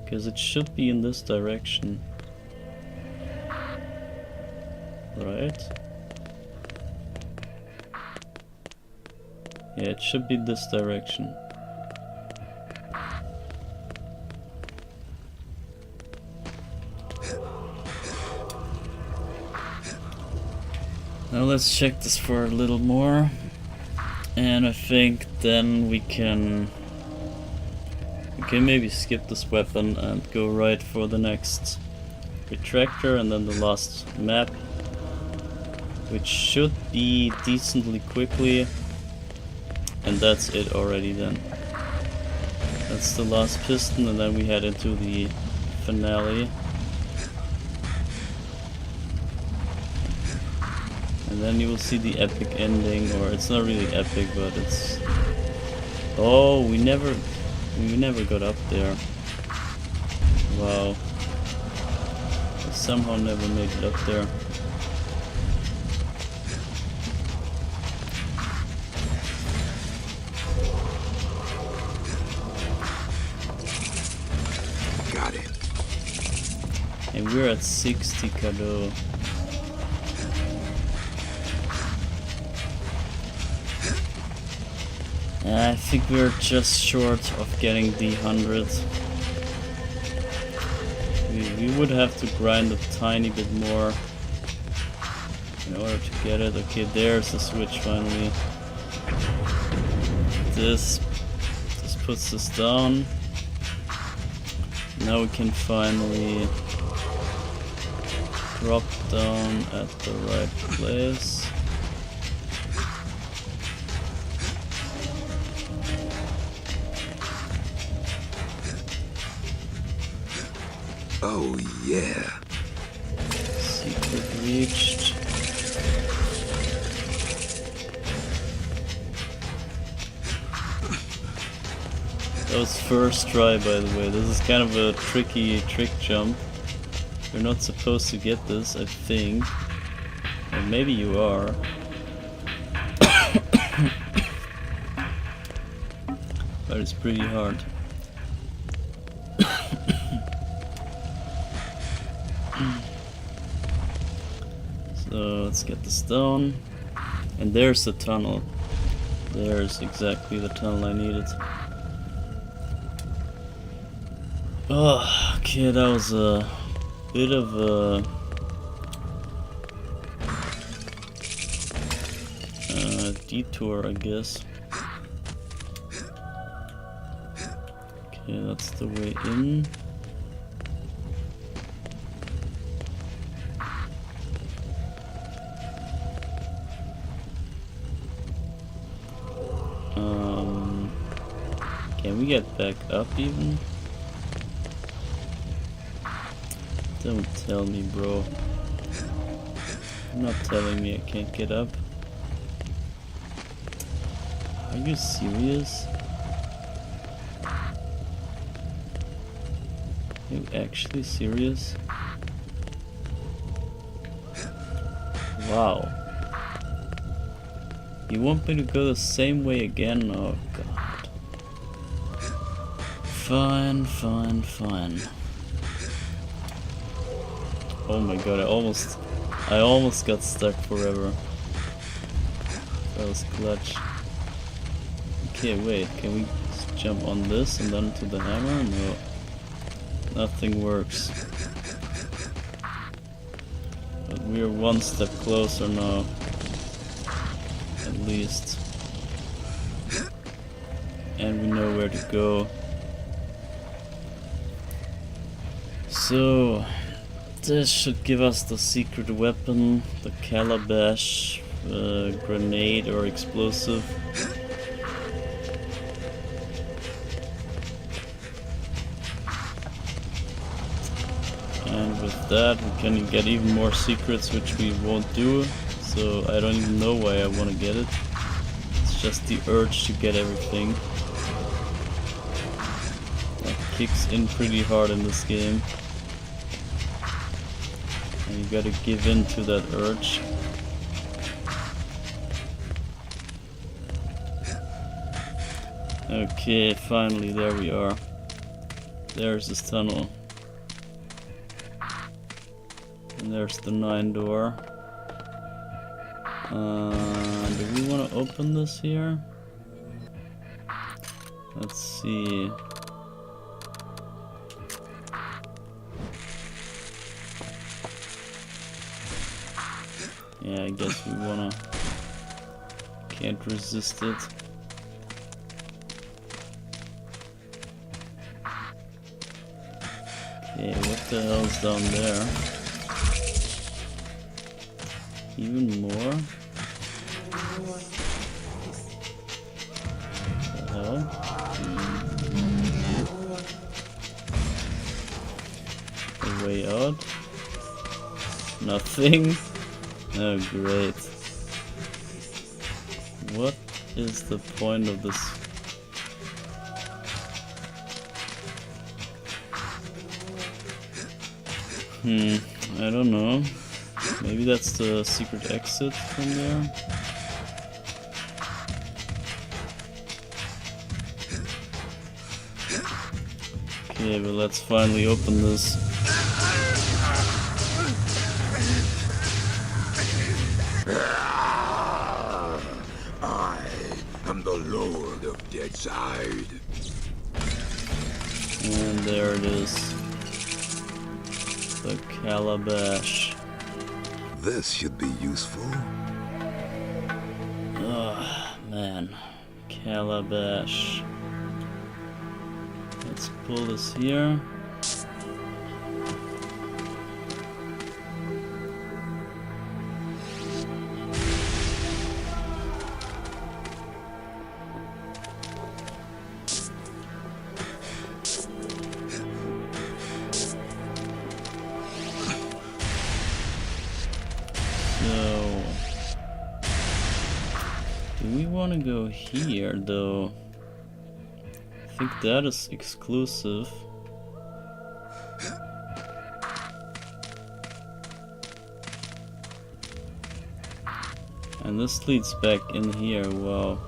because it should be in this direction. Right? Yeah, it should be this direction. Now let's check this for a little more. And I think then we can maybe skip this weapon and go right for the next retractor and then the last map, which should be decently quickly. And that's it already then. That's the last piston and then we head into the finale. And then you will see the epic ending, or it's not really epic, but it's... Oh, we never got up there. Wow. We somehow never made it up there. Got it. And we're at 60 Kado. I think we're just short of getting the 100. We would have to grind a tiny bit more in order to get it. Okay, there's the switch finally. This puts us down. Now we can finally drop down at the right place. Oh, yeah. Secret reached. That was first try, by the way. This is kind of a tricky trick jump. You're not supposed to get this, I think. Or maybe you are. But it's pretty hard. So let's get the stone. And there's the tunnel. There's exactly the tunnel I needed. Oh, okay, that was a bit of a detour, I guess. Okay, that's the way in. Can we get back up even? Don't tell me, bro. You're not telling me I can't get up. Are you serious? Are you actually serious? Wow. You want me to go the same way again? Oh god. Fine, fine, fine. Oh my god, I almost got stuck forever. That was clutch. Okay, wait, can we just jump on this and then to the hammer? No. Nothing works. But we're one step closer now. At least. And we know where to go. So, this should give us the secret weapon, the calabash, grenade or explosive. And with that we can get even more secrets, which we won't do, so I don't even know why I want to get it. It's just the urge to get everything. That kicks in pretty hard in this game. And you gotta give in to that urge. Okay, finally, there we are. There's this tunnel. And there's the 9 door. Do we want to open this here? Let's see. Yeah, I guess we wanna... Can't resist it. Okay, what the hell's down there? Even more? What the hell? The way out? Nothing? Oh great. What is the point of this? I don't know. Maybe that's the secret exit from there. Okay, but let's finally open this. I am the Lord of Deadside. And there it is. The calabash. This should be useful. Oh, man. Calabash. Let's pull this here. So, do we want to go here though? think that is exclusive. And this leads back in here, wow.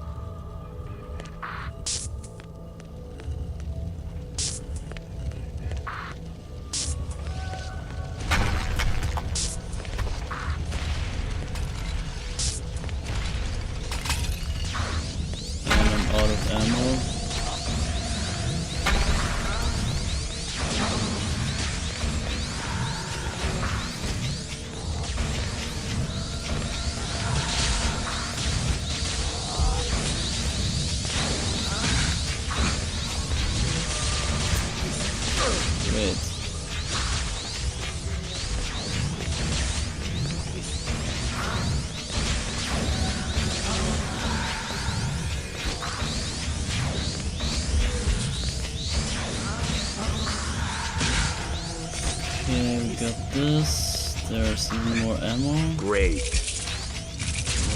Got this. There's even more ammo. Great.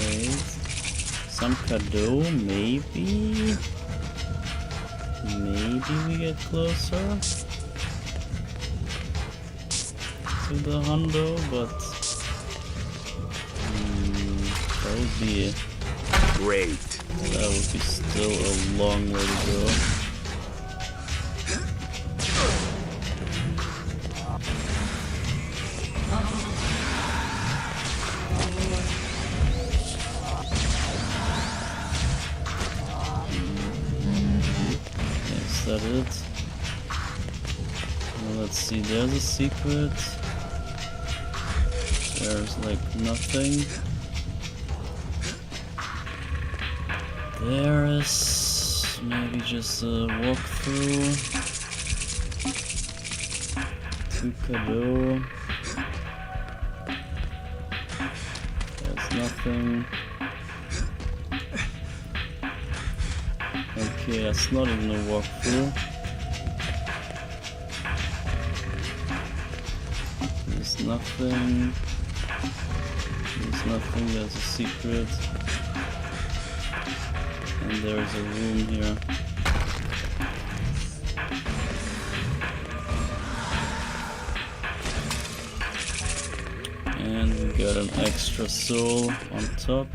Wait. Some cadeau, maybe? Maybe we get closer to the hundo, but that would be great. That would be still a long way to go. Is that it? Well, let's see, there's a secret. There's like nothing. There is maybe just a walkthrough. To cadeau. There's nothing. Okay, that's not even a walkthrough. There's nothing. There's nothing, there's a secret. And there's a room here. And we got an extra soul on top.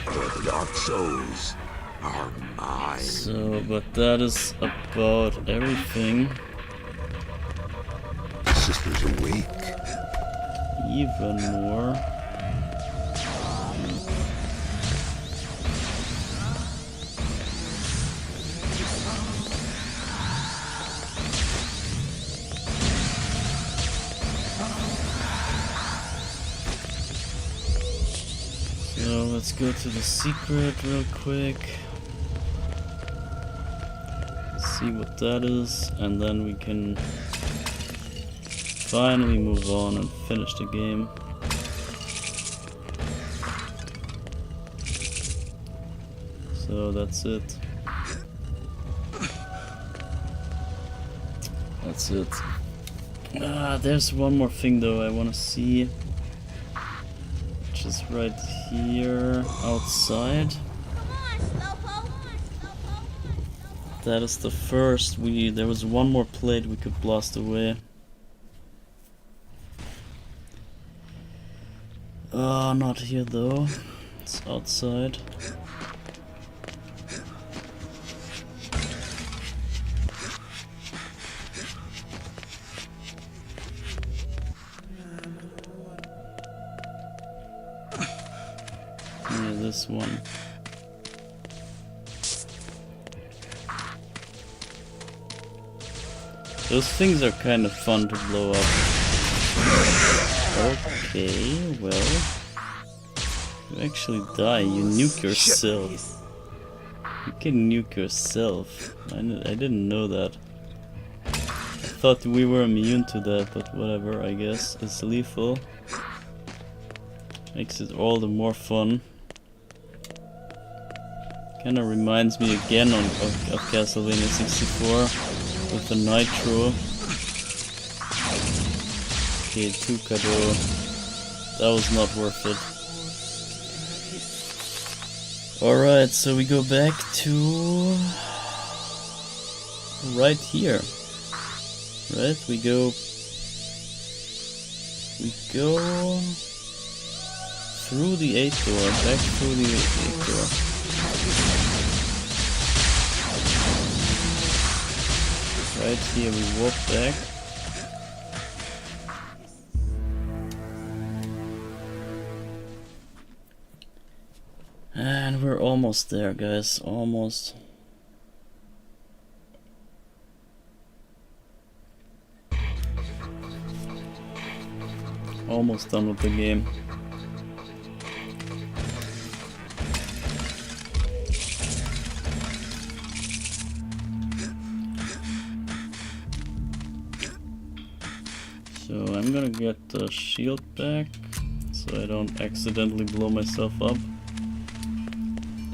The dark souls are mine. So, but that is about everything. The sister's awake. Even more. So let's go to the secret real quick. See what that is, and then we can finally move on and finish the game. So that's it. That's it. There's one more thing though I want to see. Which is right here outside. That is the first. There was one more plate we could blast away. Not here though. It's outside. Yeah, this one. Those things are kind of fun to blow up. Okay, well. You actually die, you nuke yourself. You can nuke yourself. I didn't know that. I thought we were immune to that, but whatever, I guess. It's lethal. Makes it all the more fun. Kinda reminds me again of Castlevania 64 with the Nitro. Okay, 2 cadeau. That was not worth it. Alright, so we go back to right here. Right, we go through the 8th door, back through the 8th door. Right here we walk back. And we're almost there, guys, almost. Almost done with the game. So I'm gonna get the shield back so I don't accidentally blow myself up.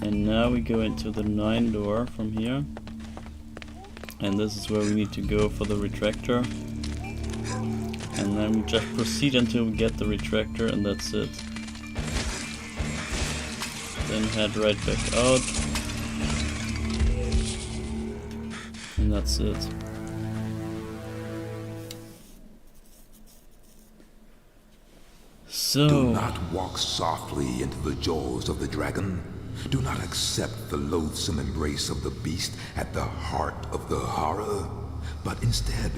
And now we go into the 9 door from here. And this is where we need to go for the retractor. And then we just proceed until we get the retractor, and that's it. Then head right back out. And that's it. So... Do not walk softly into the jaws of the dragon. Do not accept the loathsome embrace of the beast at the heart of the horror, but instead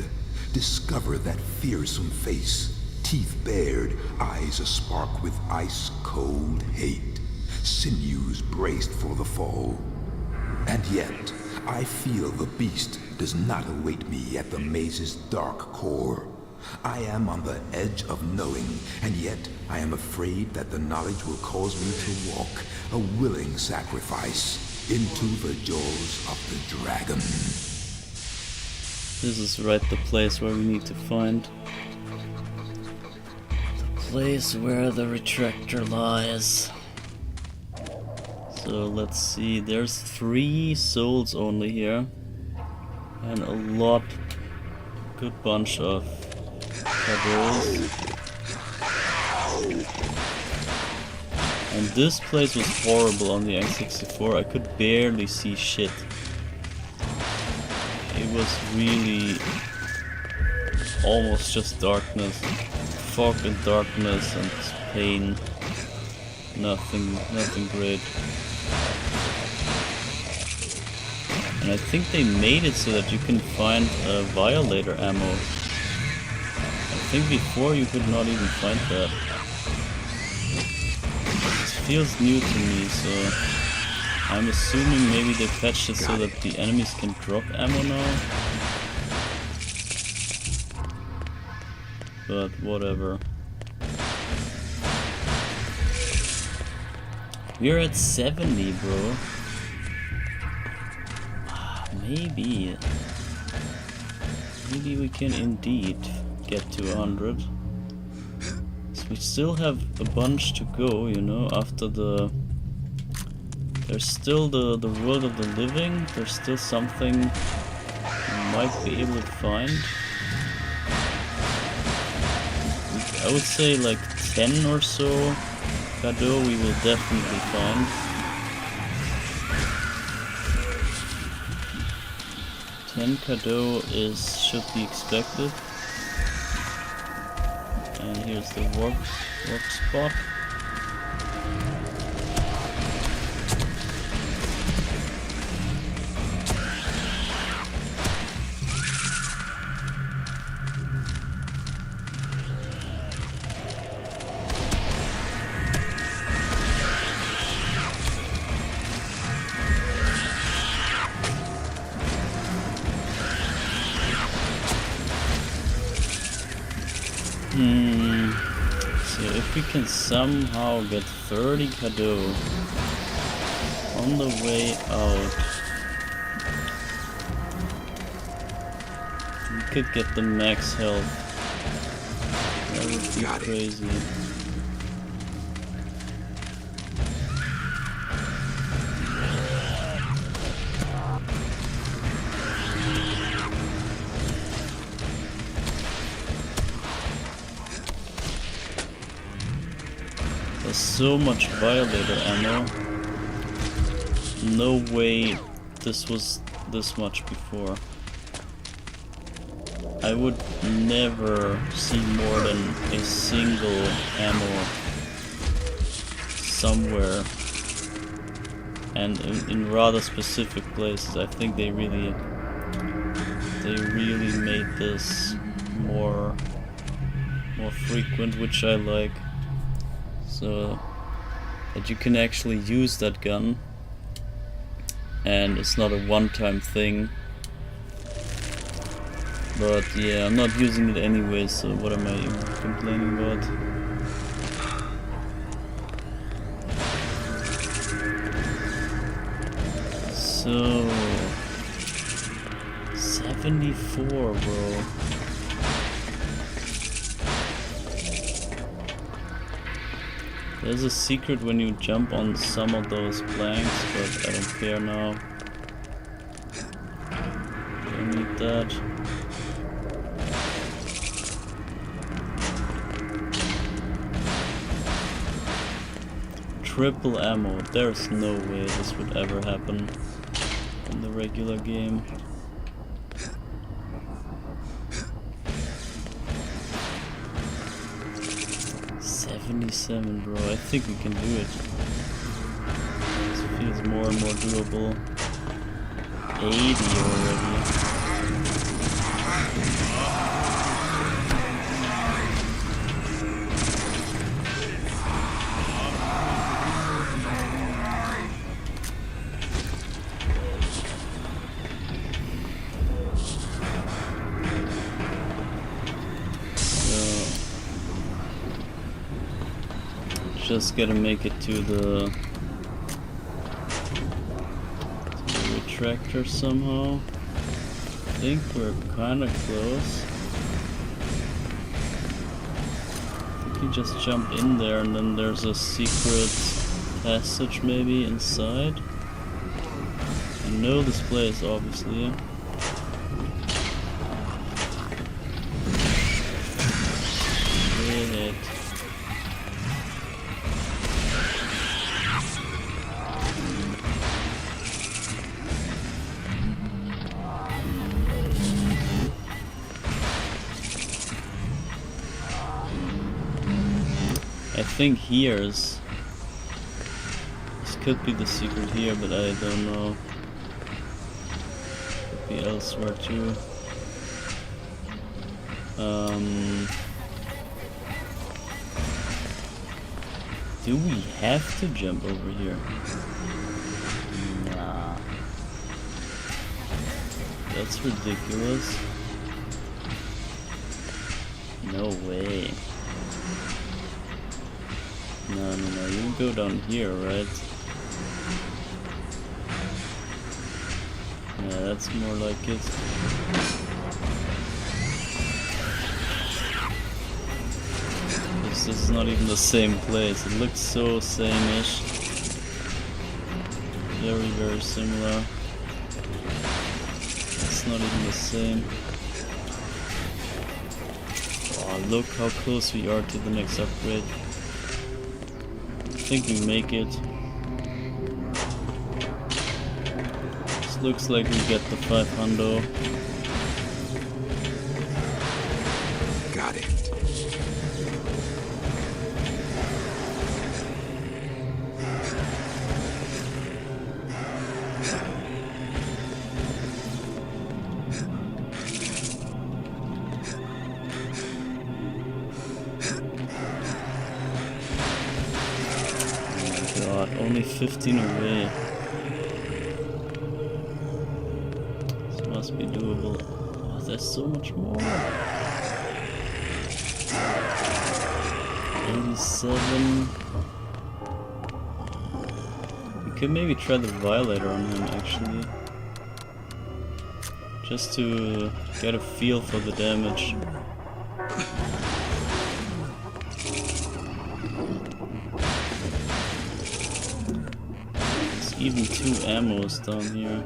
discover that fearsome face, teeth bared, eyes aspark with ice-cold hate, sinews braced for the fall. And yet, I feel the beast does not await me at the maze's dark core. I am on the edge of knowing, and yet I am afraid that the knowledge will cause me to walk, a willing sacrifice, into the jaws of the dragon. This is right the place where we need to find the place where the retractor lies. So let's see, there's 3 souls only here and a lot, good bunch of cadeaux. And this place was horrible on the N64, I could barely see shit. It was really almost just darkness, fog and darkness and pain. Nothing great. And I think they made it so that you can find violator ammo. I think before you could not even find that. This feels new to me, so I'm assuming maybe they patched it so that the enemies can drop ammo now. But whatever. We're at 70, bro. Maybe we can indeed get to 100. So we still have a bunch to go, you know, after the... There's still the world of the living, there's still something we might be able to find. I would say like 10 or so cadeaux we will definitely find. 10 cadeaux should be expected. And here's the warp spot. So if we can somehow get 30 cadeaux on the way out, we could get the max health. That would be crazy. There's so much violator ammo. no way this was this much before. I would never see more than a single ammo somewhere, and in rather specific places. I think they really made this more frequent, which I like, so that you can actually use that gun and it's not a one-time thing. But yeah, I'm not using it anyway, so what am I even complaining about? So 74, bro. There's a secret when you jump on some of those planks, but I don't care now. Don't need that. Triple ammo. There's no way this would ever happen in the regular game. $77, bro. I think we can do it. This feels more and more doable. 80 already. Just gotta make it to the retractor somehow. I think we're kinda close. I think you just jump in there and then there's a secret passage maybe inside. I know this place, obviously. Shit. I think this could be the secret here, but I don't know. Could be elsewhere too. Do we have to jump over here? Nah. That's ridiculous. No way. No, you can go down here, right? Yeah, that's more like it. This is not even the same place. It looks so same-ish. Very, very similar. It's not even the same. Oh, look how close we are to the next upgrade. I think we make it. This looks like we get the 500. Got it. Only 15 away. This must be doable. Oh, there's so much more. 87. We could maybe try the violator on him actually. Just to get a feel for the damage. Even 2 ammos down here.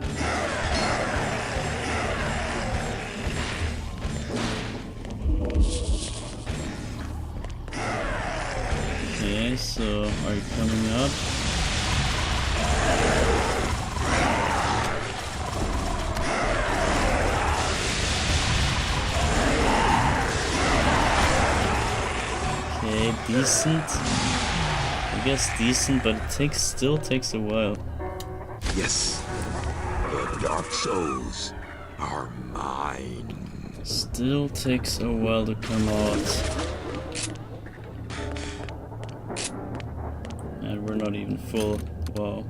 Okay, so are you coming up? decent. I guess decent, but it still takes a while. Yes, the Dark Souls are mine. Still takes a while to come out. And we're not even full. Wow.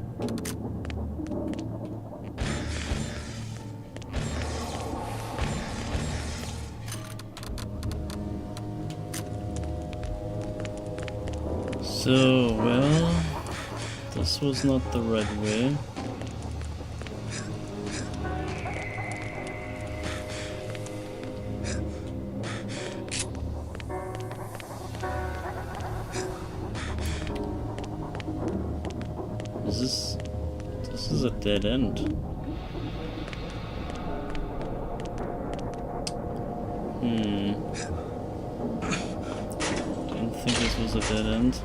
So, well, this was not the right way. This is a dead end. Didn't think this was a dead end.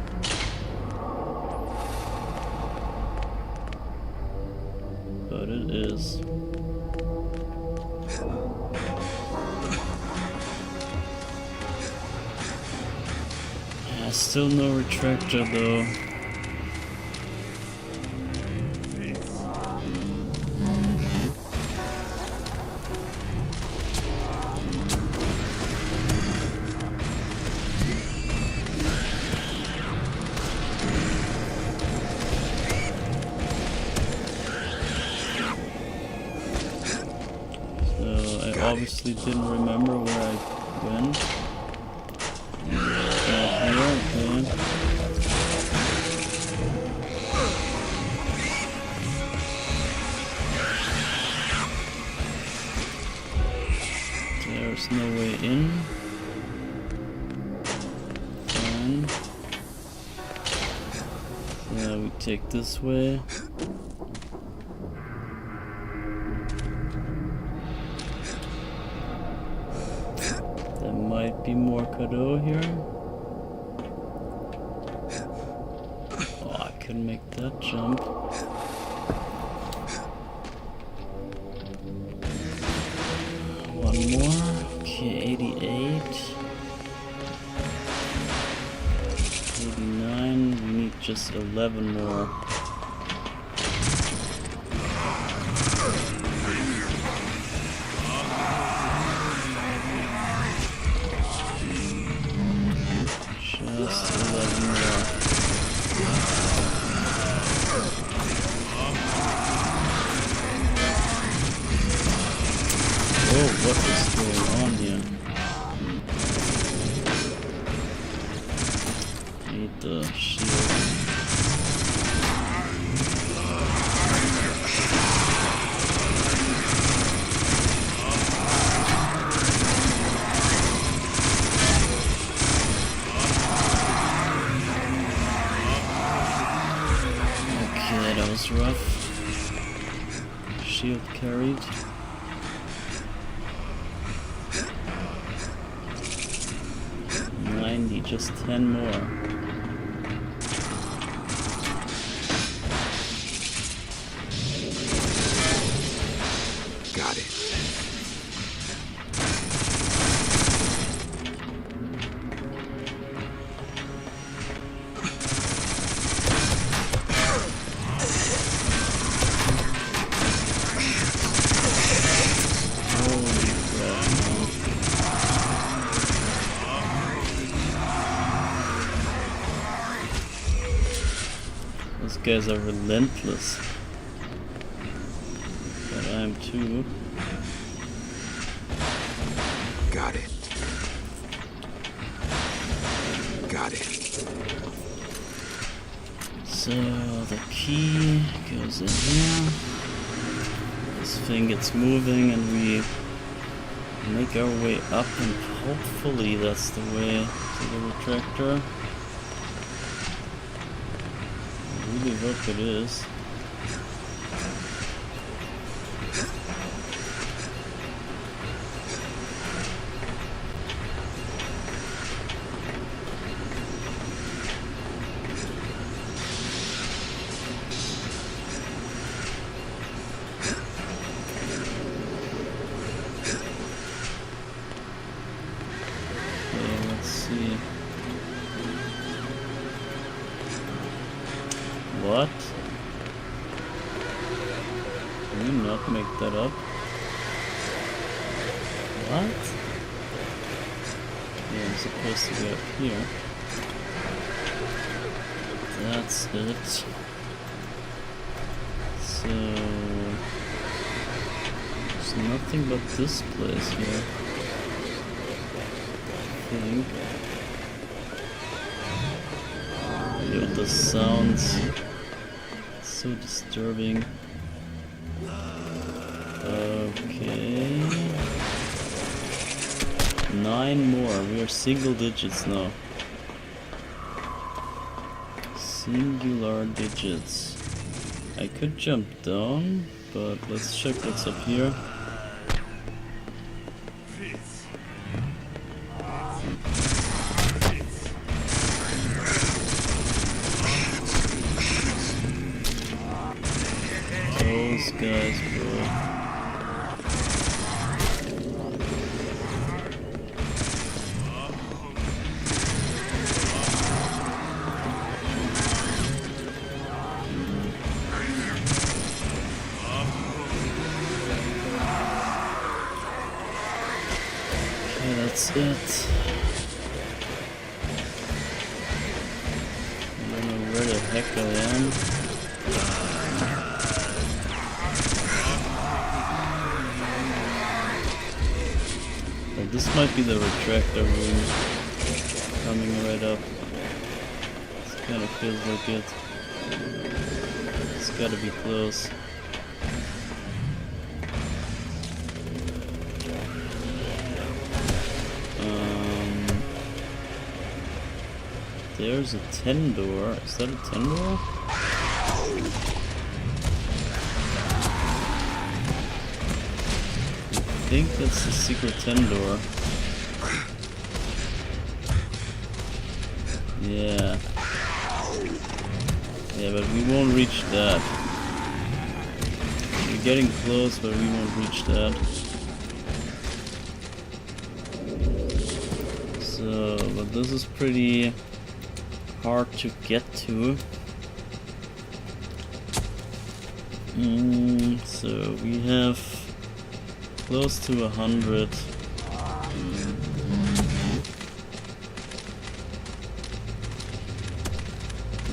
But it is. Still no retractor though. Obviously didn't remember where I went. Okay. There's no way in. Fine. Now we take this way. Might be more Kado here. Oh, I couldn't make that jump. One more. Okay, 88. 89. We need just 11 more. What is going on here? Need the shield. Okay, that was rough. Shield carried. 90, just 10 more. Got it. These guys are relentless. But I am too. Got it. Got it. So the key goes in here. This thing gets moving and we make our way up, and hopefully that's the way to the retractor. I really hope it is. What? Can you not make that up? What? Yeah, I'm supposed to go up here. That's it. So... there's nothing but this place here. I think. Yo, the sounds... so disturbing. Okay... 9 more. We are single digits now. Singular digits. I could jump down, but let's check what's up here. Those guys, bro. That's it. I don't know where the heck I am. Oh, this might be the retractor room. Coming right up. It kind of feels like it. It's gotta be close. There's a 10 door. Is that a 10 door? I think that's the secret 10 door. Yeah. Yeah, but we won't reach that. We're getting close, but we won't reach that. So, but this is pretty hard to get to. So we have close to 100.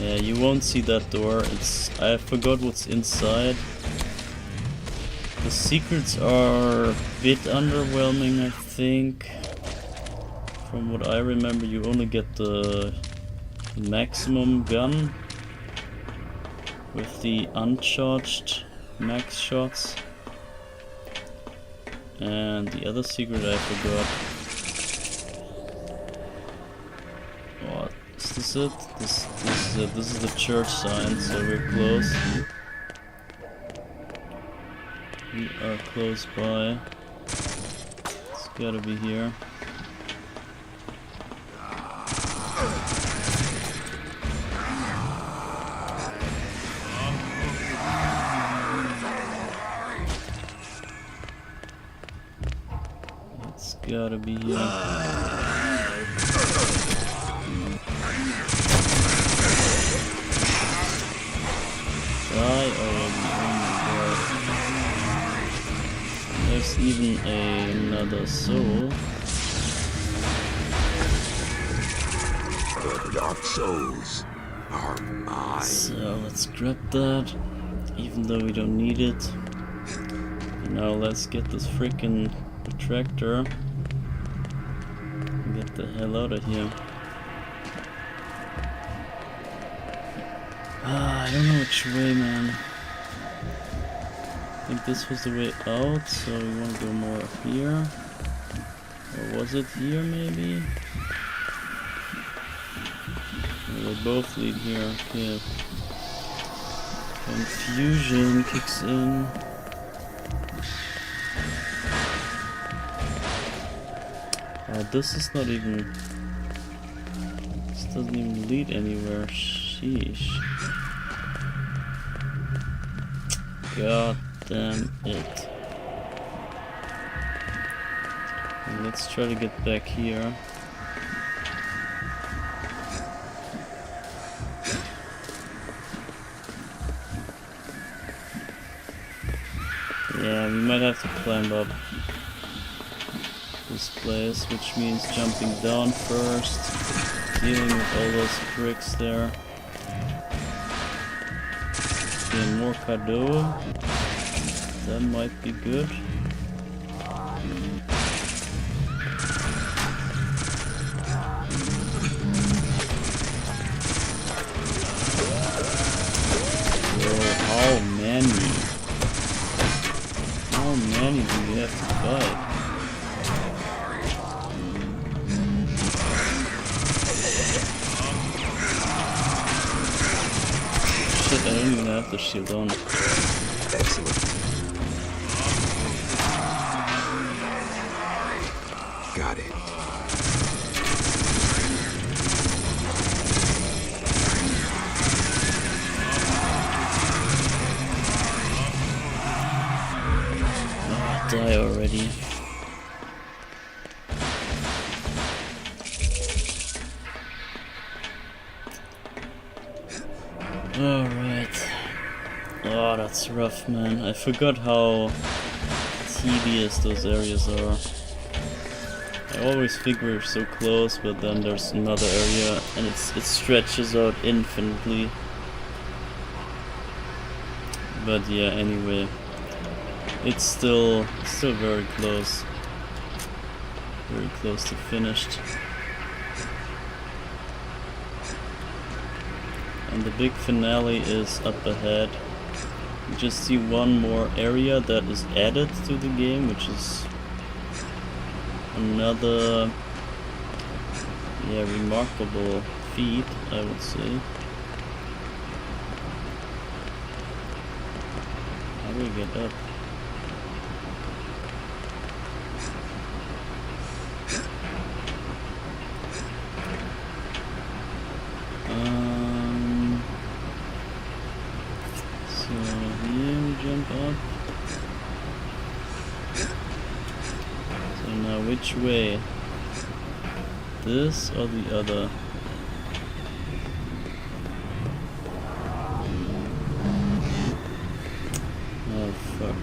Yeah, you won't see that door. I forgot what's inside. The secrets are a bit underwhelming, I think. From what I remember, you only get the maximum gun with the uncharged max shots, and the other secret I forgot. What is this? It? This is it. This is the church sign, so we're close. We are close by. It's gotta be here. Gotta be here. Die already, oh my god. There's even another soul. The dark souls are mine. So let's grab that, even though we don't need it. And now let's get this freaking retractor. Get the hell out of here. I don't know which way, man. I think this was the way out, so we want to go more up here. Or was it here, maybe? They both lead here, okay. Confusion kicks in. This is not even... this doesn't even lead anywhere. Sheesh. God damn it. And let's try to get back here. might have to climb up this place, which means jumping down first, dealing with all those bricks there. Getting more cadeau. That might be good. How many do you have to fight? Shit, I don't even have the shield on. Excellent. Got it. Die already. Alright. Oh, that's rough, man. I forgot how tedious those areas are. I always figure it's so close, but then there's another area and it stretches out infinitely. But yeah, anyway. It's still very close. Very close to finished. And the big finale is up ahead. You just see one more area that is added to the game, which is another remarkable feat, I would say. How do we get up? So here we jump up. So now which way? This or the other? Oh fuck.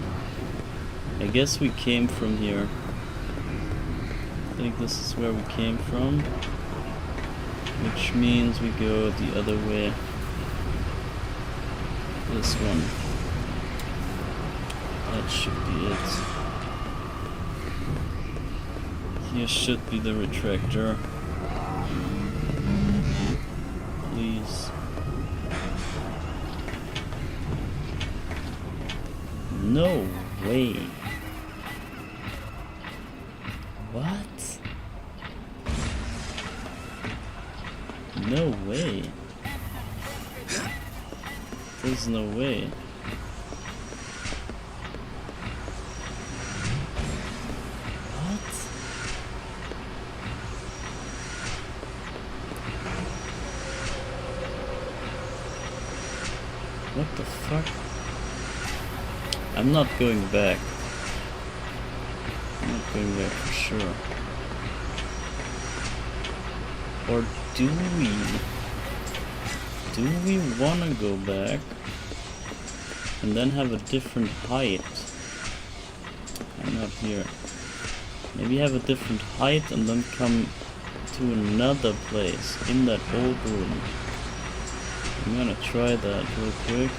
I guess we came from here. I think this is where we came from. Which means we go the other way. This one. That should be it. Here should be the retractor. Please. No way. What? No way. There's no way. What? What the fuck? I'm not going back. I'm not going back for sure. Or do we wanna go back and then have a different height? I'm not here. Maybe have a different height and then come to another place in that old room. I'm gonna try that real quick.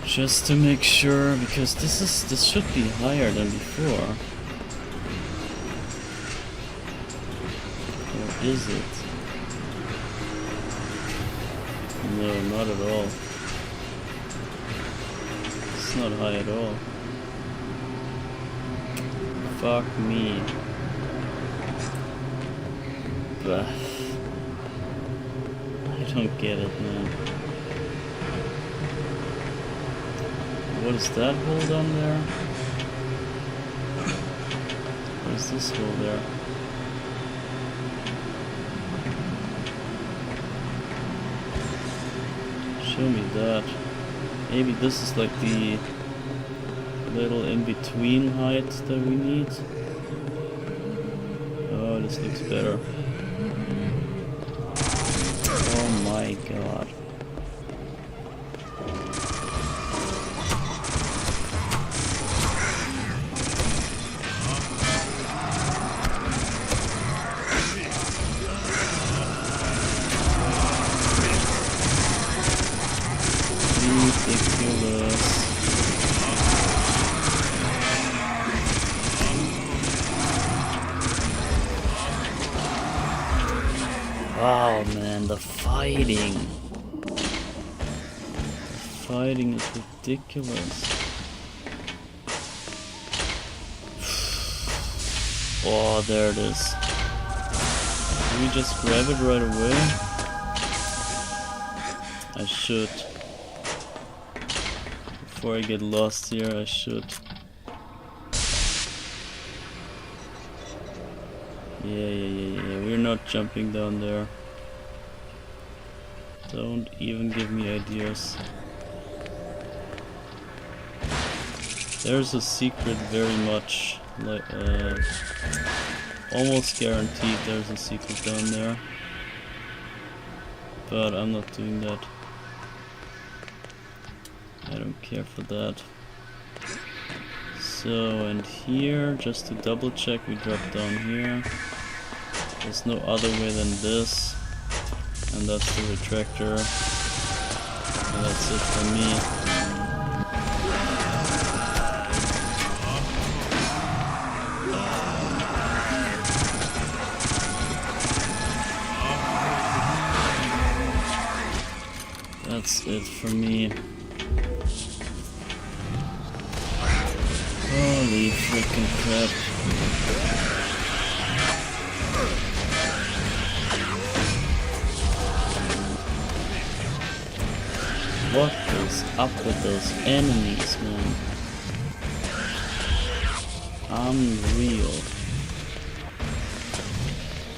Just to make sure, because this should be higher than before. Or is it? No, not at all. It's not high at all. Fuck me. But I don't get it, man. What is that hole down there? What is this hole there? Show me that. Maybe this is like the little in-between height that we need. Oh, this looks better. Oh my god. kill this. Wow, man, the fighting. The fighting is ridiculous. Oh, there it is. Can we just grab it right away? I should. Before I get lost here, I should. Yeah. We're not jumping down there. Don't even give me ideas. There's a secret very much, like, almost guaranteed there's a secret down there. But I'm not doing that. I don't care for that. So, and here, just to double check, we drop down here. There's no other way than this. And that's the retractor. And that's it for me. That's it for me. Holy freaking crap. What is up with those enemies, man? Unreal.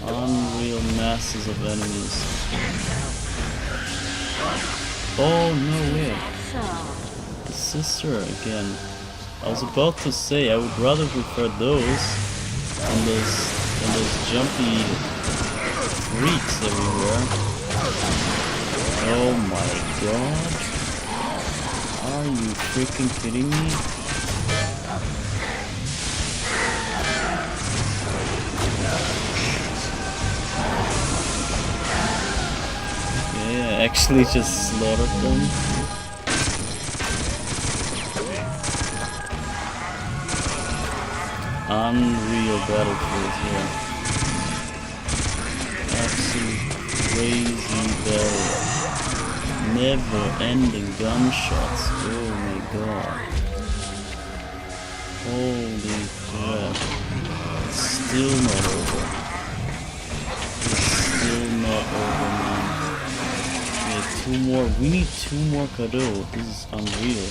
Unreal masses of enemies. Oh, no way. The sister again. I was about to say I would rather prefer those than those jumpy freaks everywhere. Oh my god. Are you freaking kidding me? I actually just slaughtered them. Unreal battlefield here. Absolute crazy battle. Never ending gunshots. Oh my god. Holy crap. It's still not over. It's still not over, man. Two more. We need 2 more Kado. This is unreal.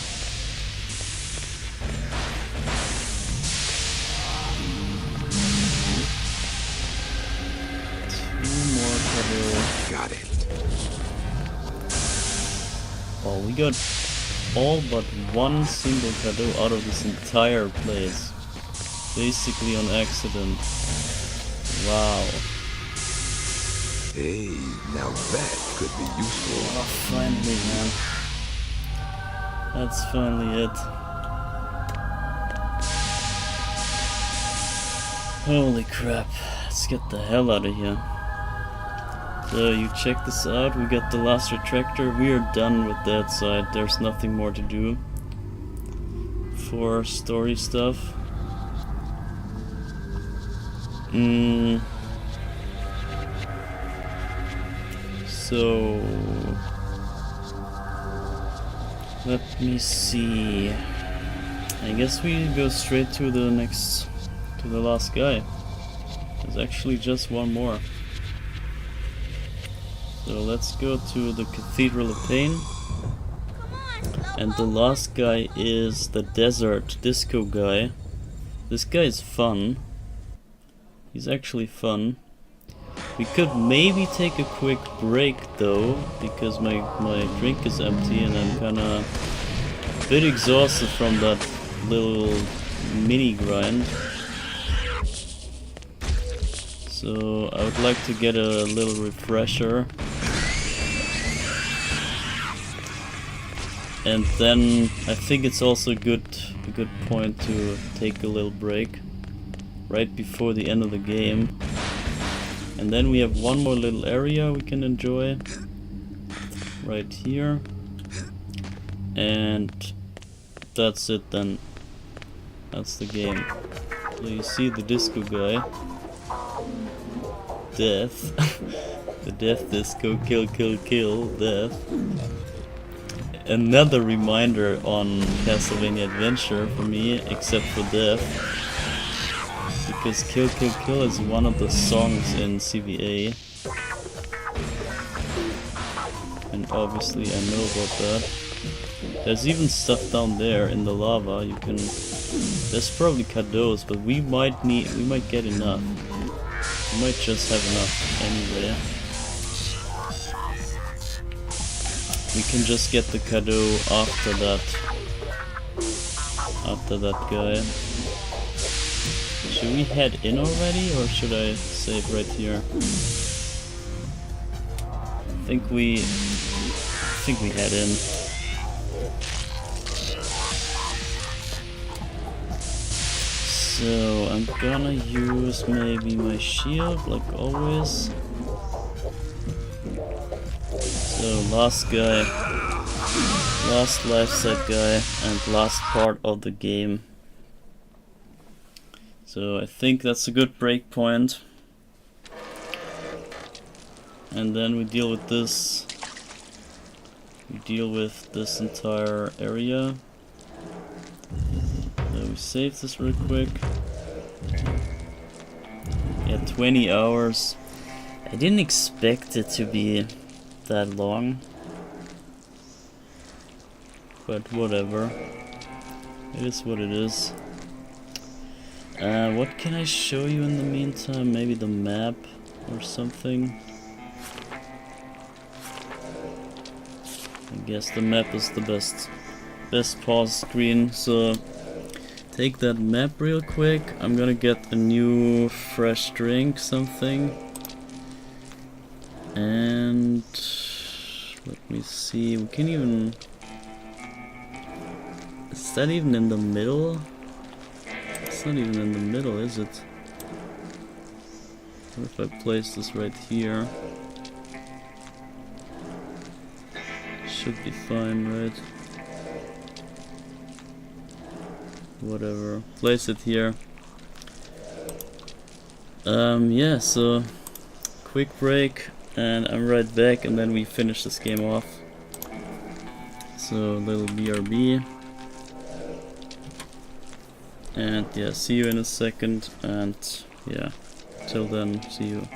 Got it. Oh, we got all but 1 single Kado out of this entire place. Basically on accident. Wow. Hey, now that could be useful. Oh, finally, man. That's finally it. Holy crap. Let's get the hell out of here. So you check this out, we got the last retractor, we are done with that side, there's nothing more to do for story stuff. So let me see. I guess we go straight to the last guy. There's actually just one more. So let's go to the Cathedral of Pain. And the last guy is the desert disco guy. This guy is fun. He's actually fun. We could maybe take a quick break though, because my drink is empty and I'm kinda a bit exhausted from that little mini grind. So I would like to get a little refresher. And then I think it's also a good point to take a little break right before the end of the game. And then we have one more little area we can enjoy right here. And that's it then. That's the game. So you see the disco guy. Death. The death disco, kill, kill, kill, death. Another reminder on Castlevania Adventure for me, except for death. Because kill, kill, kill is one of the songs in CVA. And obviously I know about that. There's even stuff down there in the lava. You can. There's probably cadeaux, but we might get enough. We might just have enough anyway. We can just get the cadeau after that. After that guy. Should we head in already, or should I save right here? I think we head in. So I'm gonna use maybe my shield like always. So last guy, last life set guy, and last part of the game. So I think that's a good break point. And then we deal with this. We deal with this entire area. So we save this real quick. Yeah, 20 hours. I didn't expect it to be that long. But whatever. It is what it is. What can I show you in the meantime? Maybe the map or something. I guess the map is the best pause screen, so take that map real quick. I'm gonna get a new fresh drink, something. And let me see, we can even... Is that even in the middle? It's not even in the middle, is it? What if I place this right here? Should be fine, right? Whatever. Place it here. Yeah, so quick break and I'm right back, and then we finish this game off. So little BRB. And yeah, see you in a second, and yeah, till then, see you.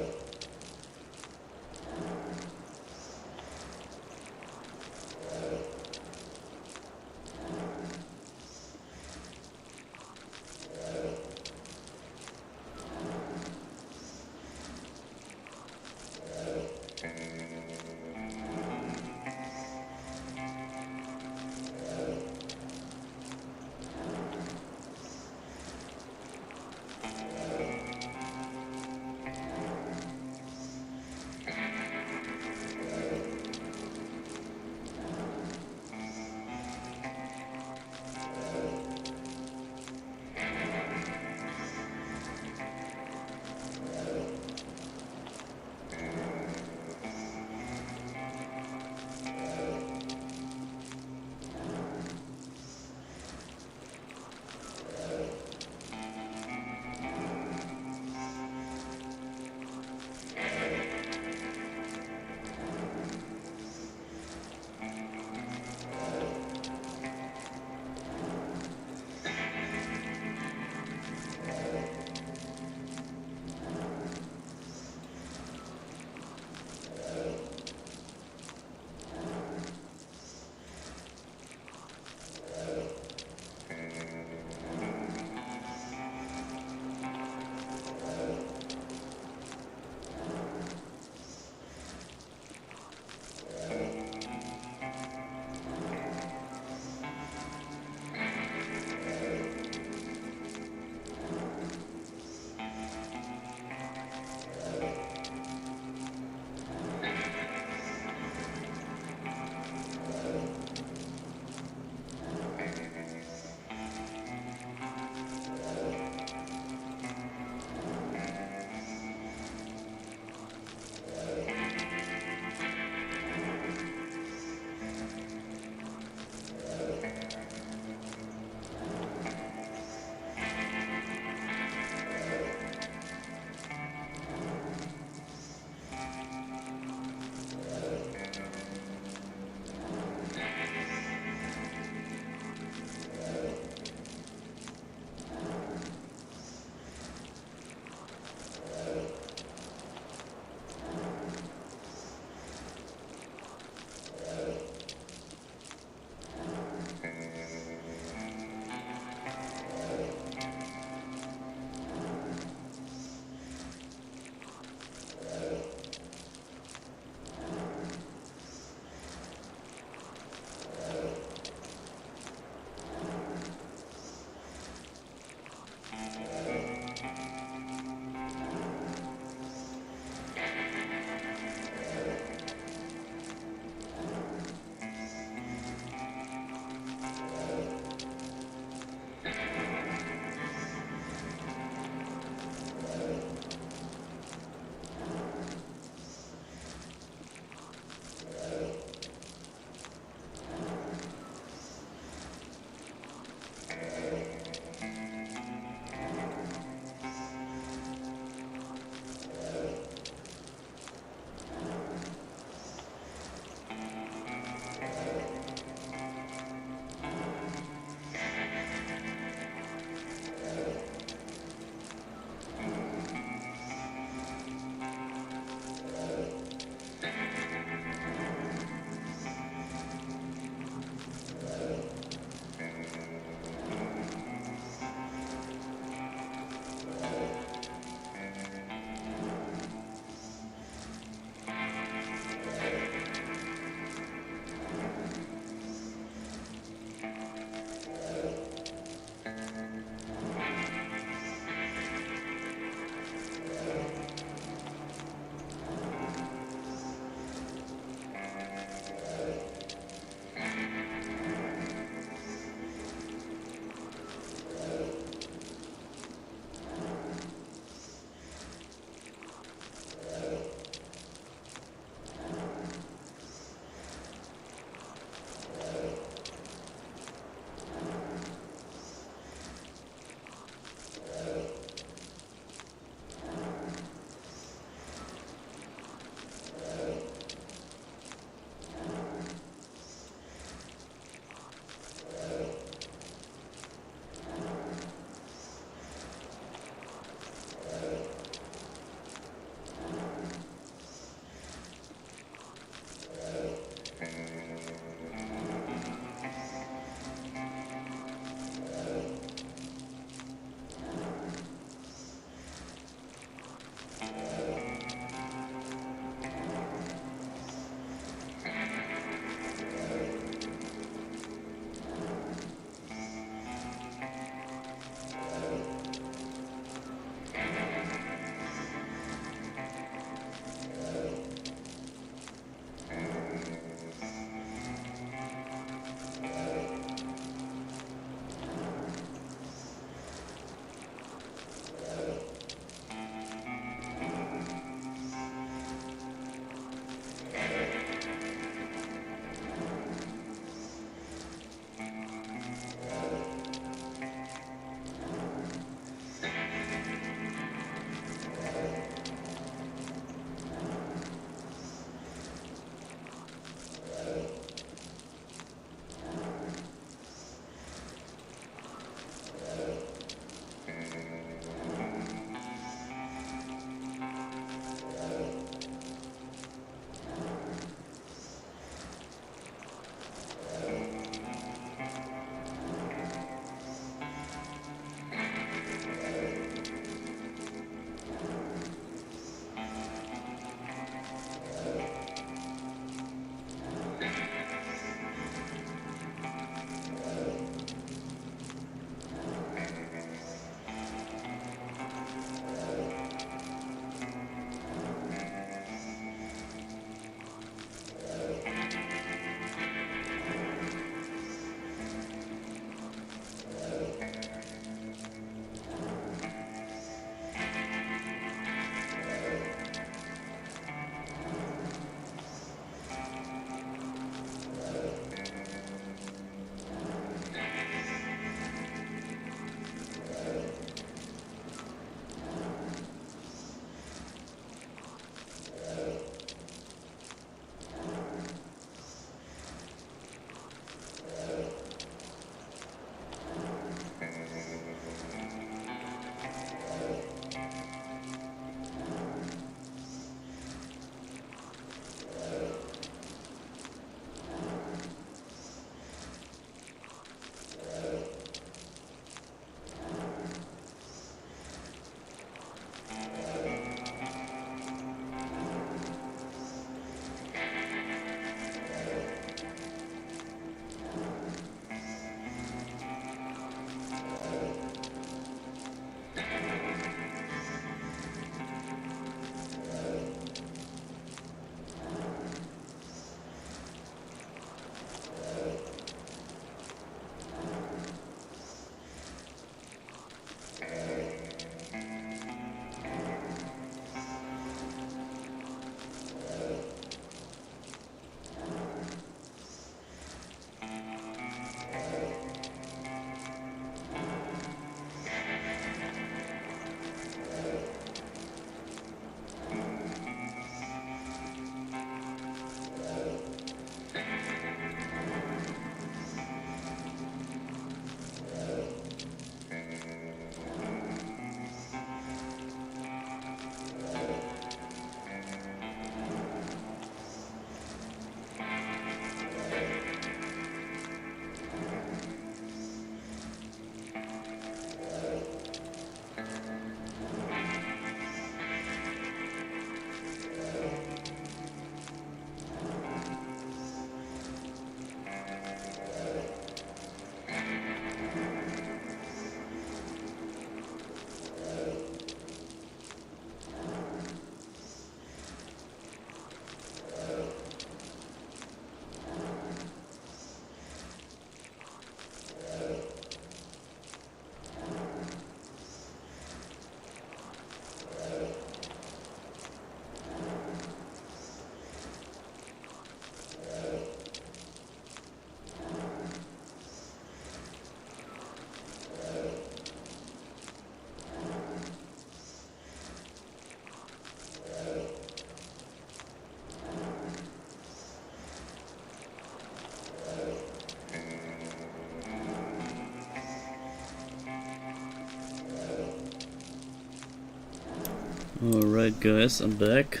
Alright guys, I'm back.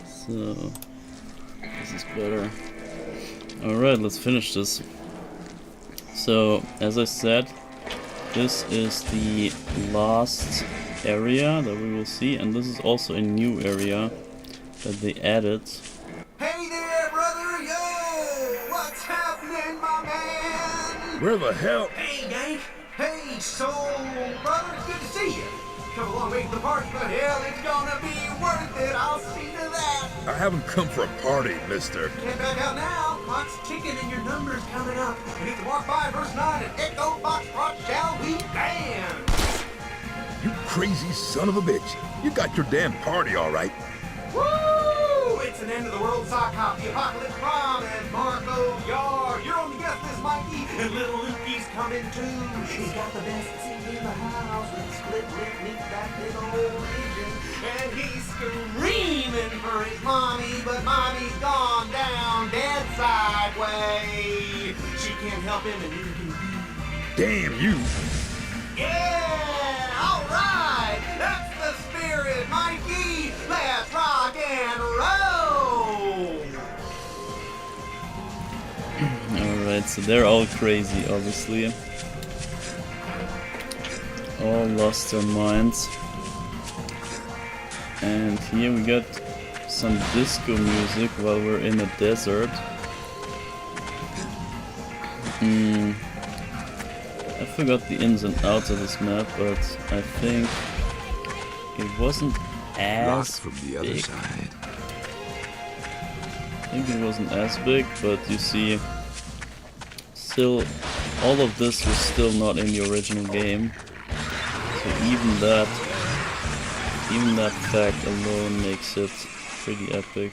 So this is better. Alright, let's finish this. So, as I said, this is the last area that we will see, and this is also a new area that they added. Hey there, brother, yo! What's happening, my man? Where the hell? Hey, gang! Hey, soul brother, it's good to see you. Come a long way from the party, but hell, it's gonna be worth it. I'll see to that. I haven't come for a party, mister. Can't back out now. Clock's ticking and your number's coming up. We need to walk by verse 9 and Echo Foxtrot, shall we dance? You crazy son of a bitch. You got your damn party all right. Woo! It's an end of the world sock hop, the apocalypse prom, and Marco Yard. You're on the guest list, Mikey, and little Lukey's coming too. He's got the best seat in the house with split lip meets that big old engine. And he's screaming for his mommy, but mommy's gone down dead sideways. She can't help him and neither can you. Damn you. Yeah! Alright! That's the spirit, Mikey! Let's rock and roll! Alright, so they're all crazy, obviously. All lost their minds. And here we got some disco music while we're in a desert. I forgot the ins and outs of this map, but I think it wasn't as Lost from the other big. side. I think it wasn't as big, but you see, still, all of this was still not in the original game. So even that fact alone makes it pretty epic.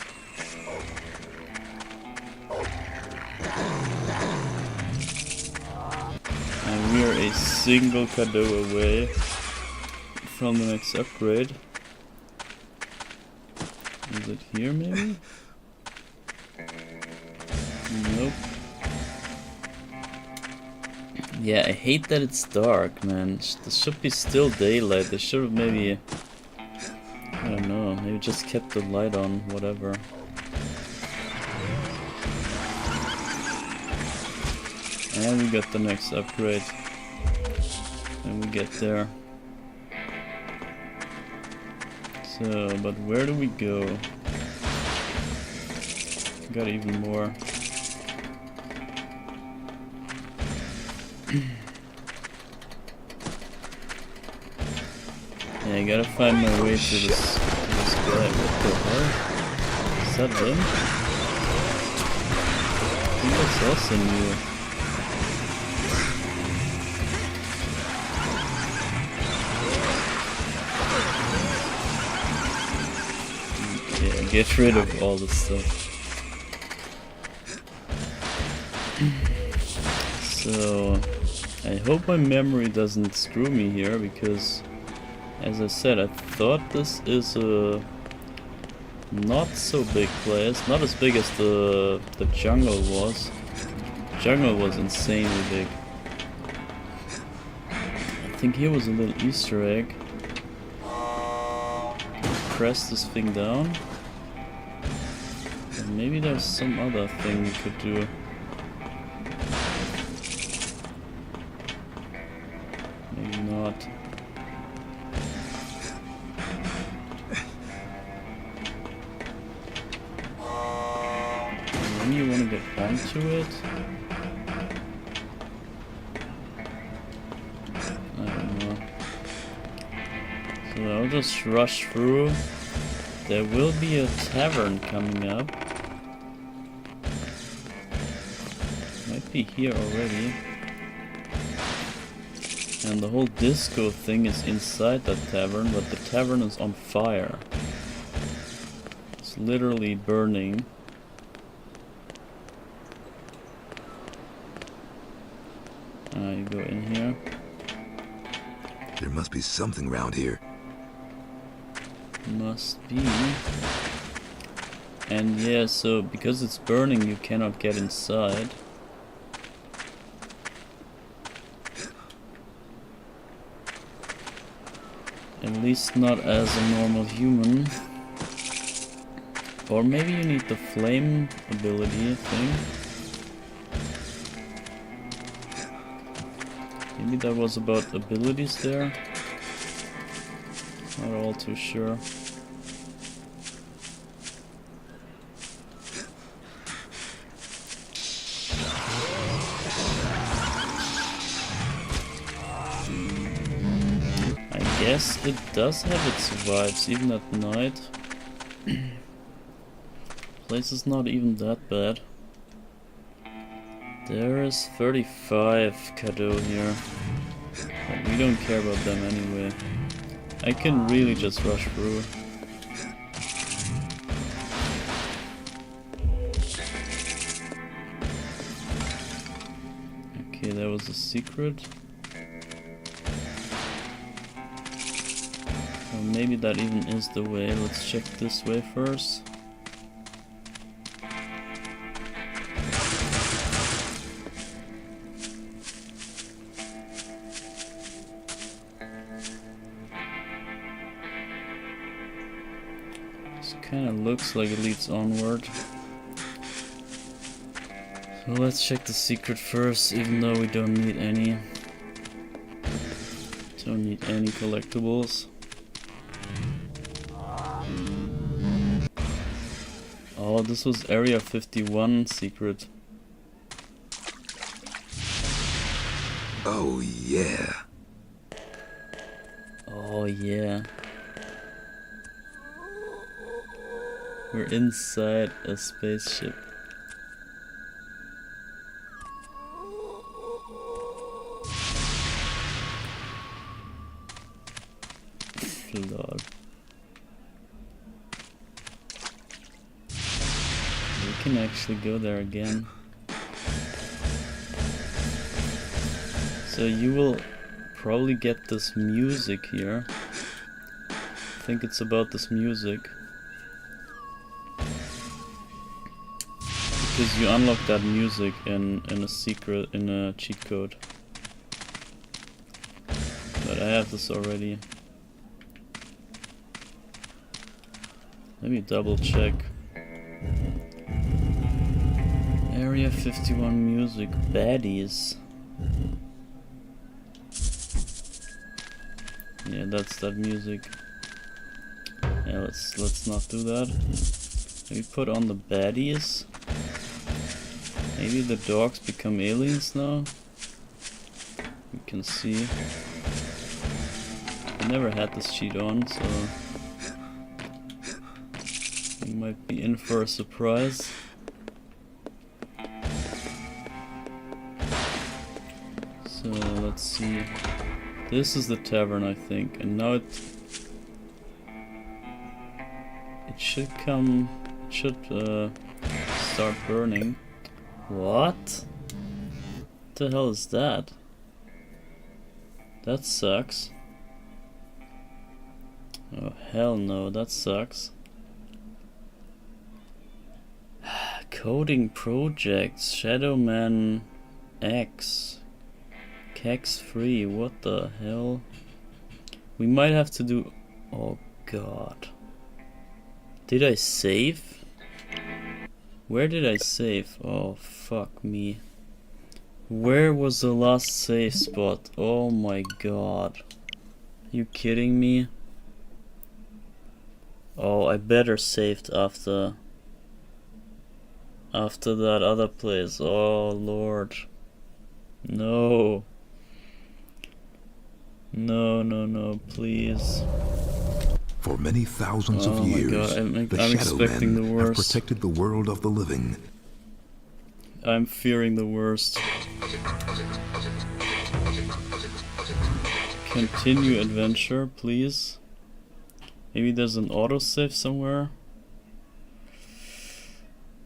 And we are a single cadeau away from the next upgrade. Is it here maybe? Nope. Yeah, I hate that it's dark, man. This should be still daylight. They should have maybe, I don't know, maybe just kept the light on, whatever. And we got the next upgrade. And we get there. So, but where do we go? Got even more. Yeah, I gotta find my way to this guy. What the hell? Is that him? I think that's also new. Yeah, get rid of all this stuff. So, I hope my memory doesn't screw me here, because, as I said, I thought this is a not so big place, not as big as the jungle was. The jungle was insanely big. I think here was a little Easter egg. Press this thing down. And maybe there's some other thing we could do. Maybe not. And then you want to get onto it. I don't know. So I'll just rush through. There will be a tavern coming up. Might be here already. And the whole disco thing is inside that tavern, but the tavern is on fire. It's literally burning. You go in here. There must be something around here. Must be. And yeah, so because it's burning, you cannot get inside. At least not as a normal human. Or maybe you need the flame ability thing. Maybe that was about abilities there. Not all too sure. I guess it does have its vibes even at night. Place is not even that bad. There is 35 Kado here. But we don't care about them anyway. I can really just rush through. Okay, that was a secret. Or maybe that even is the way. Let's check this way first. Kinda looks like it leads onward. So let's check the secret first, even though we don't need any. Don't need any collectibles. Oh, this was Area 51 secret. Oh yeah. Oh yeah. We're inside a spaceship. Lord. We can actually go there again. So you will probably get this music here. I think it's about this music. Because you unlock that music in a secret, in a cheat code. But I have this already. Let me double check. Area 51 music, baddies. Yeah, that's that music. Yeah, let's not do that. Maybe put on the baddies. Maybe the dogs become aliens now? We can see. I never had this cheat on, so we might be in for a surprise. So let's see. This is the tavern, I think, and now it should come. It should start burning. What the hell is that? That sucks. Oh hell no, that sucks. Coding projects, Shadowman X, Kex 3, what the hell? We might have to do... Oh god. Did I save? Where did I save? Oh fuck me. Where was the last save spot? Oh my god. Are you kidding me? Oh, I better saved after that other place. Oh lord. No. No, please. For many thousands Oh of my years, God, I'm the expecting the Shadow Men have worst. protected the world of the living. I'm fearing the worst. Continue adventure, please. Maybe there's an autosave somewhere.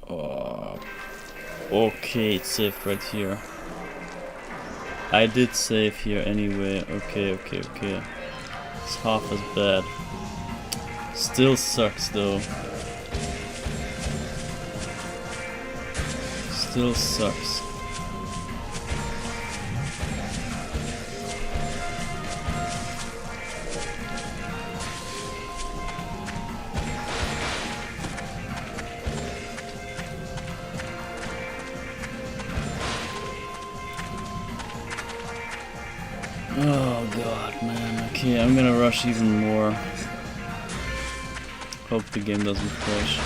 Oh. Okay, it's saved right here. I did save here anyway. Okay. It's half as bad. Still sucks though. Still sucks. Oh god, man. Okay, I'm gonna rush even more. Hope the game doesn't crash.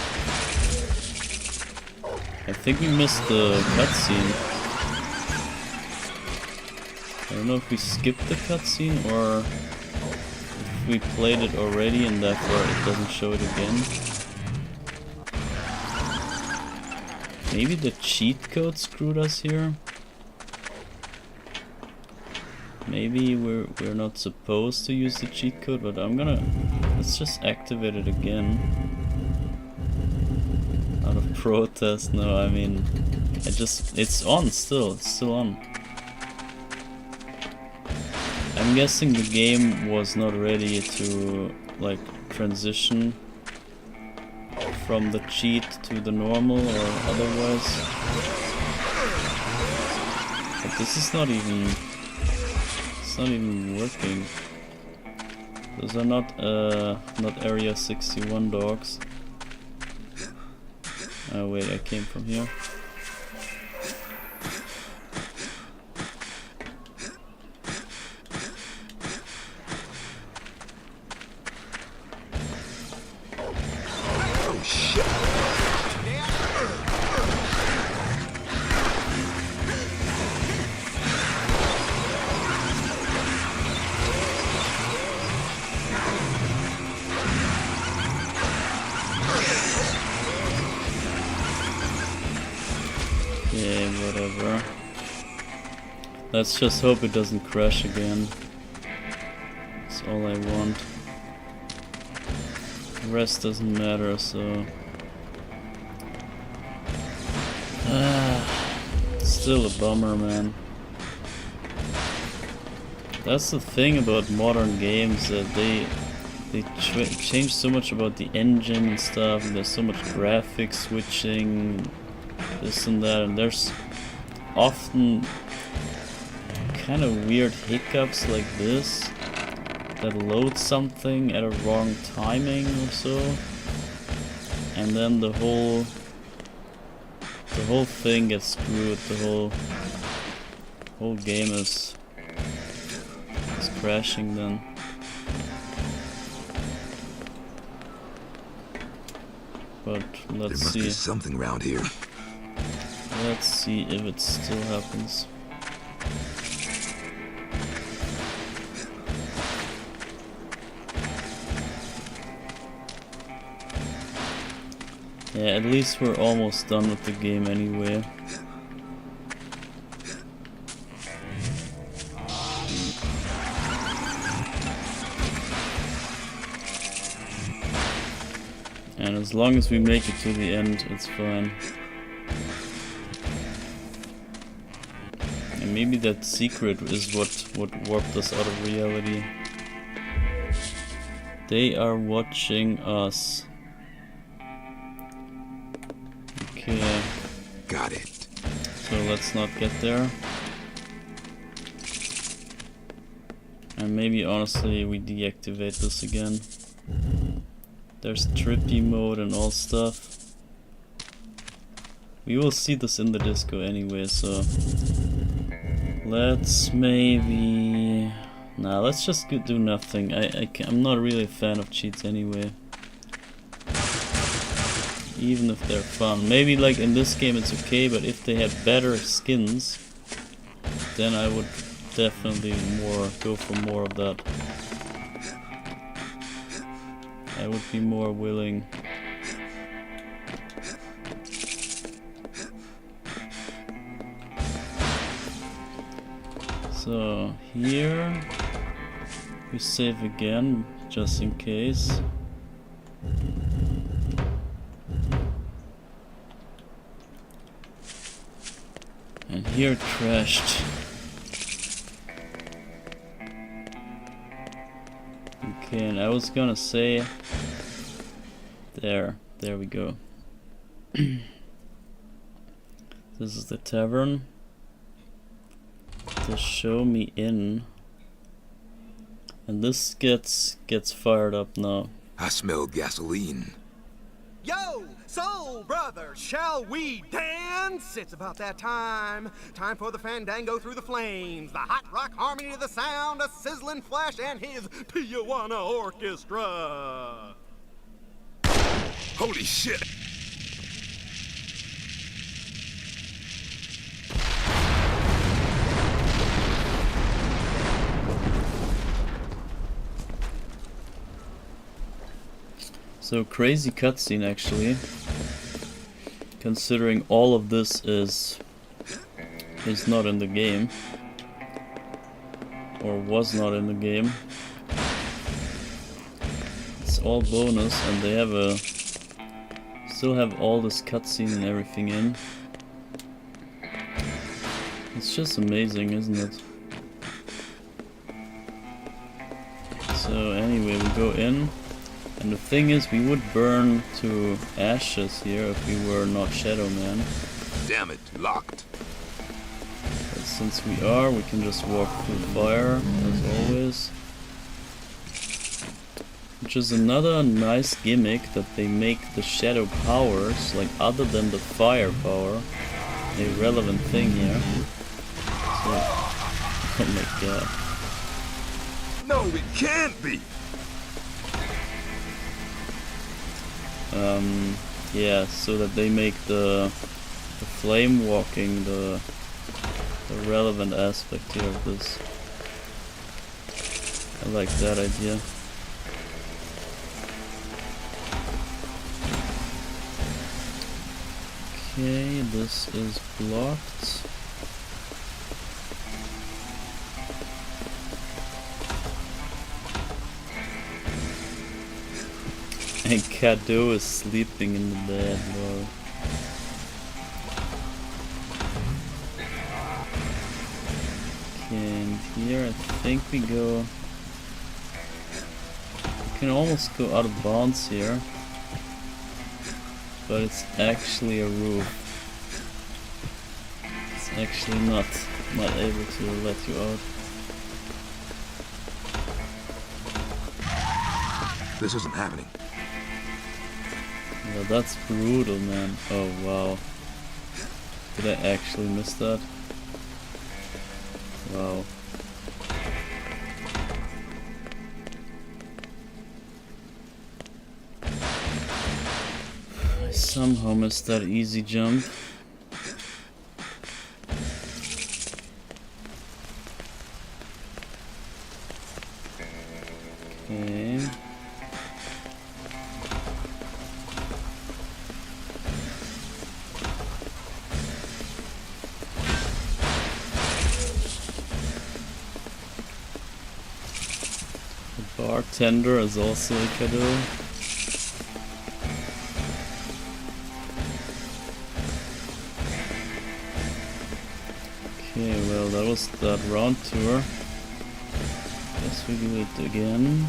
I think we missed the cutscene. I don't know if we skipped the cutscene or if we played it already and therefore it doesn't show it again. Maybe the cheat code screwed us here. Maybe we're not supposed to use the cheat code, but let's just activate it again. Out of protest, no, I mean, it's on still, it's still on. I'm guessing the game was not ready to, like, transition from the cheat to the normal or otherwise. But this is not even... It's not even working. Those are not Area 61 dogs. Oh wait, I came from here. Oh shit! Okay, whatever. Let's just hope it doesn't crash again. That's all I want. The rest doesn't matter, so... Still a bummer, man. That's the thing about modern games, that they change so much about the engine and stuff, and there's so much graphics switching, this and that, and there's often kind of weird hiccups like this that load something at a wrong timing or so, and then the whole thing gets screwed. The whole game is crashing then. But let's see. There must be something around here. Let's see if it still happens. Yeah, at least we're almost done with the game anyway. And as long as we make it to the end, it's fine. And maybe that secret is what warped us out of reality. They are watching us. Okay. Got it. So let's not get there. And maybe honestly we deactivate this again. There's trippy mode and all stuff. We will see this in the disco anyway, so let's maybe... Nah, let's just do nothing. I'm not really a fan of cheats anyway. Even if they're fun. Maybe like in this game it's okay, but if they had better skins, then I would definitely go for more of that. I would be more willing. So here we save again, just in case. And here it crashed. Okay, and I was gonna say, there we go. This is the tavern. To show me in. And this gets fired up now. I smell gasoline. Yo, So, brothers, shall we dance? It's about that time. Time for the fandango through the flames. The hot rock harmony of the sound, a sizzling flash, and his Tijuana Orchestra. Holy shit! So crazy cutscene actually, considering all of this is not in the game, or was not in the game. It's all bonus, and they have still have all this cutscene and everything in. It's just amazing, isn't it? So anyway, we go in. And the thing is, we would burn to ashes here if we were not Shadow Man. Damn it, locked. But since we are, we can just walk through fire, as always. Which is another nice gimmick, that they make the shadow powers, like other than the fire power, a relevant thing here. So, oh my god. No, it can't be! Yeah, so that they make the flame walking the relevant aspect here of this. I like that idea. Okay, this is blocked. And Kado is sleeping in the bed, lol. Okay, and here I think we go... We can almost go out of bounds here. But it's actually a roof. It's actually not able to let you out. This isn't happening. Yeah, that's brutal, man. Oh wow. Did I actually miss that? Wow. I somehow missed that easy jump. Okay. Bartender is also a Kado. Okay, well that was that round tour. Guess we do it again.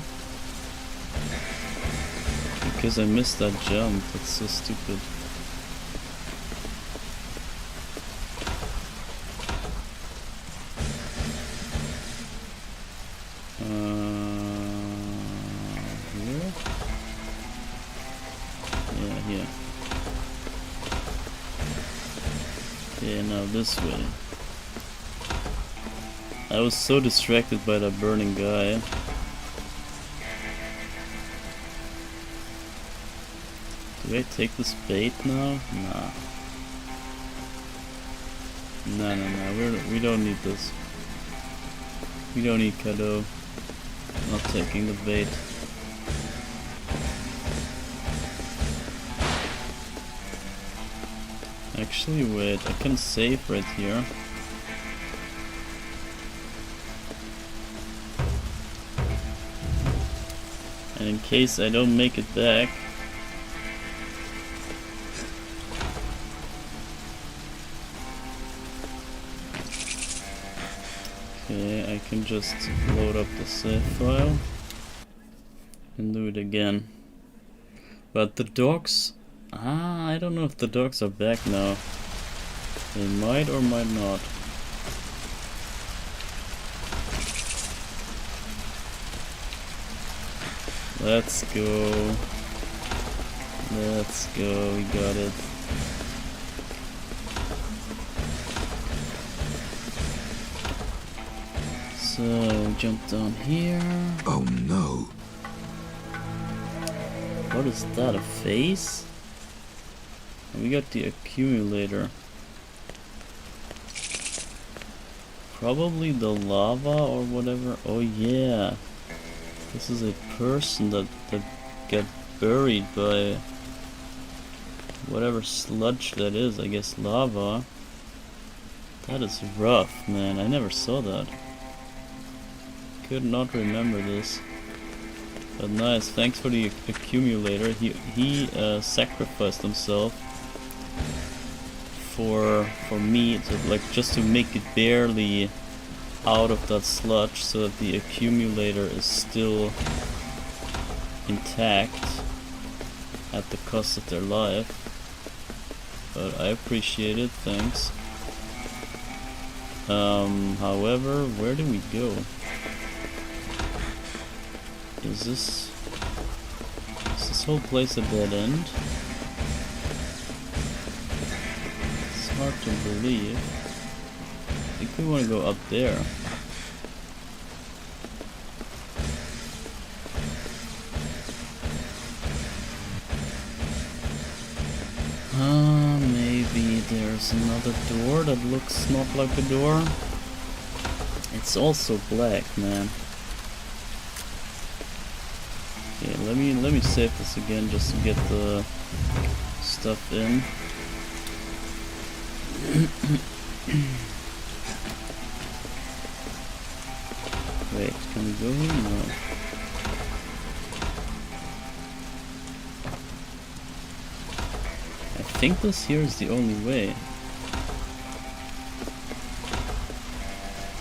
Because I missed that jump, that's so stupid. This way. I was so distracted by that burning guy. Do I take this bait now? Nah. No. We don't need this. We don't need Kado. Not taking the bait. Actually, wait, I can save right here. And in case I don't make it back, okay, I can just load up the save file and do it again. But the dogs, I don't know if the dogs are back now. They might or might not. Let's go. Let's go, we got it. So, jump down here. Oh no. What is that, a face? We got the accumulator. Probably the lava or whatever. Oh yeah. This is a person that got buried by whatever sludge that is. I guess lava. That is rough, man. I never saw that. Could not remember this. But nice. Thanks for the accumulator. He sacrificed himself for me to, like, just to make it barely out of that sludge so that the accumulator is still intact at the cost of their life. But I appreciate it, thanks. However, where do we go? Is this whole place a dead end? It's hard to believe. I think we want to go up there. Maybe there's another door that looks not like a door. It's also black, man. Okay, let me save this again just to get the stuff in. Wait, can we go here? No. I think this here is the only way.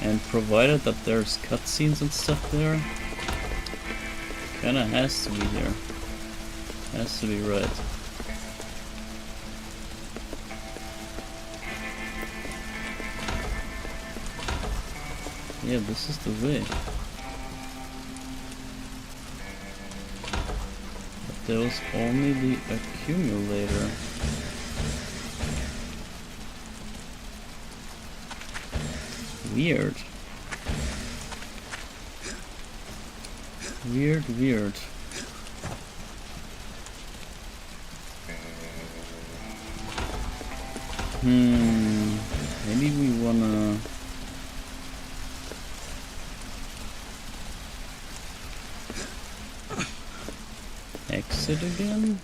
And provided that there's cutscenes and stuff there, kinda has to be here. Has to be right. Yeah, this is the way. But there was only the accumulator. Weird. Weird. Maybe we wanna exit again?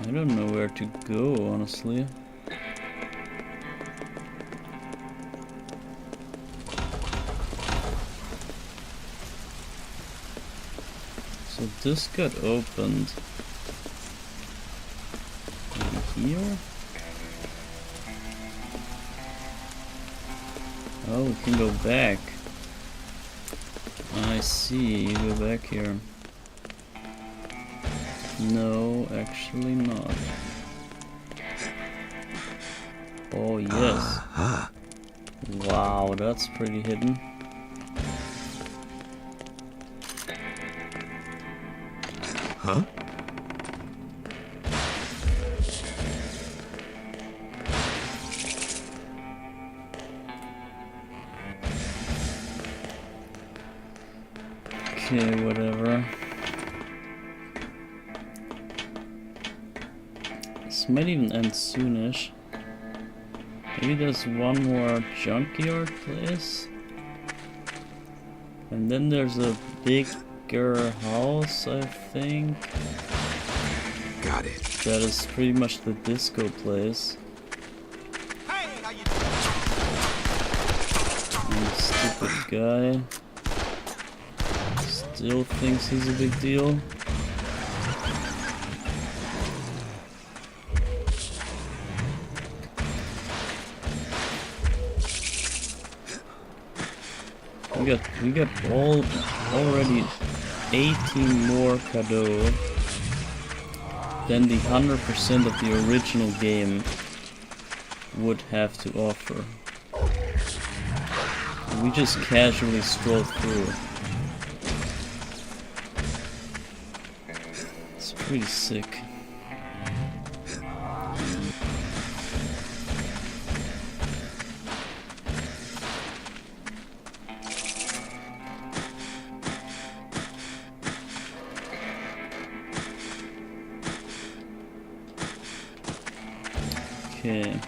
I don't know where to go, honestly. So this got opened. Maybe here? Oh, we can go back. I see, you go back here. No, actually not. Oh yes. Wow, that's pretty hidden. Huh? Okay, whatever. This might even end soonish. Maybe there's one more junkyard place. And then there's a bigger house, I think. Got it. That is pretty much the disco place. And the stupid guy still thinks he's a big deal. We got already 18 more cadeaux than the 100% of the original game would have to offer. We just casually stroll through. It's pretty sick. Okay.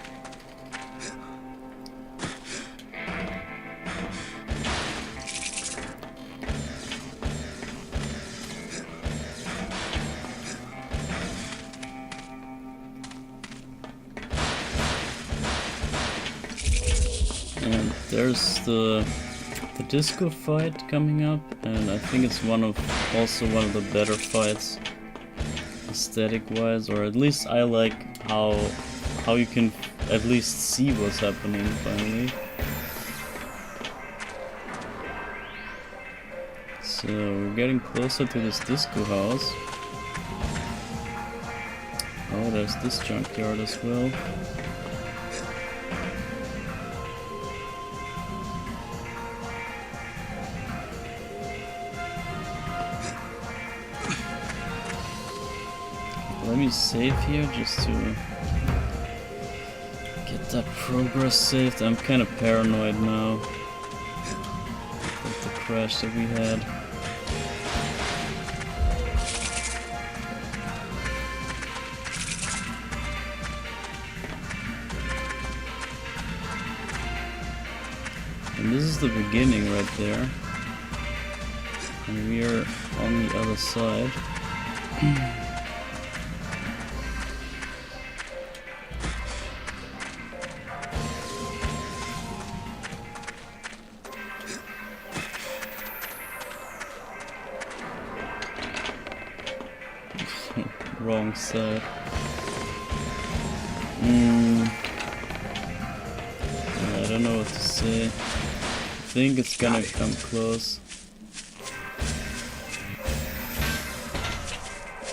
And there's the disco fight coming up, and I think it's also one of the better fights aesthetic wise, or at least I like how you can at least see what's happening finally. So we're getting closer to this disco house. Oh, there's this junkyard as well. Let me save here just to get that progress saved. I'm kind of paranoid now with the crash that we had. And this is the beginning right there. And we are on the other side. Wrong side. I don't know what to say. I think it's gonna come close.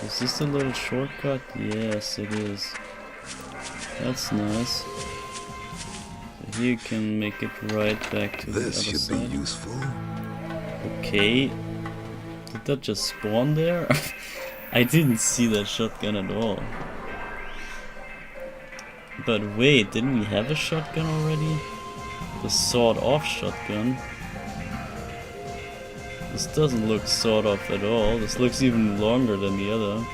Is this a little shortcut? Yes, it is. That's nice. So here you can make it right back to the other side. This should be useful. Okay. Did that just spawn there? I didn't see that shotgun at all. But wait, didn't we have a shotgun already? The sawed-off shotgun. This doesn't look sawed-off at all. This looks even longer than the other.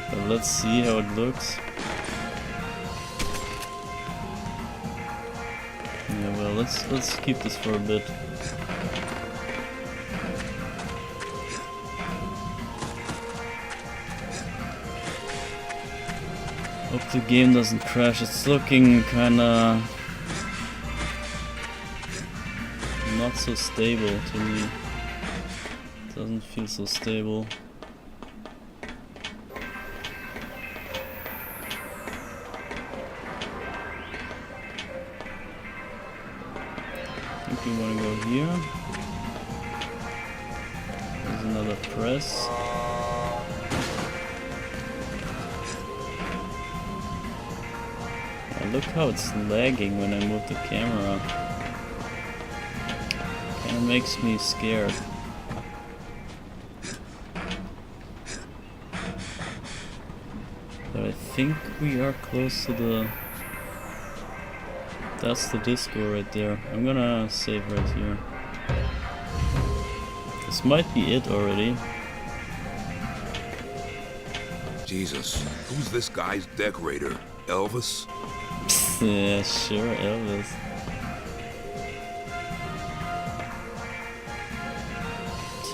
But let's see how it looks. Yeah, well, let's keep this for a bit. Hope the game doesn't crash. It's looking kinda not so stable to me. It doesn't feel so stable. I think we wanna go here. There's another press. Look how it's lagging when I move the camera. Kinda makes me scared. But I think we are close to the... That's the disco right there. I'm gonna save right here. This might be it already. Jesus, who's this guy's decorator? Elvis? Yeah, sure, Elvis.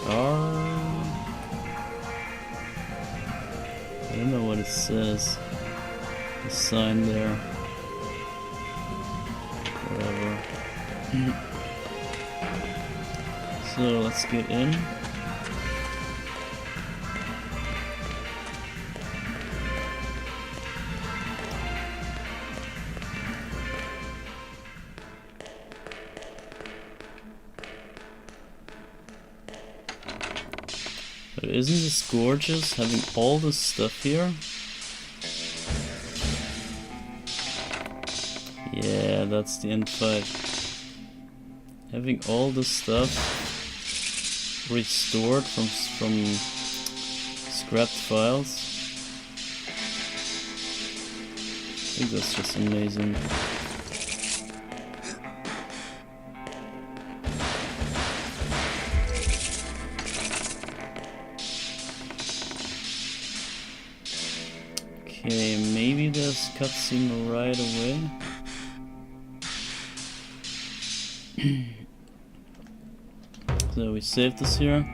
I don't know what it says. The sign there. Whatever. So let's get in. So isn't this gorgeous, having all this stuff here? Yeah, that's the end fight. Having all this stuff restored from scrapped files. I think that's just amazing. Okay, maybe there's cutscene right away. So we saved this here.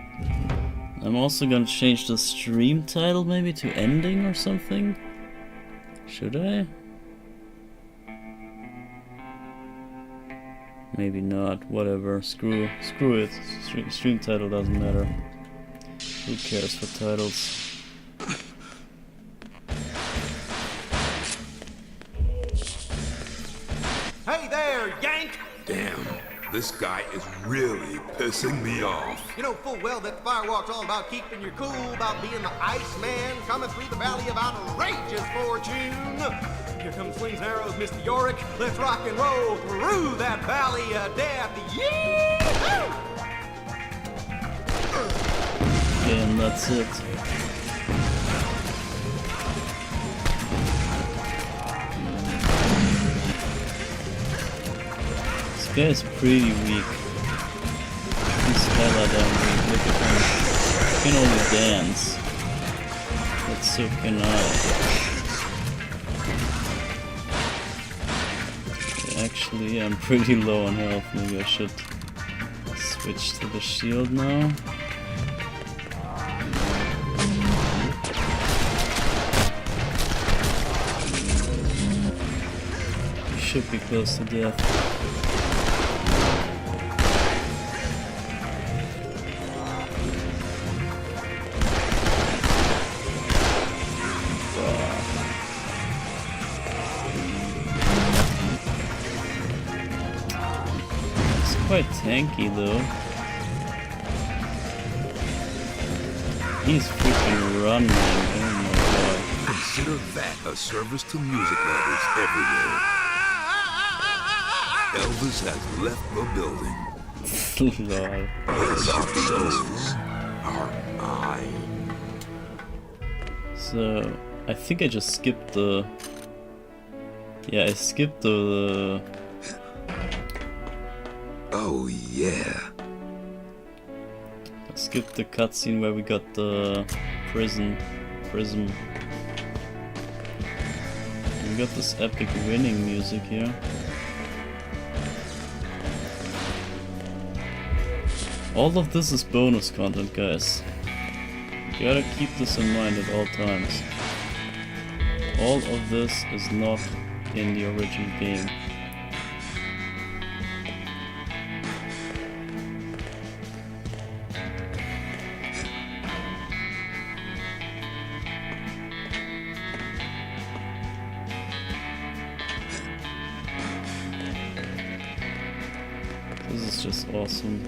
I'm also gonna change the stream title maybe to ending or something. Should I? Maybe not. Whatever. Screw it. Stream title doesn't matter. Who cares for titles? Hey there, Yank! Damn, this guy is really pissing me off. You know full well that the firewalk's all about keeping you cool, about being the Iceman coming through the valley of outrageous fortune. Here comes slings and arrows, Mr. Yorick. Let's rock and roll through that valley of death. Yee-hoo! Okay, and that's it. This guy is pretty weak. He's hella damn weak. Look at him. He can only dance. But so can I. Actually, I'm pretty low on health. Maybe I should switch to the shield now. Should be close to death. Quite tanky though. He's freaking running. Oh my god. Consider that a service to music lovers everywhere. Elvis has left the building. Lol. Our souls are mine. So I think I just skipped the. Yeah, I skipped the. Oh yeah. I skipped the cutscene where we got the prism. We got this epic winning music here. All of this is bonus content, guys. You gotta keep this in mind at all times. All of this is not in the original game. This is just awesome.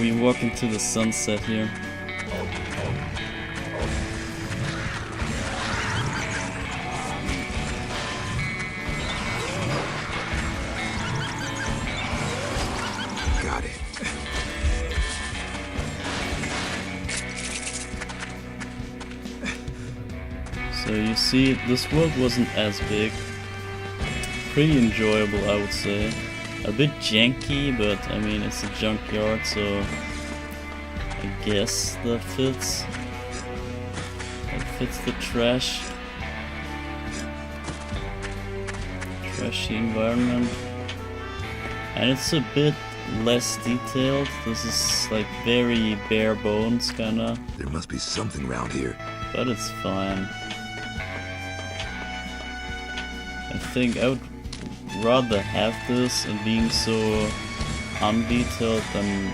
We walk into the sunset here. Got it. So you see, this world wasn't as big. Pretty enjoyable, I would say. A bit janky, but I mean, it's a junkyard, so I guess that fits. That fits the trash. Trashy environment. And it's a bit less detailed. This is like very bare bones, kinda. There must be something around here. But it's fine. I think I would rather have this and being so undetailed than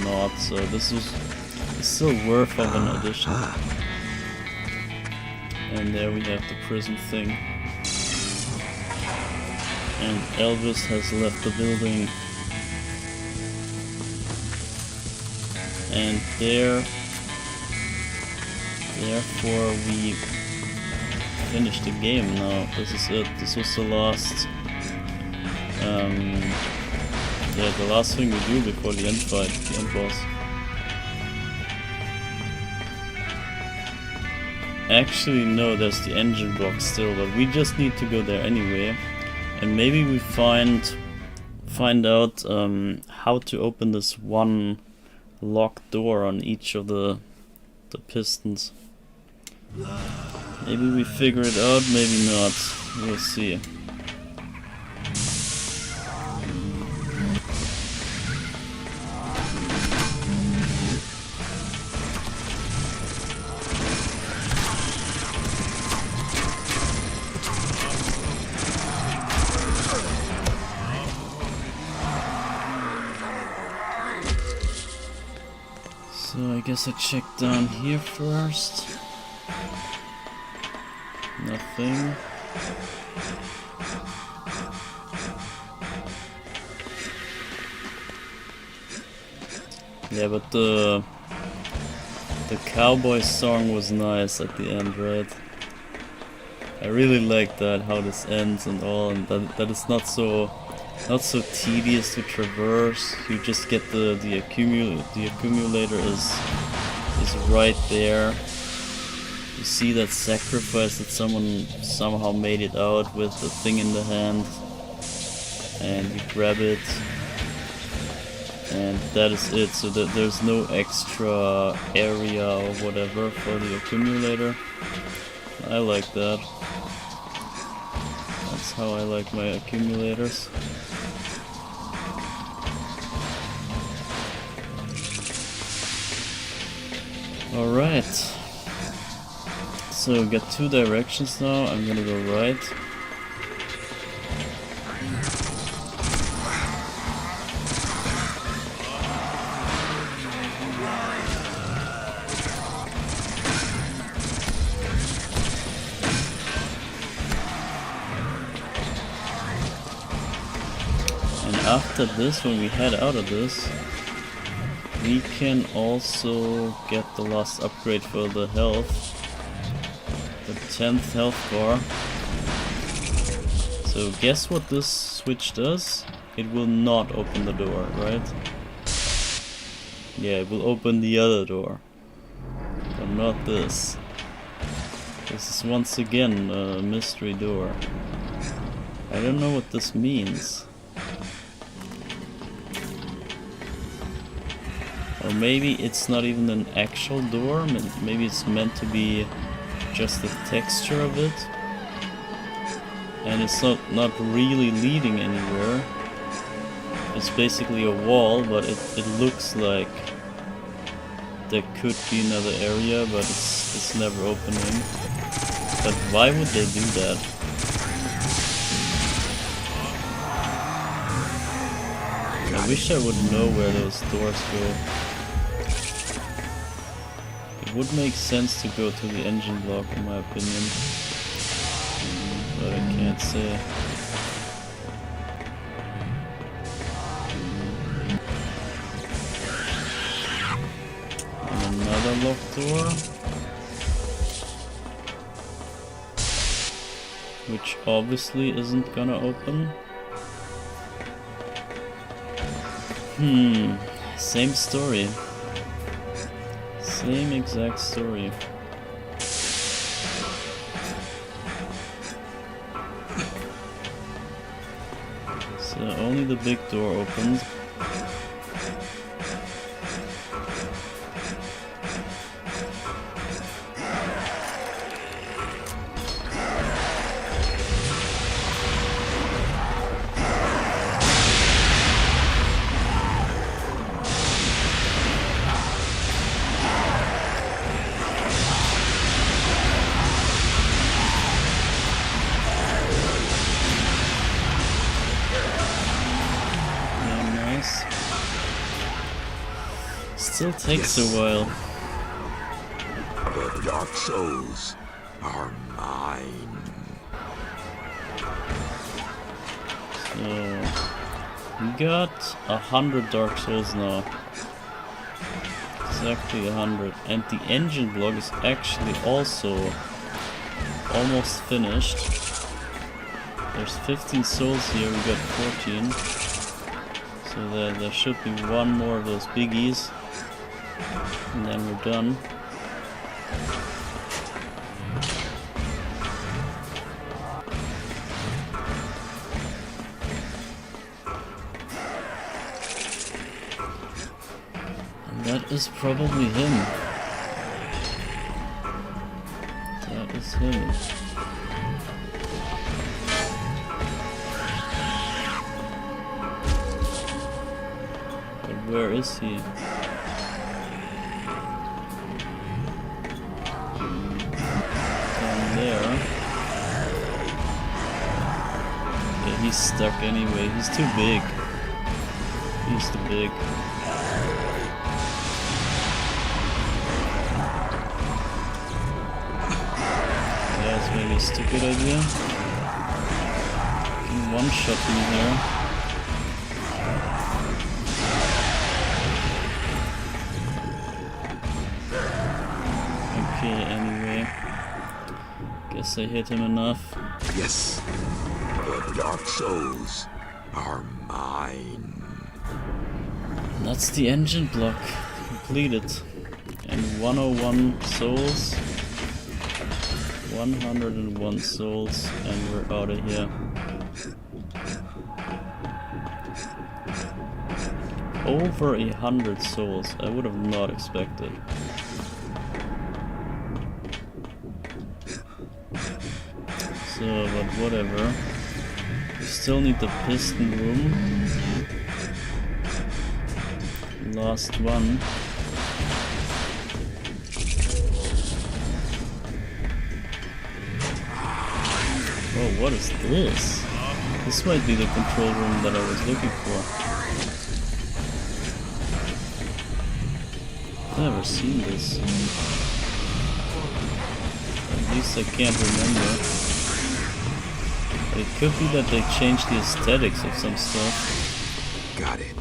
not, so this is still worth of an addition. And there we have the prison thing. And Elvis has left the building. And therefore we finish the game now. This is it. This was the last the last thing we do before the end fight, the end boss. Actually no, there's the engine block still, but we just need to go there anyway. And maybe we find out how to open this one locked door on each of the pistons. Maybe we figure it out, maybe not. We'll see. So I guess I check down here first. Nothing. Yeah, but the cowboy song was nice at the end, right? I really like that, how this ends and all, and that it's not so tedious to traverse. You just get the accumulator is right there. You see that sacrifice that someone somehow made it out with the thing in the hand, and you grab it, and that is it. So that there's no extra area or whatever for the accumulator. I like that. That's how I like my accumulators. Alright, so we got two directions now. I'm gonna go right. And after this, when we head out of this, we can also get the last upgrade for the health, the 10th health bar. So guess what this switch does? It will not open the door, right? Yeah, it will open the other door, but not this. This is once again a mystery door. I don't know what this means. Or maybe it's not even an actual door, maybe it's meant to be just the texture of it. And it's not really leading anywhere. It's basically a wall, but it looks like there could be another area, but it's never opening. But why would they do that? I wish I would know where those doors go. It would make sense to go to the engine block, in my opinion, but I can't say. And another locked door, which obviously isn't gonna open. Same story. Same exact story. So only the big door opens. still takes a while. The Dark Souls are mine. So we got 100 Dark Souls now. Exactly 100. And the engine block is actually also almost finished. There's 15 souls here, we got 14. So there should be one more of those biggies. And then we're done. And that is probably him. That is him. Where is he? Down there. Yeah, he's stuck anyway. He's too big. He's too big. That's maybe a stupid idea. Can one-shot him here. Anyway, guess I hit him enough. Yes, the Dark Souls are mine. And that's the engine block completed. And 101 souls. 101 souls, and we're out of here. Over 100 souls. I would have not expected. So, but whatever. We still need the piston room. Last one. Whoa, what is this? This might be the control room that I was looking for. I've never seen this. At least I can't remember. It could be that they changed the aesthetics of some stuff. Got it.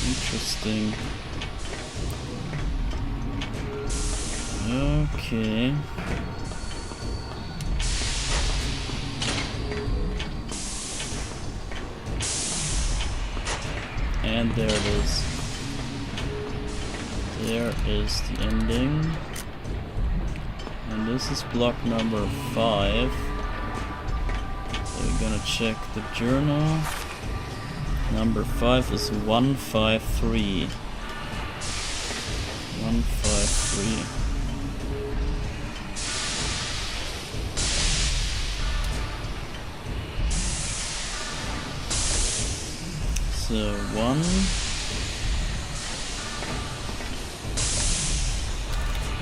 Interesting. Okay. And there it is. There is the ending. And this is block number 5. So we're gonna check the journal. Number 5 is 153. 153. So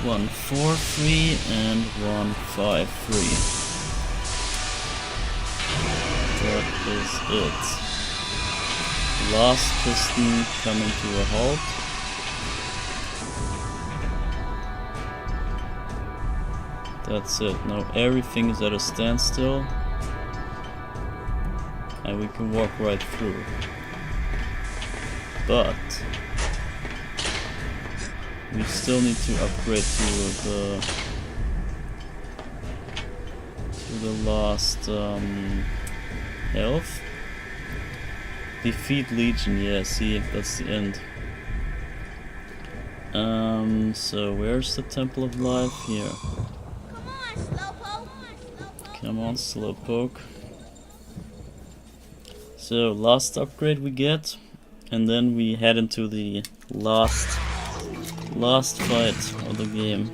143 and 153. That is it. Last piston coming to a halt. That's it. Now everything is at a standstill. And we can walk right through. But we still need to upgrade to the last health. Defeat Legion, yeah, see, that's the end. So where's the Temple of Life? Here. Come on, Slowpoke. So last upgrade we get, and then we head into the last fight of the game.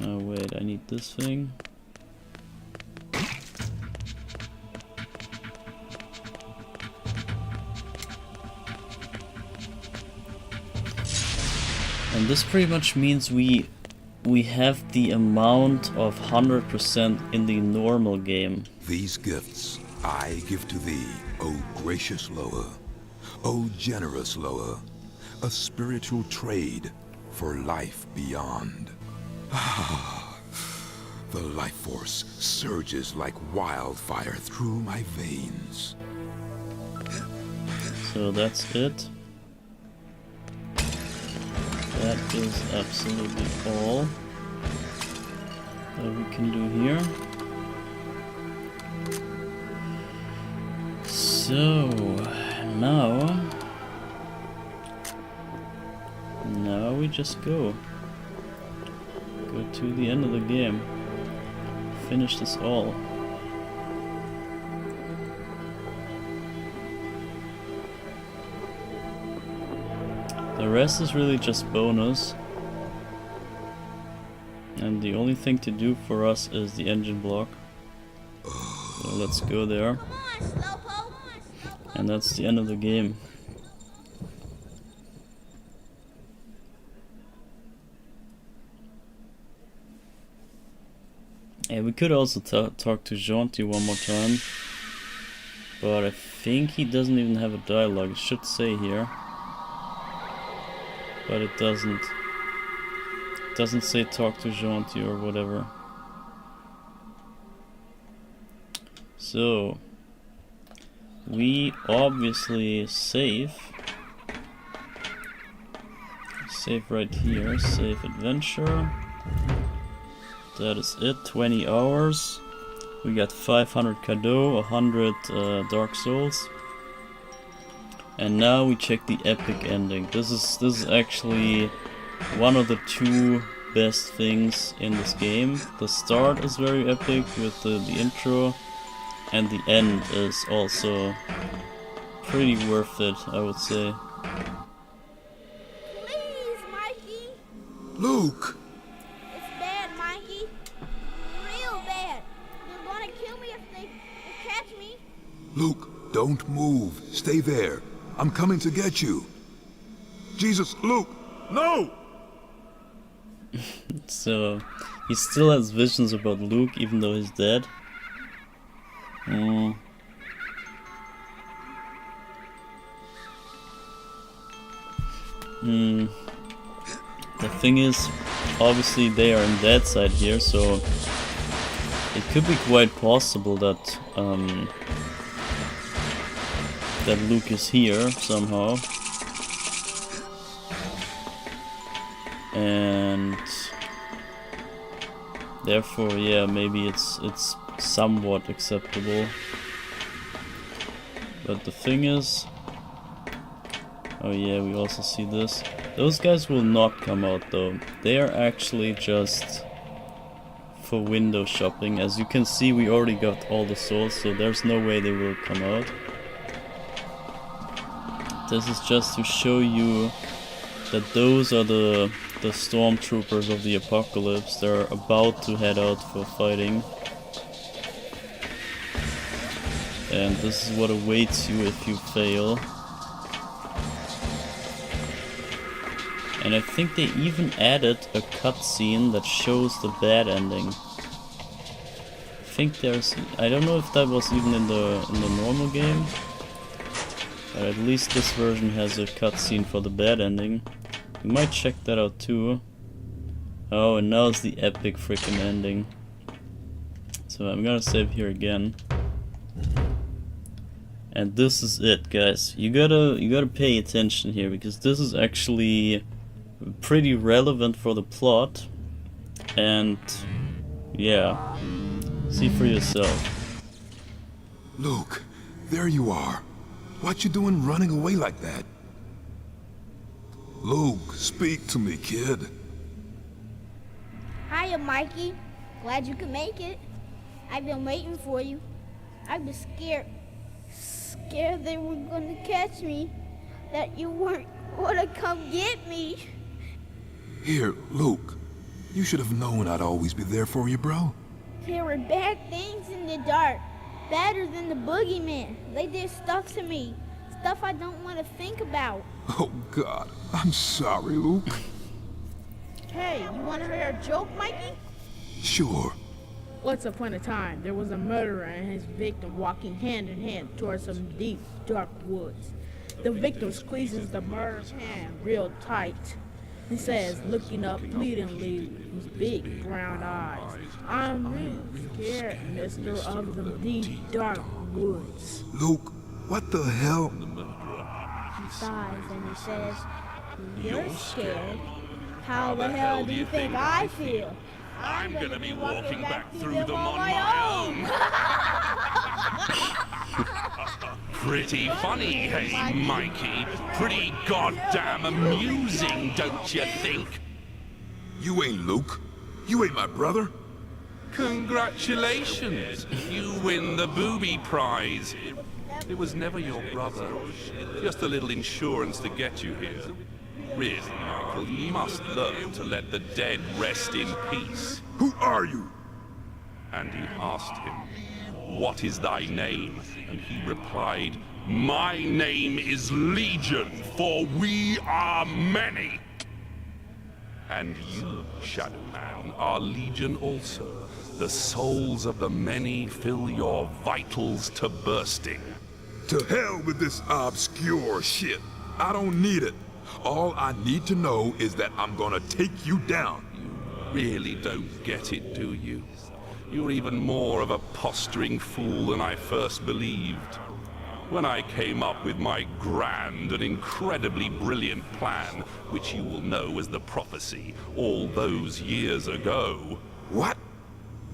Oh wait, I need this thing. And this pretty much means we we have the amount of 100% in the normal game. These gifts I give to thee, O gracious Loa, O generous Loa, a spiritual trade for life beyond. The life force surges like wildfire through my veins. So that's it. That is absolutely all that we can do here. So now we just go to the end of the game. Finish this all. The rest is really just bonus. And the only thing to do for us is the engine block. So let's go there. And that's the end of the game. Yeah, we could also talk to Gentil one more time. But I think he doesn't even have a dialogue. It should say here. But it doesn't. It doesn't say talk to Gentil or whatever. So we obviously save right here, save adventure. That is it, 20 hours. We got 500 Cadeau, 100 Dark Souls. And now we check the epic ending. This is actually one of the two best things in this game. The start is very epic with the intro, and the end is also pretty worth it, I would say. Please, Mikey. Luke! It's bad, Mikey. Real bad. They're gonna kill me if they catch me. Luke, don't move. Stay there. I'm coming to get you. Jesus, Luke, no! So he still has visions about Luke even though he's dead. The thing is, obviously they are in that side here, so it could be quite possible that that Luke is here somehow, and therefore, yeah, maybe it's somewhat acceptable. But the thing is, oh yeah, we also see this. Those guys will not come out though. They are actually just for window shopping. As you can see, we already got all the souls, so there's no way they will come out. This is just to show you that those are the stormtroopers of the apocalypse. They're about to head out for fighting. And this is what awaits you if you fail. And I think they even added a cutscene that shows the bad ending. I think there's, I don't know if that was even in the normal game, but at least this version has a cutscene for the bad ending. We might check that out too. Oh, and now it's the epic freaking ending. So I'm gonna save here again. And this is it, guys. You gotta pay attention here, because this is actually pretty relevant for the plot. And yeah, see for yourself. Luke, there you are. What you doing running away like that? Luke, speak to me, kid. Hiya, Mikey. Glad you could make it. I've been waiting for you. I was scared they were gonna catch me, that you weren't gonna come get me. Here, Luke. You should have known I'd always be there for you, bro. There were bad things in the dark, badder than the boogeyman. They did stuff to me, stuff I don't want to think about. Oh, God. I'm sorry, Luke. Hey, you want to hear a joke, Mikey? Sure. Once upon a time, there was a murderer and his victim walking hand in hand towards some deep, dark woods. The victim squeezes the murderer's hand real tight. He says, looking up pleadingly with his big brown eyes, "I'm really scared, mister, of the deep, dark woods." Luke, what the hell? He sighs and he says, "You're scared? How the hell do you think I feel? I'm gonna be walking back through them on my own." Pretty funny, hey, Mikey? Pretty goddamn amusing, don't you think? You ain't Luke. You ain't my brother. Congratulations! You win the booby prize. It was never your brother. Just a little insurance to get you here. Really, Michael, you must learn to let the dead rest in peace. Who are you? And he asked him, "What is thy name?" And he replied, "My name is Legion, for we are many." And you, Shadow Man, are Legion also. The souls of the many fill your vitals to bursting. To hell with this obscure shit. I don't need it. All I need to know is that I'm gonna take you down. You really don't get it, do you? You're even more of a posturing fool than I first believed. When I came up with my grand and incredibly brilliant plan, which you will know as the prophecy, all those years ago... What?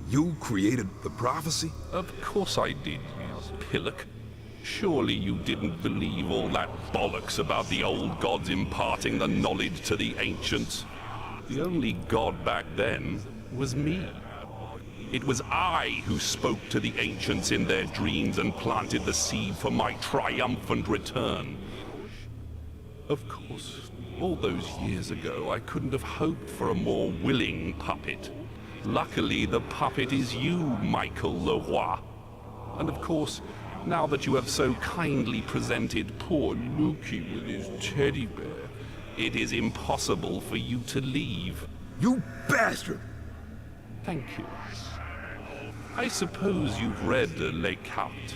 You created the prophecy? Of course I did, you pillock. Surely you didn't believe all that bollocks about the old gods imparting the knowledge to the ancients. The only god back then was me. It was I who spoke to the ancients in their dreams and planted the seed for my triumphant return. Of course, all those years ago I couldn't have hoped for a more willing puppet. Luckily, the puppet is you, Michael Leroy. And of course, now that you have so kindly presented poor Lukey with his teddy bear, it is impossible for you to leave. You bastard! Thank you. I suppose you've read Les Cartes,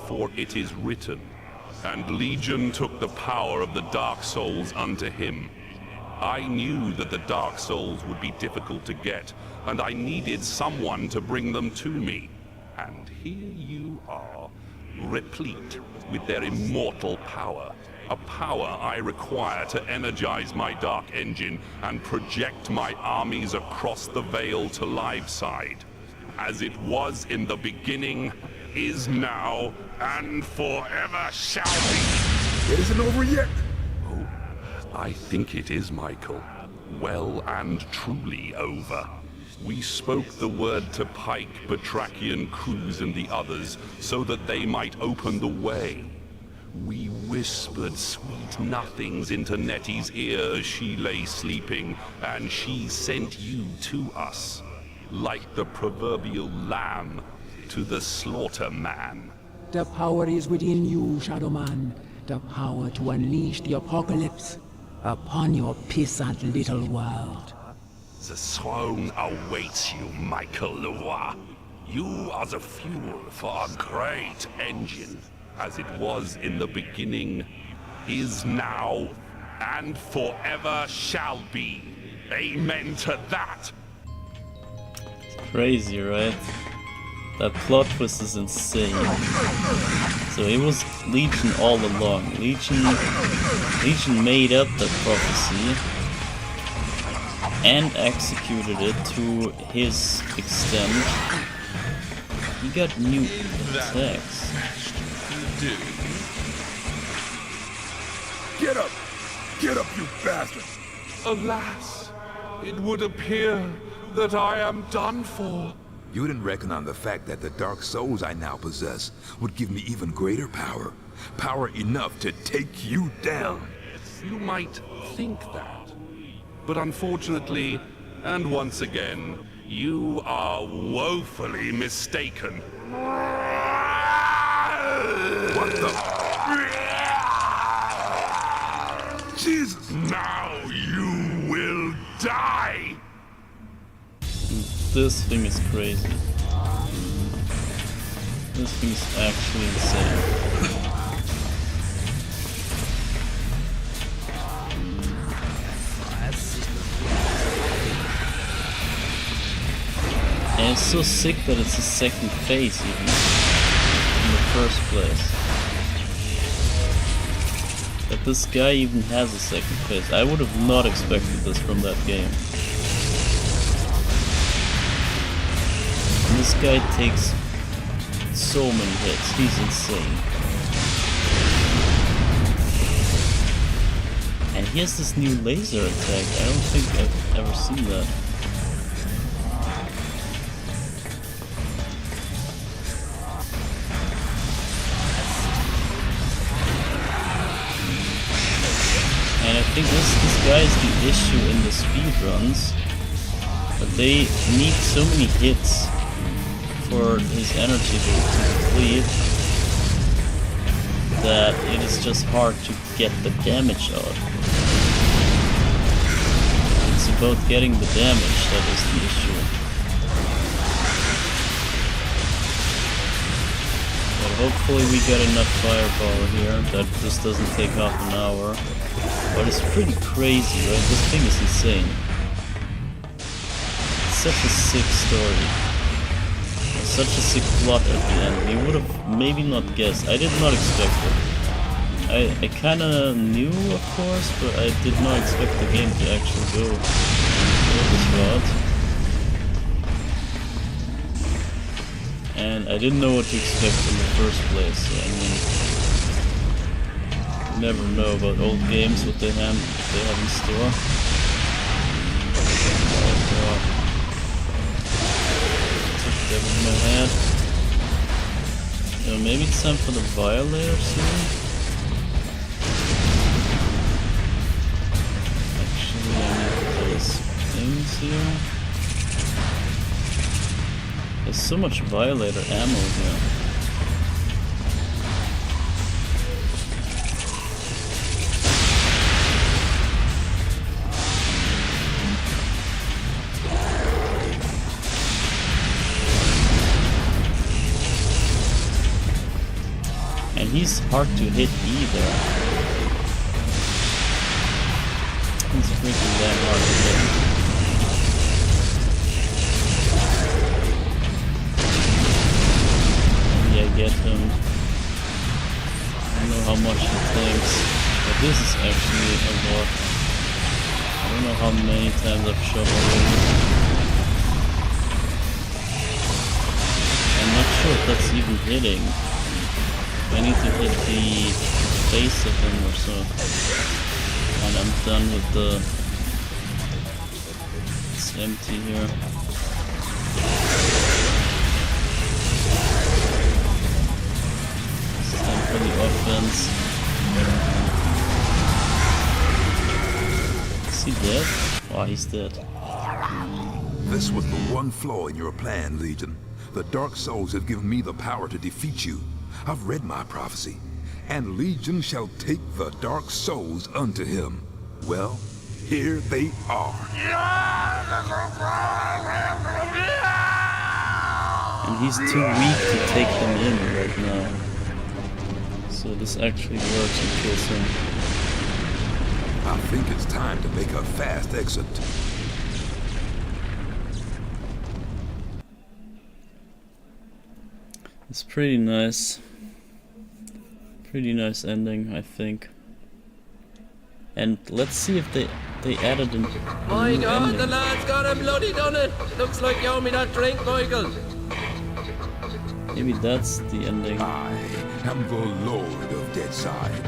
for it is written, "And Legion took the power of the Dark Souls unto him." I knew that the Dark Souls would be difficult to get, and I needed someone to bring them to me. And here you are, replete with their immortal power. A power I require to energize my dark engine and project my armies across the Veil to Liveside. As it was in the beginning, is now, and forever shall be. It isn't over yet. Oh, I think it is, Michael. Well and truly over. We spoke the word to Pike, Batrachian, Cruz, and the others, so that they might open the way. We whispered sweet nothings into Nettie's ear as she lay sleeping, and she sent you to us, like the proverbial lamb to the slaughter man. The power is within you, Shadow Man. The power to unleash the apocalypse upon your pissant little world. The throne awaits you, Michael Leroy. You are the fuel for a great engine, as it was in the beginning, is now, and forever shall be. Amen to that. Crazy, right? That plot twist is insane. So it was Legion all along. Legion made up that prophecy and executed it to his extent. He got new attacks. Get up! Get up, you bastard! Alas, it would appear that I am done for. You didn't reckon on the fact that the dark souls I now possess would give me even greater power. Power enough to take you down. You might think that. But unfortunately, and once again, you are woefully mistaken. What the? Jesus! Now you will die! This thing is crazy. This thing is actually insane. And it's so sick that it's a second phase even in the first place. That this guy even has a second phase. I would have not expected this from that game. And this guy takes so many hits, he's insane. And he has this new laser attack, I don't think I've ever seen that. And I think this guy is the issue in the speedruns, but they need so many hits for his energy to deplete that it is just hard to get the damage out. It's about getting the damage that is the issue. But hopefully we get enough firepower here that this doesn't take half an hour. But it's pretty crazy, right? This thing is insane. It's such a sick story. Such a sick plot at the end. You would have maybe not guessed. I did not expect it. I kinda knew, of course, but I did not expect the game to actually go this route. And I didn't know what to expect in the first place, so I mean, you never know about old games, what they have in store. In my head. Maybe it's time for the Violator soon? Actually, I need those things here. There's so much Violator ammo here. He's hard to hit either. He's freaking damn hard to hit. Maybe I get him. I don't know how much he takes, but this is actually a lot. I don't know how many times I've shot already. I'm not sure if that's even hitting. I need to hit the face of him or so. And I'm done with the... It's empty here. It's time for the offense. Is he dead? Oh, he's dead. This was the one flaw in your plan, Legion. The Dark Souls have given me the power to defeat you. I've read my prophecy, and Legion shall take the Dark Souls unto him. Well, here they are. And he's too weak to take them in right now. So this actually works and kills him. I think it's time to make a fast exit. It's pretty nice. Pretty nice ending, I think. And let's see if they added an My God, ending. the lad's got him bloody done it! Looks like you owe me that drink, Michael. Maybe that's the ending. I am the Lord of Deadside,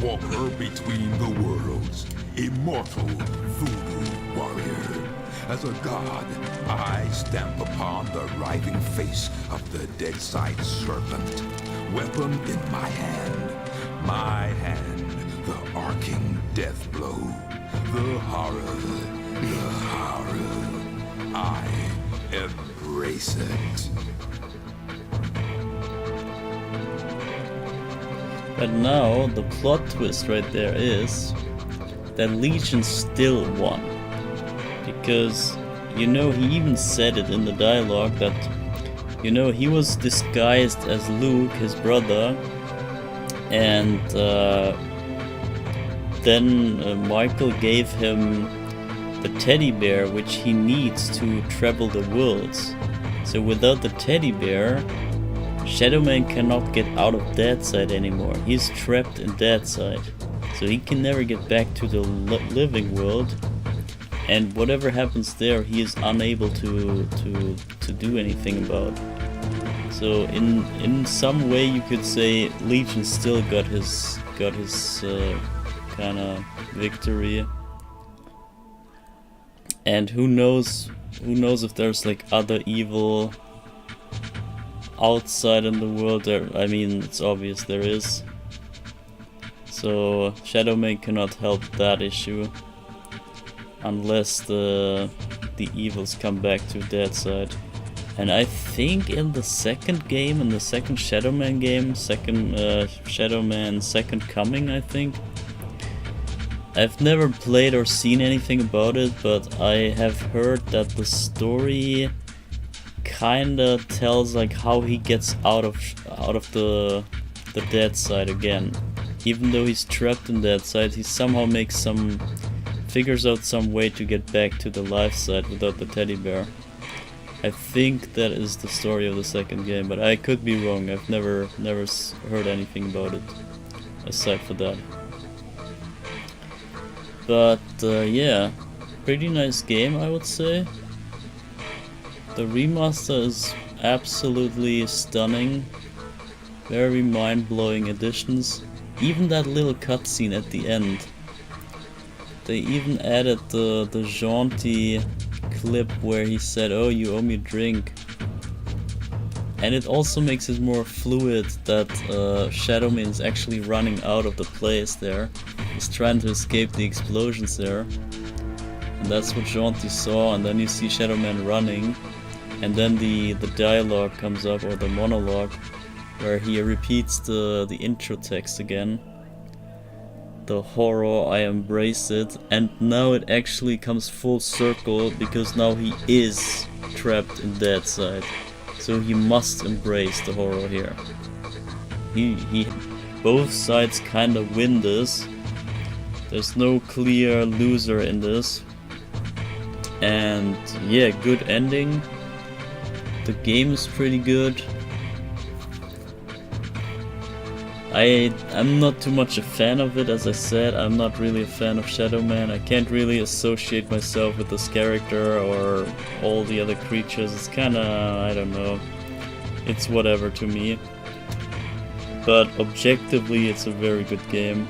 walker between the worlds, immortal voodoo warrior. As a god, I stamp upon the writhing face of the Deadside serpent. Weapon in my hand, the arcing death blow. The horror, I embrace it. But now, the plot twist right there is that Legion still won. because, you know, he even said it in the dialogue that, you know, he was disguised as Luke, his brother, and then Michael gave him the teddy bear which he needs to travel the worlds. So without the teddy bear, Shadow Man cannot get out of Deadside anymore. He's trapped in Deadside. So he can never get back to the living world. And whatever happens there, he is unable to do anything about. So in some way you could say Legion still got his kind of victory. And who knows if there's like other evil outside in the world. There, I mean, it's obvious there is. So Shadow Man cannot help that issue unless the evils come back to Deadside. And I think in the second game, in the second Shadow Man game, Shadow Man Second Coming, I think. I've never played or seen anything about it, but I have heard that the story kinda tells like how he gets out of the Deadside again. Even though he's trapped in Deadside, he somehow figures out some way to get back to the life side without the teddy bear. I think that is the story of the second game, but I could be wrong. I've never heard anything about it aside for that. But yeah, pretty nice game, I would say. The remaster is absolutely stunning. Very mind-blowing additions. Even that little cutscene at the end. They even added the jaunty clip where he said, "Oh, you owe me a drink." And it also makes it more fluid that Shadow Man is actually running out of the place there. He's trying to escape the explosions there. And that's what Jaunty saw, and then you see Shadow Man running. And then the dialogue comes up, or the monologue, where he repeats the intro text again. The horror, I embrace it. And now it actually comes full circle, because now he is trapped in Deadside. So he must embrace the horror here. Both sides kind of win this. There's no clear loser in this. And yeah, good ending. The game is pretty good. I'm not too much a fan of it, as I said. I'm not really a fan of Shadow Man. I can't really associate myself with this character or all the other creatures. It's kinda, I don't know. It's whatever to me. But objectively, it's a very good game.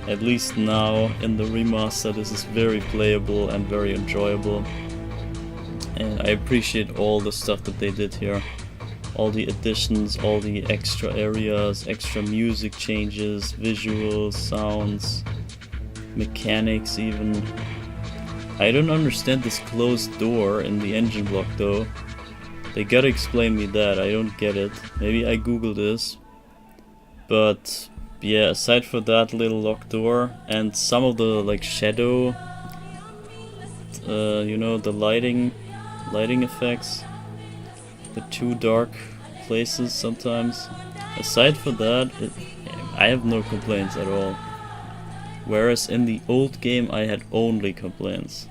At least now, in the remaster, this is very playable and very enjoyable. And I appreciate all the stuff that they did here. All the additions, all the extra areas, extra music changes, visuals, sounds, mechanics even. I don't understand this closed door in the engine block though. They gotta explain me that, I don't get it. Maybe I Google this. But yeah, aside for that little locked door and some of the like shadow, you know, the lighting effects, the too dark places sometimes. Aside for that, I have no complaints at all. Whereas in the old game I had only complaints.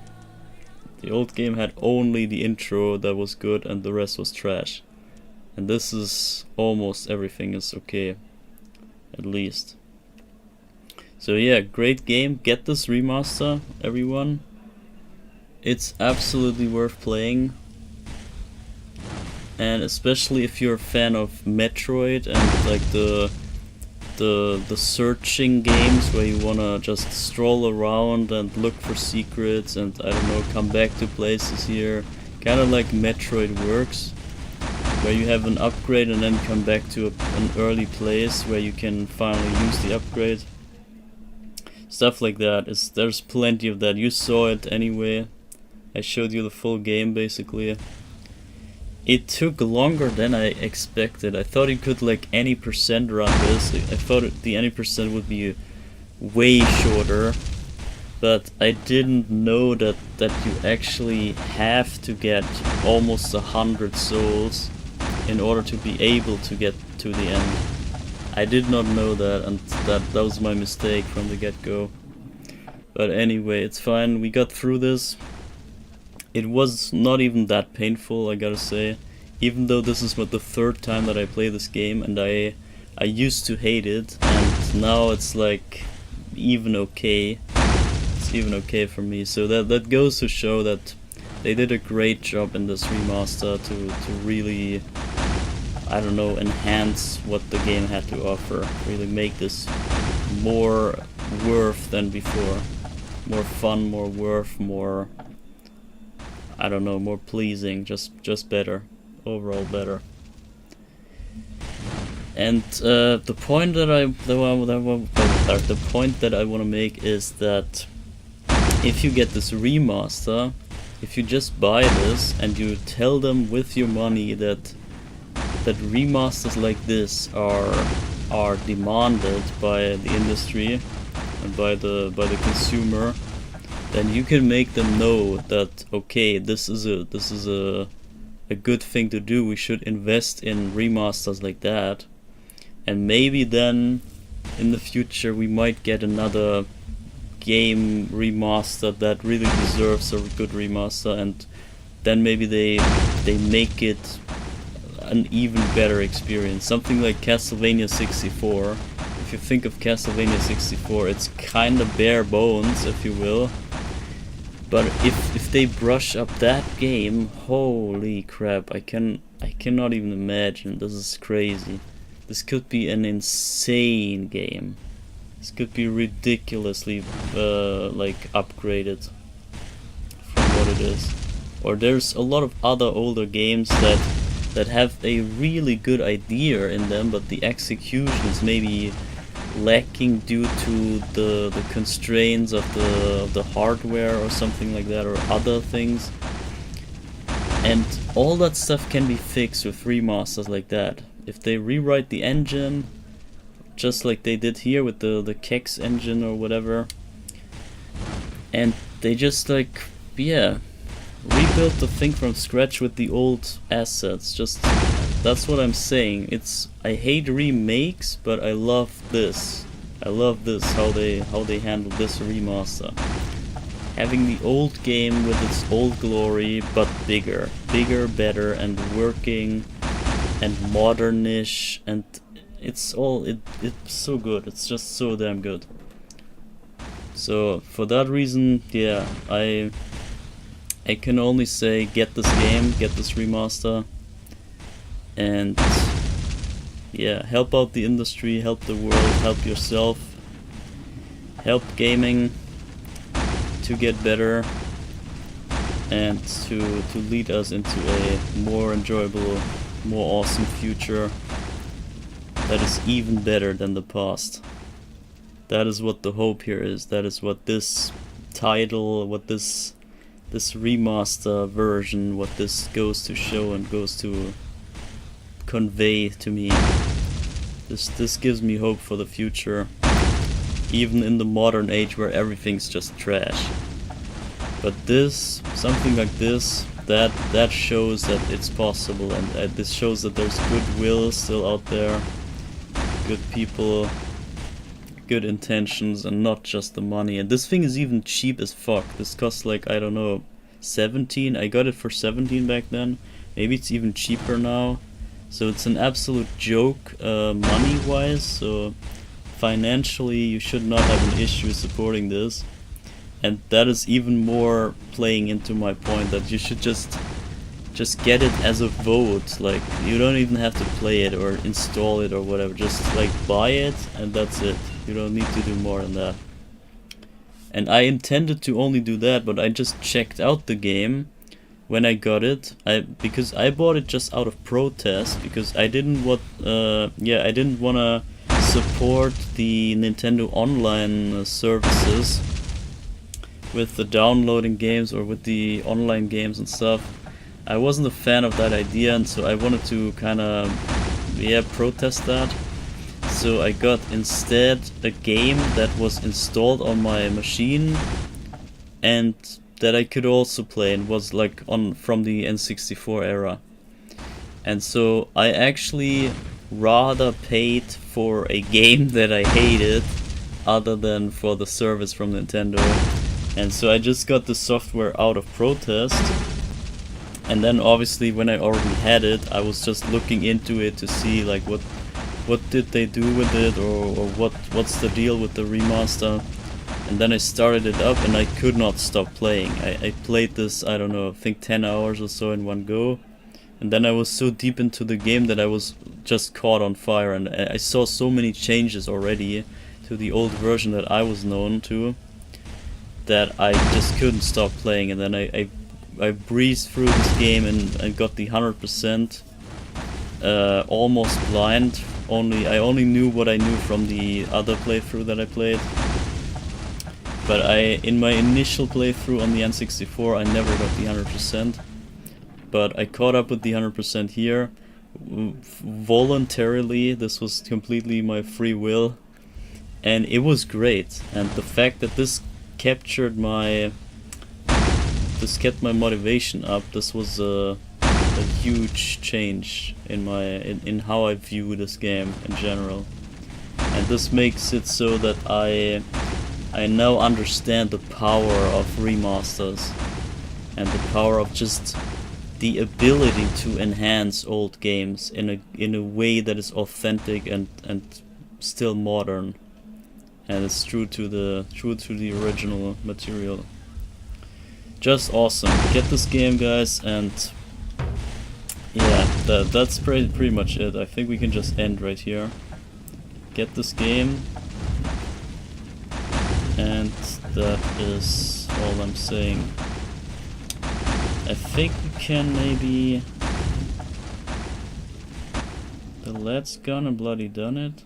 The old game had only the intro that was good and the rest was trash. And this is almost everything is okay. At least. So yeah, great game. Get this remaster, everyone. It's absolutely worth playing. And especially if you're a fan of Metroid and like the searching games where you wanna just stroll around and look for secrets and I don't know, come back to places here. Kinda like Metroid works, where you have an upgrade and then come back to an early place where you can finally use the upgrade. Stuff like that. There's plenty of that. You saw it anyway. I showed you the full game basically. It took longer than I expected. I thought you could like any percent run this. I thought the any percent would be way shorter. but I didn't know that you actually have to get almost 100 souls in order to be able to get to the end. I did not know that, and that was my mistake from the get-go. But anyway, it's fine, we got through this. It was not even that painful, I gotta say. Even though this is the 3rd time that I play this game, and I used to hate it, and now it's like even okay. It's even okay for me. So that goes to show that they did a great job in this remaster to really, I don't know, enhance what the game had to offer. Really make this more worth than before. More fun, more worth, more, I don't know, more pleasing, just better. Overall better. And the point that I want to make is that if you get this remaster, if you just buy this and you tell them with your money that remasters like this are demanded by the industry and by the consumer, then you can make them know that okay, this is a good thing to do. We should invest in remasters like that, and maybe then in the future we might get another game remaster that really deserves a good remaster, and then maybe they make it an even better experience. Something like Castlevania 64. If you think of Castlevania 64, it's kind of bare bones, if you will. But if they brush up that game, holy crap, I cannot even imagine. This is crazy. This could be an insane game. This could be ridiculously like upgraded from what it is. Or there's a lot of other older games that have a really good idea in them, but the execution is maybe lacking due to the constraints of the hardware or something like that, or other things. And all that stuff can be fixed with remasters like that. If they rewrite the engine, just like they did here with the Kex engine or whatever, and they just like, yeah, rebuilt the thing from scratch with the old assets. Just, that's what I'm saying. I hate remakes, but I love this. I love this, how they handle this remaster. Having the old game with its old glory, but bigger, better, and working, and modernish, and it's so good. It's just so damn good. So for that reason, yeah, I can only say get this game, get this remaster, and yeah, help out the industry, help the world, help yourself, help gaming to get better, and to lead us into a more enjoyable, more awesome future that is even better than the past. That is what the hope here is. That is what this title, what this remaster version, what this goes to show and goes to convey to me. This gives me hope for the future, even in the modern age where everything's just trash. But this, something like this, that shows that it's possible, and this shows that there's goodwill still out there, good people, good intentions, and not just the money. And this thing is even cheap as fuck. This costs like, I don't know, 17. I got it for 17 back then. Maybe it's even cheaper now. So it's an absolute joke money wise. So financially you should not have an issue supporting this. And that is even more playing into my point that you should just get it as a vote. Like, you don't even have to play it or install it or whatever. Just like buy it and that's it. You don't need to do more than that. And I intended to only do that, but I just checked out the game when I got it. Because I bought it just out of protest, because I didn't want I didn't want to support the Nintendo Online services with the downloading games or with the online games and stuff. I wasn't a fan of that idea, and so I wanted to kind of protest that. so I got instead a game that was installed on my machine and that I could also play, and was like from the N64 era. And so I actually rather paid for a game that I hated other than for the service from Nintendo. And so I just got the software out of protest, and then obviously when I already had it, I was just looking into it to see like what did they do with it, or what's the deal with the remaster. And then I started it up and I could not stop playing. I played this, I don't know, I think 10 hours or so in one go. And then I was so deep into the game that I was just caught on fire, and I saw so many changes already to the old version that I was known to, that I just couldn't stop playing. And then I breezed through this game and got the 100%, almost blind. I only knew what I knew from the other playthrough that I played. But in my initial playthrough on the N64, I never got the 100%. But I caught up with the 100% here, voluntarily. This was completely my free will, and it was great. And the fact that this kept my motivation up, this was a huge change in how I view this game in general. And this makes it so that I now understand the power of remasters and the power of just the ability to enhance old games in a way that is authentic and still modern, and it's true to the original material. Just awesome. Get this game, guys, and yeah, that's pretty much it. I think we can just end right here. Get this game, and that is all I'm saying. I think we can maybe... the Let's Gone and Bloody Done It.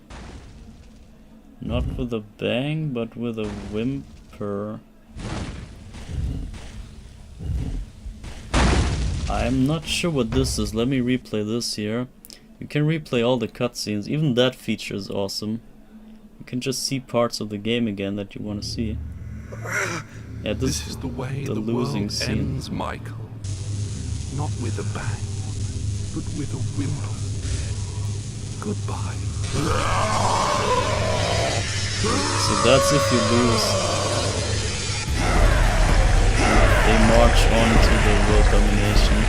Not with a bang, but with a whimper. I'm not sure what this is. Let me replay this here. You can replay all the cutscenes. Even that feature is awesome. You can just see parts of the game again that you want to see. Yeah, this is the way the losing scene ends, Michael. Not with a bang, but with a whimper. Goodbye. So that's if you lose. They march on to the world domination.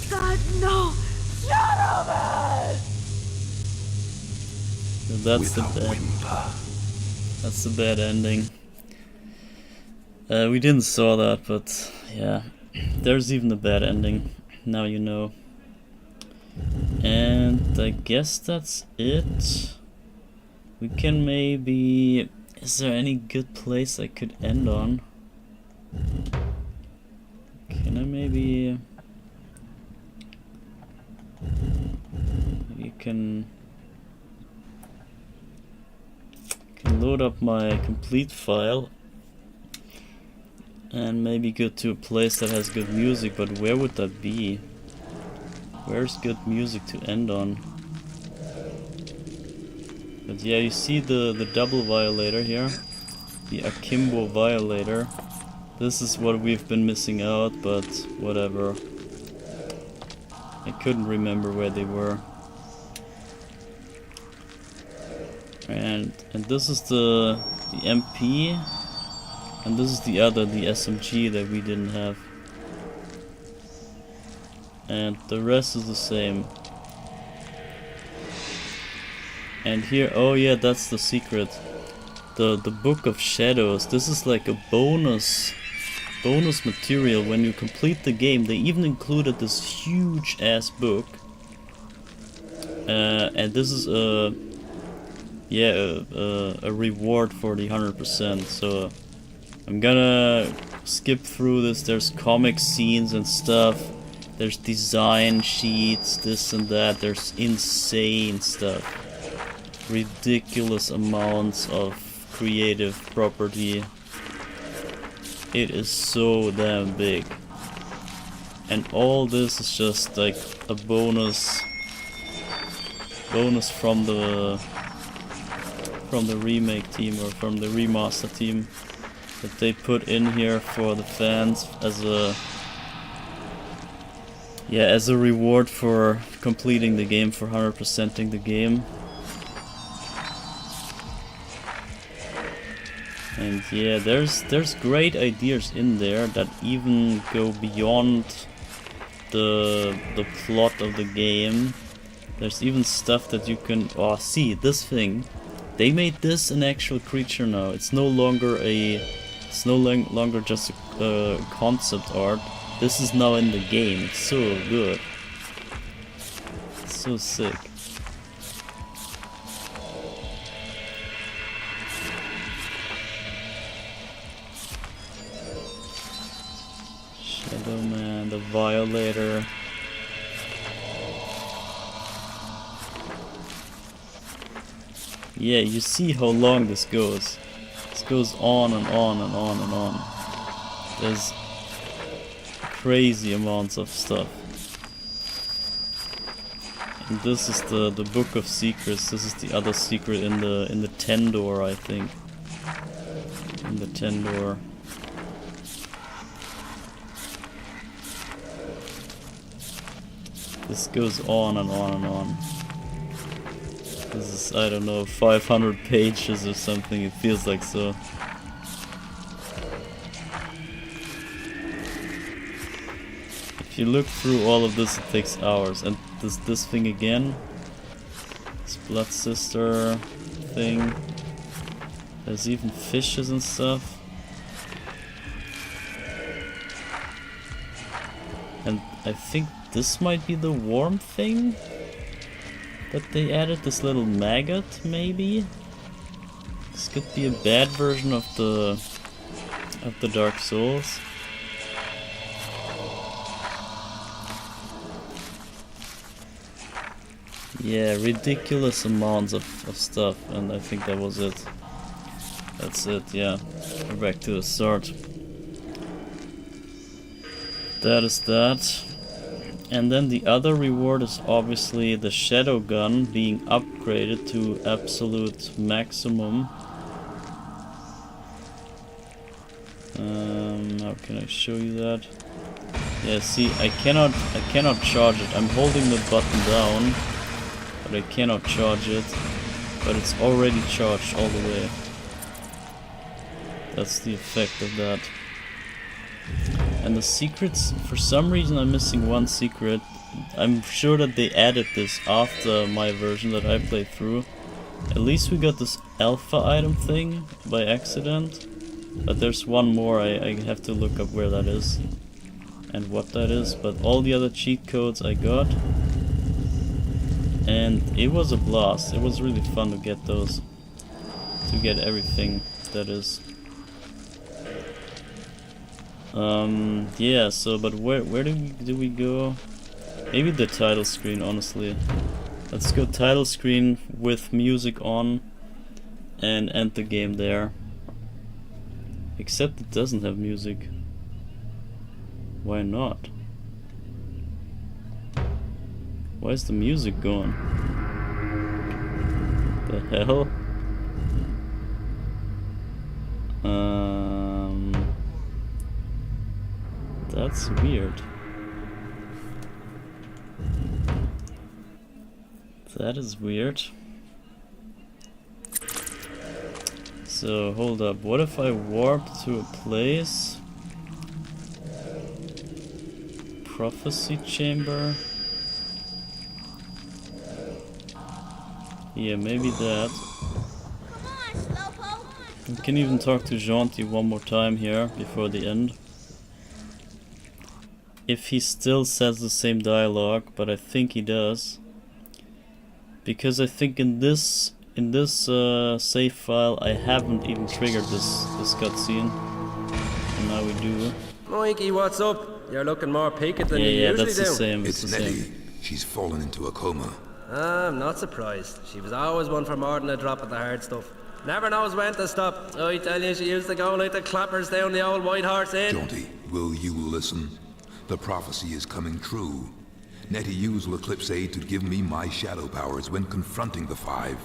God, no! Gentlemen! So that's the bad ending. We didn't saw that, but yeah, there's even a bad ending. Now you know. And I guess that's it. We can maybe... is there any good place I could end on? Can I maybe... you can load up my complete file and maybe go to a place that has good music, but where would that be? Where's good music to end on? But yeah, you see the double violator here, the Akimbo violator. This is what we've been missing out, but whatever. I couldn't remember where they were. And this is the MP, and this is the SMG that we didn't have. And the rest is the same. And here, oh yeah, that's the secret. The Book of Shadows. This is like a bonus material when you complete the game. They even included this huge ass book. And this is a reward for the 100%. So I'm gonna skip through this. There's comic scenes and stuff. There's design sheets, this and that. There's insane stuff. Ridiculous amounts of creative property. It is so damn big. And all this is just like a bonus bonus from the remake team or from the remaster team that they put in here for the fans as a reward for completing the game, for 100%ing the game. And yeah, there's great ideas in there that even go beyond the plot of the game. There's even stuff that you can see this thing. They made this an actual creature now. It's no longer just a concept art. This is now in the game. It's so good. It's so sick. Shadow Man, the Violator. Yeah, you see how long this goes. This goes on and on and on and on. There's crazy amounts of stuff. And this is the Book of Secrets. This is the other secret in the Tendor, I think. In the Tendor. This goes on and on and on. This is, I don't know, 500 pages or something, it feels like so. If you look through all of this, it takes hours. And this thing again, this Blood Sister thing. There's even fishes and stuff. And I think this might be the worm thing that they added, this little maggot, maybe? This could be a bad version of the Dark Souls. Yeah, ridiculous amounts of stuff, and I think that was it. That's it, yeah. We're back to the start. That is that. And then the other reward is obviously the Shadow Gun being upgraded to absolute maximum. How can I show you that? Yeah, see, I cannot charge it. I'm holding the button down, but I cannot charge it. But it's already charged all the way. That's the effect of that. And the secrets, for some reason I'm missing one secret. I'm sure that they added this after my version that I played through. At least we got this alpha item thing by accident. But there's one more, I have to look up where that is and what that is. But all the other cheat codes I got. And it was a blast. It was really fun to get those. To get everything that is. Yeah, so, but where do we go? Maybe the title screen, honestly. Let's go title screen with music on and end the game there. Except it doesn't have music. Why not? Why is the music gone? The hell? That's weird. That is weird. So, hold up. What if I warp to a place? Prophecy chamber? Yeah, maybe that. We can even talk to Jaunty one more time here before the end. If he still says the same dialogue, but I think he does. Because I think in this save file I haven't even triggered this cutscene. And now we do. Mikey, what's up? You're looking more peaked than you usually that's do. The same. It's the Nettie. same. She's fallen into a coma. I'm not surprised. She was always one for more than a drop of the hard stuff. Never knows when to stop. I tell you, she used to go like the clappers down the old White Horse Inn. Jaunty, will you listen? The prophecy is coming true. Nettie used L'Eclipse Aid to give me my shadow powers when confronting the Five.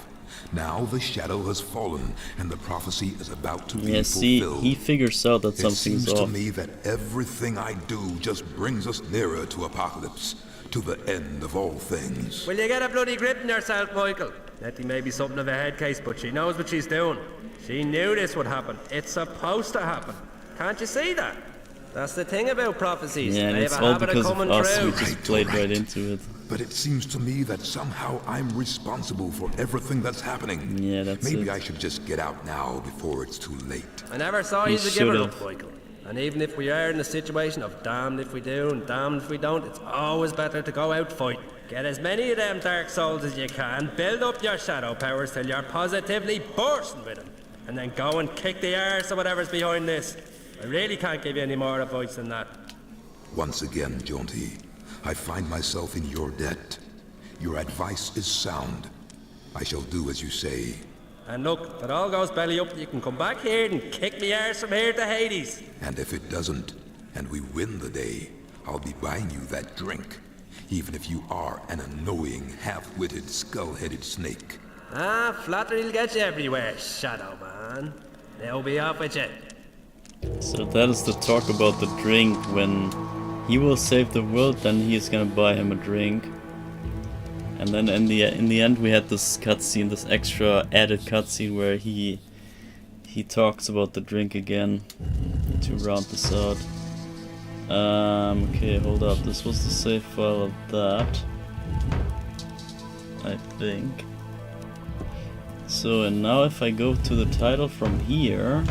Now the shadow has fallen, and the prophecy is about to be fulfilled. He figures out that something's off. It seems to off. me that everything I do just brings us nearer to apocalypse, to the end of all things. Will you get a bloody grip in yourself, Michael? Nettie may be something of a head case, but she knows what she's doing. She knew this would happen. It's supposed to happen. Can't you see that? That's the thing about prophecies. Yeah, and it's all because of us. We just played right into it. But it seems to me that somehow I'm responsible for everything that's happening. Yeah, that's Maybe it. I should just get out now before it's too late. I never saw you as a giver up, Michael. And even if we are in a situation of damned if we do and damned if we don't, it's always better to go out fighting. Get as many of them dark souls as you can, build up your shadow powers till you're positively bursting with them, and then go and kick the arse of whatever's behind this. I really can't give you any more advice than that. Once again, Jonty, I find myself in your debt. Your advice is sound. I shall do as you say. And look, if it all goes belly up, you can come back here and kick me arse from here to Hades. And if it doesn't, and we win the day, I'll be buying you that drink. Even if you are an annoying, half-witted, skull-headed snake. Ah, flattery'll get you everywhere, Shadow Man. They'll be off with you. So that is the talk about the drink. When he will save the world, then he is gonna buy him a drink. And then in the end we had this cutscene, this extra added cutscene where he talks about the drink again to round this out. Okay, hold up. This was the save file of that, I think. So, and now if I go to the title from here,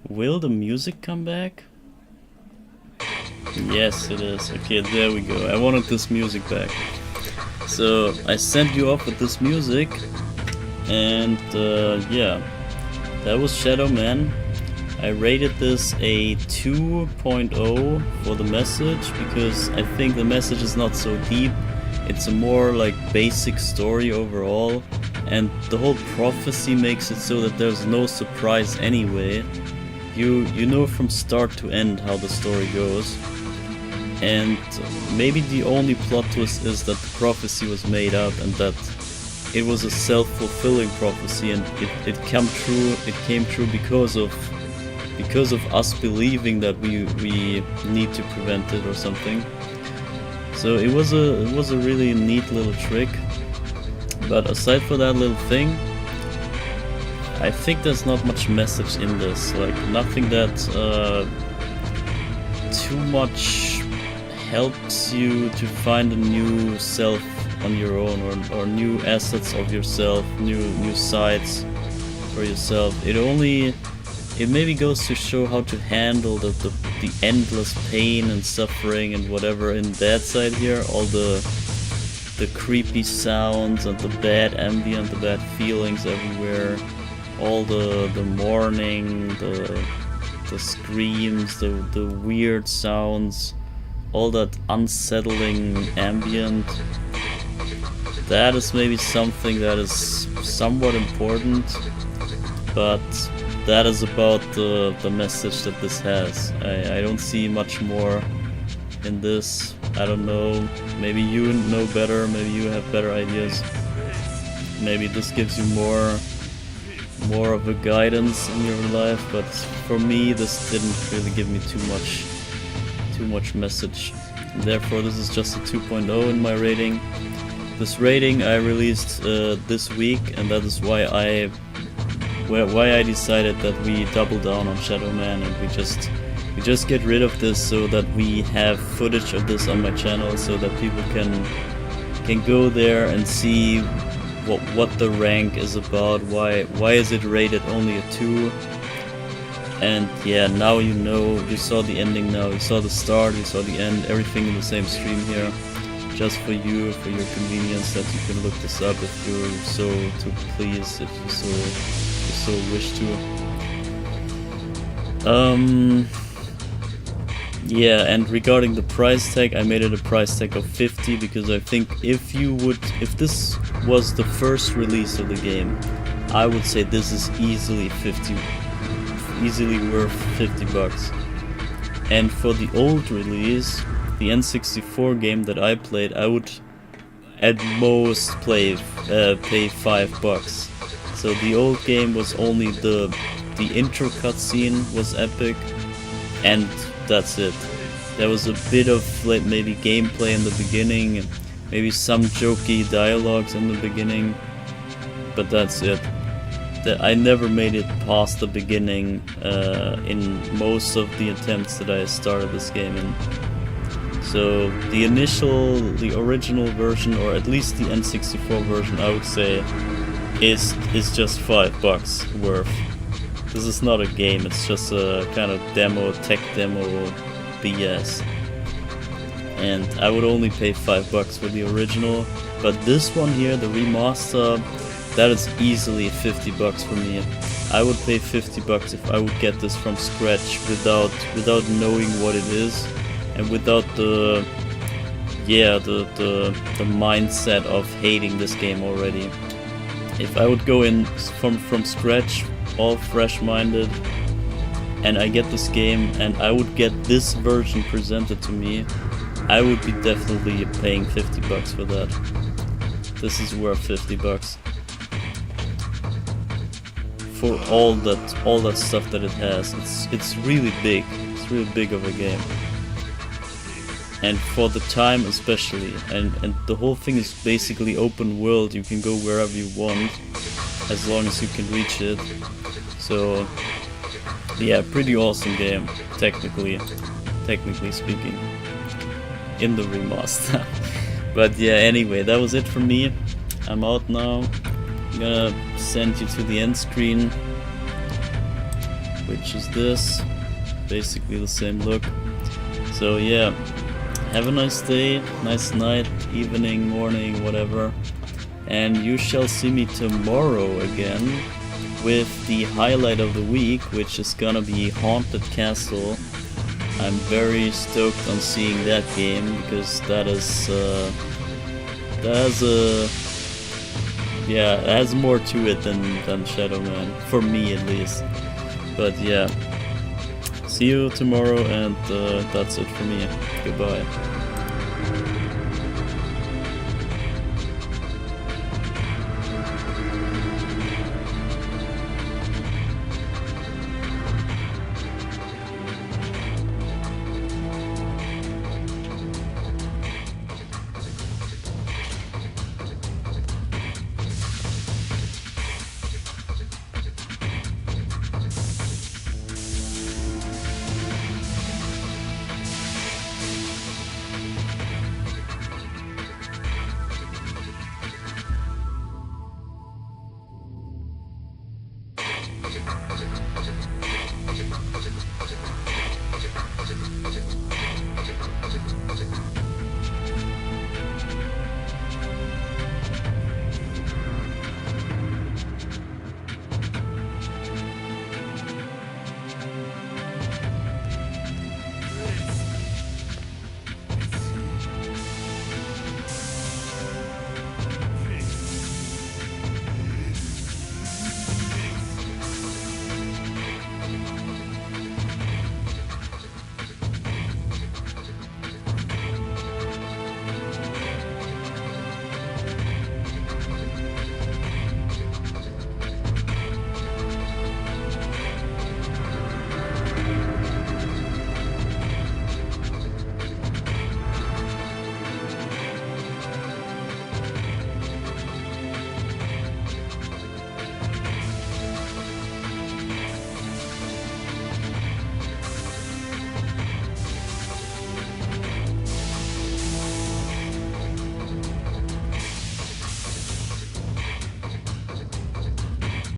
will the music come back? Yes, it is. Okay, there we go. I wanted this music back. So, I sent you off with this music, and yeah, that was Shadow Man. I rated this a 2.0 for the message, because I think the message is not so deep. It's a more like basic story overall, and the whole prophecy makes it so that there's no surprise anyway. You know from start to end how the story goes, and maybe the only plot twist is that the prophecy was made up and that it was a self-fulfilling prophecy, and it came true because of us believing that we need to prevent it or something. So it was a really neat little trick. But aside from that little thing, I think there's not much message in this. Like nothing that too much helps you to find a new self on your own, or new assets of yourself, new sides for yourself. It maybe goes to show how to handle the endless pain and suffering and whatever in that side here, all the creepy sounds and the bad ambient, the bad feelings everywhere, all the mourning, the screams, the weird sounds, all that unsettling ambient. That is maybe something that is somewhat important, but that is about the message that this has. I don't see much more in this. I don't know, maybe you know better, maybe you have better ideas. Maybe this gives you more of a guidance in your life, but for me this didn't really give me too much message. Therefore this is just a 2.0 in my rating. This rating I released this week, and that is why I decided that we double down on Shadow Man, and we just get rid of this so that we have footage of this on my channel, so that people can go there and see what the rank is about, why is it rated only a 2. And yeah, now you know, you saw the ending now, you saw the start, you saw the end, everything in the same stream here, just for you, for your convenience, that you can look this up if you're so pleased, if you so wish to. Yeah, and regarding the price tag, I made it a price tag of 50, because I think if this was the first release of the game, I would say this is easily worth $50. And for the old release, the N64 game that I played, I would at most pay $5. So the old game was only the intro cutscene was epic, and that's it. There was a bit of like maybe gameplay in the beginning, maybe some jokey dialogues in the beginning, but that's it. I never made it past the beginning in most of the attempts that I started this game in. So the original version, or at least the N64 version, I would say is just $5 worth. This is not a game, it's just a kind of tech demo BS. And I would only pay $5 for the original, but this one here, the remaster, that is easily $50 for me. I would pay $50 if I would get this from scratch without knowing what it is, and without the mindset of hating this game already. If I would go in from scratch, all fresh-minded, and I get this game and I would get this version presented to me, I would be definitely paying $50 for that. This is worth $50 for all that stuff that it has. It's really big. It's really big of a game. And for the time especially, and the whole thing is basically open world. You can go wherever you want as long as you can reach it. So yeah, pretty awesome game, technically speaking, in the remaster. But yeah, anyway, that was it from me. I'm out now. I'm gonna send you to the end screen, which is this, basically the same look. So yeah, have a nice day, nice night, evening, morning, whatever, and you shall see me tomorrow again with the highlight of the week, which is gonna be Haunted Castle. I'm very stoked on seeing that game, because it has more to it than Shadow Man, for me at least. But yeah, see you tomorrow, and that's it for me. Goodbye.